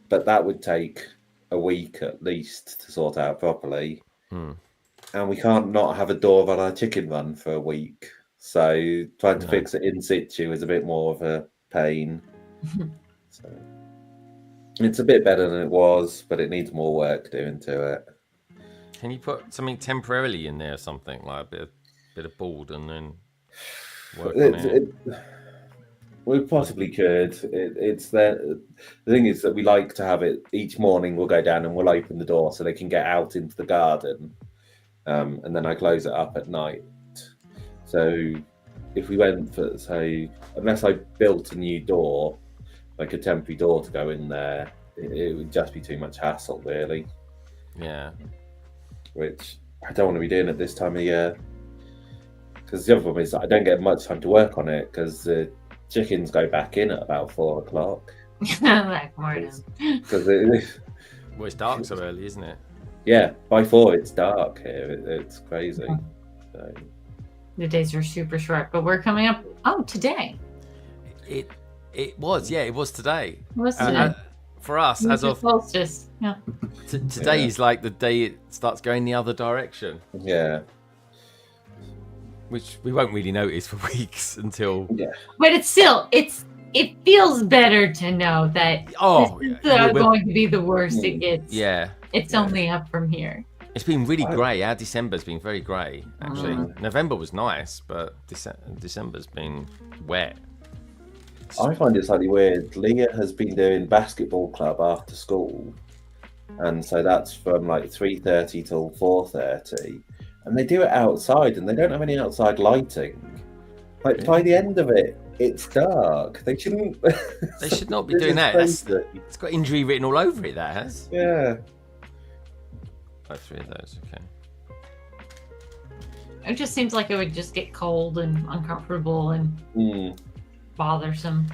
Speaker 6: But that would take a week at least to sort out properly.
Speaker 2: Mm.
Speaker 6: And we can't not have a door on our chicken run for a week. So trying to fix it in situ is a bit more of a pain. So it's a bit better than it was, but it needs more work doing to it.
Speaker 2: Can you put something temporarily in there or something, like a bit of board and then work on it?
Speaker 6: We possibly could. It's the thing is that we like to have it each morning. We'll go down and we'll open the door so they can get out into the garden, and then I close it up at night. So if we went for, unless I built a new door, like a temporary door to go in there, it would just be too much hassle, really.
Speaker 2: Yeah.
Speaker 6: Which I don't want to be doing at this time of year. Because the other problem is that I don't get much time to work on it because the chickens go back in at about 4 o'clock.
Speaker 9: Like morning.
Speaker 6: Because
Speaker 2: Well, it's dark so early, isn't it?
Speaker 6: yeah, by 4 it's dark here. It's crazy. So,
Speaker 9: The days are super short, but we're coming up. Oh, today.
Speaker 2: It was today.
Speaker 9: What's today?
Speaker 2: For us, as of
Speaker 9: solstice. Yeah.
Speaker 2: today is like the day it starts going the other direction,
Speaker 6: yeah.
Speaker 2: which we won't really notice for weeks until.
Speaker 6: Yeah.
Speaker 9: But it's still it feels better to know that this is going to be the worst it gets.
Speaker 2: Yeah.
Speaker 9: It's only up from here.
Speaker 2: It's been really grey. Our December's been very grey, actually. November was nice, but December's been wet.
Speaker 6: I find it slightly weird. Leah has been doing basketball club after school, and so that's from like 3:30 till 4:30, and they do it outside, and they don't have any outside lighting. Like by the end of it, it's dark. They shouldn't.
Speaker 2: They should not be doing that. It's got injury written all over it. That has.
Speaker 6: Yeah.
Speaker 2: Oh, 3 of those. Okay.
Speaker 9: It just seems like it would just get cold and uncomfortable and bothersome.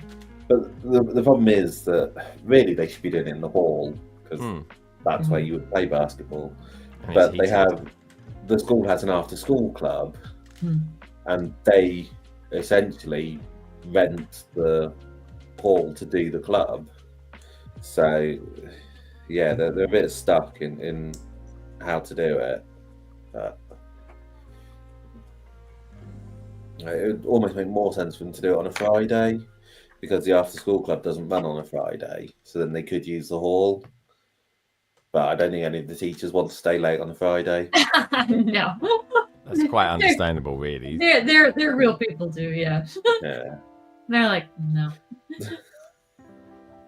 Speaker 6: But the problem is that really they should be doing it in the hall because that's where you would play basketball. But the school has an after school club and they essentially rent the hall to do the club. So yeah, they're a bit stuck in how to do it. But it would almost make more sense for them to do it on a Friday because the after school club doesn't run on a Friday, so then they could use the hall. But I don't think any of the teachers want to stay late on a Friday.
Speaker 9: No.
Speaker 2: That's quite understandable, really.
Speaker 9: They're real people too, yeah.
Speaker 6: Yeah.
Speaker 9: They're like, no.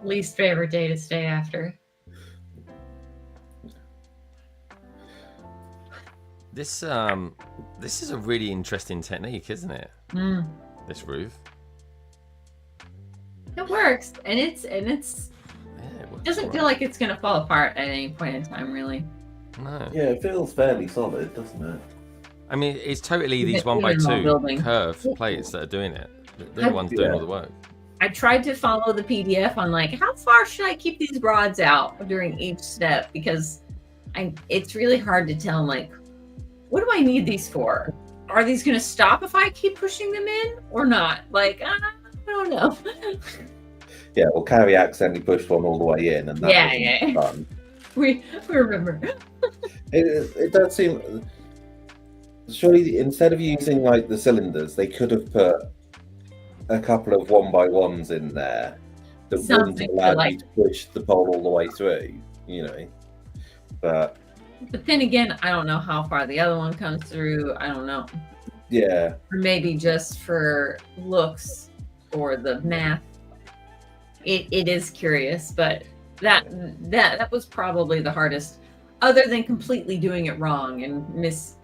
Speaker 9: Least favorite day to stay after.
Speaker 2: This is a really interesting technique, isn't it? This roof.
Speaker 9: It works, and it doesn't feel like it's gonna fall apart at any point in time, really.
Speaker 2: No.
Speaker 6: Yeah, it feels fairly solid, doesn't it?
Speaker 2: I mean, it's totally these 1x2 curved plates that are doing it. They're the ones doing all the work.
Speaker 5: I tried to follow the PDF on like how far should I keep these rods out during each step because it's really hard to tell like what do I need these for? Are these going to stop if I keep pushing them in or not? Like I don't know.
Speaker 6: Yeah, well, Carrie accidentally pushed one all the way in, and that was fun.
Speaker 5: We remember.
Speaker 6: It does seem. Surely, instead of using like the cylinders, they could have put a couple of 1x1s in there that wouldn't allow you to push the pole all the way through, you know. But
Speaker 5: then again, I don't know how far the other one comes through. I don't know.
Speaker 6: Yeah.
Speaker 5: Or maybe just for looks or the math. It is curious, but that was probably the hardest, other than completely doing it wrong and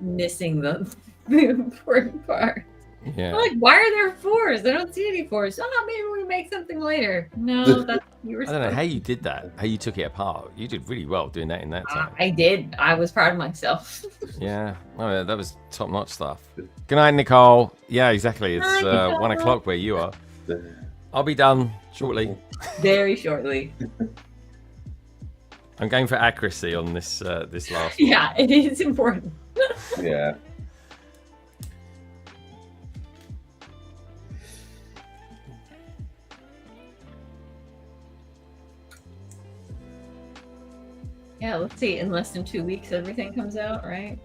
Speaker 5: missing the important part.
Speaker 2: Yeah.
Speaker 5: I'm like, why are there fours? I don't see any fours. Oh, maybe we make something later. No, that's you were.
Speaker 2: I don't know how you did that. How you took it apart. You did really well doing that in that time.
Speaker 5: I did. I was proud of myself.
Speaker 2: Yeah. Oh, yeah, that was top-notch stuff. Good night, Nicole. Yeah, exactly. It's 1 o'clock where you are. I'll be done shortly.
Speaker 5: Very shortly.
Speaker 2: I'm going for accuracy on this this last one.
Speaker 5: Yeah, it is important.
Speaker 6: Yeah.
Speaker 5: Yeah, let's see. In less than 2 weeks, everything comes out, right?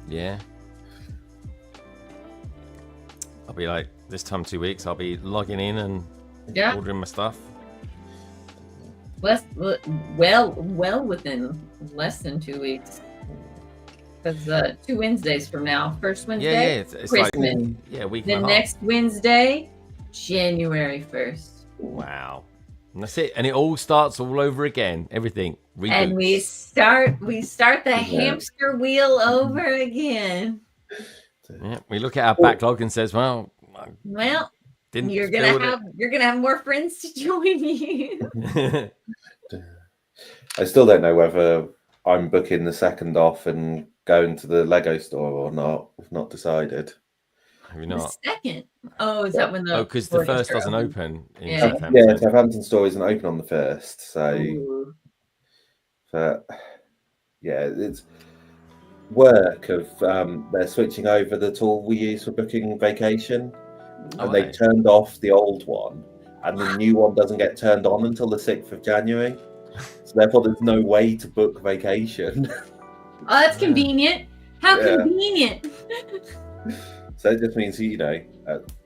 Speaker 2: Yeah. I'll be like, this time 2 weeks, I'll be logging in and ordering my stuff.
Speaker 5: Well within less than 2 weeks. Because 2 Wednesdays from now, first Wednesday,
Speaker 2: It's
Speaker 5: Christmas.
Speaker 2: like, yeah, a week
Speaker 5: The
Speaker 2: and a half.
Speaker 5: next Wednesday, January 1st.
Speaker 2: Wow. And that's it. And it all starts all over again. Everything. Reboots.
Speaker 5: And we start the hamster wheel over again.
Speaker 2: Yeah, we look at our backlog and says, well, didn't
Speaker 5: you're gonna have more friends to join you.
Speaker 6: I still don't know whether I'm booking the second off and going to the Lego store or not. We've not decided.
Speaker 2: Have you not?
Speaker 5: The second. Oh, is that when the?
Speaker 2: Oh, because the first doesn't open in
Speaker 5: Yeah.
Speaker 2: Southampton.
Speaker 6: Yeah, Southampton store isn't open on the 1st, so.
Speaker 5: Ooh.
Speaker 6: But yeah, it's work of they're switching over the tool we use for booking vacation, and they turned off the old one, and the new one doesn't get turned on until the 6th of January. So therefore, there's no way to book vacation.
Speaker 5: Oh, that's convenient. How convenient.
Speaker 6: So it just means, you know,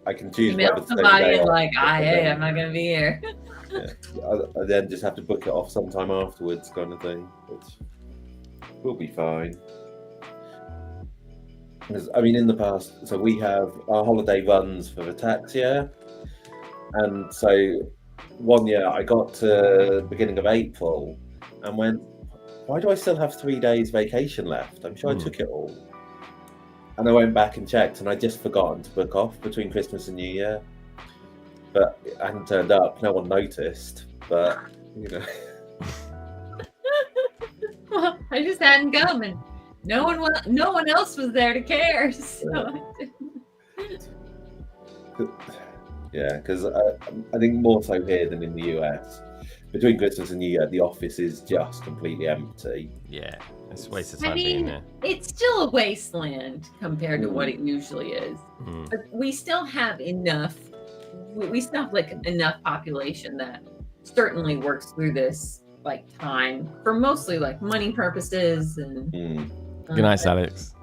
Speaker 6: I can choose
Speaker 5: Email
Speaker 6: whether to take
Speaker 5: somebody
Speaker 6: the day
Speaker 5: and
Speaker 6: off,
Speaker 5: like, hey, I'm not gonna be here.
Speaker 6: I then just have to book it off sometime afterwards, kind of thing, which will be fine. Because, I mean, in the past, so we have our holiday runs for the tax year, and so one year I got to the beginning of April and went, why do I still have 3 days vacation left? I'm sure I took it all. And I went back and checked, and I'd just forgotten to book off between Christmas and New Year. But I hadn't turned up. No one noticed. But, you know.
Speaker 5: Well, I just hadn't come, and no one else was there to care. So.
Speaker 6: Yeah, because I think more so here than in the US. Between Christmas and New Year, the office is just completely empty.
Speaker 2: Yeah, it's a waste of time being there.
Speaker 5: It's still a wasteland compared to what it usually is. But we still have enough. We still have like enough population that certainly works through this like time for mostly like money purposes and.
Speaker 2: Good night, Alex.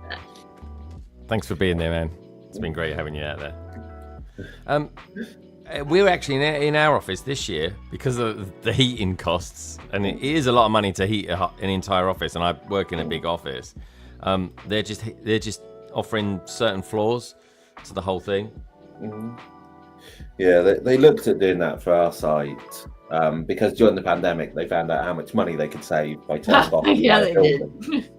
Speaker 2: Thanks for being there, man. It's been great having you out there. We're actually in our office this year because of the heating costs, and it is a lot of money to heat an entire office. And I work in a big office. They're just offering certain floors to the whole thing.
Speaker 6: Yeah, they looked at doing that for our site because during the pandemic they found out how much money they could save by turning off.
Speaker 5: Yeah, they did.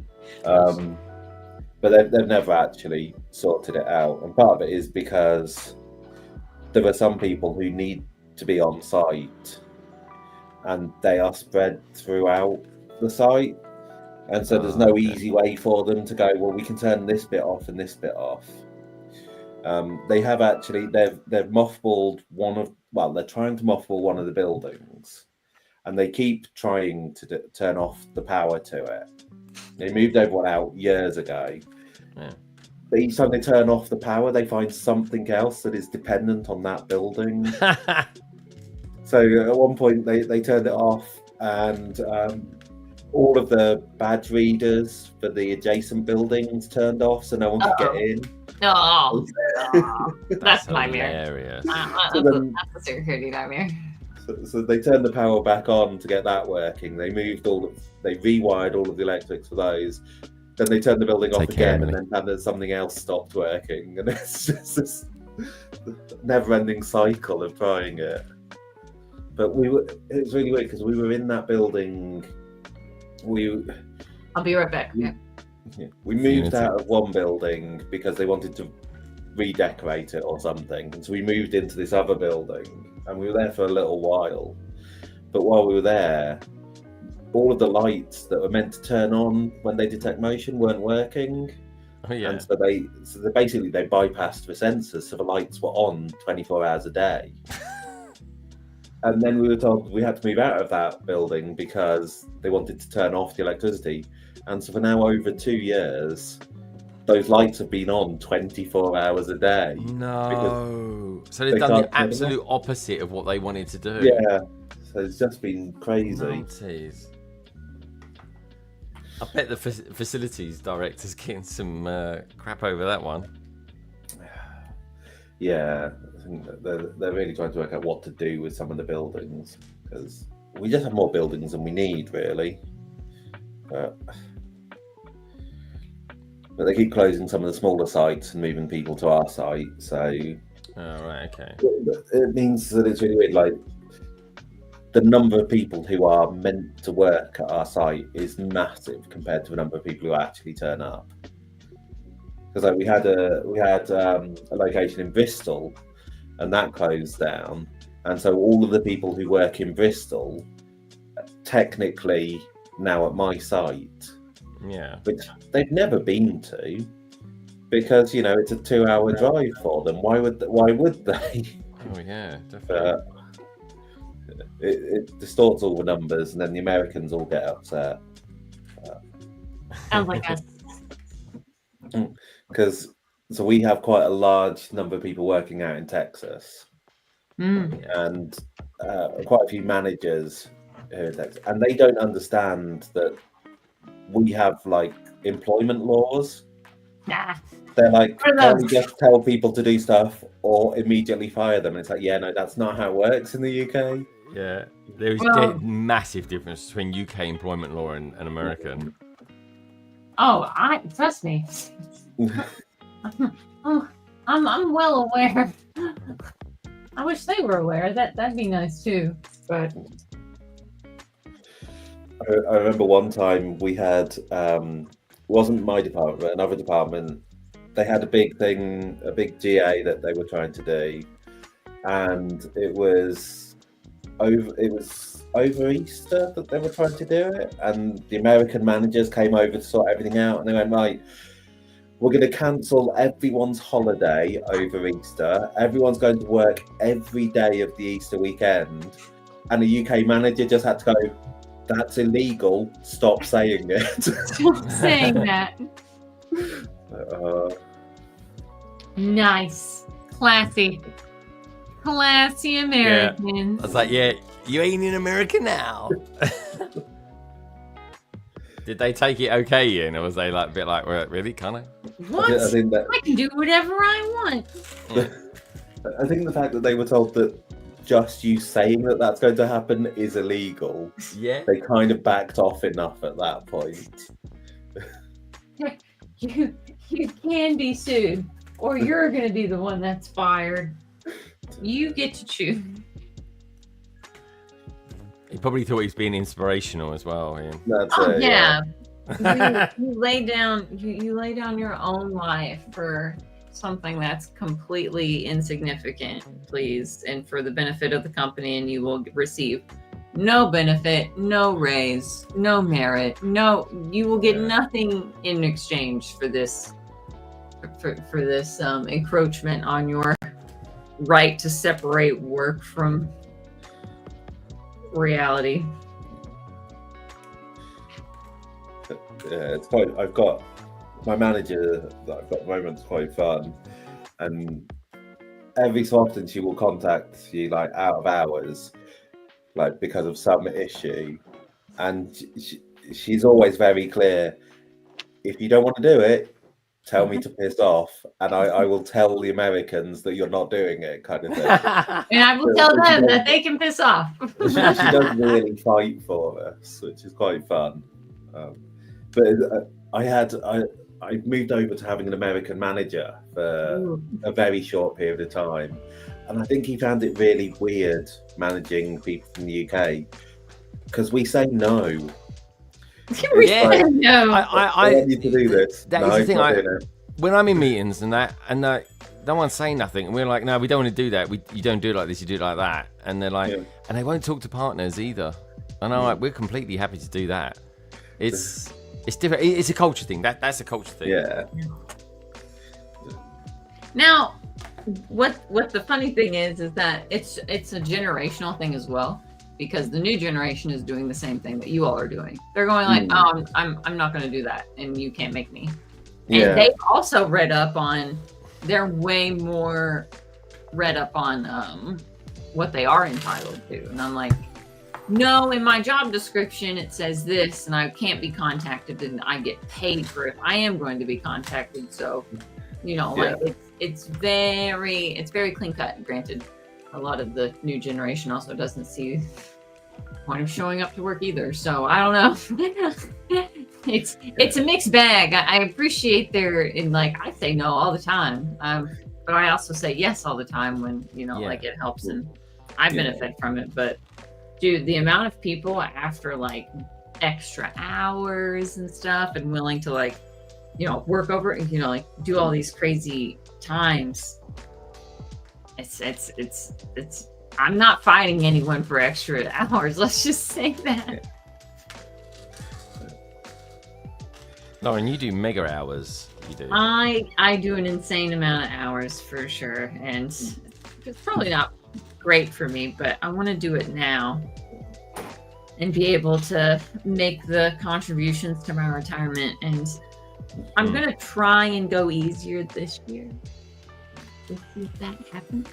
Speaker 6: But they've never actually sorted it out, and part of it is because there are some people who need to be on site and they are spread throughout the site, and so there's no easy way for them to go, well, we can turn this bit off and this bit off. They have actually they've mothballed they're trying to mothball one of the buildings, and they keep trying to turn off the power to it. They moved everyone out years ago.
Speaker 2: Yeah.
Speaker 6: But each time they turn off the power, they find something else that is dependent on that building. So at one point they turned it off, and all of the badge readers for the adjacent buildings turned off, so no one could get in.
Speaker 5: Oh, that's nightmare.
Speaker 2: Hilarious.
Speaker 5: That's a security nightmare.
Speaker 6: So they turned the power back on to get that working. They rewired all of the electrics for those. Then they turned the building off again, and then found that something else stopped working. And it's just this never-ending cycle of trying it. But it was really weird because we were in that building.
Speaker 5: I'll be right back. Yeah.
Speaker 6: We moved out of one building because they wanted to redecorate it or something. And so we moved into this other building, and we were there for a little while. But while we were there, all of the lights that were meant to turn on when they detect motion weren't working.
Speaker 2: Oh, yeah.
Speaker 6: And so they bypassed the sensors, so the lights were on 24 hours a day. And then we were told we had to move out of that building because they wanted to turn off the electricity. And so for now over 2 years, those lights have been on 24 hours a day.
Speaker 2: No. So they've done the absolute opposite of what they wanted to do.
Speaker 6: Yeah. So it's just been crazy.
Speaker 2: Nonsense. I bet the facilities director's getting some crap over that one.
Speaker 6: Yeah, I think that they're really trying to work out what to do with some of the buildings, because we just have more buildings than we need, really. But they keep closing some of the smaller sites and moving people to our site, so...
Speaker 2: Oh, right, okay.
Speaker 6: It means that it's really weird, like, the number of people who are meant to work at our site is massive compared to the number of people who actually turn up. Because like we had a location in Bristol, and that closed down, and so all of the people who work in Bristol technically now at my site, which they've never been to, because it's a 2-hour drive for them. Why would they?
Speaker 2: Oh yeah, definitely.
Speaker 6: It distorts all the numbers, and then the Americans all get upset.
Speaker 9: Sounds like us.
Speaker 6: Because we have quite a large number of people working out in Texas, and quite a few managers here in Texas, and they don't understand that we have like employment laws.
Speaker 9: Nah.
Speaker 6: They're like, can we just tell people to do stuff or immediately fire them? And it's like, yeah, no, that's not how it works in the UK.
Speaker 2: Yeah, there's a massive difference between UK employment law and American.
Speaker 9: Oh, trust me. I'm well aware. I wish they were aware. That'd be nice too. But
Speaker 6: I remember one time we had wasn't my department, but another department. They had a big thing, a big GA that they were trying to do, and it was over Easter that they were trying to do it, and the American managers came over to sort everything out, and they went, right, we're going to cancel everyone's holiday over Easter. Everyone's going to work every day of the Easter weekend. And the UK manager just had to go, that's illegal. Stop saying it.
Speaker 9: Stop saying that. Nice. Classy Americans.
Speaker 2: I was like, yeah, you ain't in America now. Did they take it okay, Ian? Or was they like a bit like, well, really, kind of?
Speaker 9: What? I can do whatever I want.
Speaker 6: I think the fact that they were told that just you saying that that's going to happen is illegal.
Speaker 2: Yeah.
Speaker 6: They kind of backed off enough at that point.
Speaker 9: You can be sued, or you're going to be the one that's fired. You get to choose.
Speaker 2: He probably thought he was being inspirational as well, Ian.
Speaker 9: Yeah. You lay down your own life for something that's completely insignificant, please, and for the benefit of the company, and you will receive no benefit, no raise, no merit, you will get nothing in exchange for this encroachment on your right to separate work from reality.
Speaker 6: Yeah, it's quite. I've got my manager that I've got at the moment is quite fun, and every so often she will contact you like out of hours, like because of some issue, and she's always very clear. If you don't want to do it, tell me to piss off, and I will tell the Americans that you're not doing it, kind of thing.
Speaker 9: And I will tell them that they can piss off.
Speaker 6: She does really fight for us, which is quite fun. But I moved over to having an American manager for a very short period of time, and I think he found it really weird managing people from the UK because we say no.
Speaker 9: No.
Speaker 6: I need to do this.
Speaker 2: That is the thing. When I'm in meetings and no one's saying nothing, and we're like, no, we don't want to do that. You don't do it like this. You do it like that. And they're like, and they won't talk to partners either. And I'm like, we're completely happy to do that. It's different. It's a culture thing. That's a culture thing.
Speaker 6: Yeah.
Speaker 9: Now,
Speaker 5: what the funny thing is that it's a generational thing as well, because the new generation is doing the same thing that you all are doing. They're going like, oh, I'm not going to do that, and you can't make me. And they also read up on. They're way more read up on what they are entitled to, and I'm like, no, in my job description it says this, and I can't be contacted, and I get paid for if I am going to be contacted. So, you know, like it's very clean cut. Granted, a lot of the new generation also doesn't see the point of showing up to work either. So I don't know. it's a mixed bag. I appreciate like I say no all the time, but I also say yes all the time when like it helps and I benefit from it. But dude, the amount of people after like extra hours and stuff and willing to like work over like do all these crazy times. It's I'm not fighting anyone for extra hours. Let's just say that.
Speaker 2: Lauren, you do mega hours. You do.
Speaker 5: I do an insane amount of hours for sure, and it's probably not great for me, but I want to do it now and be able to make the contributions to my retirement. And I'm gonna try and go easier this year. We'll see if that happens.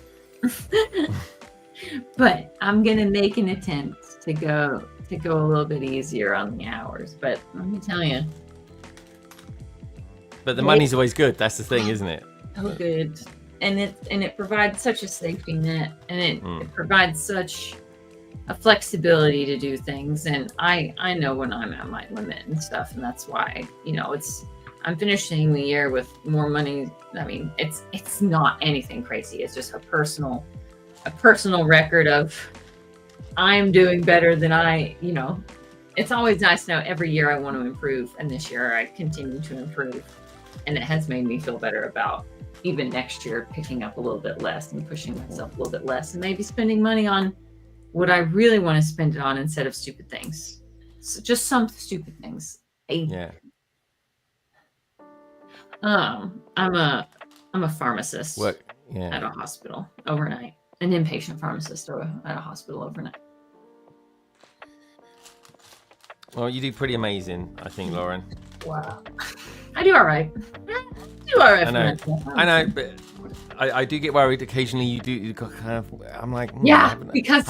Speaker 5: But I'm gonna make an attempt to go a little bit easier on the hours. But let me tell you.
Speaker 2: But the money's always good. That's the thing, isn't it?
Speaker 5: Oh, good. And it provides such a safety net, and it provides such a flexibility to do things. And I know when I'm at my limit and stuff, and that's why I'm finishing the year with more money. I mean, it's not anything crazy. It's just a personal record of I'm doing better than it's always nice to know every year I want to improve, and this year I continue to improve, and it has made me feel better about even next year picking up a little bit less and pushing myself a little bit less and maybe spending money on what I really want to spend it on instead of stupid things. So just some stupid things. I'm a pharmacist at a hospital overnight. An inpatient pharmacist at a hospital overnight.
Speaker 2: Well, you do pretty amazing, I think, Lauren.
Speaker 5: Wow. I do all right. I
Speaker 2: know, but I do get worried occasionally. You got kind of. I'm like,
Speaker 5: because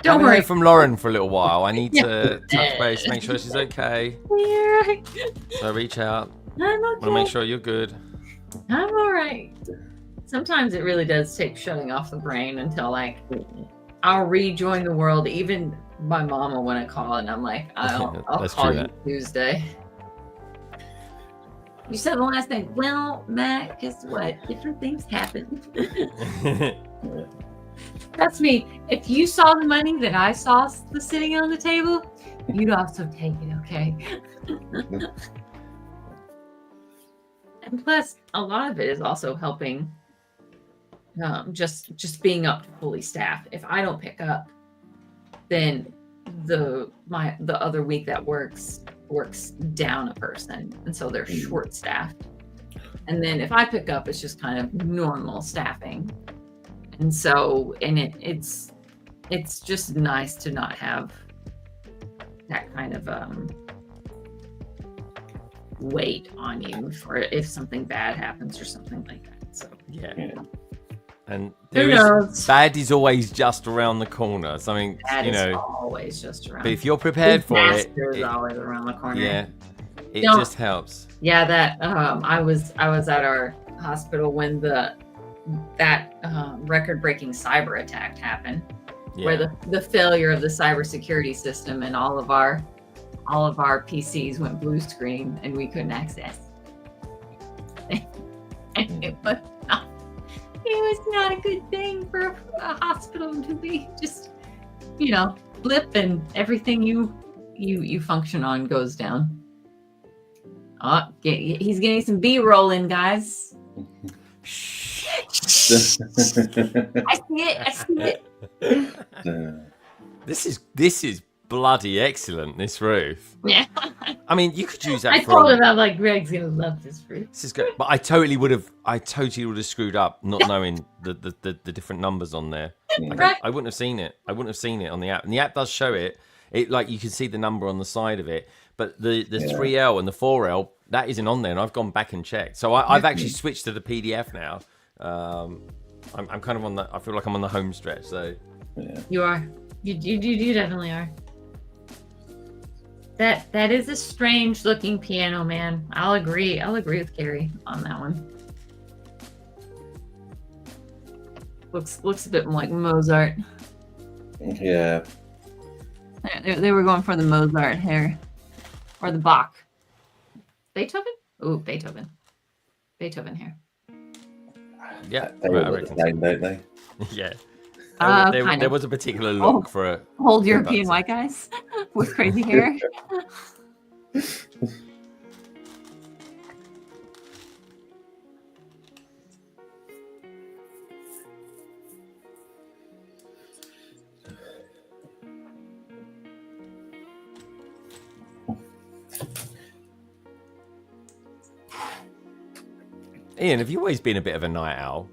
Speaker 2: don't worry. Heard from Lauren for a little while. I need to touch base, make sure she's okay.
Speaker 5: Yeah.
Speaker 2: So reach out.
Speaker 5: I'm okay.
Speaker 2: Want to make sure you're good.
Speaker 5: I'm all right. Sometimes it really does take shutting off the brain until like I'll rejoin the world. Even my mom will want to call, and I'm like, I'll call you Tuesday. You said the last thing. Well, Matt, guess what? Different things happen. Trust me, if you saw the money that I saw sitting on the table, you'd also take it, okay? And plus, a lot of it is also helping just being up to fully staffed. If I don't pick up, then the other week that works down a person, and so they're short staffed. And then if I pick up, it's just kind of normal staffing. And so it's just nice to not have that kind of weight on you for if something bad happens or something like that. So
Speaker 2: and bad is always just around the corner. Something
Speaker 5: bad is always just around.
Speaker 2: But if you're prepared for it,
Speaker 5: is always around the corner.
Speaker 2: Yeah, it just helps.
Speaker 5: Yeah, that I was at our hospital when that record-breaking cyber attack happened, where the failure of the cybersecurity system and all of our PCs went blue screen and we couldn't access. And it was not a good thing for a hospital to be just, blip and everything you function on goes down. Oh, he's getting some B-roll in, guys. I see it.
Speaker 2: This is bloody excellent, this roof.
Speaker 5: Yeah.
Speaker 2: I mean, you could use that
Speaker 5: I
Speaker 2: for...
Speaker 5: told him, I'm like, Greg's gonna love this fruit.
Speaker 2: This is good. But I totally would have screwed up not knowing the different numbers on there.
Speaker 5: Right.
Speaker 2: I wouldn't have seen it. I wouldn't have seen it on the app. And the app does show it. It like you can see the number on the side of it. But the 3L and the 4L, that isn't on there. And I've gone back and checked. So I've actually switched to the PDF now. I'm kind of on the... I feel like I'm on the home stretch. So
Speaker 5: You are. You definitely are. That is a strange looking piano, man. I'll agree with Carrie on that one. Looks a bit more like Mozart.
Speaker 6: Yeah.
Speaker 5: They were going for the Mozart here. Or the Bach. Beethoven? Ooh, Beethoven here.
Speaker 2: yeah,
Speaker 6: They
Speaker 2: right, I
Speaker 6: all look
Speaker 2: reckon
Speaker 6: the same, don't they?
Speaker 2: yeah.
Speaker 5: Kind
Speaker 2: There
Speaker 5: of.
Speaker 2: was a particular look for a...
Speaker 5: Old European white guys with crazy hair.
Speaker 2: Ian, have you always been a bit of a night owl?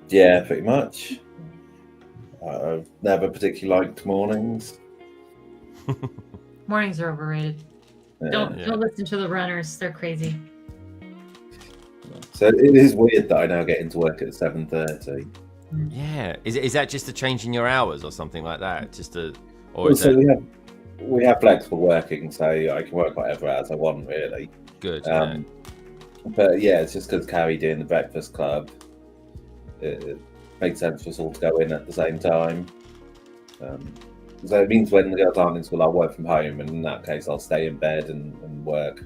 Speaker 6: Yeah, pretty much. I've never particularly liked mornings.
Speaker 5: Mornings are overrated. Don't listen to the runners. They're crazy.
Speaker 6: So it is weird that I now get into work at 7:30.
Speaker 2: Yeah. Is that just a change in your hours or something like that?
Speaker 6: So we have flexible working, so I can work whatever hours I want, really.
Speaker 2: Good.
Speaker 6: But yeah, it's just because Carrie doing the breakfast club. It makes sense for us all to go in at the same time. So it means when the girls aren't in school, I'll work from home, and in that case, I'll stay in bed and work.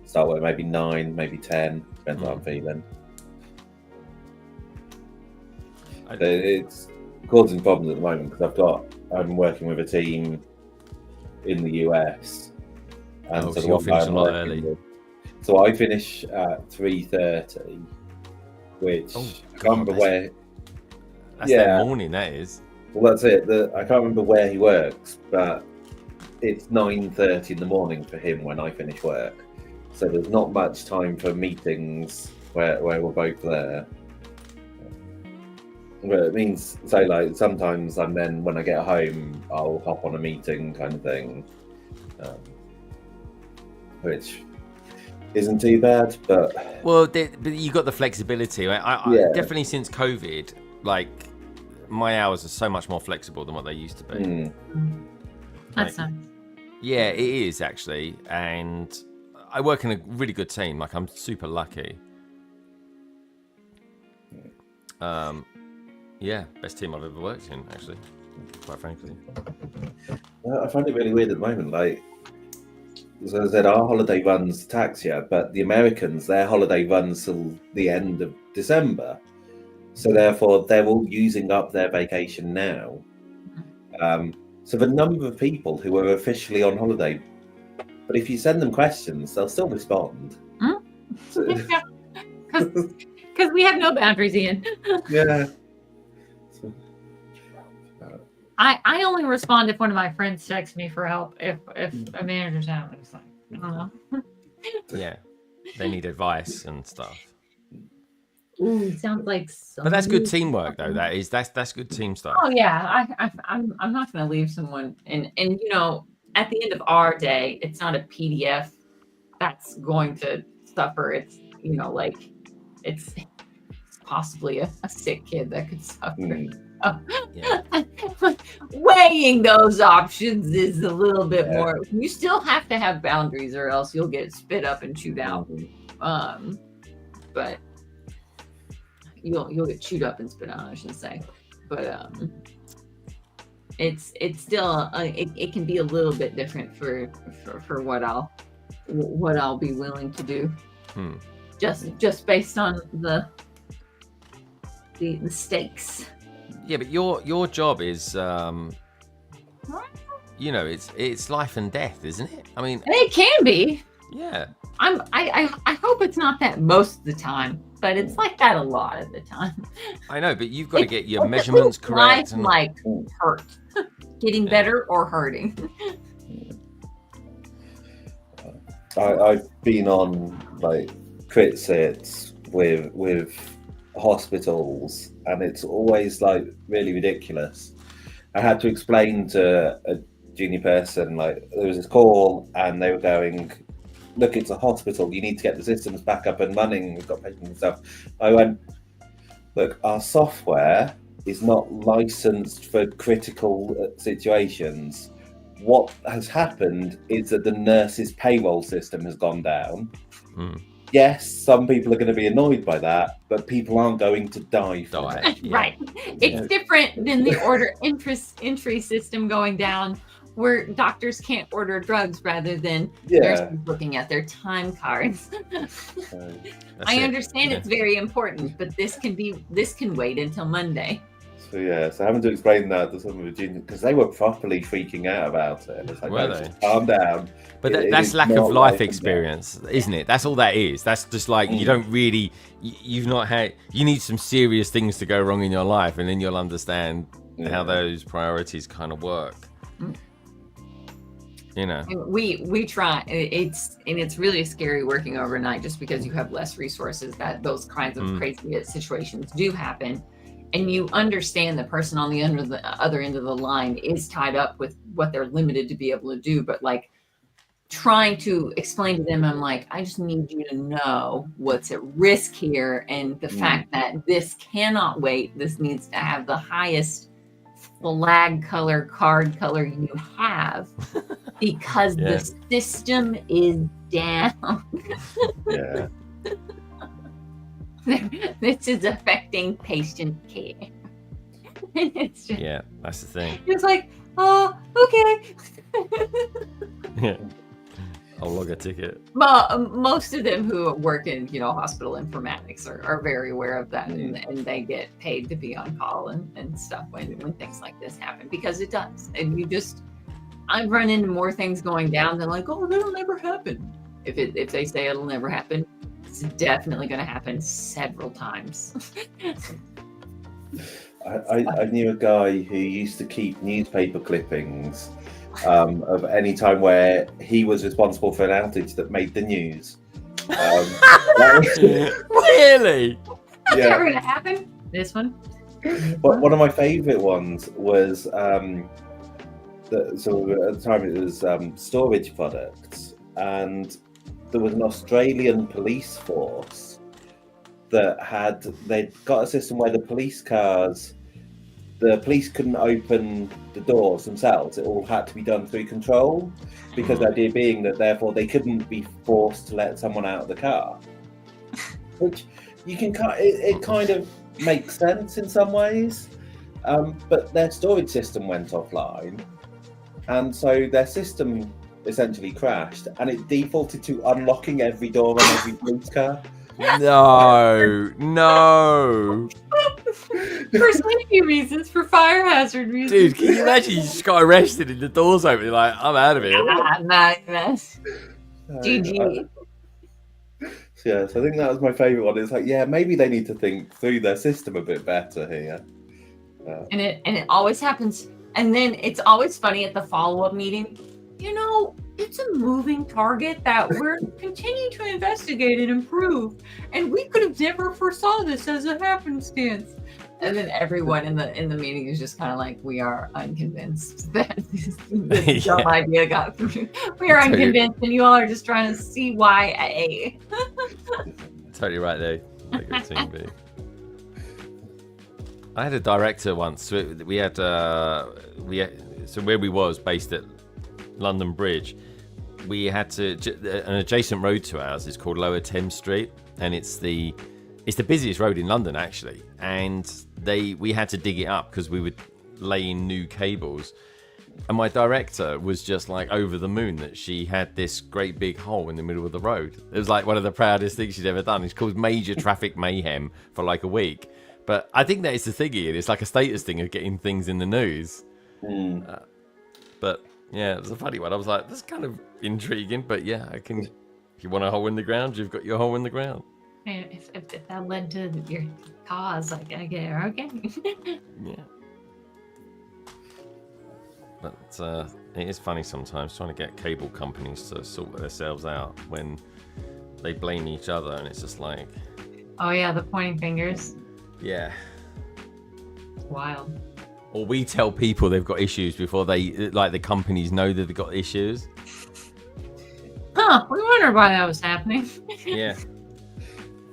Speaker 6: Start work maybe 9, maybe 10, depends what I'm feeling. It's causing problems at the moment because I'm working with a team in the US, and
Speaker 2: so you're finishing a lot early.
Speaker 6: So I finish at 3:30, which I can't remember where.
Speaker 2: That's their morning, that is.
Speaker 6: Well, that's it. I can't remember where he works, but it's 9:30 in the morning for him when I finish work. So there's not much time for meetings where we're both there. But it means, so like sometimes when I get home, I'll hop on a meeting kind of thing, which isn't too bad, but
Speaker 2: you got the flexibility. I definitely since COVID, like my hours are so much more flexible than what they used to be.
Speaker 5: That's nice.
Speaker 2: Yeah, it is actually, and I work in a really good team. Like I'm super lucky. Yeah, best team I've ever worked in, actually, quite frankly.
Speaker 6: I find it really weird at the moment. Like, as I said, our holiday runs tax year, but the Americans, their holiday runs till the end of December. So therefore, they're all using up their vacation now. So the number of people who are officially on holiday, but if you send them questions, they'll still respond.
Speaker 5: Because we have no boundaries, Ian.
Speaker 6: Yeah.
Speaker 5: I only respond if one of my friends texts me for help. If a manager's out, it's like, I don't know.
Speaker 2: Yeah, they need advice and stuff.
Speaker 5: Ooh, sounds like.
Speaker 2: But that's good teamwork, though. That's good team stuff.
Speaker 5: Oh yeah, I'm not going to leave someone, and you know, at the end of our day, it's not a PDF that's going to suffer. It's like it's possibly a sick kid that could suffer.
Speaker 2: Yeah.
Speaker 5: Weighing those options is a little bit more. You still have to have boundaries, or else you'll get spit up and chewed out. But you'll get chewed up and spit out, I should say. But it's still it can be a little bit different for what I'll be willing to do. Just based on the stakes.
Speaker 2: Yeah, but your job is, it's life and death, isn't it? I mean,
Speaker 5: it can be.
Speaker 2: Yeah.
Speaker 5: I hope it's not that most of the time, but it's like that a lot of the time.
Speaker 2: I know, but you've got to get your measurements correct.
Speaker 5: And like hurt. getting better or hurting.
Speaker 6: I've been on like crit sits with hospitals, and it's always like really ridiculous. I had to explain to a junior person, like, there was this call and they were going, look, it's a hospital, you need to get the systems back up and running, we've got patients and stuff. I went, look, our software is not licensed for critical situations. What has happened is that the nurse's payroll system has gone down. Yes, some people are going to be annoyed by that, but people aren't going to die from it.
Speaker 5: Right. It's different than the order entry system going down, where doctors can't order drugs rather than nurses looking at their time cards. I understand it's very important, but this can wait until Monday.
Speaker 6: So having to explain that to some of the juniors, because they were properly freaking out about it. It's like,
Speaker 2: Were
Speaker 6: no,
Speaker 2: they?
Speaker 6: calm down.
Speaker 2: But that's lack of life experience, isn't it? That's all that is. That's just like, you don't really, you've not had, you need some serious things to go wrong in your life, and then you'll understand how those priorities kind of work. You know,
Speaker 5: we try. It's really scary working overnight, just because you have less resources. That those kinds of crazy situations do happen, and you understand the person on the other end of the line is tied up with what they're limited to be able to do. But like trying to explain to them, I'm like, I just need you to know what's at risk here, and the fact that this cannot wait. This needs to have the highest flag color, card color you have, because the system is down. This is affecting patient care. It's just,
Speaker 2: that's the thing.
Speaker 5: It's like, oh, okay.
Speaker 2: I'll log a ticket.
Speaker 5: Most of them who work in, hospital informatics are very aware of that, and they get paid to be on call and stuff when things like this happen, because it does. And I've run into more things going down than like, oh, that'll never happen. If they say it'll never happen, it's definitely going to happen several times.
Speaker 6: I knew a guy who used to keep newspaper clippings of any time where he was responsible for an outage that made the news.
Speaker 2: Really?
Speaker 5: That's never going to happen. This one.
Speaker 6: But one of my favourite ones was so at the time it was storage products, and there was an Australian police force that they'd got a system where the police couldn't open the doors themselves. It all had to be done through control, because the idea being that therefore they couldn't be forced to let someone out of the car. Which it kind of makes sense in some ways, but their storage system went offline, and so their system essentially crashed, and it defaulted to unlocking every door on every police car.
Speaker 2: No.
Speaker 5: For safety reasons, for fire hazard reasons.
Speaker 2: Dude, can you imagine you just got arrested and the door's open? You're like, I'm out of here.
Speaker 5: GG.
Speaker 6: So I think that was my favourite one. It's like, maybe they need to think through their system a bit better here.
Speaker 5: And it always happens. And then it's always funny at the follow-up meeting. It's a moving target that we're continuing to investigate and improve, and we could have never foresaw this as a happenstance. And then everyone in the meeting is just kind of like, we are unconvinced that this dumb idea got through. We are unconvinced, and you all are just trying to see why.
Speaker 2: Totally right there. Like a team B. I had a director once. So we had so where we was based at London Bridge, we had to an adjacent road to ours is called Lower Thames Street, and it's the busiest road in London actually, and we had to dig it up because we were laying new cables, and my director was just like over the moon that she had this great big hole in the middle of the road. It was like one of the proudest things she'd ever done. It's caused major traffic mayhem for like a week, but I think that is the thing here. It's like a status thing of getting things in the news. But yeah, it was a funny one. I was like, that's kind of intriguing, but if you want a hole in the ground, you've got your hole in the ground.
Speaker 9: And if that led to your cause, like, I get it, okay.
Speaker 2: Yeah. But it is funny sometimes trying to get cable companies to sort themselves out when they blame each other, and it's just like,
Speaker 9: Oh yeah, the pointing fingers.
Speaker 2: yeah.
Speaker 9: It's wild.
Speaker 2: Or we tell people they've got issues before they, like, the companies know that they've got issues.
Speaker 9: Huh, we wondered why that was happening.
Speaker 2: Yeah.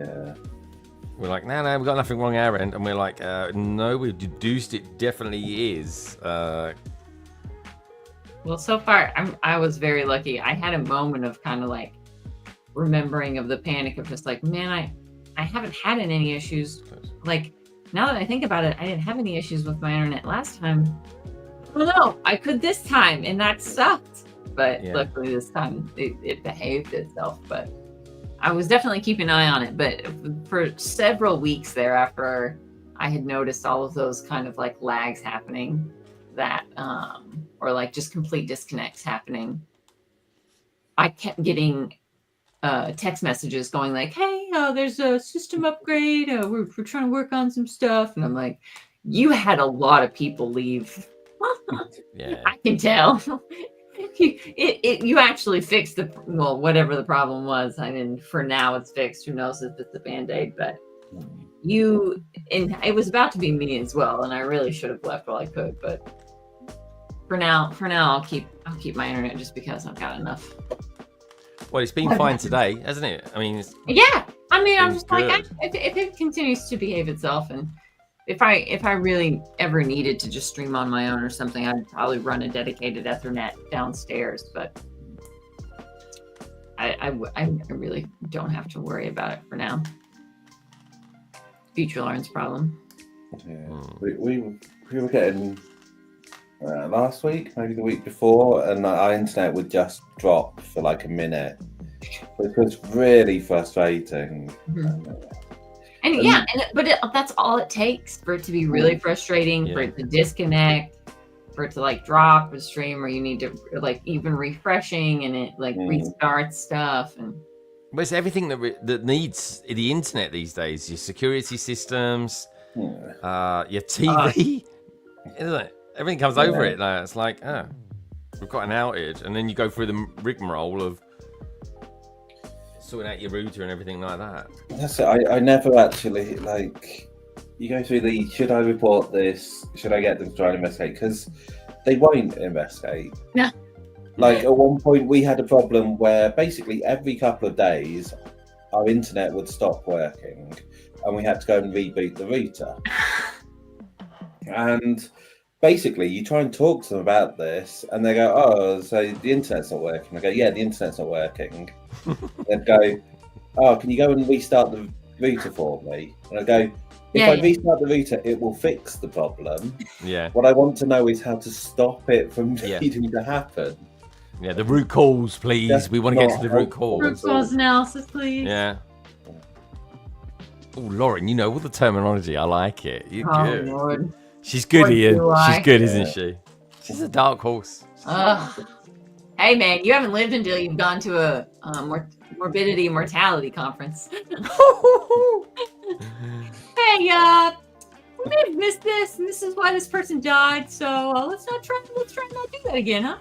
Speaker 6: Yeah.
Speaker 2: We're like, no, we've got nothing wrong our end. And we're like, no, we've deduced it definitely is.
Speaker 9: Well, so far, I was very lucky. I had a moment of kind of like remembering of the panic of just like, man, I haven't had any issues. Like, now that I think about it, I didn't have any issues with my internet last time. Well, no, I could this time, and that sucked. But
Speaker 2: Yeah.
Speaker 9: luckily this time it behaved itself. But I was definitely keeping an eye on it. But for several weeks there after I had noticed all of those kind of like lags happening, that or like just complete disconnects happening, I kept getting text messages going like, hey, there's a system upgrade, we're trying to work on some stuff. And I'm like, you had a lot of people leave.
Speaker 2: Yeah.
Speaker 9: I can tell. You actually fixed whatever the problem was. I mean, for now it's fixed. Who knows if it's a band-aid, but and it was about to be me as well, and I really should have left while I could, but for now I'll keep my internet just because I've got enough.
Speaker 2: Well, it's been fine today, hasn't it? I mean,
Speaker 9: Yeah, I mean, I'm
Speaker 2: It's
Speaker 9: just like,
Speaker 2: good.
Speaker 9: if it continues to behave itself, and if I really ever needed to just stream on my own or something, I'd probably run a dedicated Ethernet downstairs. But I really don't have to worry about it for now. Future Lauren's problem.
Speaker 6: Yeah. We were getting last week, maybe the week before, and our internet would just drop for like a minute, which was really frustrating.
Speaker 9: But that's all it takes for it to be really frustrating, for it to disconnect, for it to like drop a stream, or you need to like even refreshing and it like restarts stuff. And
Speaker 2: but it's everything that needs the internet these days. Your security systems, your TV, isn't it? Everything comes over it now. It's like, we've got an outage, and then you go through the rigmarole of sorting out your router and everything like that.
Speaker 6: That's it. I never actually, like, you go through the, should I report this? Should I get them to try and investigate? Because they won't investigate.
Speaker 9: No.
Speaker 6: Like, at one point we had a problem where basically every couple of days our internet would stop working and we had to go and reboot the router. And basically you try and talk to them about this and they go, oh, so the internet's not working. I go, yeah, the internet's not working. They'd go, oh, can you go and restart the router for me? And I go, if I restart the router, it will fix the problem.
Speaker 2: Yeah.
Speaker 6: What I want to know is how to stop it from needing to happen.
Speaker 2: Yeah, the root cause, please.
Speaker 6: That's
Speaker 2: we want to get to the root cause.
Speaker 9: Root cause analysis, please.
Speaker 2: Yeah. Oh, Lauren, you know all the terminology. I like it. You're good.
Speaker 9: Lord.
Speaker 2: She's good,
Speaker 9: What
Speaker 2: Ian.
Speaker 9: do I?
Speaker 2: She's good, isn't she? She's a dark horse.
Speaker 9: Hey, man, you haven't lived until you've gone to a morbidity mortality conference. Hey, we may have missed this, and this is why this person died. So let's try not do that again, huh?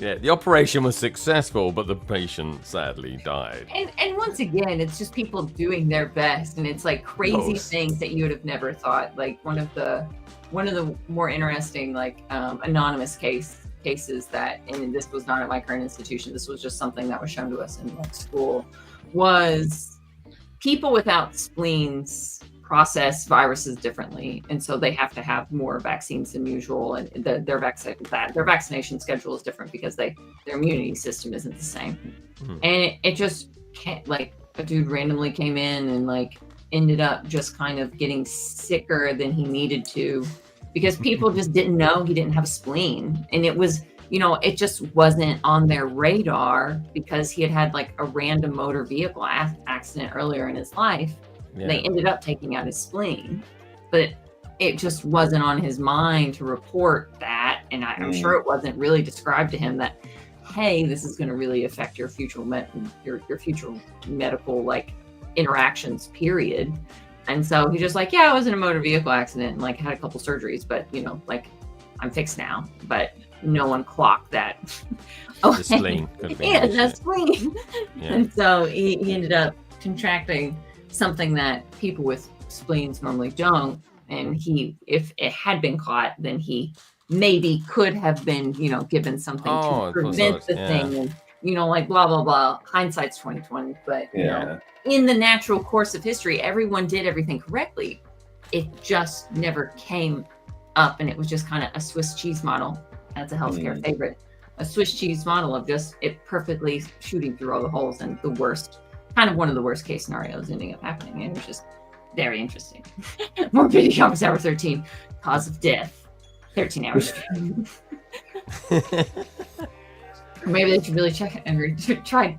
Speaker 2: Yeah, the operation was successful, but the patient sadly died.
Speaker 9: And once again, it's just people doing their best, and it's like crazy things that you would have never thought. Like one of the more interesting, like anonymous cases that, and this was not at my current institution, this was just something that was shown to us in like school, was people without spleens process viruses differently, and so they have to have more vaccines than usual, and their vaccination schedule is different because their immunity system isn't the same. And it just can't, like, a dude randomly came in and like ended up just kind of getting sicker than he needed to because people just didn't know he didn't have a spleen, and it was, you know, it just wasn't on their radar because he had like a random motor vehicle accident earlier in his life.
Speaker 2: Yeah.
Speaker 9: They ended up taking out his spleen, but it just wasn't on his mind to report that. And I'm sure it wasn't really described to him that, hey, this is going to really affect your future your future medical like interactions, period. And so he just like, yeah, I was in a motor vehicle accident and like had a couple surgeries, but you know, like
Speaker 5: I'm fixed now, but no one clocked that.
Speaker 2: The spleen could have been
Speaker 5: Yeah,
Speaker 2: an issue.
Speaker 5: the spleen.
Speaker 2: Yeah.
Speaker 5: And so he ended up contracting something that people with spleens normally don't. And if it had been caught, then he maybe could have been, given something
Speaker 2: Oh,
Speaker 5: to prevent the thing. And, like blah, blah, blah. Hindsight's 20/20. But, in the natural course of history, everyone did everything correctly. It just never came up. And it was just kind of a Swiss cheese model. That's a healthcare favorite. A Swiss cheese model of just it perfectly shooting through all the holes, and one of the worst case scenarios ending up happening. And it was just very interesting. Morbidity Office Hour 13, cause of death, 13 hours. Maybe they should really check and try.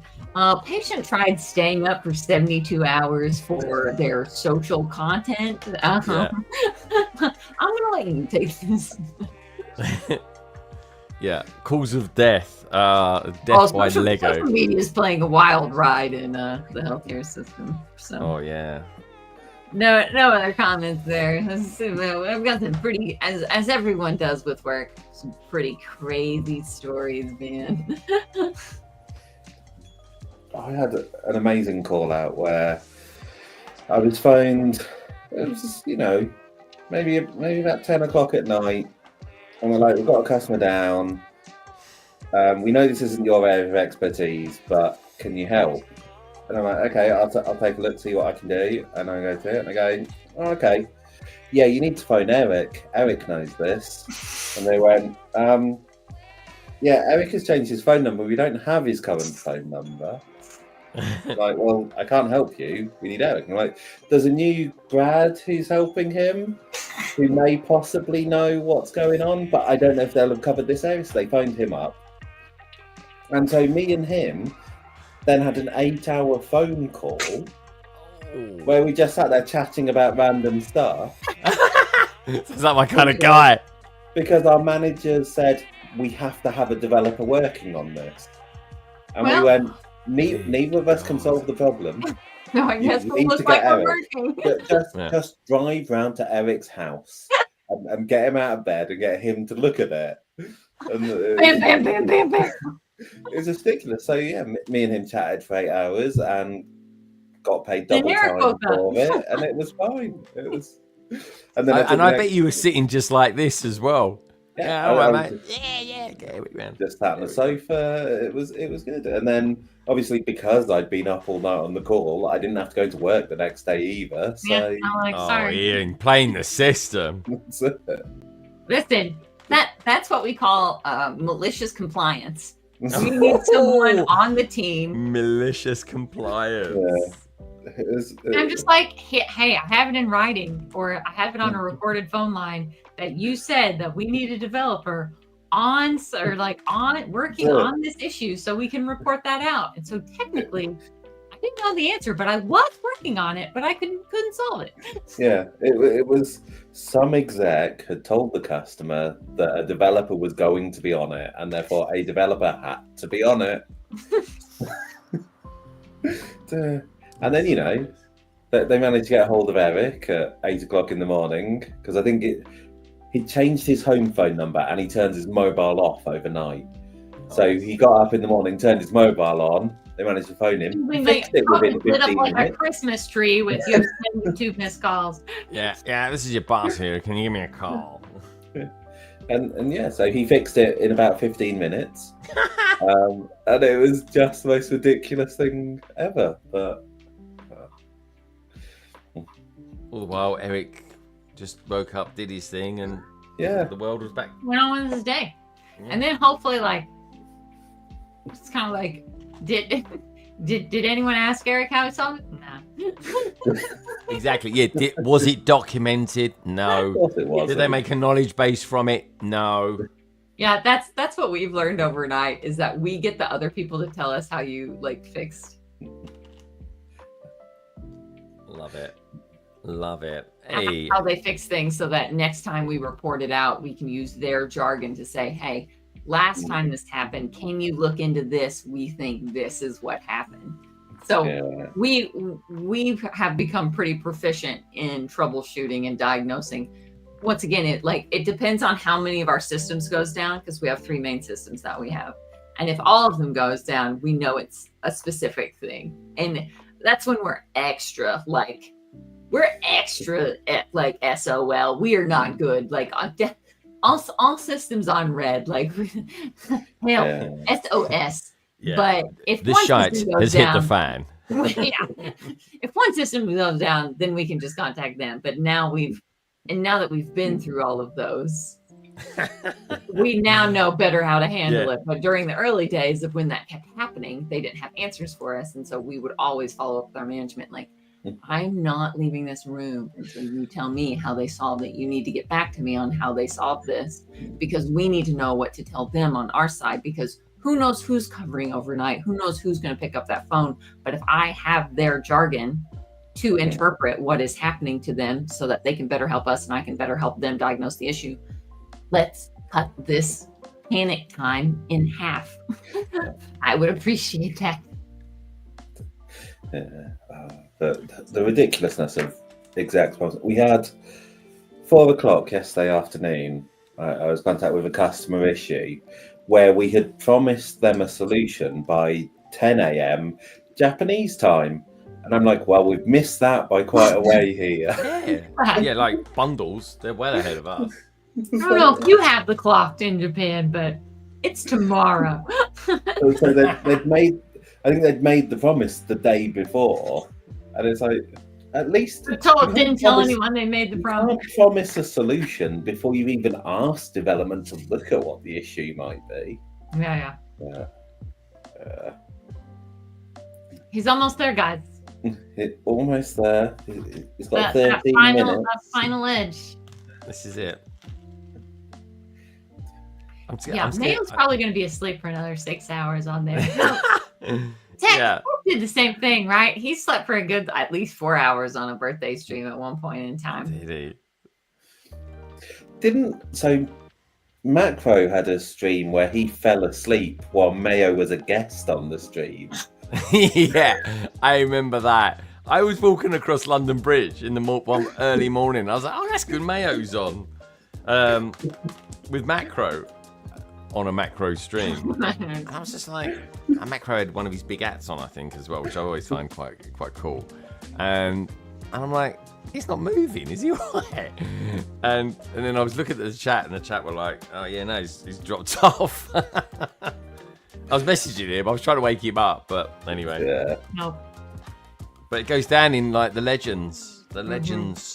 Speaker 5: Patient tried staying up for 72 hours for their social content. I'm gonna let you take this.
Speaker 2: Yeah, cause of death. Death by Lego.
Speaker 5: Social media is playing a wild ride in the healthcare system. So.
Speaker 2: Oh yeah.
Speaker 5: No other comments there. I've got some pretty, as everyone does with work, some pretty crazy stories, man.
Speaker 6: I had an amazing call out where I was phoned. It was just, maybe about 10 o'clock at night. And we're like, we've got a customer down. We know this isn't your area of expertise, but can you help? And I'm like, okay, I'll take a look, see what I can do. And I go to it and I go, oh, okay. Yeah, you need to phone Eric. Eric knows this. And they went, yeah, Eric has changed his phone number. We don't have his current phone number. Like, well, I can't help you. We need Eric. I'm like, there's a new Brad who's helping him who may possibly know what's going on, but I don't know if they'll have covered this area. So they phoned him up. And so me and him then had an 8-hour phone call where we just sat there chatting about random stuff.
Speaker 2: Sounds like my kind of guy.
Speaker 6: Because our manager said, we have to have a developer working on this. And we went, neither of us can solve the problem.
Speaker 5: No, I guess we'll look like we're working.
Speaker 6: Just drive round to Eric's house and get him out of bed and get him to look at it. And
Speaker 5: bam, bam, bam, bam.
Speaker 6: It was ridiculous. So yeah, me and him chatted for 8 hours and got paid double time for it, and it was fine. It was, and then
Speaker 2: I bet you were sitting just like this as well.
Speaker 6: Yeah,
Speaker 2: all right, mate. Yeah. Okay,
Speaker 6: just sat on the sofa. It was good. And then obviously because I'd been up all night on the call, I didn't have to go to work the next day either. So
Speaker 2: Ian, playing the system.
Speaker 5: Listen, that's what we call malicious compliance. We need someone on the team.
Speaker 2: Malicious compliance.
Speaker 5: Yeah. I'm just like, hey, I have it in writing, or I have it on a recorded phone line that you said that we need a developer working on this issue so we can report that out. And so technically, I didn't know the answer, but I was working on it, but I couldn't solve it.
Speaker 6: Yeah, it was some exec had told the customer that a developer was going to be on it, and therefore a developer had to be on it. And then, they managed to get a hold of Eric at 8 o'clock in the morning, because I think he changed his home phone number and he turns his mobile off overnight. So he got up in the morning, turned his mobile on. They managed to phone him.
Speaker 5: Lit up like a Christmas tree with you 72 missed calls.
Speaker 2: Yeah, this is your boss here. Can you give me a call?
Speaker 6: And yeah, so he fixed it in about 15 minutes. And it was just the most ridiculous thing ever. But
Speaker 2: all the while, Eric just woke up, did his thing, and the world was back.
Speaker 5: Went on with his day. Yeah. And then hopefully, it's kind of like, did anyone ask Eric how he solved it? No.
Speaker 2: Exactly. Yeah. Was it documented? No.
Speaker 6: Of course it was.
Speaker 2: Did they make a knowledge base from it? No.
Speaker 5: Yeah, that's what we've learned overnight, is that we get the other people to tell us how you fixed.
Speaker 2: Love it. Hey.
Speaker 5: How they fix things, so that next time we report it out, we can use their jargon to say, hey, last time this happened, can you look into this? We think this is what happened. So we have become pretty proficient in troubleshooting and diagnosing once again, it depends on how many of our systems goes down, because we have 3 main systems that we have. And if all of them goes down, we know it's a specific thing. And that's when we're extra SOL. We are not good. Like all systems on red, like hell, SOS.
Speaker 2: Yeah.
Speaker 5: But if
Speaker 2: The
Speaker 5: one
Speaker 2: shite
Speaker 5: system goes
Speaker 2: has
Speaker 5: down,
Speaker 2: hit the fan.
Speaker 5: yeah. If one system goes down, then we can just contact them. But now that we've been through all of those, we now know better how to handle it. But during the early days of when that kept happening, they didn't have answers for us. And so we would always follow up with our management, like, I'm not leaving this room until you tell me how they solved it. You need to get back to me on how they solved this, because we need to know what to tell them on our side, because who knows who's covering overnight? Who knows who's going to pick up that phone? But if I have their jargon to interpret what is happening to them so that they can better help us and I can better help them diagnose the issue, let's cut this panic time in half. I would appreciate that.
Speaker 6: The ridiculousness of exec policy. We had 4 o'clock yesterday afternoon. I was in contact with a customer issue where we had promised them a solution by 10 a.m. Japanese time. And I'm like, well, we've missed that by quite a way here.
Speaker 2: Yeah, like bundles, they're well ahead of us.
Speaker 9: I don't know if you have the clocked in Japan, but it's tomorrow.
Speaker 6: So they've made, I think they'd made the promise the day before. And it's like, at least
Speaker 9: Didn't tell anyone they made the promise.
Speaker 6: You can't promise a solution before you even ask development to look at what the issue might be.
Speaker 9: Yeah. He's almost there, guys.
Speaker 6: Almost there. He's got
Speaker 9: that
Speaker 6: 13
Speaker 9: final,
Speaker 6: minutes.
Speaker 9: that final edge.
Speaker 2: This is it.
Speaker 9: Mayo's probably going to be asleep for another 6 hours on there. Tech did the same thing, right? He slept for a good at least 4 hours on a birthday stream at one point in time.
Speaker 2: Did he?
Speaker 6: So Macro had a stream where he fell asleep while Mayo was a guest on the stream.
Speaker 2: Yeah, I remember that. I was walking across London Bridge in the one early morning. I was like, oh, that's good. Mayo's on with Macro on a Macro stream. And I was just like, Macro had one of his big hats on, I think, as well, which I always find quite cool. And I'm like, he's not moving, is he all right? And then I was looking at the chat, and the chat were like, oh yeah, no, he's dropped off. I was messaging him. I was trying to wake him up, but anyway.
Speaker 6: Yeah.
Speaker 9: No.
Speaker 2: But it goes down in like the legends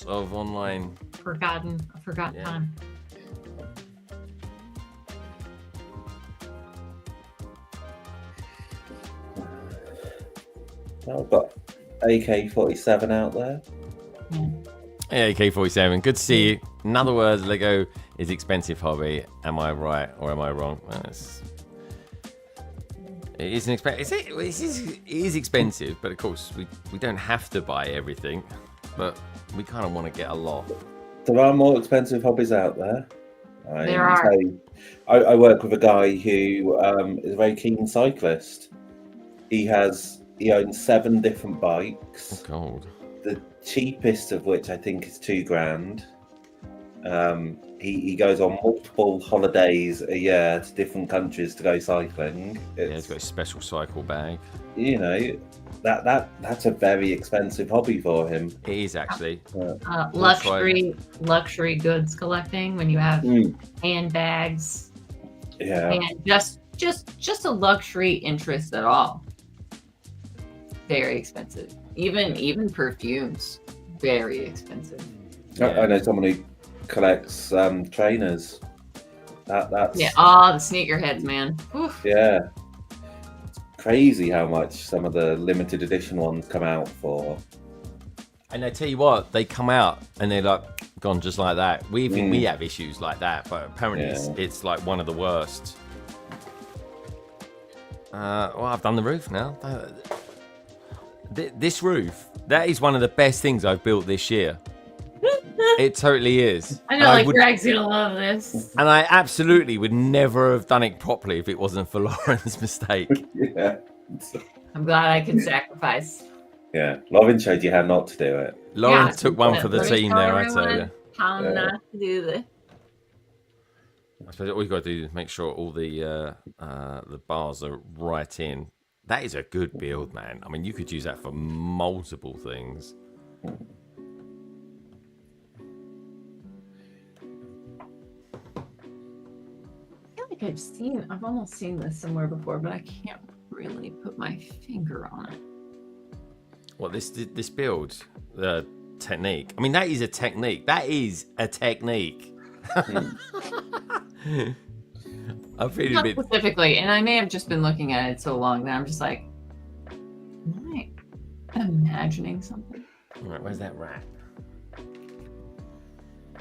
Speaker 2: of online.
Speaker 9: Forgotten time.
Speaker 6: I've got AK-47 out there.
Speaker 2: Hey, AK-47. Good to see you. In other words, Lego is expensive hobby. Am I right or am I wrong? It is expensive, but of course we don't have to buy everything, but we kind of want to get a lot.
Speaker 6: There are more expensive hobbies out there.
Speaker 9: There are.
Speaker 6: I work with a guy who is a very keen cyclist. He owns 7 different bikes.
Speaker 2: Oh God.
Speaker 6: The cheapest of which I think is $2,000. He goes on multiple holidays a year to different countries to go cycling.
Speaker 2: He's got a special cycle bag.
Speaker 6: You know, that's a very expensive hobby for him.
Speaker 2: It is actually.
Speaker 9: Luxury goods collecting, when you have handbags.
Speaker 6: Yeah.
Speaker 9: And just a luxury interest at all. Very expensive. Even perfumes, very expensive.
Speaker 6: I know someone who collects trainers. That's
Speaker 5: the sneakerheads, man. Oof.
Speaker 6: Yeah, it's crazy how much some of the limited edition ones come out for.
Speaker 2: And I tell you what, they come out and they're like gone just like that. We have issues like that, but apparently it's like one of the worst. Well, I've done the roof now. This roof, that is one of the best things I've built this year. It totally is.
Speaker 9: I know, Greg's gonna love this.
Speaker 2: And I absolutely would never have done it properly if it wasn't for Lauren's mistake.
Speaker 6: Yeah.
Speaker 5: I'm glad I could sacrifice.
Speaker 6: Yeah, Lauren showed you how not to do it.
Speaker 2: Lauren took one for the team there, I tell you.
Speaker 5: Tell him not to do this.
Speaker 2: I suppose all you got to do is make sure all the bars are right in. That is a good build, man. I mean, you could use that for multiple things.
Speaker 5: I've almost seen this somewhere before, but I can't really put my finger on it.
Speaker 2: What, this build, the technique? I mean, that is a technique. That is a technique. I'm feeling
Speaker 5: Not
Speaker 2: a bit...
Speaker 5: specifically, and I may have just been looking at it so long that I'm just like, am I imagining something?
Speaker 2: All right, where's that rat?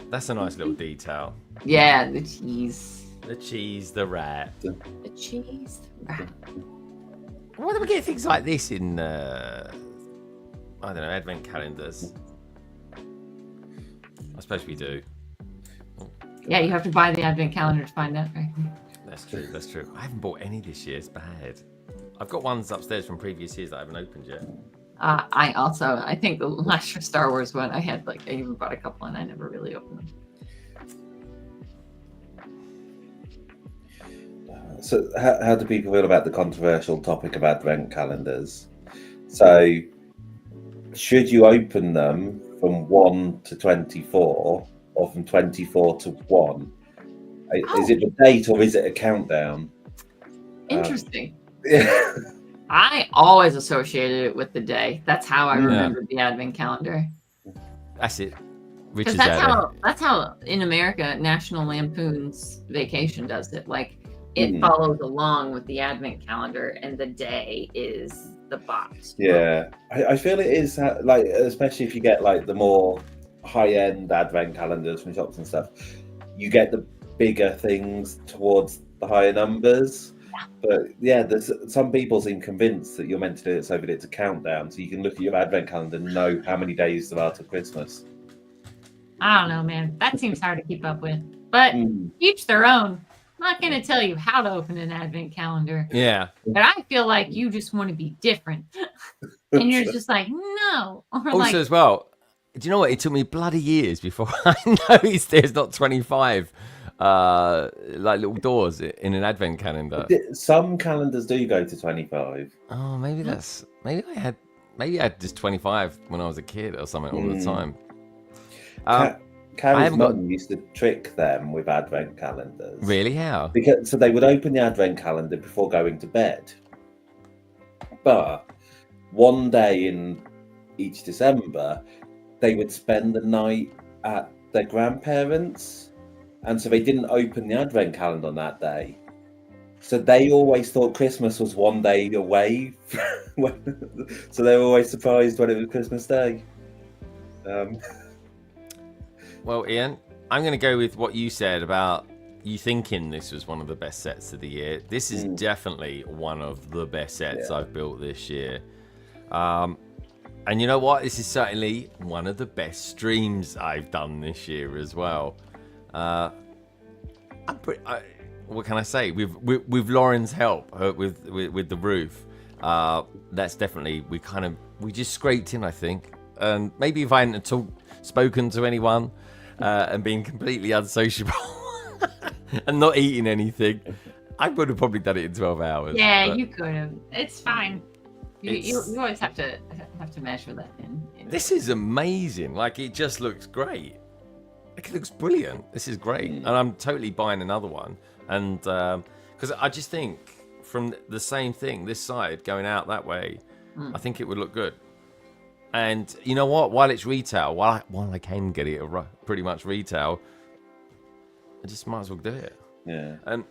Speaker 2: That's a nice little detail.
Speaker 5: Yeah, the cheese.
Speaker 2: The cheese, the rat.
Speaker 5: The cheese, the rat.
Speaker 2: Why do we get things like this in, I don't know, advent calendars? I suppose we do.
Speaker 5: Yeah, you have to buy the advent calendar to find out, right?
Speaker 2: That's true, that's true. I haven't bought any this year, it's bad. I've got ones upstairs from previous years that I haven't opened yet.
Speaker 5: I think the last year Star Wars one, I even bought a couple and I never really opened them.
Speaker 6: So how do people feel about the controversial topic of advent calendars? So should you open them from 1 to 24 or from 24 to 1? Is it the date or is it a countdown?
Speaker 5: Interesting.
Speaker 6: Yeah.
Speaker 5: I always associated it with the day. That's how I remembered the advent calendar.
Speaker 2: That's it.
Speaker 5: Because that's how in America National Lampoon's Vacation does it. Like it follows along with the advent calendar, and the day is the box.
Speaker 6: Yeah, I feel it is like, especially if you get like the more high-end advent calendars from shops and stuff, you get the bigger things towards the higher numbers. But yeah, there's some people seem convinced that you're meant to do it so that it's a countdown, so you can look at your advent calendar and know how many days there are to Christmas.
Speaker 9: I don't know, man. That seems hard to keep up with. But each their own. I'm not going to tell you how to open an advent calendar.
Speaker 2: Yeah.
Speaker 9: But I feel like you just want to be different. And you're just like, no. Or
Speaker 2: Also,
Speaker 9: like,
Speaker 2: as well, do you know what? It took me bloody years before I noticed there's not 25 like little doors in an advent calendar.
Speaker 6: Some calendars do go to 25.
Speaker 2: Oh, maybe I had just 25 when I was a kid or something all the time.
Speaker 6: Carrie's mum used to trick them with advent calendars.
Speaker 2: Really? How?
Speaker 6: So they would open the advent calendar before going to bed. But one day in each December, they would spend the night at their grandparents'. And so they didn't open the advent calendar on that day. So they always thought Christmas was one day away. So they were always surprised when it was Christmas Day.
Speaker 2: Well, Ian, I'm going to go with what you said about you thinking this was one of the best sets of the year. This is definitely one of the best sets I've built this year. And you know what? This is certainly one of the best streams I've done this year as well. What can I say? With Lauren's help with the roof, that's definitely we just scraped in, I think. And maybe if I hadn't spoken to anyone and been completely unsociable and not eating anything, I would have probably done it in 12 hours.
Speaker 9: Yeah, you could have. It's fine. You always have to measure that in.
Speaker 2: This is amazing. Like, it just looks great. It looks brilliant. This is great. And I'm totally buying another one. And because I just think from the same thing, this side going out that way, I think it would look good. And you know what? While it's retail, while I can get it pretty much retail, I just might as well do it.
Speaker 6: Yeah.
Speaker 2: And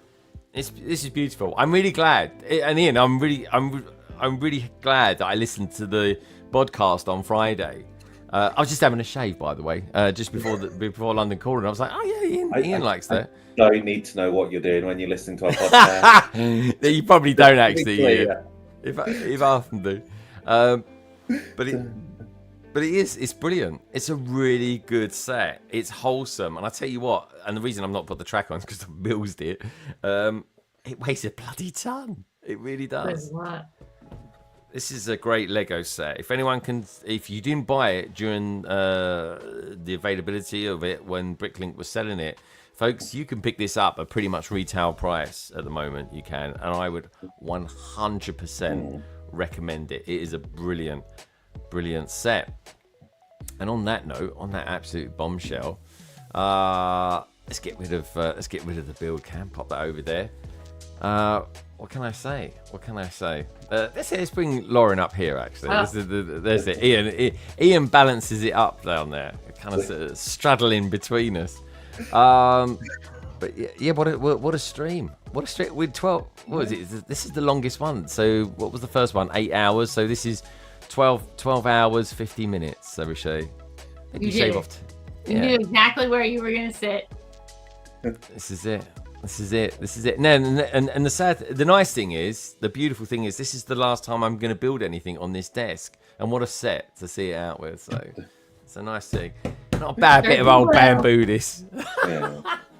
Speaker 2: this is beautiful. I'm really glad. And Ian, I'm really glad that I listened to the podcast on Friday. I was just having a shave, by the way, just before London Calling. I was like, oh yeah, Ian likes that.
Speaker 6: I don't need to know what you're doing when you're listening to our podcast.
Speaker 2: You probably don't actually, Ian. If I often do. But it's brilliant. It's a really good set. It's wholesome. And I tell you what, and the reason I'm not put the track on is because I builded it. It weighs a bloody ton. It really does.
Speaker 9: What?
Speaker 2: This is a great Lego set. If anyone can, if you didn't buy it during the availability of it when Bricklink was selling it, folks, you can pick this up at pretty much retail price at the moment. You can, and I would 100% recommend it. It is a brilliant set. And on that note, on that absolute bombshell, let's get rid of the build cam. Pop that over there. What can I say? Let's bring Lauren up here. Actually, there's it. Ian balances it up down there, kind of sort of straddling between us. But yeah, what a stream! What a stream with 12. What is it? This is the longest one. So what was the first one? 8 hours. So this is 12 hours 50 minutes. So Riche,
Speaker 9: you shave off. You knew exactly where you were gonna sit.
Speaker 2: This is it. No, and the nice thing is, the beautiful thing is, this is the last time I'm going to build anything on this desk, and what a set to see it out with. So it's a nice thing. Not a bad bit of old bamboo. This.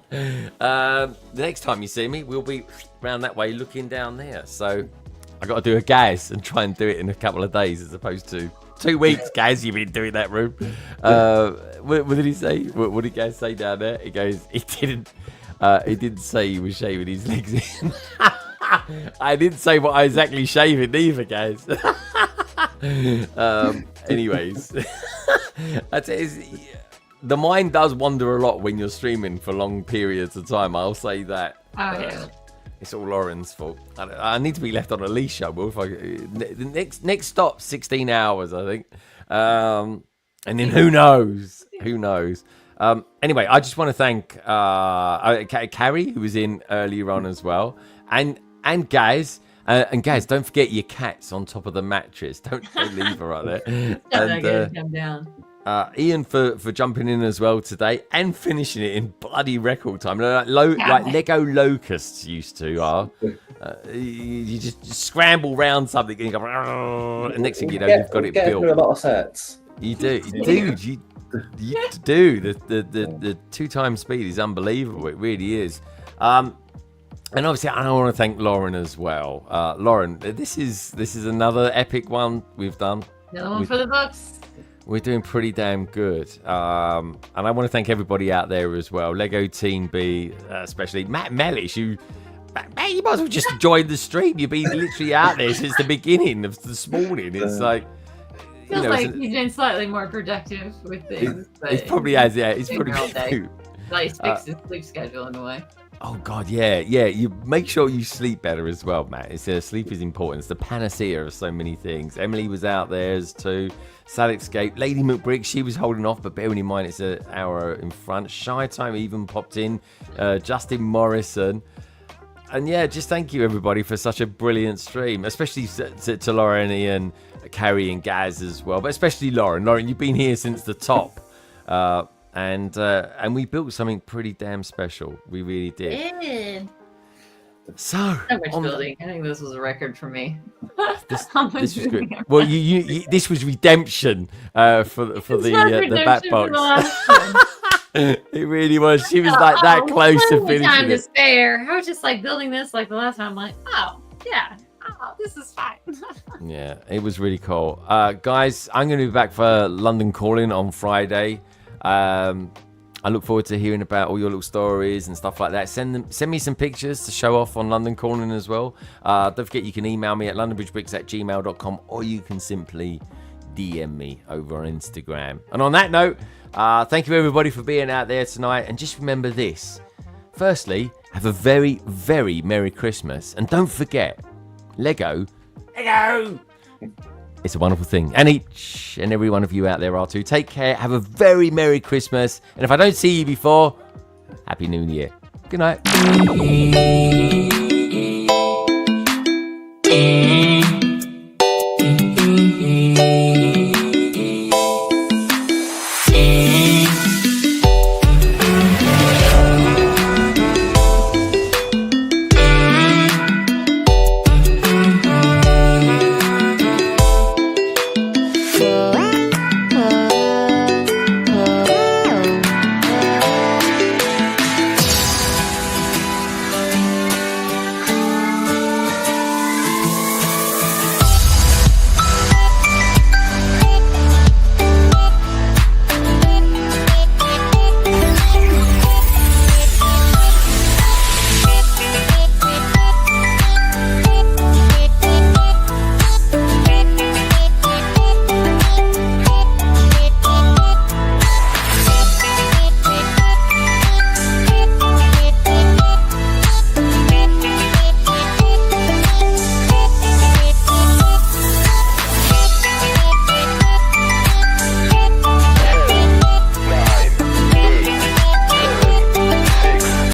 Speaker 2: The next time you see me, we'll be round that way, looking down there. So I got to do a Gaz and try and do it in a couple of days, as opposed to 2 weeks. Gaz, you've been doing that room. What did he say? What did Gaz say down there? He goes, he didn't say he was shaving his legs in. I didn't say what I was actually shaving either, guys. Anyways, the mind does wander a lot when you're streaming for long periods of time. I'll say that. It's all Lauren's fault. I need to be left on a leash. I will. The next stop, 16 hours, I think. And then who knows? Anyway, I just want to thank Carrie, who was in earlier on as well, and Gaz. And Gaz, don't forget your cat's on top of the mattress. Don't leave her right there. And
Speaker 5: come down.
Speaker 2: Ian for jumping in as well today and finishing it in bloody record time. Like Lego locusts used to are. You just scramble round something and you go, and next thing you know, you've got it built.
Speaker 6: A lot of sets.
Speaker 2: You do, dude. You do. The 2x speed is unbelievable. It really is. And obviously, I want to thank Lauren as well. Lauren, this is another epic one we've done.
Speaker 9: Another one for the books.
Speaker 2: We're doing pretty damn good. And I want to thank everybody out there as well. Lego Team B, especially Matt Mellish, you might as well just join the stream. You've been literally out there since the beginning of this morning. It's like...
Speaker 9: Feels like he's been slightly more productive with things.
Speaker 2: He probably has, yeah. He's probably
Speaker 5: He's fixed his sleep schedule in a way.
Speaker 2: Oh God, yeah. You make sure you sleep better as well, Matt. Sleep is important. It's the panacea of so many things. Emily was out there as too. Salixscape, Lady McBrick, she was holding off, but bearing in mind it's an hour in front. Shy Time even popped in. Justin Morrison. And yeah, just thank you everybody for such a brilliant stream, especially to Lauren, Ian, Carrie and Gaz as well, but especially Lauren. Lauren, you've been here since the top, and we built something pretty damn special. We really did. So
Speaker 5: much building. I think this was a record for me.
Speaker 2: This was good. Well, you this was redemption for the back box. It really was. She was like that close to finishing
Speaker 9: time to
Speaker 2: it.
Speaker 9: spare. I was just like building this like the last time. I'm like, oh yeah, this is fine.
Speaker 2: Yeah, it was really cool. Guys, I'm going to be back for London Calling on Friday. I look forward to hearing about all your little stories and stuff like that. Send me some pictures to show off on London Calling as well. Don't forget you can email me at londonbridgebricks@gmail.com, or you can simply DM me over on Instagram. And on that note, thank you everybody for being out there tonight. And just remember this. Firstly, have a very, very Merry Christmas. And don't forget, Lego. It's a wonderful thing. And each and every one of you out there are too. Take care. Have a very Merry Christmas. And if I don't see you before, Happy New Year. Good night.